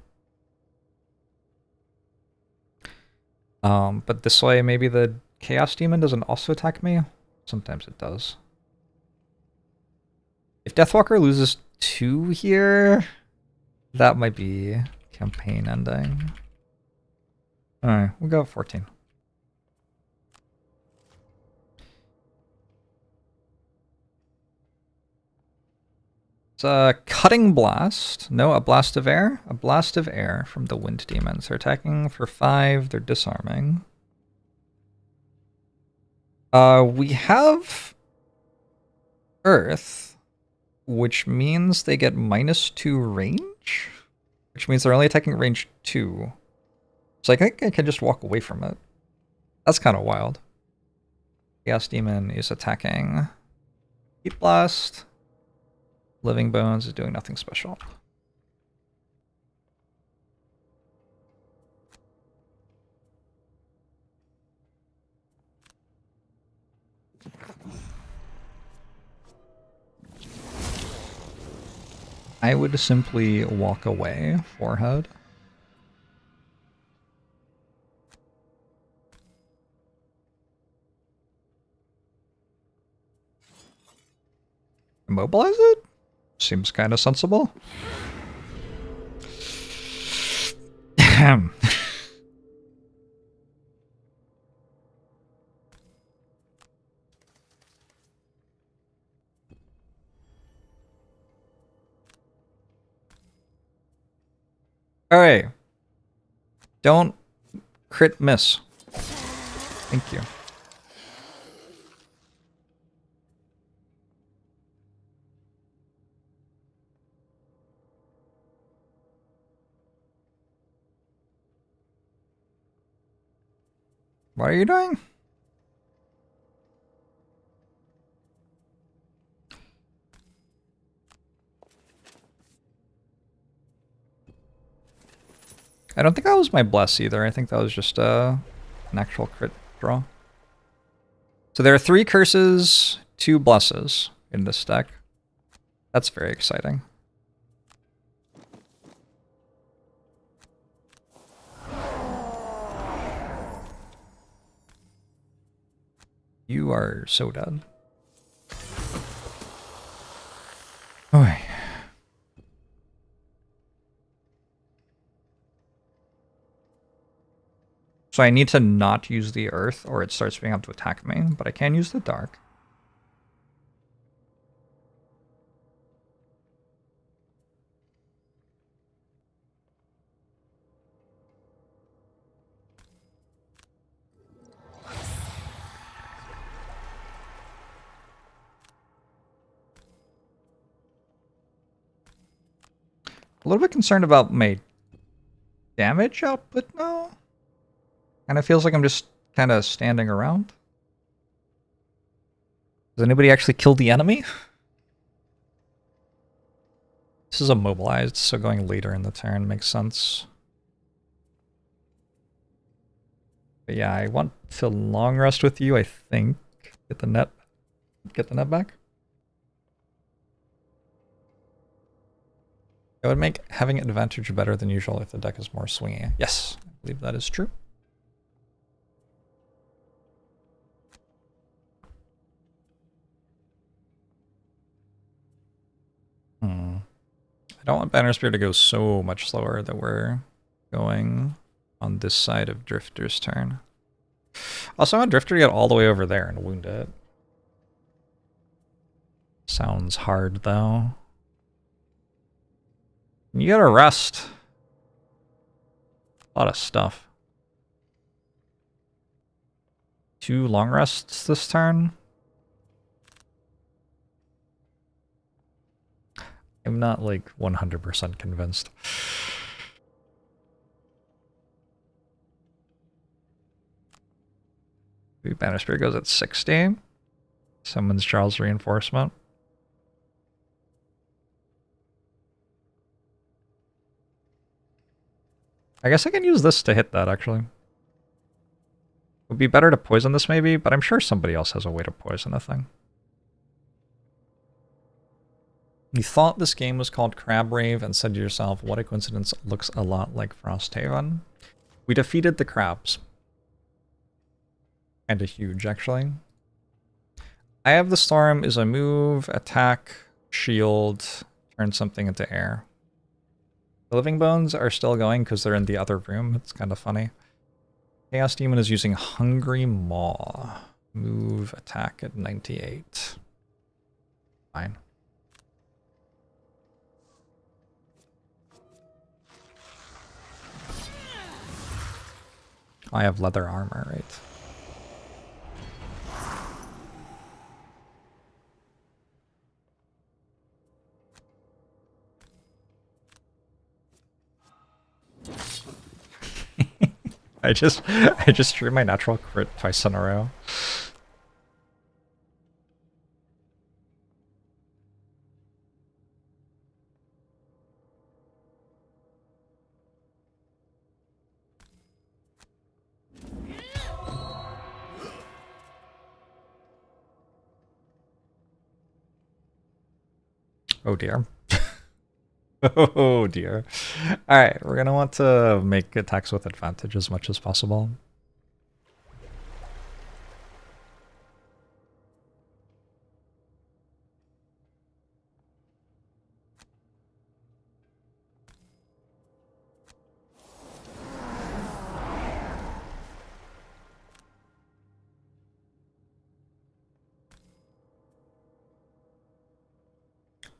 But this way maybe the Chaos Demon doesn't also attack me. Sometimes it does. If Deathwalker loses 2 here, that might be campaign ending. Alright, we'll go 14. It's a Cutting Blast. No, a Blast of Air? A Blast of Air from the Wind Demons. They're attacking for 5, they're disarming. We have Earth, which means they get -2 range? Which means they're only attacking range 2. So I think I can just walk away from it. That's kind of wild. Chaos Demon is attacking. Heat Blast. Living Bones is doing nothing special. I would simply walk away, forehead. Immobilize it? Seems kind of sensible. Alright. Don't crit miss. Thank you. What are you doing? I don't think that was my bless either. I think that was just an actual crit draw. So there are 3 curses, 2 blesses in this deck. That's very exciting. You are so dead. Okay. So I need to not use the earth or it starts being able to attack me, but I can use the dark. A little bit concerned about my damage output now. Kind of feels like I'm just kind of standing around. Does anybody actually kill the enemy? This is immobilized, so going later in the turn makes sense. But yeah, I want to long rest with you, I think. Get the net back. It would make having advantage better than usual if the deck is more swingy. Yes, I believe that is true. I don't want Banner Spear to go so much slower that we're going on this side of Drifter's turn. Also, I want Drifter to get all the way over there and wound it. Sounds hard, though. You gotta rest. A lot of stuff. 2 long rests this turn. I'm not like 100% convinced. Banner Spear goes at 60. Summons Charles Reinforcement. I guess I can use this to hit that, actually. Would be better to poison this maybe, but I'm sure somebody else has a way to poison a thing. You thought this game was called Crab Rave and said to yourself, what a coincidence, looks a lot like Frosthaven. We defeated the crabs. And a huge, actually. I have the Storm is a move, attack, shield, turn something into air. The Living Bones are still going because they're in the other room. It's kind of funny. Chaos Demon is using Hungry Maw. Move, attack at 98. Fine. I have leather armor, right? I just drew my natural crit twice in a row. Oh dear. Oh dear. Alright, we're gonna want to make attacks with advantage as much as possible.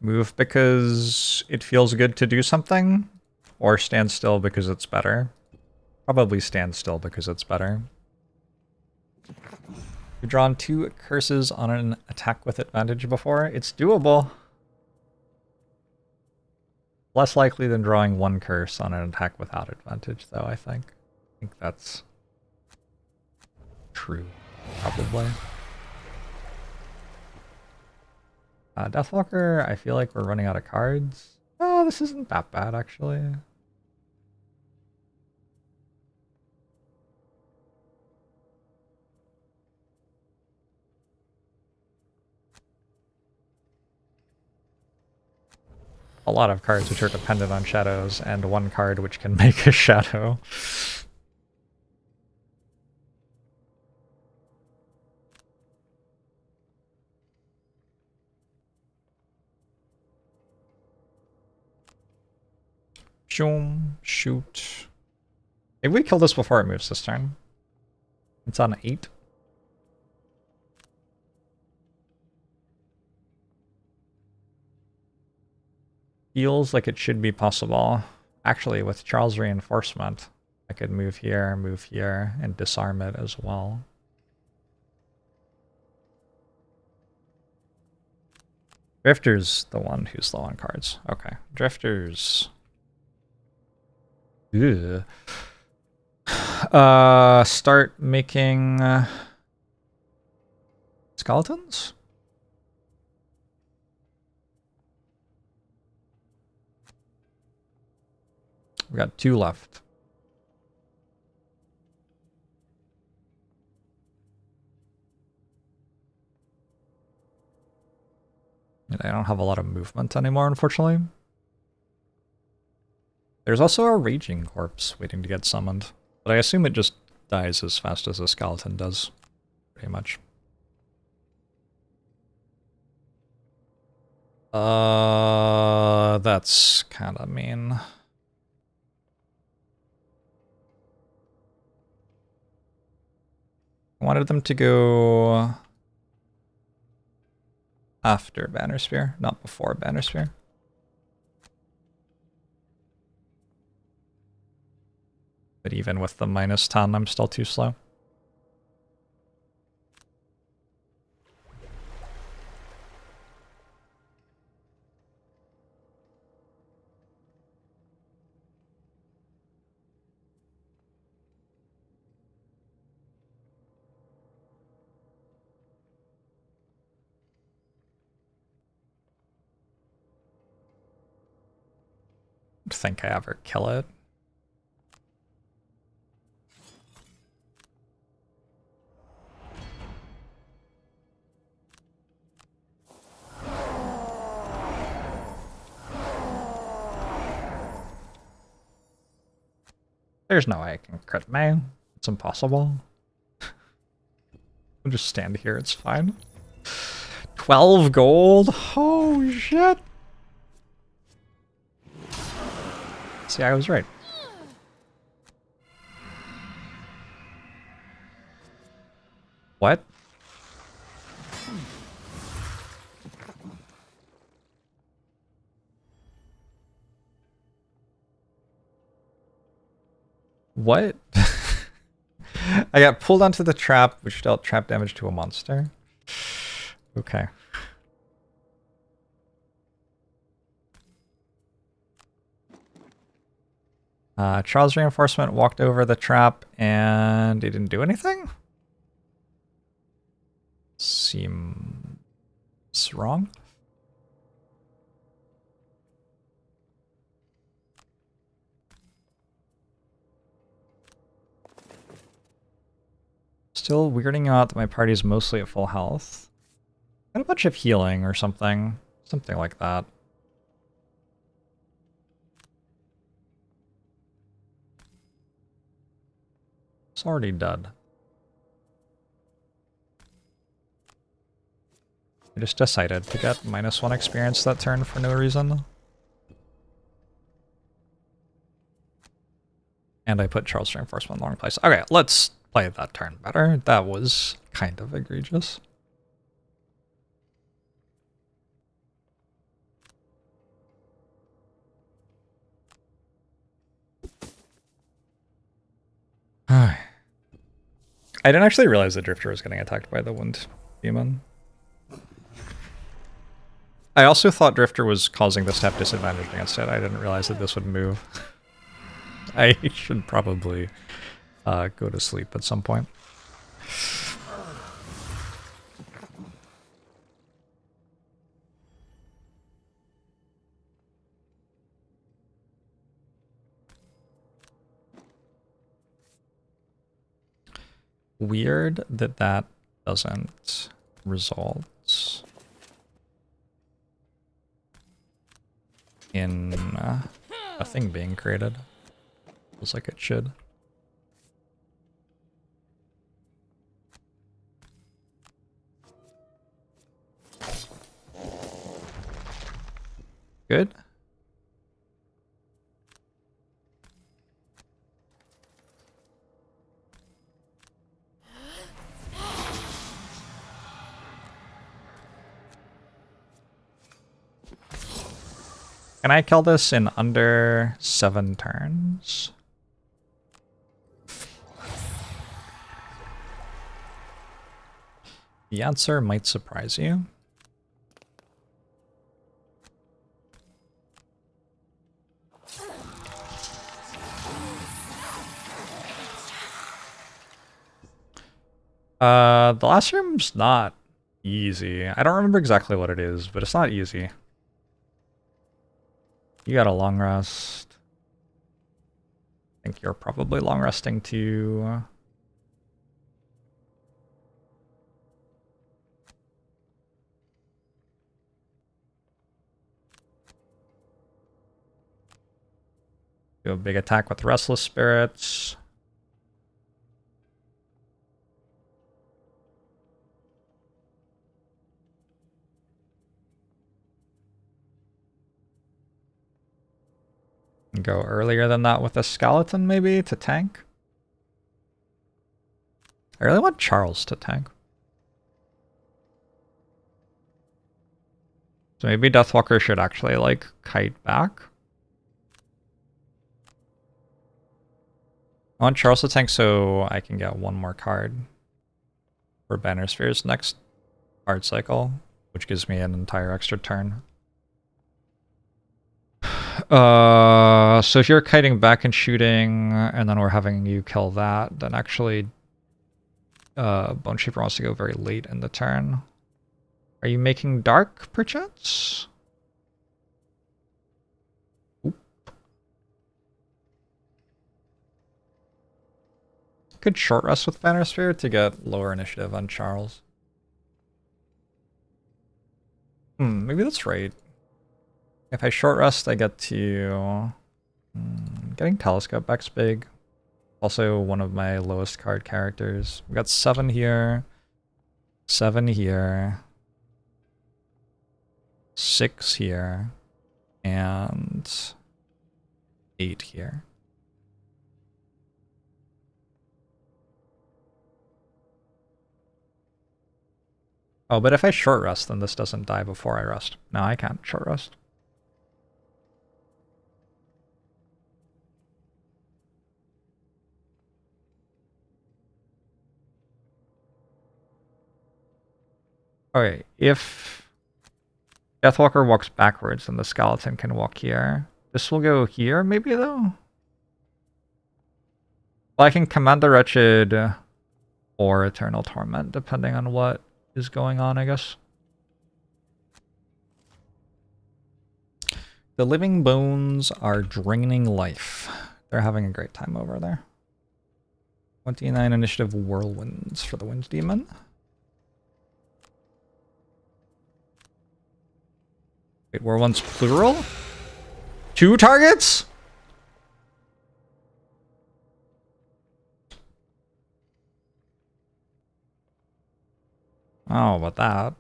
Move because it feels good to do something, or stand still because it's better. Probably stand still because it's better. You've drawn 2 curses on an attack with advantage before. It's doable. Less likely than drawing 1 curse on an attack without advantage, though, I think. I think that's true, probably. Deathwalker, I feel like we're running out of cards. Oh, this isn't that bad, actually. A lot of cards which are dependent on shadows, and 1 card which can make a shadow. Shoom, shoot. Maybe we kill this before it moves this turn. It's on 8. Feels like it should be possible. Actually, with Charles Reinforcement, I could move here, and disarm it as well. Drifter's the one who's low on cards. Okay, Drifter's... Ugh. Start making... skeletons? We got 2 left. And I don't have a lot of movement anymore, unfortunately. There's also a Raging Corpse waiting to get summoned, but I assume it just dies as fast as a skeleton does, pretty much. That's kind of mean. I wanted them to go after Banner Spear, not before Banner Spear. But even with the -10, I'm still too slow. don't think I ever kill it. There's no way I can crit me. It's impossible. I'll just stand here, it's fine. 12 gold? Oh shit! See, I was right. What? What? I got pulled onto the trap, which dealt trap damage to a monster. Okay. Charles' reinforcement walked over the trap and it didn't do anything? Seems wrong. Still weirding out that my party's mostly at full health. Got a bunch of healing or something. Something like that. It's already dead. I just decided to get -1 experience that turn for no reason. And I put Charles' reinforcement in the wrong place. Okay, let's play that turn better. That was kind of egregious. I didn't actually realize the Drifter was getting attacked by the Wind Demon. I also thought Drifter was causing this to have disadvantage against it. I didn't realize that this would move. I should probably go to sleep at some point. Weird that that doesn't result in a thing being created. Feels like it should. Good. Can I kill this in under 7 turns? The answer might surprise you. The last room's not easy. I don't remember exactly what it is, but it's not easy. You got a long rest. I think you're probably long resting too. Do a big attack with Restless Spirits. Go earlier than that with a skeleton, maybe, to tank. I really want Charles to tank. So maybe Deathwalker should actually, like, kite back. I want Charles to tank so I can get 1 more card for Banner Spheres next card cycle, which gives me an entire extra turn. So if you're kiting back and shooting, and then we're having you kill that, then actually Bone Shaper wants to go very late in the turn. Are you making dark, perchance? Oop. could short rest with Banner Sphere to get lower initiative on Charles. Maybe that's right. If I short rest, I get to... getting Telescope back's big. Also one of my lowest card characters. We got 7 here. 7 here. 6 here. And 8 here. Oh, but if I short rest, then this doesn't die before I rest. No, I can't short rest. Okay, if Deathwalker walks backwards, then the skeleton can walk here. This will go here, maybe, though? Well, I can Command the Wretched or Eternal Torment, depending on what is going on, I guess. The Living Bones are draining life. They're having a great time over there. 29 initiative Whirlwinds for the Wind Demon. Wait, Whirlwinds plural? 2 targets? Oh, about that.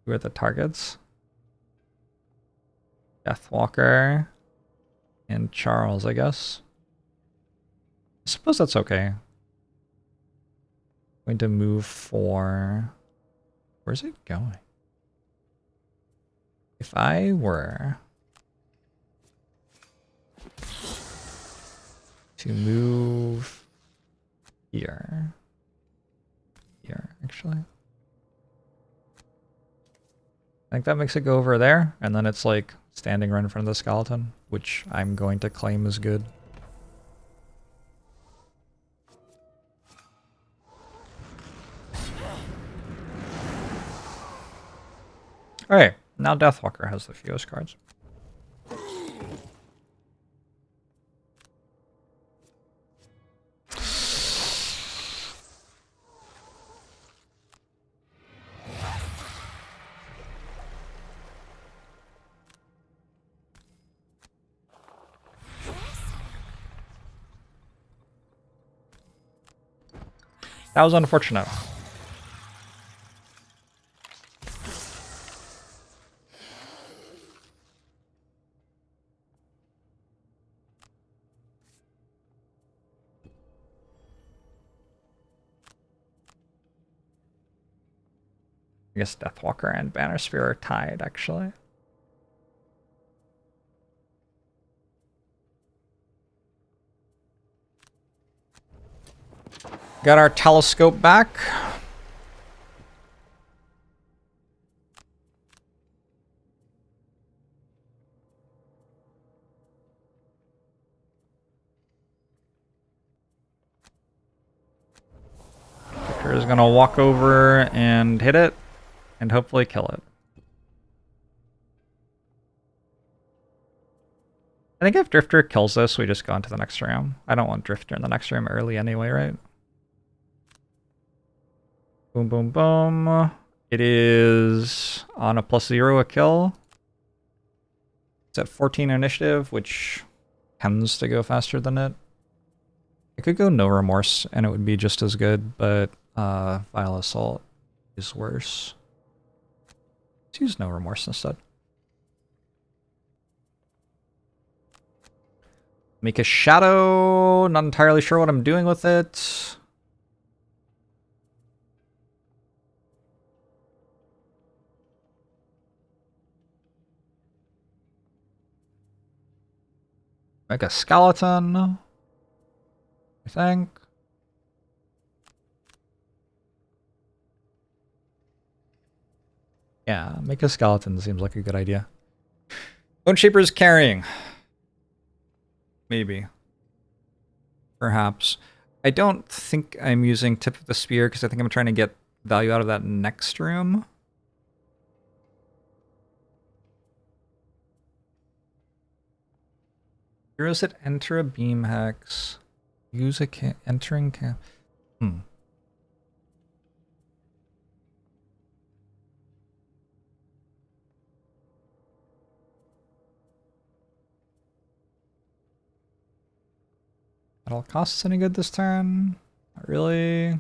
Who are the targets? Deathwalker and Charles, I guess. I suppose that's okay. Going to move for... Where's it going? If I were to move here, actually. I think that makes it go over there, and then it's like standing right in front of the skeleton, which I'm going to claim is good. Alright, now Deathwalker has the fewest cards. That was unfortunate. I guess Deathwalker and Banner Sphere are tied, actually. Got our telescope back. Victor is gonna walk over and hit it, and hopefully kill it. I think if Drifter kills this, we just go into the next room. I don't want Drifter in the next room early anyway, right? Boom, boom, boom. It is on a +0 a kill. It's at 14 initiative, which tends to go faster than it. I could go No Remorse, and it would be just as good, but Vile Assault is worse. Let's use No Remorse instead. Make a Shadow. Not entirely sure what I'm doing with it. Make a Skeleton, I think. Yeah, make a Skeleton seems like a good idea. Bone Shaper's carrying. Maybe. Perhaps. I don't think I'm using Tip of the Spear because I think I'm trying to get value out of that next room. Heroes that enter a beam hex. Use a entering camp. At all costs any good this turn? Not really.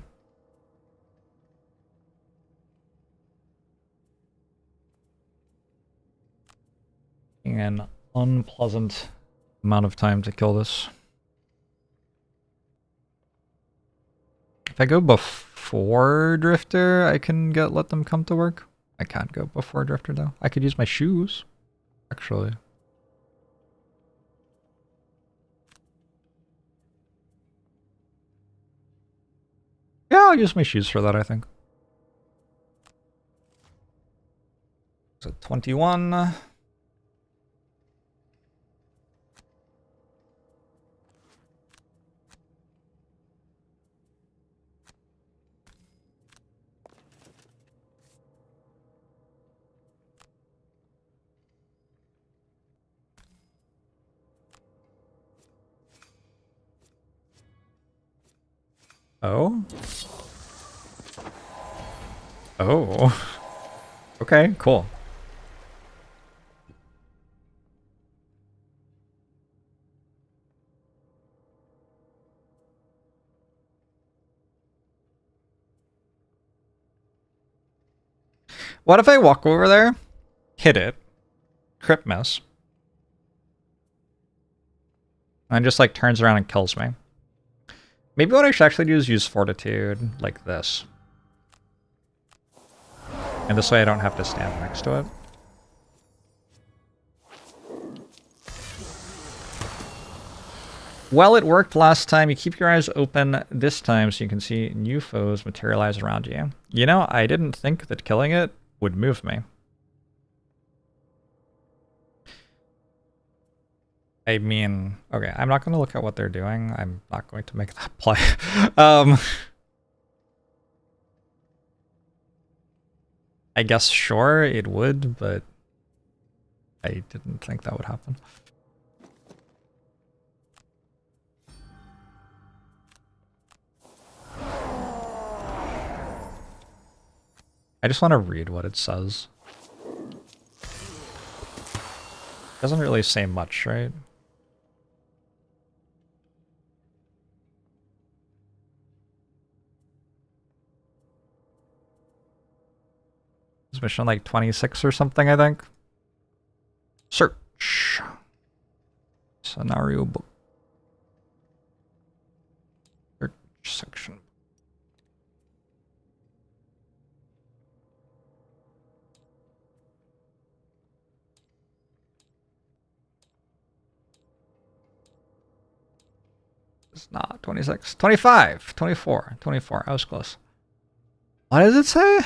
An unpleasant amount of time to kill this. If I go before Drifter, I can let them come to work. I can't go before Drifter though. I could use my shoes, actually. Yeah, I'll use my shoes for that, I think. So 21. Oh. Oh. Okay, cool. What if I walk over there, hit it, crit miss, and just like turns around and kills me? Maybe what I should actually do is use Fortitude like this. And this way I don't have to stand next to it. Well, it worked last time. You keep your eyes open this time so you can see new foes materialize around you. You know, I didn't think that killing it would move me. I mean, okay, I'm not going to look at what they're doing. I'm not going to make that play. I guess, sure, it would, but I didn't think that would happen. I just want to read what it says. Doesn't really say much, right? Is mission like 26 or something, I think? Search. Scenario book. Search section. It's not 26. 25. 24. 24. I was close. What does it say?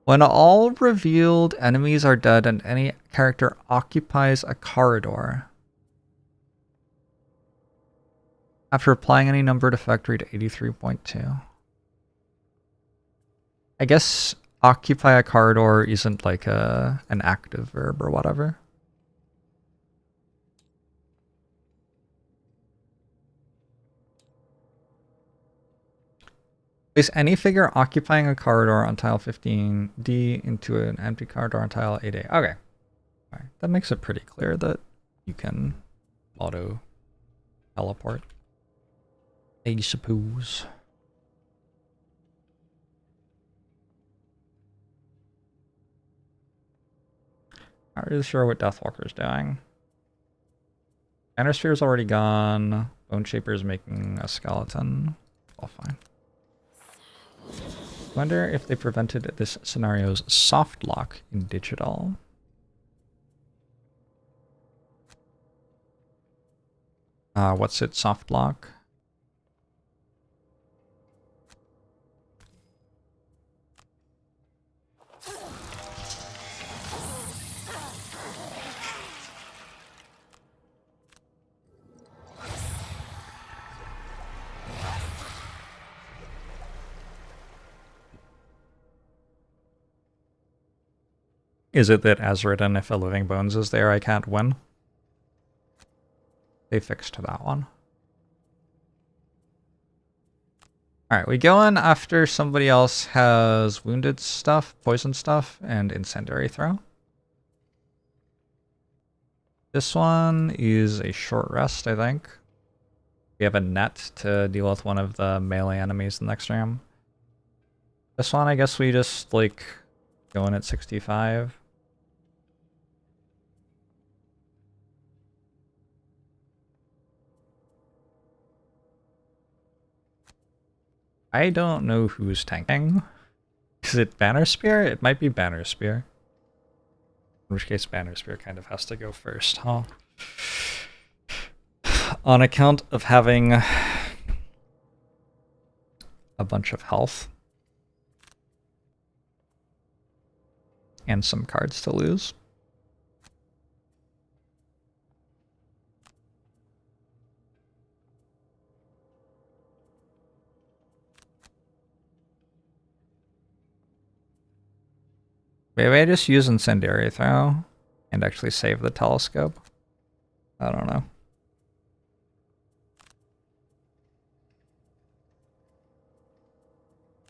When all revealed enemies are dead and any character occupies a corridor, after applying any numbered effect, read 83.2. I guess occupy a corridor isn't like an active verb or whatever. Place any figure occupying a corridor on tile 15D into an empty corridor on tile 8A. Okay. Alright, that makes it pretty clear that you can auto teleport, I suppose. Not really sure what Deathwalker's doing. Sphere's already gone. Bone Shaper's making a skeleton. All fine. Wonder if they prevented this scenario's soft lock in digital. What's it, soft lock? Is it that as written, if a Living Bones is there, I can't win? They fixed that one. Alright, we go in after somebody else has wounded stuff, poison stuff, and incendiary throw. This one is a short rest, I think. We have a net to deal with one of the melee enemies the next round. This one, I guess we just, like, go in at 65. I don't know who's tanking. Is it Banner Spear? It might be Banner Spear. In which case Banner Spear kind of has to go first, huh? On account of having a bunch of health. And some cards to lose. Maybe I just use Incendiary Throw and actually save the telescope. I don't know.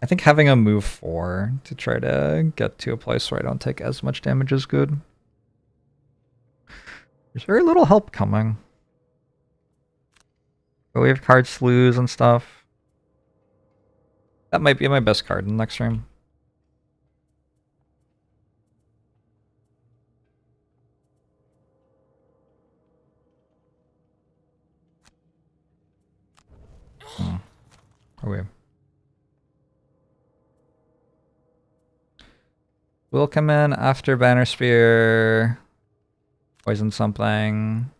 I think having a move 4 to try to get to a place where I don't take as much damage is good. There's very little help coming. But we have cards to lose and stuff. That might be my best card in the next room. Okay. We'll come in after Banner Spear. Poison something.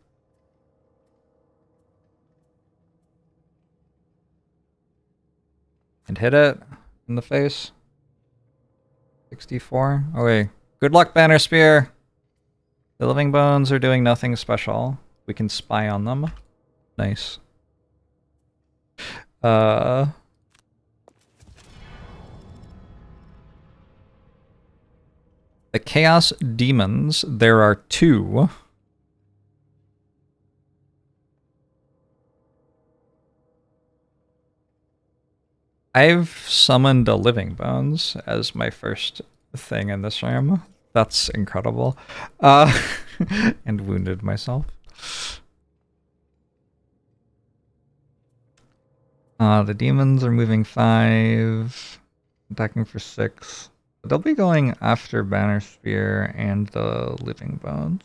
And hit it in the face. 64. Oh wait. Good luck, Banner Spear! The living bones are doing nothing special. We can spy on them. Nice. The Chaos Demons, there are 2. I've summoned a Living Bones as my first thing in this room. That's incredible. And wounded myself. The demons are moving 5, attacking for 6. They'll be going after Banner Spear and the Living Bones.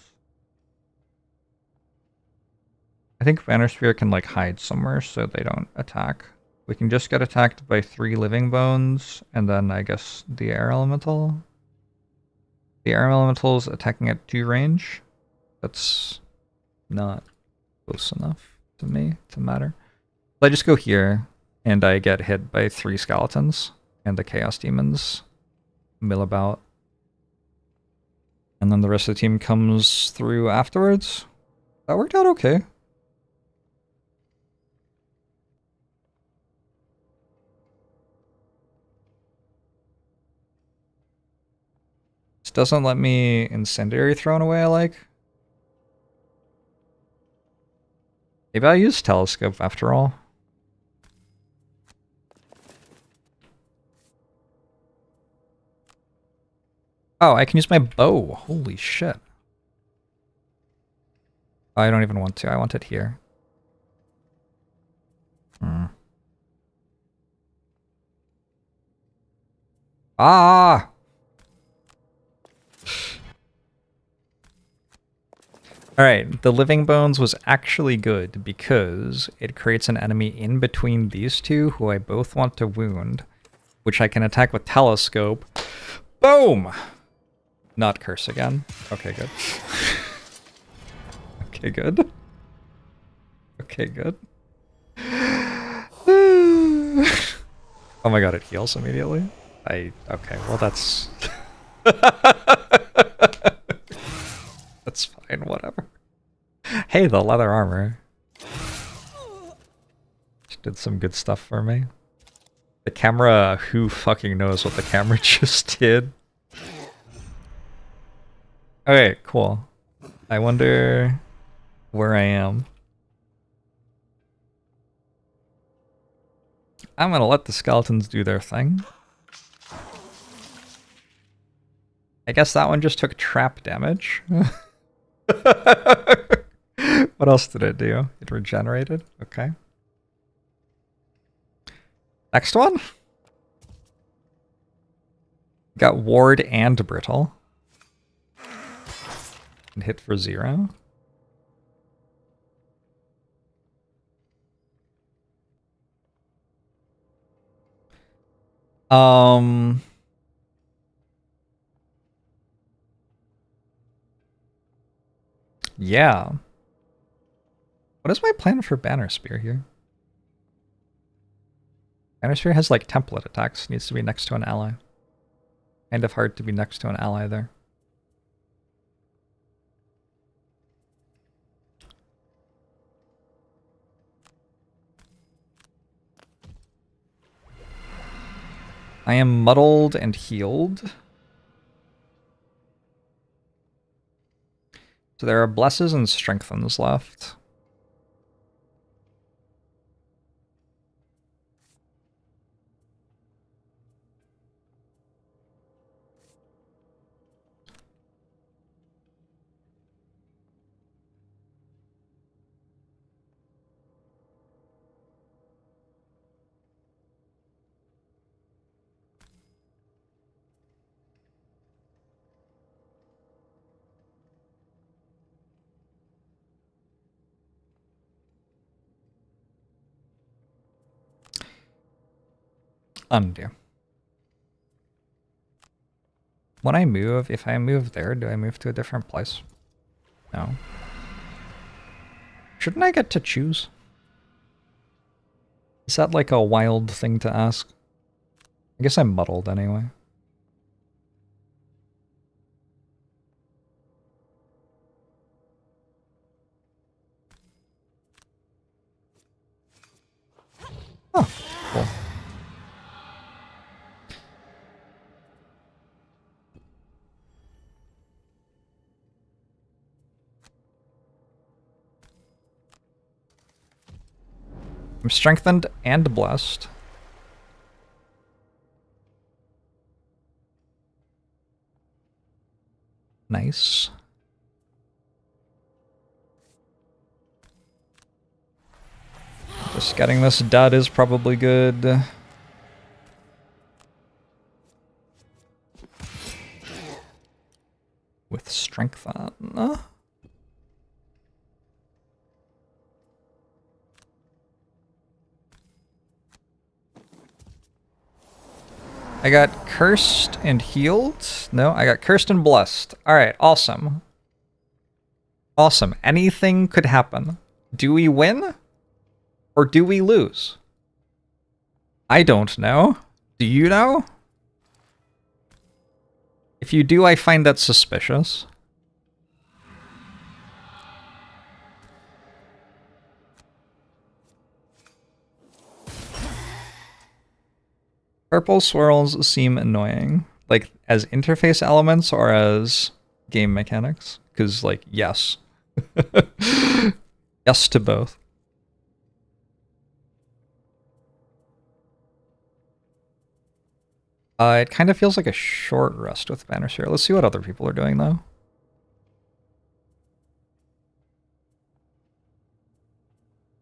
I think Banner Spear can like hide somewhere so they don't attack. We can just get attacked by 3 Living Bones, and then I guess the Air Elemental. The Air Elemental's attacking at 2 range. That's not close enough to me to matter. So I just go here, and I get hit by 3 skeletons, and the Chaos Demons mill about. And then the rest of the team comes through afterwards. That worked out okay. This doesn't let me incendiary thrown away, I like. Maybe I'll use telescope after all. Oh, I can use my bow. Holy shit. Oh, I don't even want to. I want it here. Ah! Alright, the Living Bones was actually good because it creates an enemy in between these two who I both want to wound, which I can attack with Telescope. Boom! Not curse again. Okay, good. Okay, good. Okay, good. Oh my god, it heals immediately. Okay, well that's... That's fine, whatever. Hey, the leather armor. Just did some good stuff for me. The camera, who fucking knows what the camera just did? Okay, cool. I wonder where I am. I'm gonna let the skeletons do their thing. I guess that one just took trap damage. What else did it do? It regenerated? Okay. Next one? Got ward and brittle. And hit for 0. Yeah. What is my plan for Banner Spear here? Banner Spear has like template attacks, needs to be next to an ally. Kind of hard to be next to an ally there. I am muddled and healed. So there are blesses and strengthens left. Undo. When I move, if I move there, do I move to a different place? No. Shouldn't I get to choose? Is that like a wild thing to ask? I guess I'm muddled anyway. Oh, cool. I'm strengthened and blessed. Nice. Just getting this dud is probably good. With strength on. I got cursed and healed. No, I got cursed and blessed. Alright, awesome. Awesome. Anything could happen. Do we win? Or do we lose? I don't know. Do you know? If you do, I find that suspicious. Purple swirls seem annoying. Like, as interface elements or as game mechanics? Because, like, yes. Yes to both. It kind of feels like a short rest with Banner Sphere. Let's see what other people are doing, though.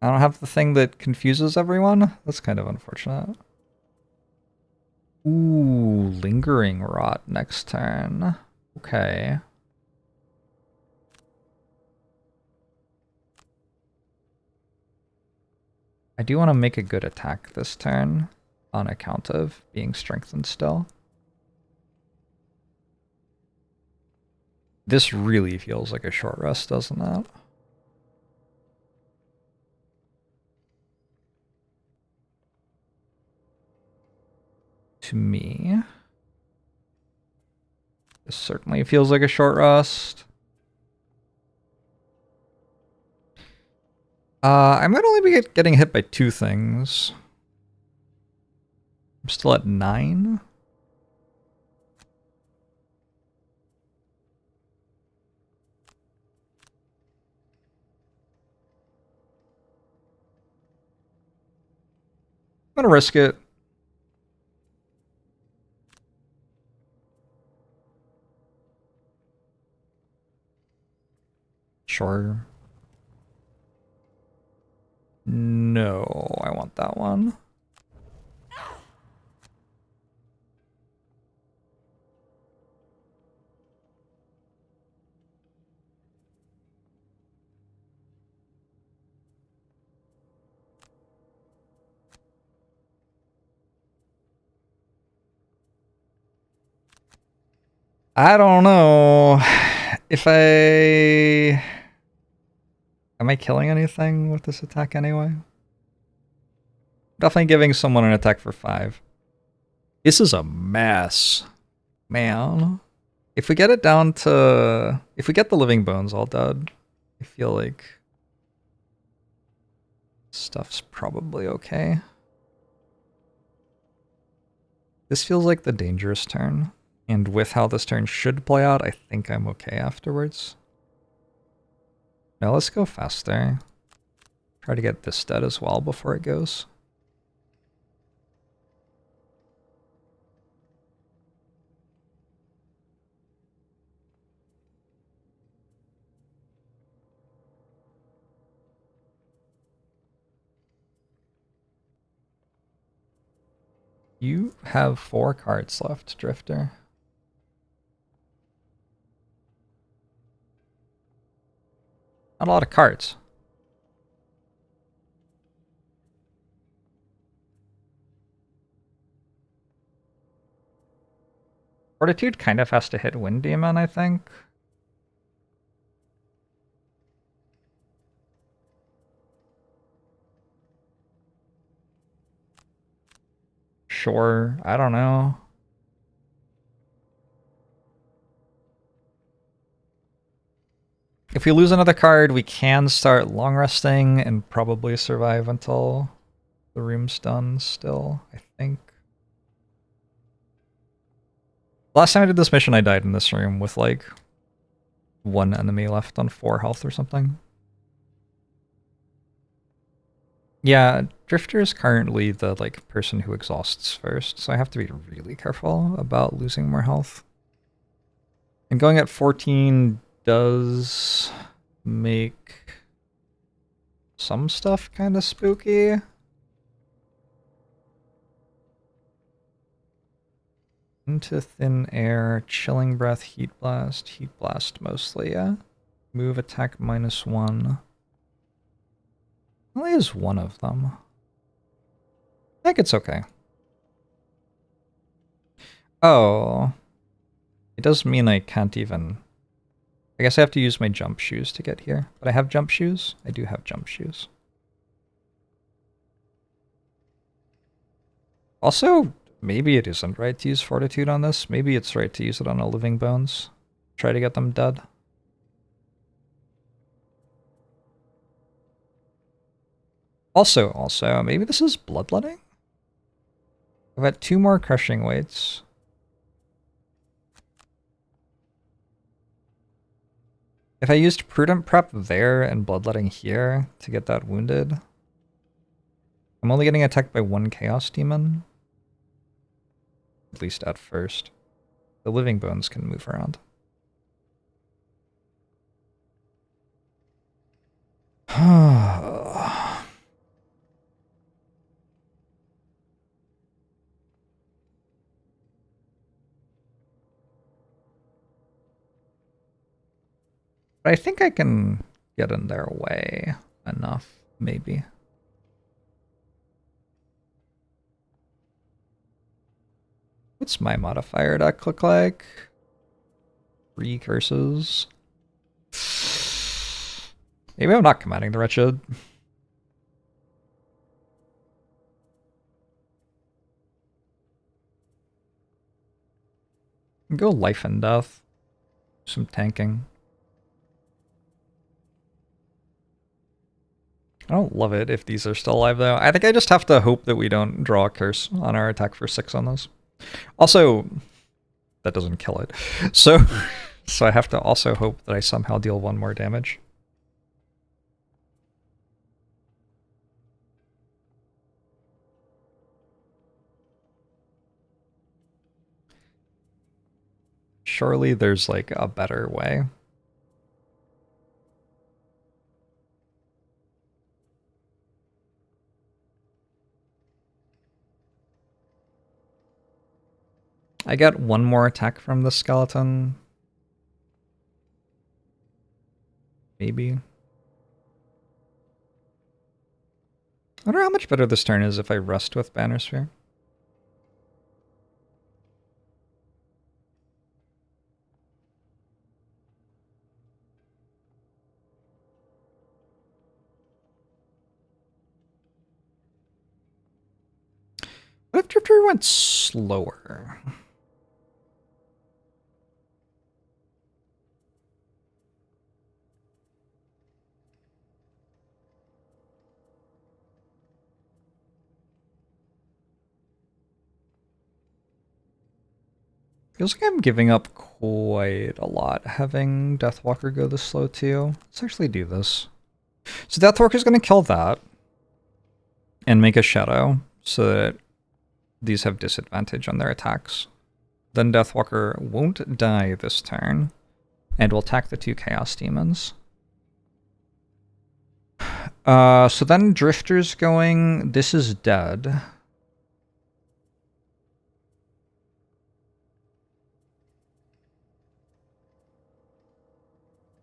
I don't have the thing that confuses everyone. That's kind of unfortunate. Ooh, Lingering Rot next turn. Okay. I do want to make a good attack this turn on account of being strengthened still. This really feels like a short rest, doesn't it? To me. This certainly feels like a short rest. I might only be getting hit by 2 things. I'm still at 9. I'm gonna risk it. Sure. No, I want that one. I don't know if I... Am I killing anything with this attack anyway? Definitely giving someone an attack for 5. This is a mess. Man. If we get it down to... If we get the living bones all dead, I feel like stuff's probably okay. This feels like the dangerous turn. And with how this turn should play out, I think I'm okay afterwards. Now let's go faster. Try to get this dead as well before it goes. You have 4 cards left, Drifter. Not a lot of cards. Fortitude kind of has to hit Wind Demon, I think. Sure, I don't know. If we lose another card, we can start long resting and probably survive until the room's done still, I think. Last time I did this mission, I died in this room with like 1 enemy left on 4 health or something. Yeah, Drifter is currently the like person who exhausts first, so I have to be really careful about losing more health. And going at 14 does make some stuff kind of spooky. Into thin air, chilling breath, heat blast mostly, yeah. Move attack -1. Only is one of them. I think it's okay. Oh. It does mean I can't even... I guess I have to use my jump shoes to get here. But I have jump shoes? I do have jump shoes. Also, maybe it isn't right to use Fortitude on this. Maybe it's right to use it on a Living Bones. Try to get them dead. Also, maybe this is Bloodletting? I've got 2 more Crushing Weights. If I used Prudent Prep there and Bloodletting here to get that wounded, I'm only getting attacked by 1 Chaos Demon. At least at first. The Living Bones can move around. But I think I can get in their way enough, maybe. What's my modifier deck look like? 3 curses. Maybe I'm not commanding the Wretched. Go Life and Death. Some tanking. I don't love it if these are still alive, though. I think I just have to hope that we don't draw a curse on our attack for 6 on those. Also, that doesn't kill it. So I have to also hope that I somehow deal 1 more damage. Surely there's like a better way. I get one more attack from the skeleton. Maybe. I wonder how much better this turn is if I rest with Banner Sphere. What if Drifter went slower? Feels like I'm giving up quite a lot having Deathwalker go this slow too. Let's actually do this. So Deathwalker is going to kill that and make a shadow so that these have disadvantage on their attacks. Then Deathwalker won't die this turn and will attack the 2 Chaos Demons. So then Drifter's going, this is dead.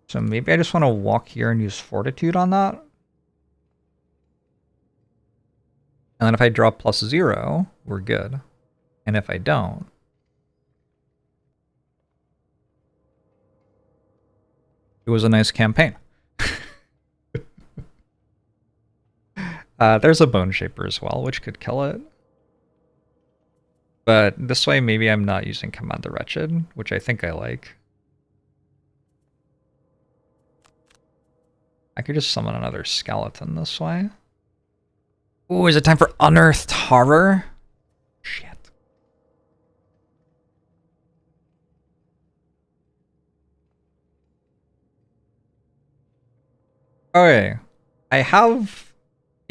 So maybe I just want to walk here and use Fortitude on that. And then if I draw +0, we're good. And if I don't, it was a nice campaign. There's a Bone Shaper as well, which could kill it. But this way, maybe I'm not using Command the Wretched, which I think I like. I could just summon another skeleton this way. Ooh, is it time for Unearthed Horror? Shit. Okay. I have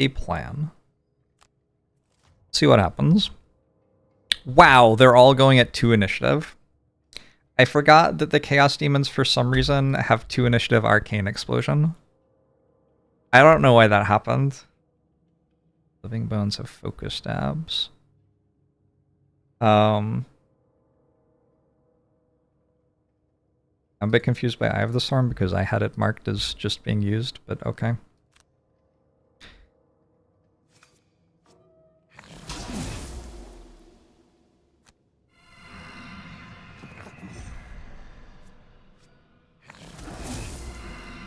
a plan. Let's see what happens. Wow, they're all going at 2 initiative. I forgot that the Chaos Demons, for some reason, have 2 initiative Arcane Explosion. I don't know why that happened. Living Bones have Focus Stabs. I'm a bit confused by Eye of the Storm because I had it marked as just being used, but okay.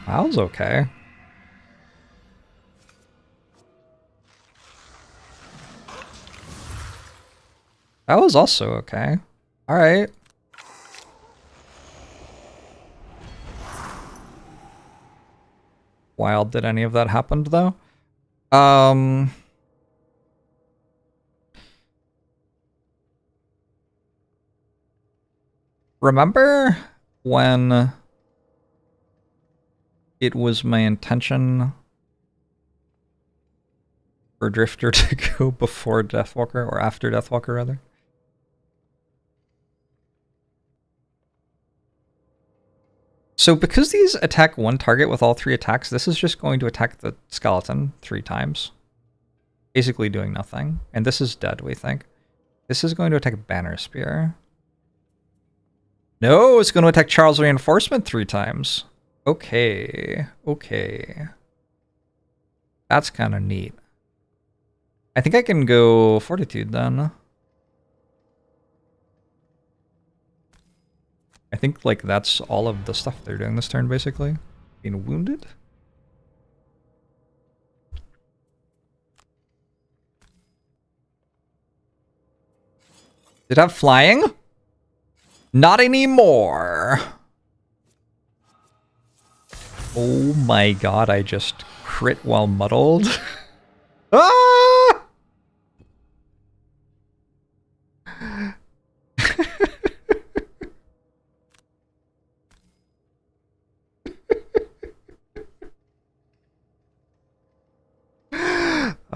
That was okay. That was also okay. Alright. Wild that any of that happened, though. Remember when it was my intention for Drifter to go before Deathwalker, or after Deathwalker, rather? So because these attack one target with all 3 attacks, this is just going to attack the skeleton 3 times. Basically doing nothing. And this is dead, we think. This is going to attack Banner Spear. No, it's going to attack Charles Reinforcement 3 times. Okay. Okay. That's kind of neat. I think I can go Fortitude then. I think, like, that's all of the stuff they're doing this turn, basically. Being wounded? Did it have flying? Not anymore! Oh my god, I just crit while muddled. Ah!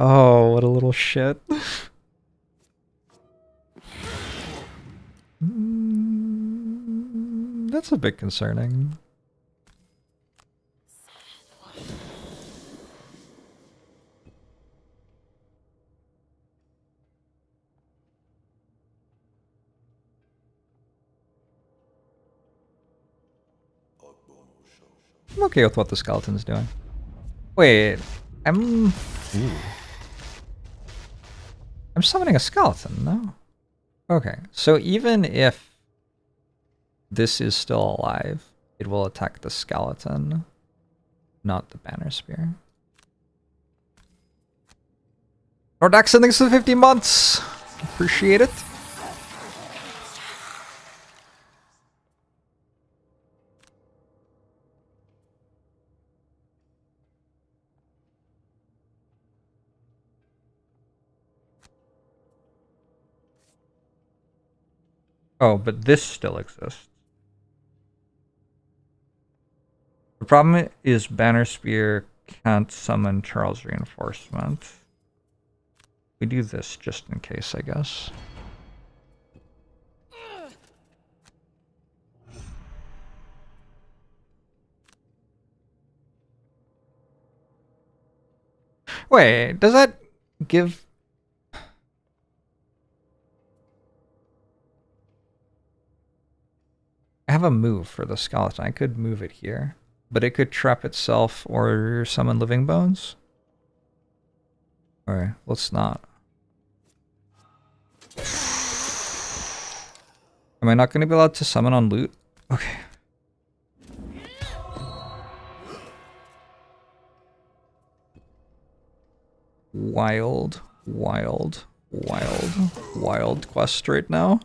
Oh, what a little shit. That's a bit concerning. I'm okay with what the skeleton's doing. Wait, I'm summoning a skeleton, no? Okay, so even if this is still alive, it will attack the skeleton, not the banner spear. Nordax sending us 50 months! Appreciate it. Oh, but this still exists. The problem is Banner Spear can't summon Charles Reinforcement. We do this just in case, I guess. Wait, does that give... I have a move for the skeleton. I could move it here, but it could trap itself or summon living bones. Alright, let's not. Am I not going to be allowed to summon on loot? Okay. Wild quest right now.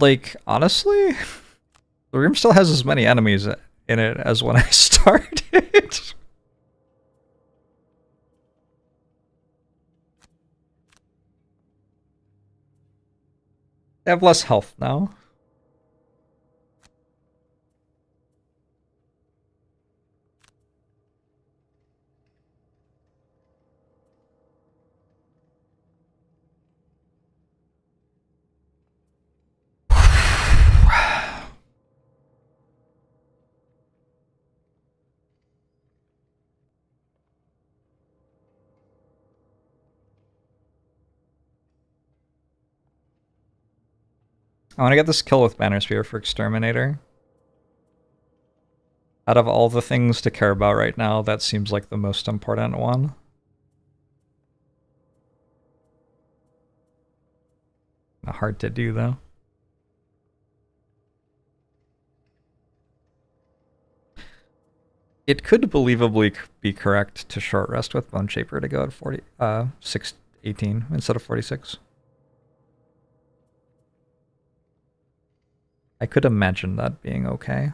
Like, honestly, the room still has as many enemies in it as when I started. They have less health now. I want to get this kill with Banner Spear for Exterminator. Out of all the things to care about right now, that seems like the most important one. Hard to do, though. It could believably be correct to short rest with Bone Shaper to go at 18 instead of 46. I could imagine that being okay.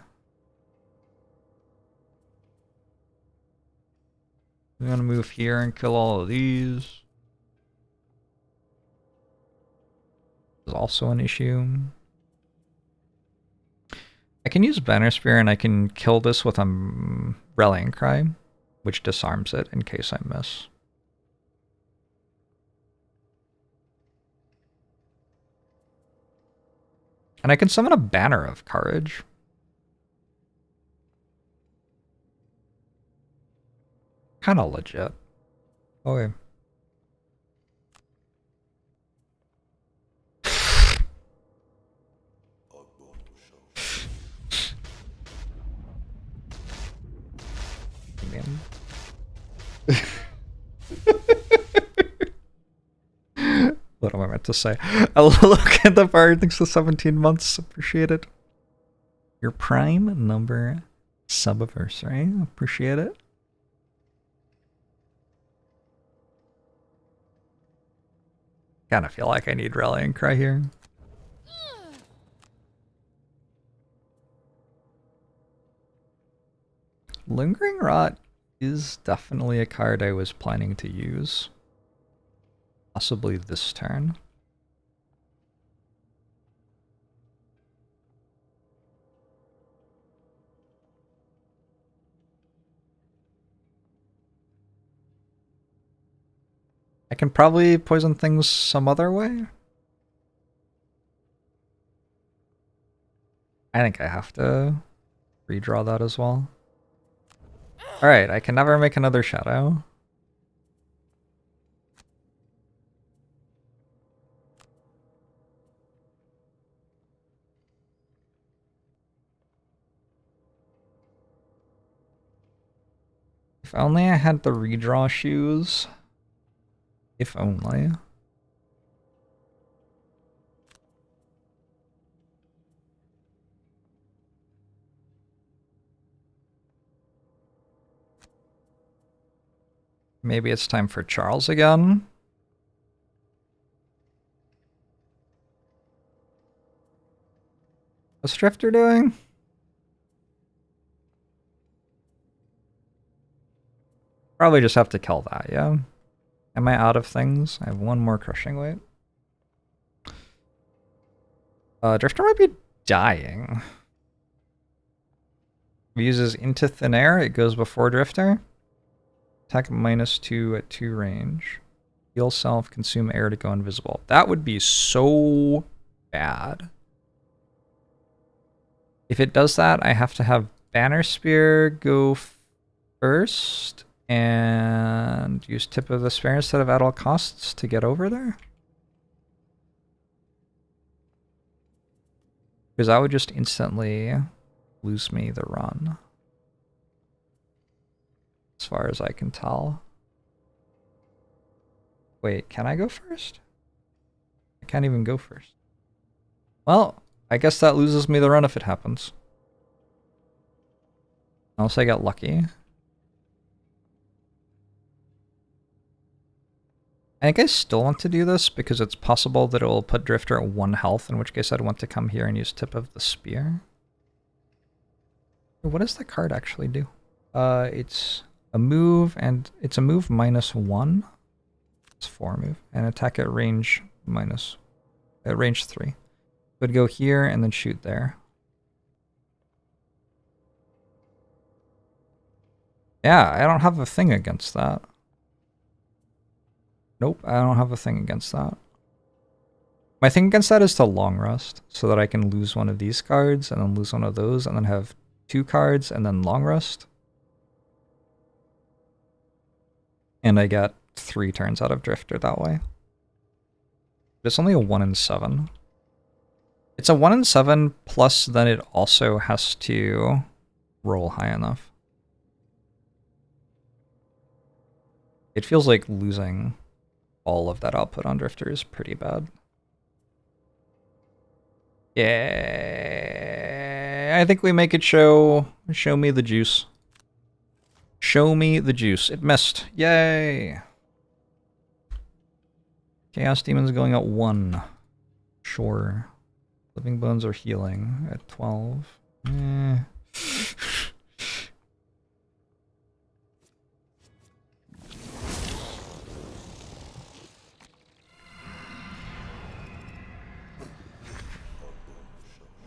I'm gonna move here and kill all of these. Is also an issue. I can use Banner Spear and I can kill this with a Rallying Cry, which disarms it in case I miss. And I can summon a Banner of Courage. Kinda legit. Okay. Man. What am I meant to say? I'll look at the bar. Thanks for 17 months. Appreciate it. Your prime number subiversary. Appreciate it. Kind of feel like I need Rallying Cry here. Lingering Rot is definitely a card I was planning to use. Possibly this turn. I can probably poison things some other way. I think I have to redraw that as well. Alright, I can never make another shadow. If only I had the redraw shoes. If only. Maybe it's time for Charles again. What's Drifter doing? Probably just have to kill that, yeah? Am I out of things? I have one more crushing weight. Drifter might be dying. If he uses into thin air, it goes before Drifter. Attack -2 at 2 range. Heal self, consume air to go invisible. That would be so bad. If it does that, I have to have Banner Spear go first and use Tip of the Spear instead of at all costs to get over there. Because that would just instantly lose me the run. As far as I can tell. Wait, can I go first? I can't even go first. Well, I guess that loses me the run if it happens. Unless I get lucky. I think I still want to do this because it's possible that it will put Drifter at 1 health, in which case I'd want to come here and use Tip of the Spear. What does the card actually do? It's a move, and it's a move -1. It's 4 move, and attack at range range 3. Would go here and then shoot there. Yeah, I don't have a thing against that. Nope, I don't have a thing against that. My thing against that is to long rest, so that I can lose one of these cards, and then lose one of those, and then have 2 cards, and then long rest. And I get 3 turns out of Drifter that way. It's only a 1 in 7. It's a 1 in 7, plus then it also has to roll high enough. It feels like losing all of that output on Drifter is pretty bad. Yeah, I think we make it show me the juice. Show me the juice. It missed. Yay! Chaos Demon's going at 1. Sure. Living Bones are healing at 12. Eh.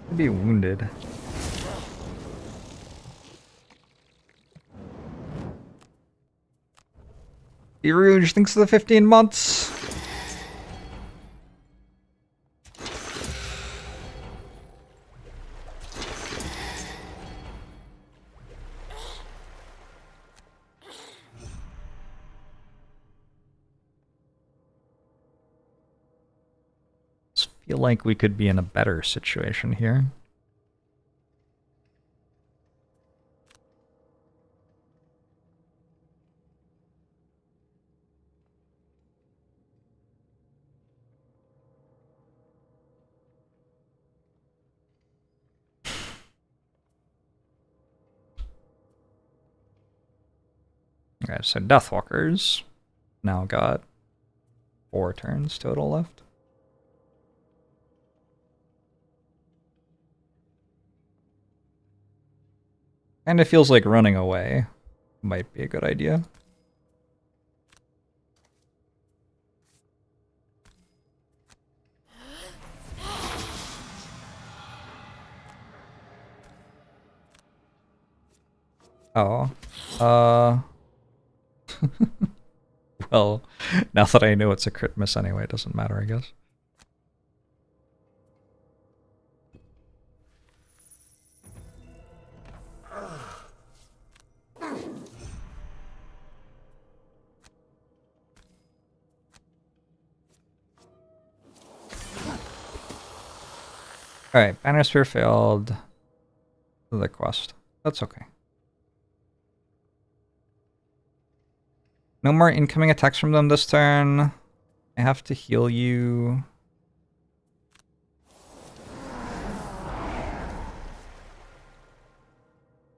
I'd be wounded. Rouge, thanks for the 15 months. Feel like we could be in a better situation here. Okay, so Deathwalkers now got 4 turns total left. And it feels like running away might be a good idea. Oh. Well, now that I know it's a crit miss anyway, it doesn't matter, I guess. Alright, Banner Spear failed the quest. That's okay. No more incoming attacks from them this turn. I have to heal you.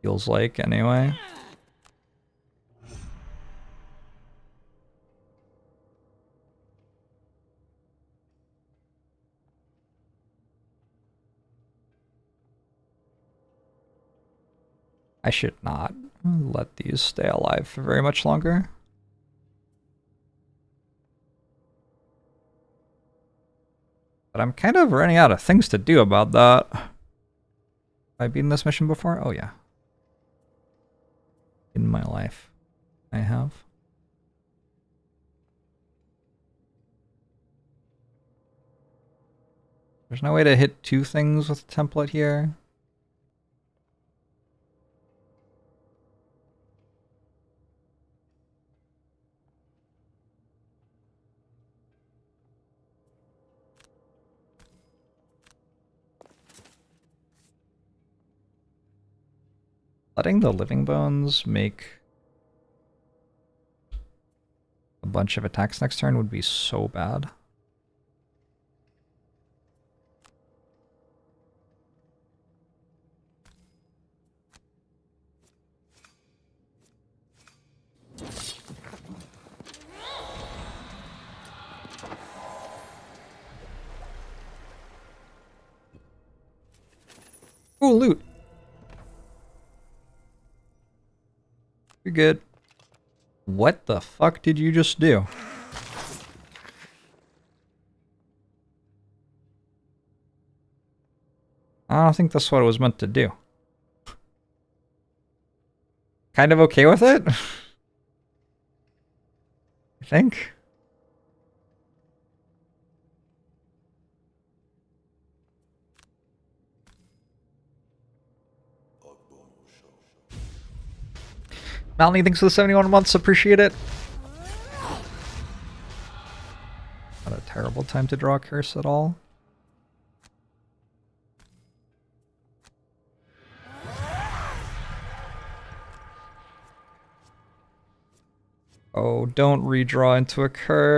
Feels like, anyway. I should not let these stay alive for very much longer. But I'm kind of running out of things to do about that. Have I beaten this mission before? Oh yeah. In my life, I have. There's no way to hit two things with a template here. Letting the living bones make a bunch of attacks next turn would be so bad. Ooh, loot! You're good. What the fuck did you just do? I don't think that's what it was meant to do. Kind of okay with it? I think. Malny, thanks for the 71 months, appreciate it. Not a terrible time to draw a curse at all. Oh, don't redraw into a curse.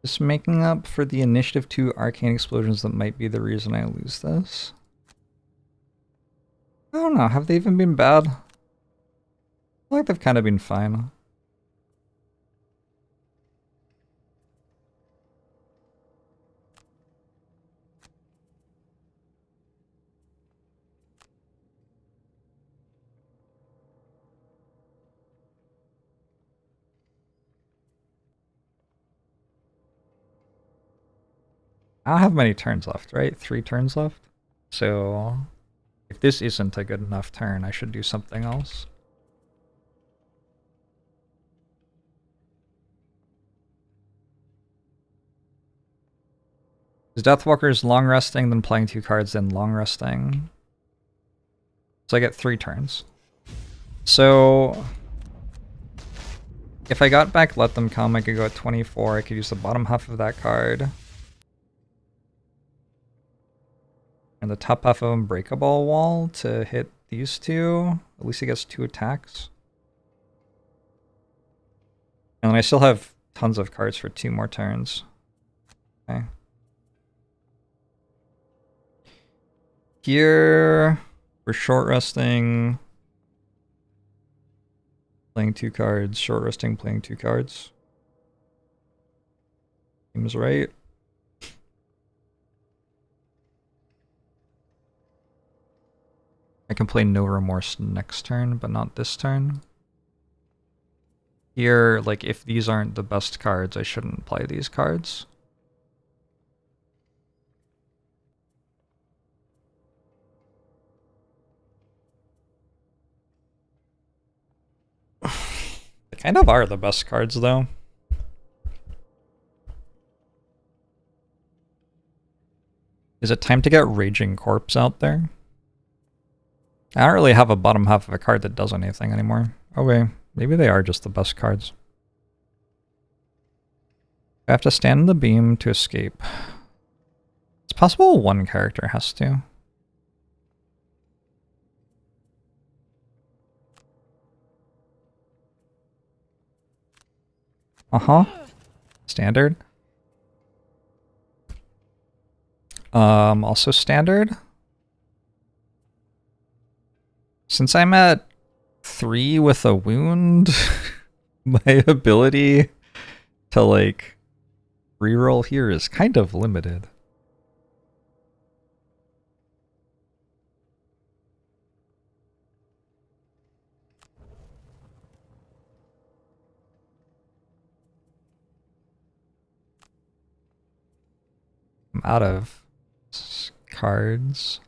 Just making up for the initiative 2 arcane explosions that might be the reason I lose this. I don't know, have they even been bad? I feel like they've kind of been fine. I don't have many turns left, right? 3 turns left? So, if this isn't a good enough turn, I should do something else. Is Deathwalker's long resting, then playing 2 cards, then long resting? So I get 3 turns. So, if I got back Let Them Come, I could go at 24, I could use the bottom half of that card. And the top half of Unbreakable Wall to hit these two. At least he gets 2 attacks. And I still have tons of cards for 2 more turns. Okay. Here, we're short resting. playing 2 cards, short resting, playing 2 cards. Seems right. I can play No Remorse next turn, but not this turn. Here, like, if these aren't the best cards, I shouldn't play these cards. They kind of are the best cards, though. Is it time to get Raging Corpse out there? I don't really have a bottom half of a card that does anything anymore. Okay, maybe they are just the best cards. I have to stand in the beam to escape. It's possible one character has to. Uh-huh. Standard. Also standard. Since I'm at 3 with a wound, my ability to, like, reroll here is kind of limited. I'm out of cards.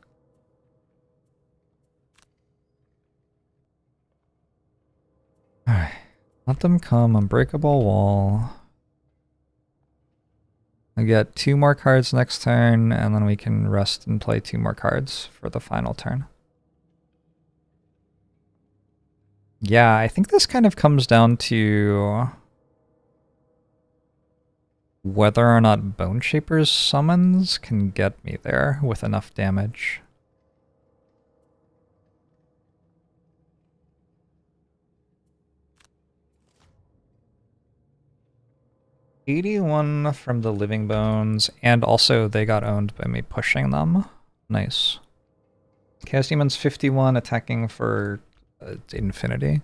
Alright. Let them come. Unbreakable Wall. I get 2 more cards next turn, and then we can rest and play 2 more cards for the final turn. Yeah, I think this kind of comes down to whether or not Bone Shaper's summons can get me there with enough damage. $81 from the Living Bones, and also they got owned by me pushing them. Nice. Chaos Demon's 51, attacking for infinity.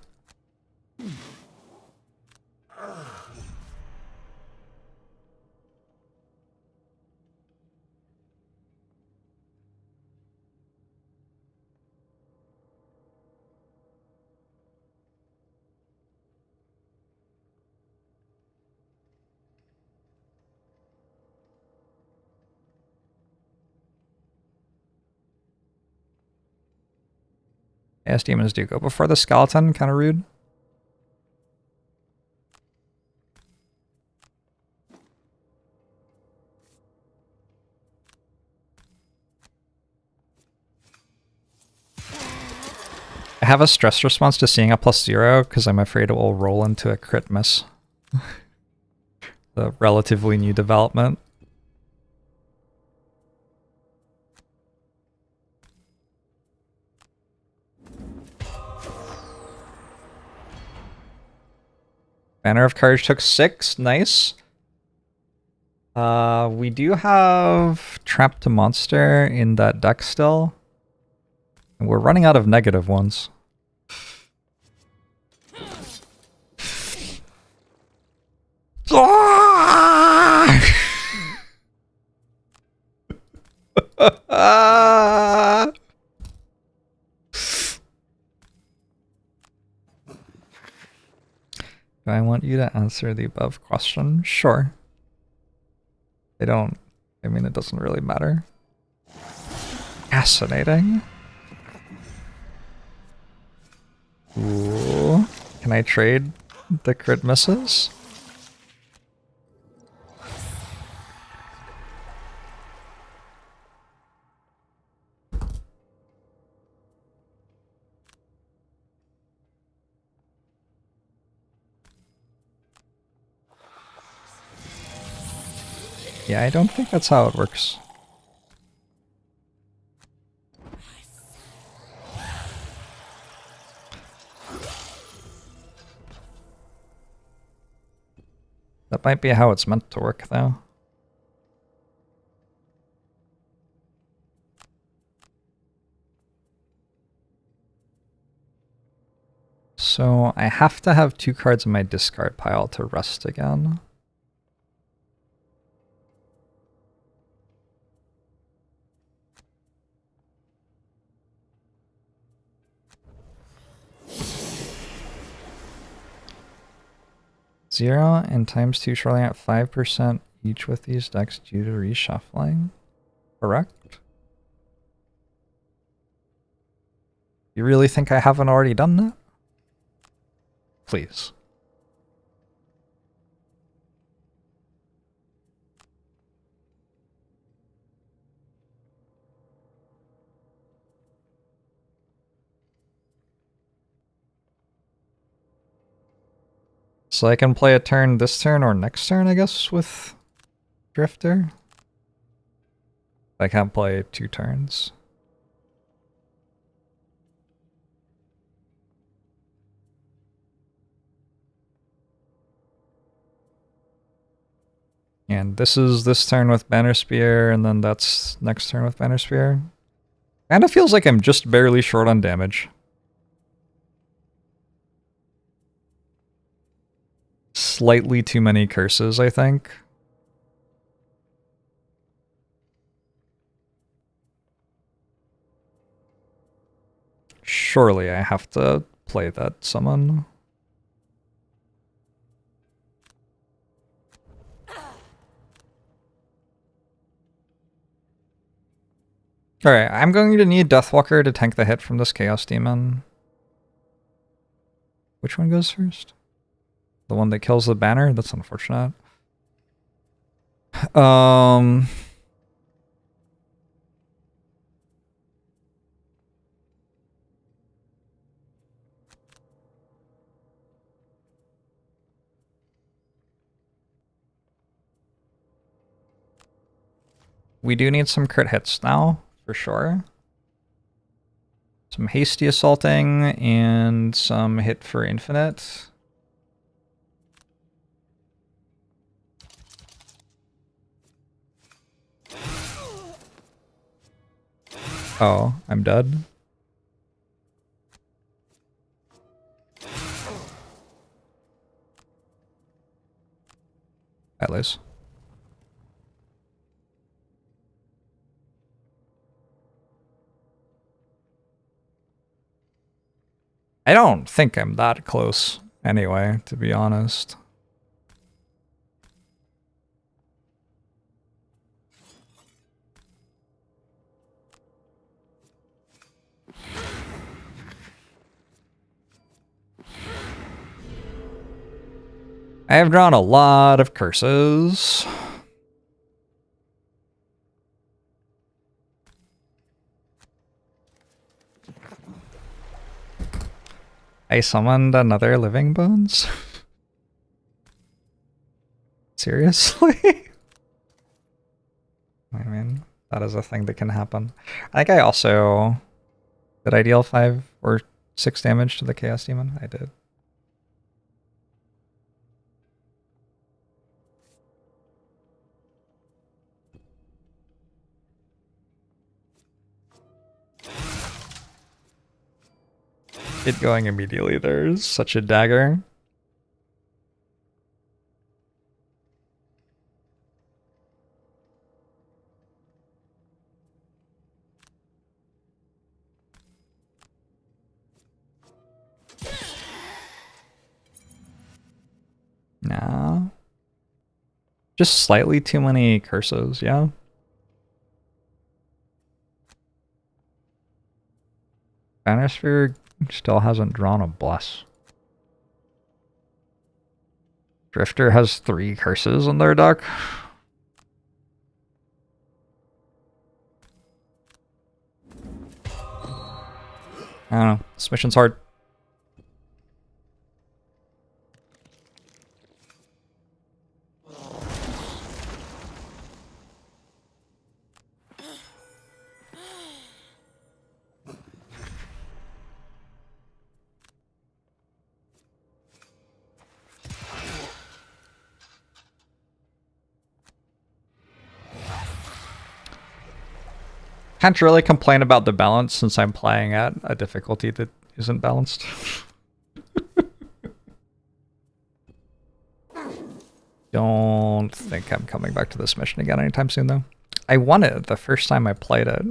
Chaos Demons do go before the skeleton, kind of rude. I have a stress response to seeing a +0 because I'm afraid it will roll into a crit miss. The relatively new development. Banner of Courage took 6, nice. We do have Trap to Monster in that deck still. And we're running out of negative ones. Do I want you to answer the above question? Sure. I mean, it doesn't really matter. Fascinating. Ooh. Can I trade the crit misses? Yeah, I don't think that's how it works. That might be how it's meant to work, though. So I have to have 2 cards in my discard pile to rest again. Zero and ×2 shortly at 5% each with these decks due to reshuffling. Correct? You really think I haven't already done that? Please. So I can play a turn this turn or next turn, I guess, with Drifter. I can't play 2 turns. And this is this turn with Banner Spear, and then that's next turn with Banner Spear. Kinda feels like I'm just barely short on damage. Slightly too many curses, I think. Surely I have to play that summon. Alright, I'm going to need Deathwalker to tank the hit from this Chaos Demon. Which one goes first? The one that kills the banner? That's unfortunate. We do need some crit hits now, for sure. Some hasty assaulting and some hit for infinite. Oh, I'm dead. At least. I don't think I'm that close anyway, to be honest. I have drawn a lot of curses. I summoned another Living Bones? Seriously? I mean, that is a thing that can happen. I think I also... Did I deal 5 or 6 damage to the Chaos Demon? I did. It going immediately, there's such a dagger. No. Just slightly too many curses, yeah? Banner Sphere still hasn't drawn a bless. Drifter has 3 curses in their deck. I don't know. This mission's hard. Can't really complain about the balance since I'm playing at a difficulty that isn't balanced. Don't think I'm coming back to this mission again anytime soon, though. I won it the first time I played it.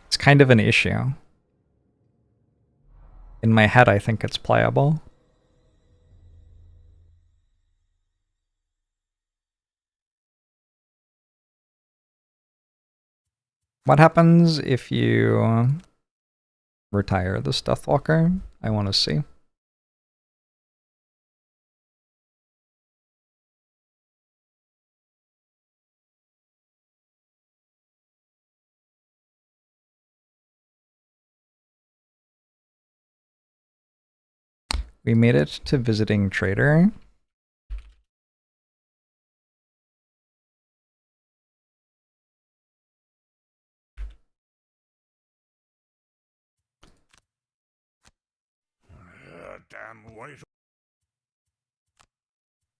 It's kind of an issue. In my head, I think it's playable. What happens if you retire this Deathwalker? I want to see. We made it to visiting trader. Damn white.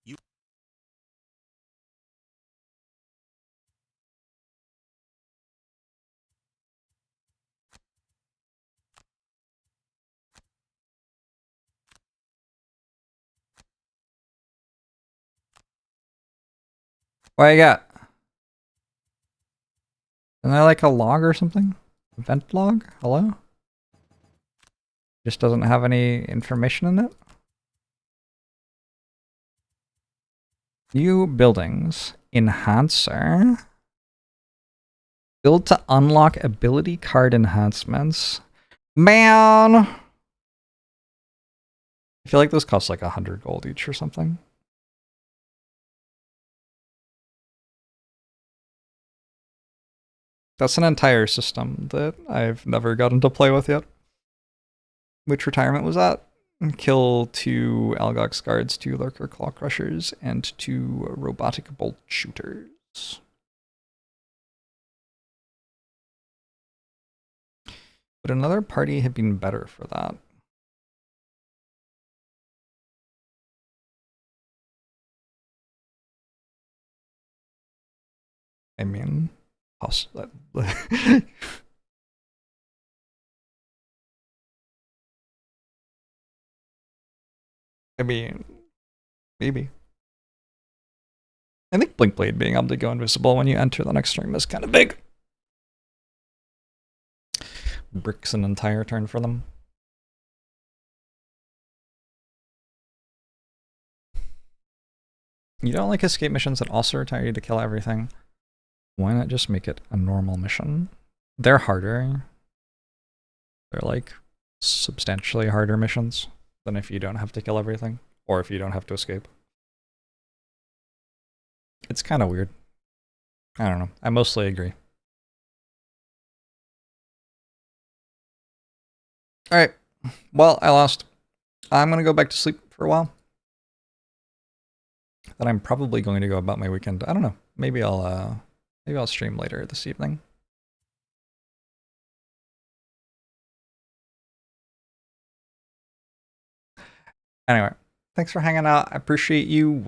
You. What I got? Isn't there like a log or something? Event log? Hello? Just doesn't have any information in it? New buildings. Enhancer. Build to unlock ability card enhancements. Man! I feel like this costs like 100 gold each or something. That's an entire system that I've never gotten to play with yet. Which retirement was that? Kill 2 Algox guards, 2 Lurker Claw Crushers, and 2 Robotic Bolt Shooters. Would another party have been better for that? I mean, I mean, maybe. I think Blink Blade being able to go invisible when you enter the next turn is kind of big. Bricks an entire turn for them. You don't like escape missions that also retire you to kill everything? Why not just make it a normal mission? They're harder. They're like substantially harder missions than if you don't have to kill everything, or if you don't have to escape. It's kind of weird. I don't know. I mostly agree. Alright. Well, I lost. I'm gonna go back to sleep for a while. Then I'm probably going to go about my weekend. I don't know. Maybe I'll stream later this evening. Anyway, thanks for hanging out. I appreciate you.